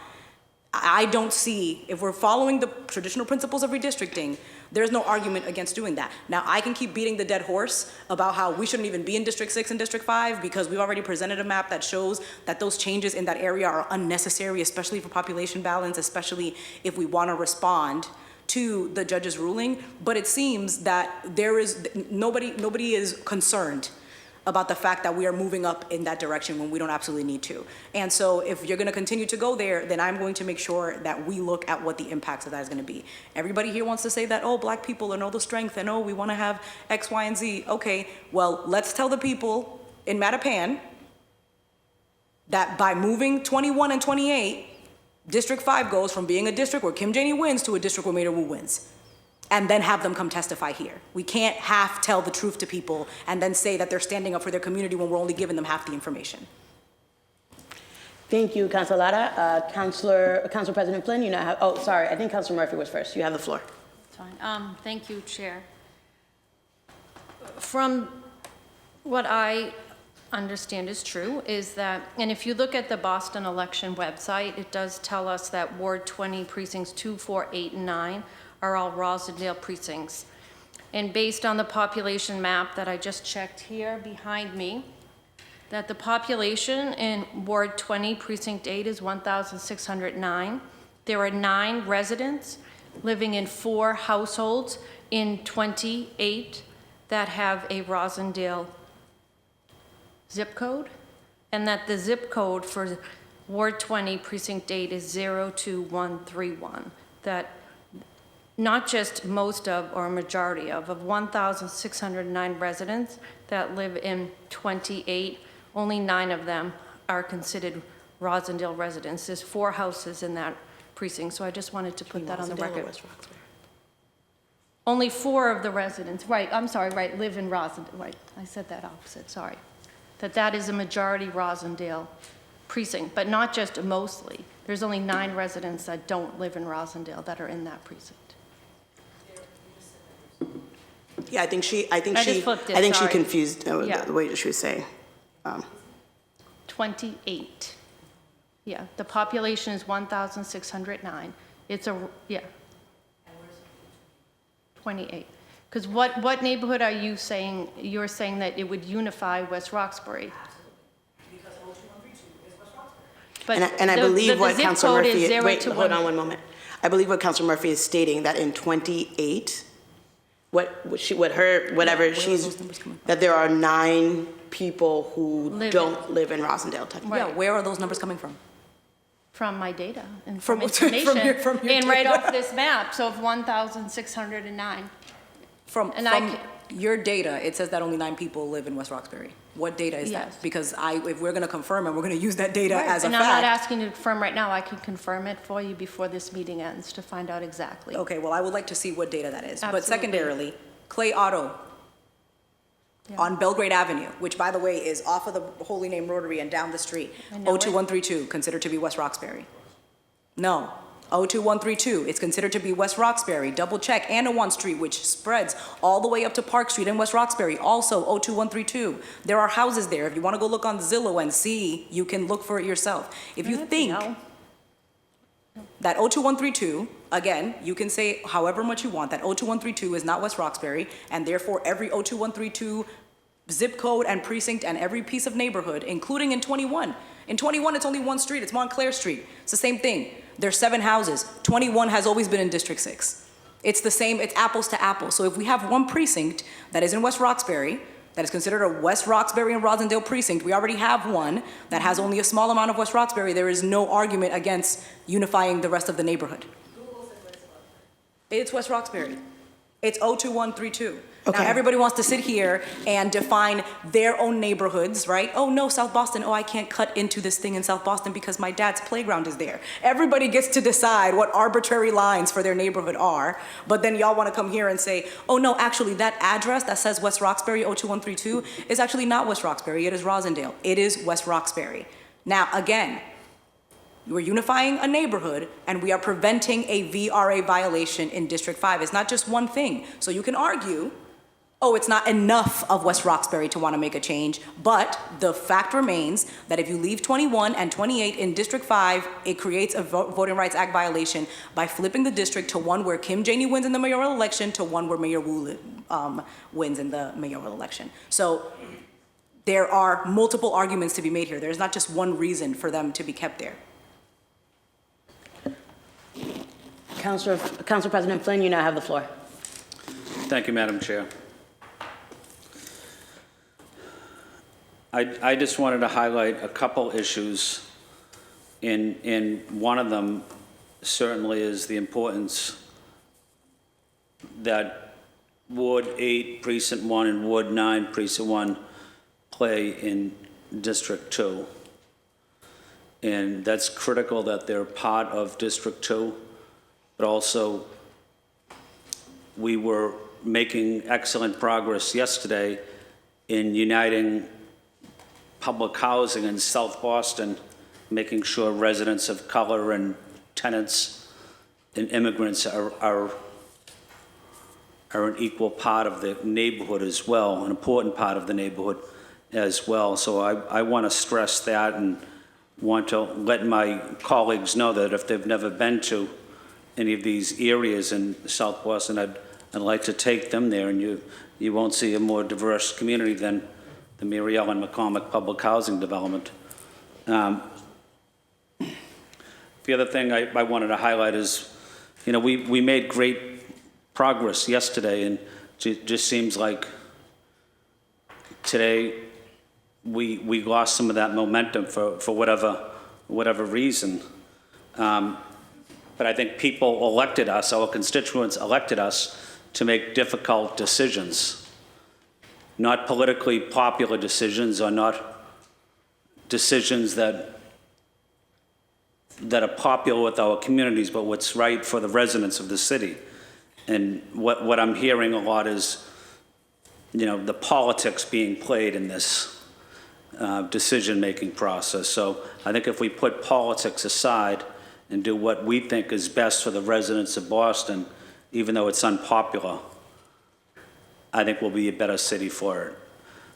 I don't see, if we're following the traditional principles of redistricting, there's no argument against doing that. Now, I can keep beating the dead horse about how we shouldn't even be in District 6 and District 5 because we've already presented a map that shows that those changes in that area are unnecessary, especially for population balance, especially if we want to respond to the judge's ruling. But it seems that nobody is concerned about the fact that we are moving up in that direction when we don't absolutely need to. And so if you're gonna continue to go there, then I'm going to make sure that we look at what the impacts of that is gonna be. Everybody here wants to say that, oh, black people know the strength, and oh, we wanna have X, Y, and Z. Okay, well, let's tell the people in Mattapan that by moving 21 and 28, District 5 goes from being a district where Kim Janey wins to a district where Mayor Wu wins. And then have them come testify here. We can't half tell the truth to people and then say that they're standing up for their community when we're only giving them half the information. Thank you, Councilor Lara. Council President Flynn, you now have, oh, sorry, I think Councilor Murphy was first. You have the floor. That's fine. Thank you, Chair. From what I understand is true is that, and if you look at the Boston election website, it does tell us that Ward 20 precincts 2, 4, 8, and 9 are all Rosendale precincts. And based on the population map that I just checked here behind me, that the population in Ward 20, Precinct 8 is 1,609. There are 9 residents living in 4 households in 28 that have a Rosendale zip code, and that the zip code for Ward 20, Precinct 8 is 02131. That not just most of, or a majority of 1,609 residents that live in 28, only 9 of them are considered Rosendale residents. There's 4 houses in that precinct, so I just wanted to put that on the record. Only 4 of the residents, right, I'm sorry, right, live in Rosendale, right, I said that opposite, sorry. That is a majority Rosendale precinct, but not just mostly. There's only 9 residents that don't live in Rosendale that are in that precinct. Yeah, I think she sorry. confused Yeah. the way she was saying. 28. Yeah, the population is 1,609. It's a, yeah. 28. Because what neighborhood are you saying? You're saying that it would unify West Roxbury. Because 02132 is West Roxbury. But And I believe what Councilor Murphy, wait, to hold on one moment. I believe what Councilor Murphy is stating, that in 28, that there are 9 people who don't live in Rosendale, technically. Yeah, where are those numbers coming from? From my data and From from information. from your and right data. off this map, so of 1,609. From your data, it says that only 9 people live in West Roxbury. What data is Yes. that? Because if we're going to confirm and we're going to use that data as a And fact. I'm not asking you to confirm right now. I can confirm it for you before this meeting ends to find out exactly. Okay, well, I would like to see what data that is. But Absolutely. secondarily, Clay Auto on Belgrade Avenue, which by the way is off of the Holy Name Rotary and down the street. I know it. 02132, considered to be West Roxbury. No, 02132, it's considered to be West Roxbury. Double check Anawan Street, which spreads all the way up to Park Street in West Roxbury, also 02132. There are houses there. If you want to go look on Zillow and see, you can look for it yourself. If you think that 02132, again, you can say however much you want, that 02132 is not West Roxbury, and therefore every 02132 zip code and precinct and every piece of neighborhood, including in 21. In 21, it's only one street, it's Montclair Street. It's the same thing. There's 7 houses. 21 has always been in District 6. It's the same, it's apples to apples. So if we have one precinct that is in West Roxbury, that is considered a West Roxbury and Rosendale precinct, we already have one that has only a small amount of West Roxbury, there is no argument against unifying the rest of the neighborhood. It's West Roxbury. It's 02132. Okay. Now, everybody wants to sit here and define their own neighborhoods, right? Oh, no, South Boston. Oh, I can't cut into this thing in South Boston because my dad's playground is there. Everybody gets to decide what arbitrary lines for their neighborhood are, but then y'all want to come here and say, oh, no, actually, that address that says West Roxbury 02132 is actually not West Roxbury. It is Rosendale. It is West Roxbury. Now, again, we're unifying a neighborhood, and we are preventing a VRA violation in District 5. It's not just one thing. So you can argue, oh, it's not enough of West Roxbury to want to make a change, but the fact remains that if you leave 21 and 28 in District 5, it creates a Voting Rights Act violation by flipping the district to one where Kim Janey wins in the mayoral election to one where Mayor Wu wins in the mayoral election. So there are multiple arguments to be made here. There's not just one reason for them to be kept there. Council President Flynn, you now have the floor. Thank you, Madam Chair. I just wanted to highlight a couple issues, and one of them certainly is the importance that Ward 8, Precinct 1, and Ward 9, Precinct 1 play in District 2. And that's critical that they're part of District 2, but also we were making excellent progress yesterday in uniting public housing in South Boston, making sure residents of color and tenants and immigrants are an equal part of the neighborhood as well, an important part of the neighborhood as well. So I want to stress that and want to let my colleagues know that if they've never been to any of these areas in South Boston, I'd like to take them there, and you won't see a more diverse community than the Mary Ellen McCormick Public Housing Development. The other thing I wanted to highlight is, you know, we made great progress yesterday, and it just seems like today we lost some of that momentum for whatever reason. But I think people elected us, our constituents elected us to make difficult decisions, not politically popular decisions, or not decisions that are popular with our communities, but what's right for the residents of the city. And what I'm hearing a lot is, you know, the politics being played in this decision-making process. So I think if we put politics aside and do what we think is best for the residents of Boston, even though it's unpopular, I think we'll be a better city for it.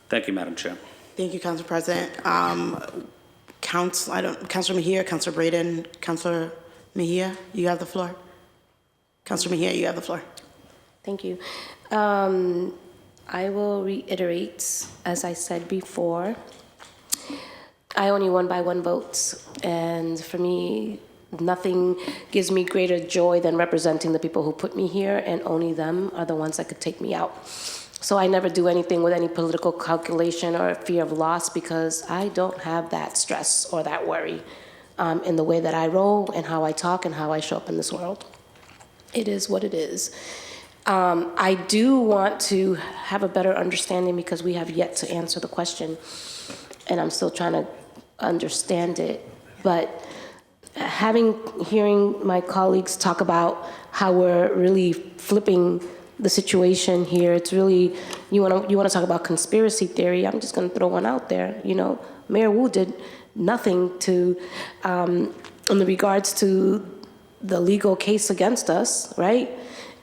Thank you, Madam Chair. Thank you, Council President. Councilor Mejia, Councilor Braden, Councilor Mejia, you have the floor. Councilor Mejia, you have the floor. Thank you. I will reiterate, as I said before, I only won by 1 vote, and for me, nothing gives me greater joy than representing the people who put me here, and only them are the ones that could take me out. So I never do anything with any political calculation or fear of loss, because I don't have that stress or that worry in the way that I roll and how I talk and how I show up in this world. It is what it is. I do want to have a better understanding, because we have yet to answer the question, and I'm still trying to understand it. But hearing my colleagues talk about how we're really flipping the situation here, it's really, you want to talk about conspiracy theory. I'm just going to throw one out there. You know, Mayor Wu did nothing to, in regards to the legal case against us, right?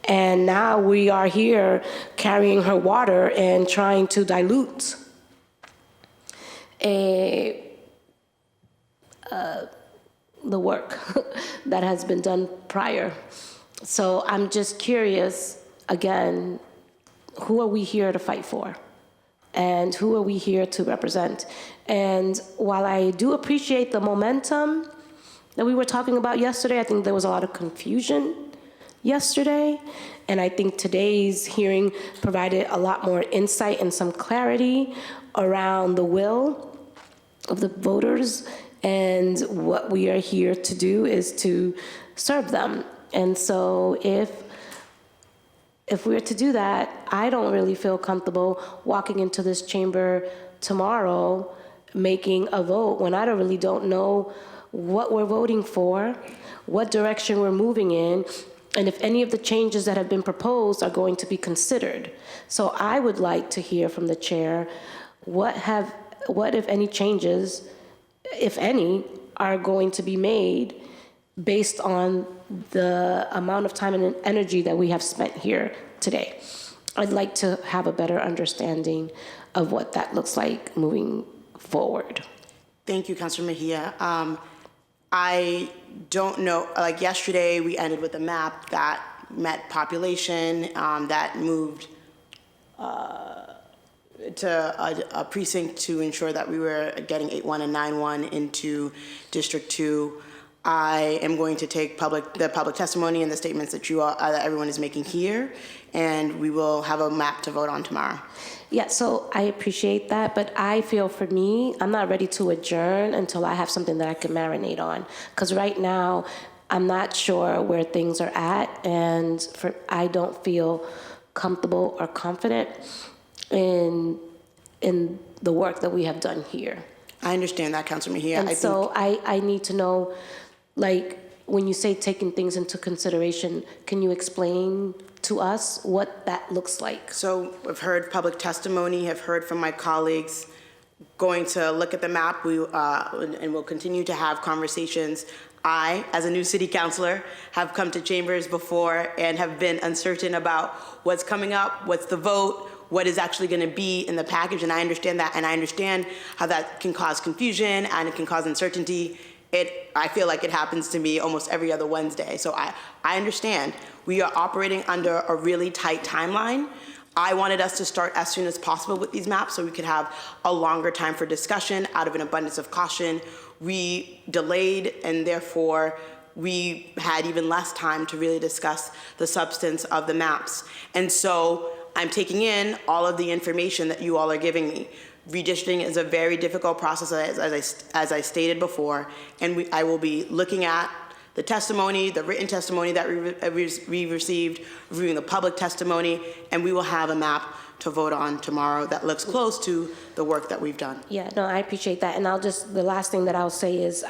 And now we are here carrying her water and trying to dilute the work that has been done prior. So I'm just curious, again, who are we here to fight for? And who are we here to represent? And while I do appreciate the momentum that we were talking about yesterday, I think there was a lot of confusion yesterday. And I think today's hearing provided a lot more insight and some clarity around the will of the voters. And what we are here to do is to serve them. And so if we're to do that, I don't really feel comfortable walking into this chamber tomorrow making a vote when I really don't know what we're voting for, what direction we're moving in, and if any of the changes that have been proposed are going to be considered. So I would like to hear from the chair, what if any changes, if any, are going to be made based on the amount of time and energy that we have spent here today. I'd like to have a better understanding of what that looks like moving forward. Thank you, Councilor Mejia. I don't know, like yesterday we ended with a map that met population, that moved to a precinct to ensure that we were getting 8-1 and 9-1 into District 2. I am going to take the public testimony and the statements that that everyone is making here, and we will have a map to vote on tomorrow. Yeah, so I appreciate that, but I feel for me, I'm not ready to adjourn until I have something that I can marinate on. Because right now, I'm not sure where things are at, and I don't feel comfortable or confident in the work that we have done here. I understand that, Councilor Mejia. And so I need to know, like, when you say taking things into consideration, can you explain to us what that looks like? So I've heard public testimony, have heard from my colleagues, going to look at the map, and we'll continue to have conversations. I, as a new city councilor, have come to chambers before and have been uncertain about what's coming up, what's the vote, what is actually going to be in the package, and I understand that, and I understand how that can cause confusion and it can cause uncertainty. I feel like it happens to me almost every other Wednesday, so I understand. We are operating under a really tight timeline. I wanted us to start as soon as possible with these maps so we could have a longer time for discussion out of an abundance of caution. We delayed, and therefore we had even less time to really discuss the substance of the maps. And so I'm taking in all of the information that you all are giving me. Redistricting is a very difficult process, as I stated before, and I will be looking at the testimony, the written testimony that we received, reviewing the public testimony, and we will have a map to vote on tomorrow that looks close to the work that we've done. Yeah, no, I appreciate that. And the last thing that I'll say is,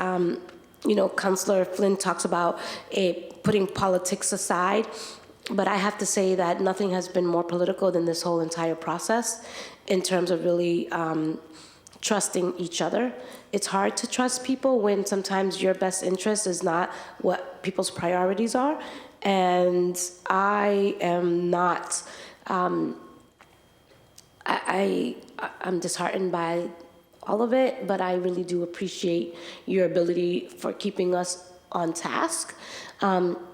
Councilor Flynn talks about putting politics aside, but I have to say that nothing has been more political than this whole entire process in terms of really trusting each other. It's hard to trust people when sometimes your best interest is not what people's priorities are. And I am not, I'm disheartened by all of it, but I really do appreciate your ability for keeping us on task,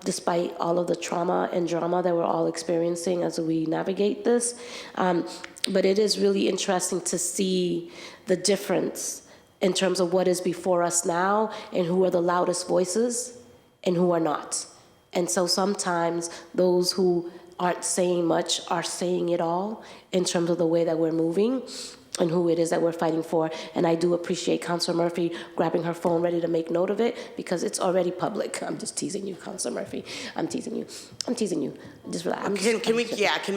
despite all of the trauma and drama that we're all experiencing as we navigate this. But it is really interesting to see the difference in terms of what is before us now and who are the loudest voices and who are not. And so sometimes those who aren't saying much are saying it all in terms of the way that we're moving and who it is that we're fighting for. And I do appreciate Councilor Murphy grabbing her phone ready to make note of it because it's already public. I'm just teasing you, Councilor Murphy. I'm teasing you. Just relax. Can we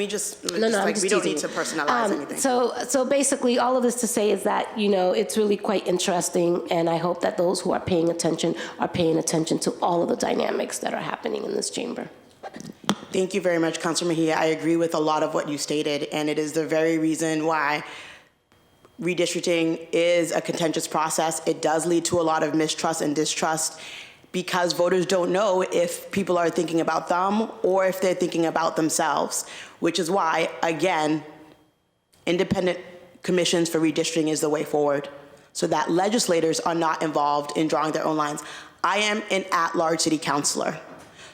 just, no, I'm like, just we don't teasing need to you. personalize anything. So basically all of this to say is that, it's really quite interesting, and I hope that those who are paying attention to all of the dynamics that are happening in this chamber. Thank you very much, Councilor Mejia. I agree with a lot of what you stated, and it is the very reason why redistricting is a contentious process. It does lead to a lot of mistrust and distrust because voters don't know if people are thinking about them or if they're thinking about themselves, which is why, again, independent commissions for redistricting is the way forward so that legislators are not involved in drawing their own lines. I am an at-large city councilor.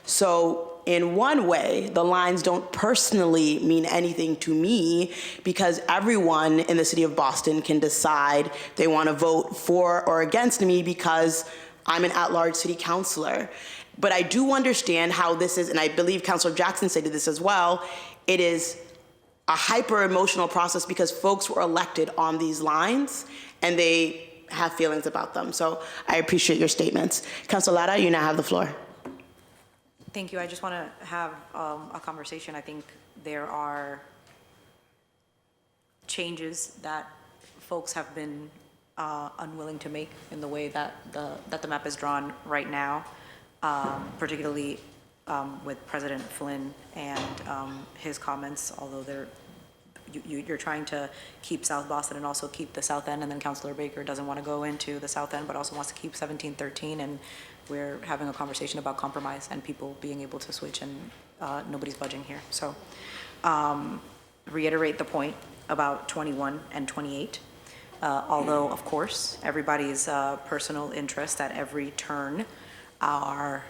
So in one way, the lines don't personally mean anything to me because everyone in the city of Boston can decide they want to vote for or against me because I'm an at-large city councilor. But I do understand how this is, and I believe Councilor Jackson stated this as well, it is a hyper-emotional process because folks were elected on these lines and they have feelings about them. So I appreciate your statements. Councilor Lara, you now have the floor. Thank you. I just want to have a conversation. I think there are changes that folks have been unwilling to make in the way that the map is drawn right now, particularly with President Flynn and his comments, although you're trying to keep South Boston and also keep the South End, and then Councilor Baker doesn't want to go into the South End but also wants to keep 1713, and we're having a conversation about compromise and people being able to switch, and nobody's budging here. So reiterate the point about 21 and 28. Although, of course, everybody's personal interests at every turn are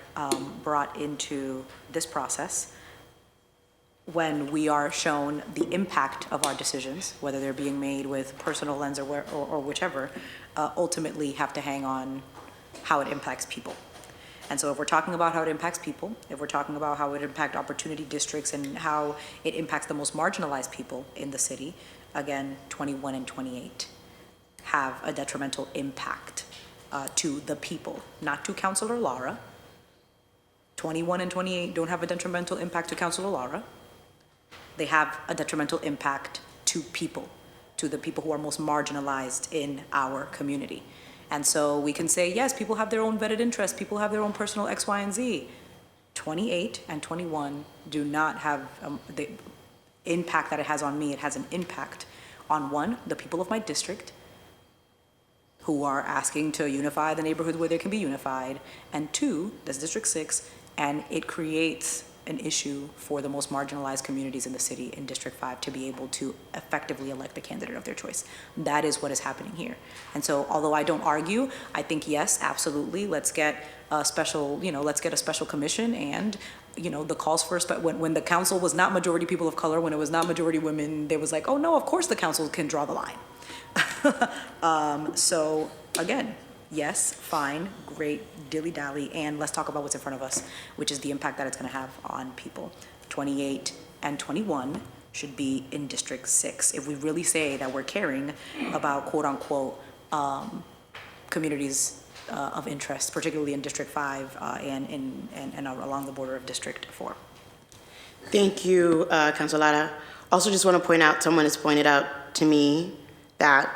brought into this process when we are shown the impact of our decisions, whether they're being made with personal lens or whichever, ultimately have to hang on how it impacts people. And so if we're talking about how it impacts people, if we're talking about how it impacts opportunity districts and how it impacts the most marginalized people in the city, again, 21 and 28 have a detrimental impact to the people, not to Councilor Lara. 21 and 28 don't have a detrimental impact to Councilor Lara. They have a detrimental impact to people, to the people who are most marginalized in our community. And so we can say, yes, people have their own vetted interests, people have their own personal X, Y, and Z. 28 and 21 do not have the impact that it has on me. It has an impact on, one, the people of my district, who are asking to unify the neighborhood where they can be unified, and two, that's District 6, and it creates an issue for the most marginalized communities in the city in District 5 to be able to effectively elect a candidate of their choice. That is what is happening here. And so, although I don't argue, I think, yes, absolutely, let's get a special, let's get a special commission, and the calls for when the council was not majority people of color, when it was not majority women, there was like, oh no, of course the council can draw the line. So again, yes, fine, great, dilly-dally, and let's talk about what's in front of us, which is the impact that it's going to have on people. 28 and 21 should be in District 6. If we really say that we're caring about quote-unquote communities of interest, particularly in District 5 and along the border of District 4. Thank you, Councilor Lara. Also just want to point out, someone has pointed out to me that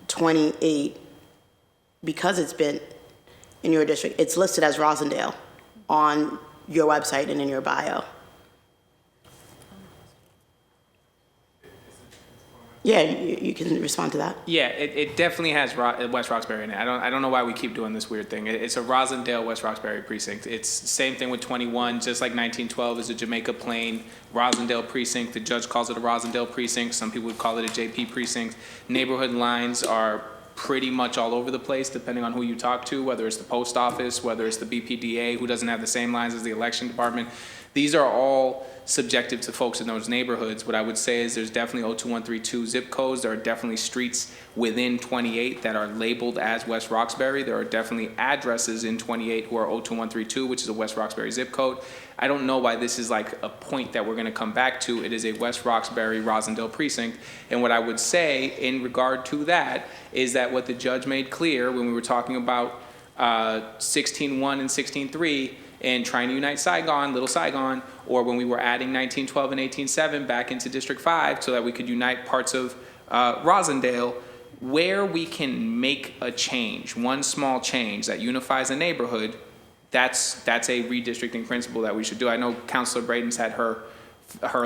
28, because it's been in your district, it's listed as Rosendale on your website and in your bio. Yeah, you can respond to that. Yeah, it definitely has West Roxbury in it. I don't know why we keep doing this weird thing. It's a Rosendale, West Roxbury precinct. It's the same thing with 21, just like 1912 is a Jamaica Plain Rosendale precinct. The judge calls it a Rosendale precinct. Some people would call it a JP precinct. Neighborhood lines are pretty much all over the place, depending on who you talk to, whether it's the post office, whether it's the BPDA, who doesn't have the same lines as the election department. These are all subjective to folks in those neighborhoods. What I would say is there's definitely 02132 zip codes. There are definitely streets within 28 that are labeled as West Roxbury. There are definitely addresses in 28 who are 02132, which is a West Roxbury zip code. I don't know why this is like a point that we're going to come back to. It is a West Roxbury Rosendale precinct. And what I would say in regard to that is that what the judge made clear when we were talking about 16.1 and 16.3 and trying to unite Saigon, Little Saigon, or when we were adding 1912 and 18.7 back into District 5 so that we could unite parts of Rosendale, where we can make a change, one small change that unifies a neighborhood, that's a redistricting principle that we should do. I know Councilor Braden's had her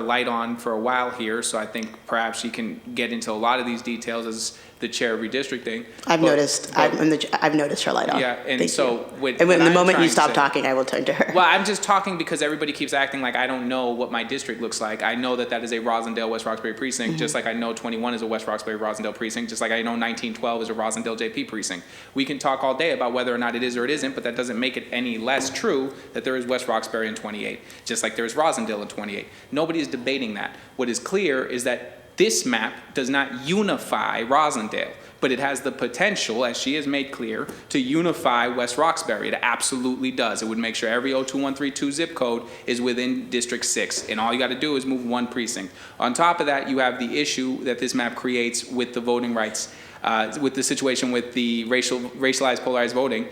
light on for a while here, so I think perhaps she can get into a lot of these details as the chair of redistricting. I've noticed her light on. Yeah, and Thank so you. And when the moment you stop talking, I will turn to her. Well, I'm just talking because everybody keeps acting like I don't know what my district looks like. I know that is a Rosendale West Roxbury precinct, just like I know 21 is a West Roxbury Rosendale precinct, just like I know 1912 is a Rosendale JP precinct. We can talk all day about whether or not it is or it isn't, but that doesn't make it any less true that there is West Roxbury in 28, just like there is Rosendale in 28. Nobody is debating that. What is clear is that this map does not unify Rosendale, but it has the potential, as she has made clear, to unify West Roxbury. It absolutely does. It would make sure every 02132 zip code is within District 6, and all you got to do is move one precinct. On top of that, you have the issue that this map creates with the voting rights, with the situation with the racialized polarized voting.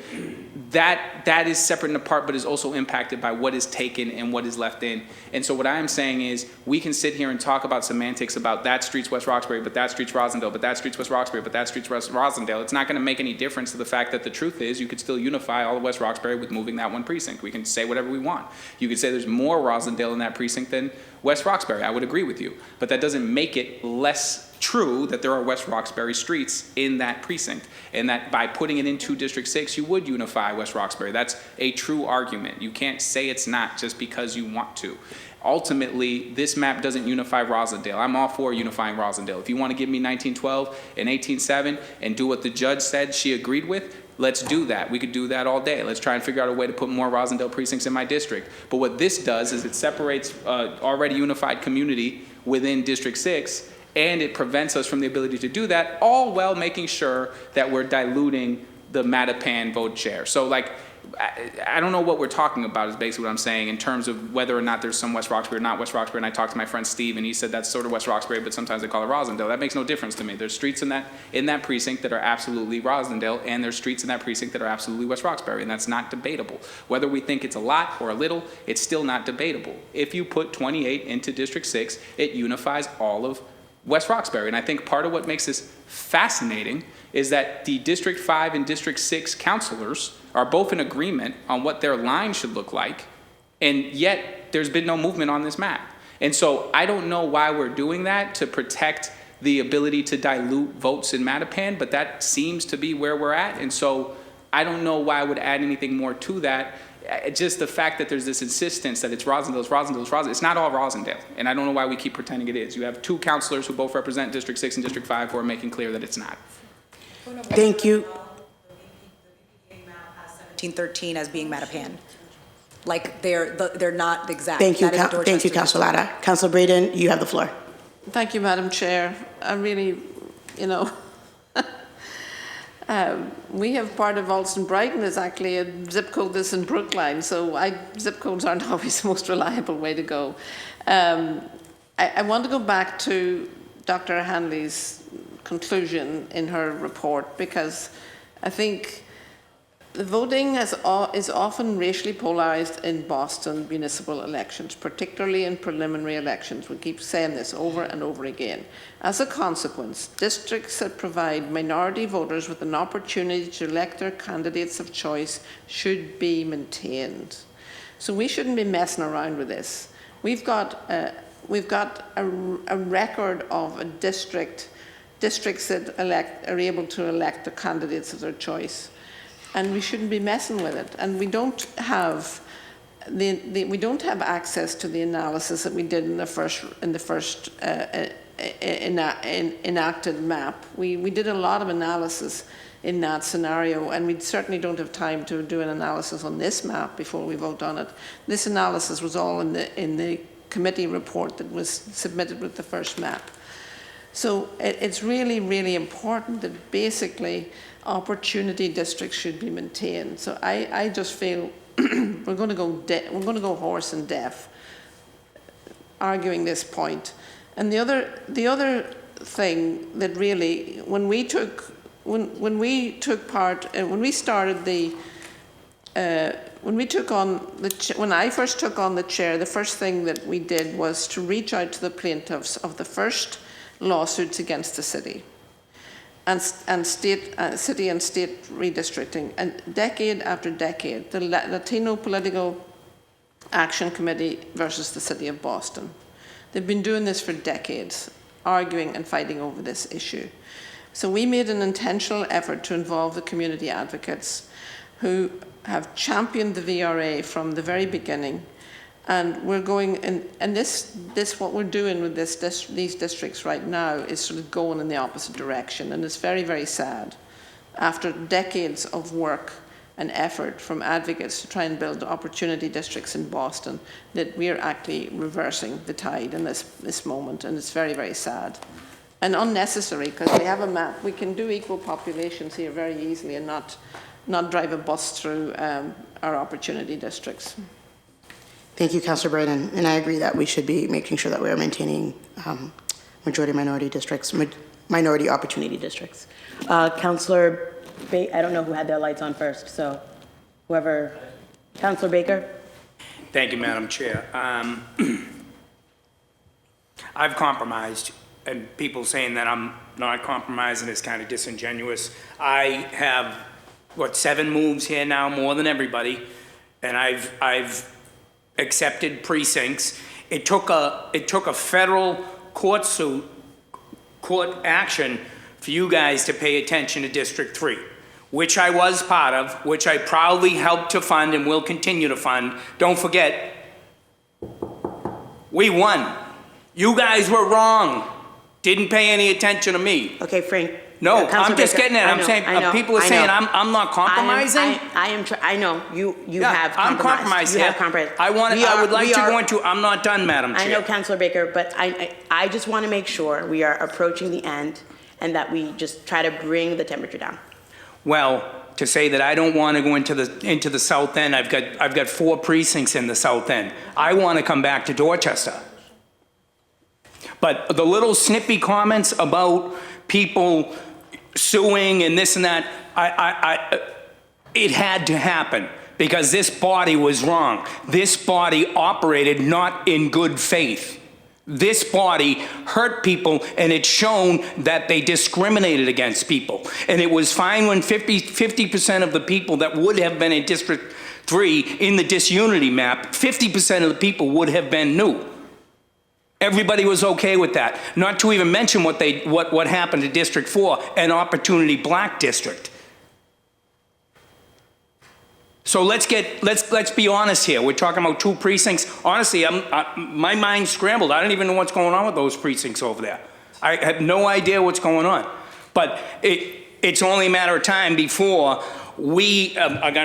That is separate and apart, but is also impacted by what is taken and what is left in. And so what I'm saying is we can sit here and talk about semantics about that street's West Roxbury, but that street's Rosendale, but that street's West Roxbury, but that street's West Rosendale. It's not going to make any difference to the fact that the truth is you could still unify all of West Roxbury with moving that one precinct. We can say whatever we want. You could say there's more Rosendale in that precinct than West Roxbury. I would agree with you. But that doesn't make it less true that there are West Roxbury streets in that precinct, and that by putting it into District 6, you would unify West Roxbury. That's a true argument. You can't say it's not just because you want to. Ultimately, this map doesn't unify Rosendale. I'm all for unifying Rosendale. If you want to give me 1912 and 18.7 and do what the judge said she agreed with, let's do that. We could do that all day. Let's try and figure out a way to put more Rosendale precincts in my district. But what this does is it separates already unified community within District 6, and it prevents us from the ability to do that, all while making sure that we're diluting the Mattapan vote share. So like, I don't know what we're talking about is basically what I'm saying in terms of whether or not there's some West Roxbury or not West Roxbury. And I talked to my friend Steve, and he said that's sort of West Roxbury, but sometimes they call it Rosendale. That makes no difference to me. There's streets in that precinct that are absolutely Rosendale, and there's streets in that precinct that are absolutely West Roxbury, and that's not debatable. Whether we think it's a lot or a little, it's still not debatable. If you put 28 into District 6, it unifies all of West Roxbury. And I think part of what makes this fascinating is that the District 5 and District 6 councilors are both in agreement on what their line should look like, and yet there's been no movement on this map. And so I don't know why we're doing that to protect the ability to dilute votes in Mattapan, but that seems to be where we're at. And so I don't know why I would add anything more to that. Just the fact that there's this insistence that it's Rosendale, it's Rosendale, it's Rosendale. It's not all Rosendale, and I don't know why we keep pretending it is. You have two councilors who both represent District 6 and District 5 who are making clear that it's not. Thank you. 1713 as being Mattapan. Like they're not exact. Thank you, That is thank you, Councilor Latta. Councilor Braden, you have the floor. Thank you, Madam Chair. I really, we have part of Alston Brighton is actually a zip code that's in Brookline, so zip codes aren't always the most reliable way to go. I want to go back to Dr. Hanley's conclusion in her report, because I think the voting is often racially polarized in Boston municipal elections, particularly in preliminary elections. We keep saying this over and over again. As a consequence, districts that provide minority voters with an opportunity to elect their candidates of choice should be maintained. So we shouldn't be messing around with this. We've got a record of districts that are able to elect the candidates of their choice. And we shouldn't be messing with it. And we don't have access to the analysis that we did in the first enacted map. We did a lot of analysis in that scenario, and we certainly don't have time to do an analysis on this map before we vote on it. This analysis was all in the committee report that was submitted with the first map. So it's really, really important that basically opportunity districts should be maintained. So I just feel we're going to go horse and deaf arguing this point. And the other thing that really, when I first took on the chair, the first thing that we did was to reach out to the plaintiffs of the first lawsuits against the city and state redistricting. And decade after decade, the Latino Political Action Committee versus the City of Boston. They've been doing this for decades, arguing and fighting over this issue. So we made an intentional effort to involve the community advocates who have championed the VRA from the very beginning. And we're going, and this what we're doing with these districts right now is sort of going in the opposite direction. And it's very, very sad. After decades of work and effort from advocates to try and build opportunity districts in Boston, that we're actually reversing the tide in this moment. And it's very, very sad. And unnecessary, because we have a map. We can do equal populations here very easily and not drive a bus through our opportunity districts. Thank you, Councilor Braden. And I agree that we should be making sure that we are maintaining majority-minority districts, minority opportunity districts. Councilor I don't know who had their lights on first, so whoever. Councilor Baker? Thank you, Madam Chair. I've compromised, and people saying that I'm not compromising is kind of disingenuous. I have, 7 moves here now, more than everybody, and I've accepted precincts. It took a federal court action for you guys to pay attention to District 3, which I was part of, which I proudly helped to fund and will continue to fund. Don't forget, we won. You guys were wrong. Didn't pay any attention to me. Okay, Frank. No, I'm just getting it. I'm saying people are saying I'm not compromising. I know you have compromised. I'm compromised. You have compromised. I would like to go into. I'm not done, Madam Chair. I know, Councilor Baker, but I just want to make sure we are approaching the end and that we just try to bring the temperature down. Well, to say that I don't want to go into the South End. I've got 4 precincts in the South End. I want to come back to Dorchester. But the little snippy comments about people suing and this and that, it had to happen because this body was wrong. This body operated not in good faith. This body hurt people, and it's shown that they discriminated against people. And it was fine when 50% of the people that would have been in District 3 in the disunity map, 50% of the people would have been new. Everybody was okay with that. Not to even mention what happened to District 4, an opportunity black district. So let's be honest here. We're talking about 2 precincts. Honestly, my mind's scrambled. I don't even know what's going on with those precincts over there. I have no idea what's going on. But it's only a matter of time before we are going to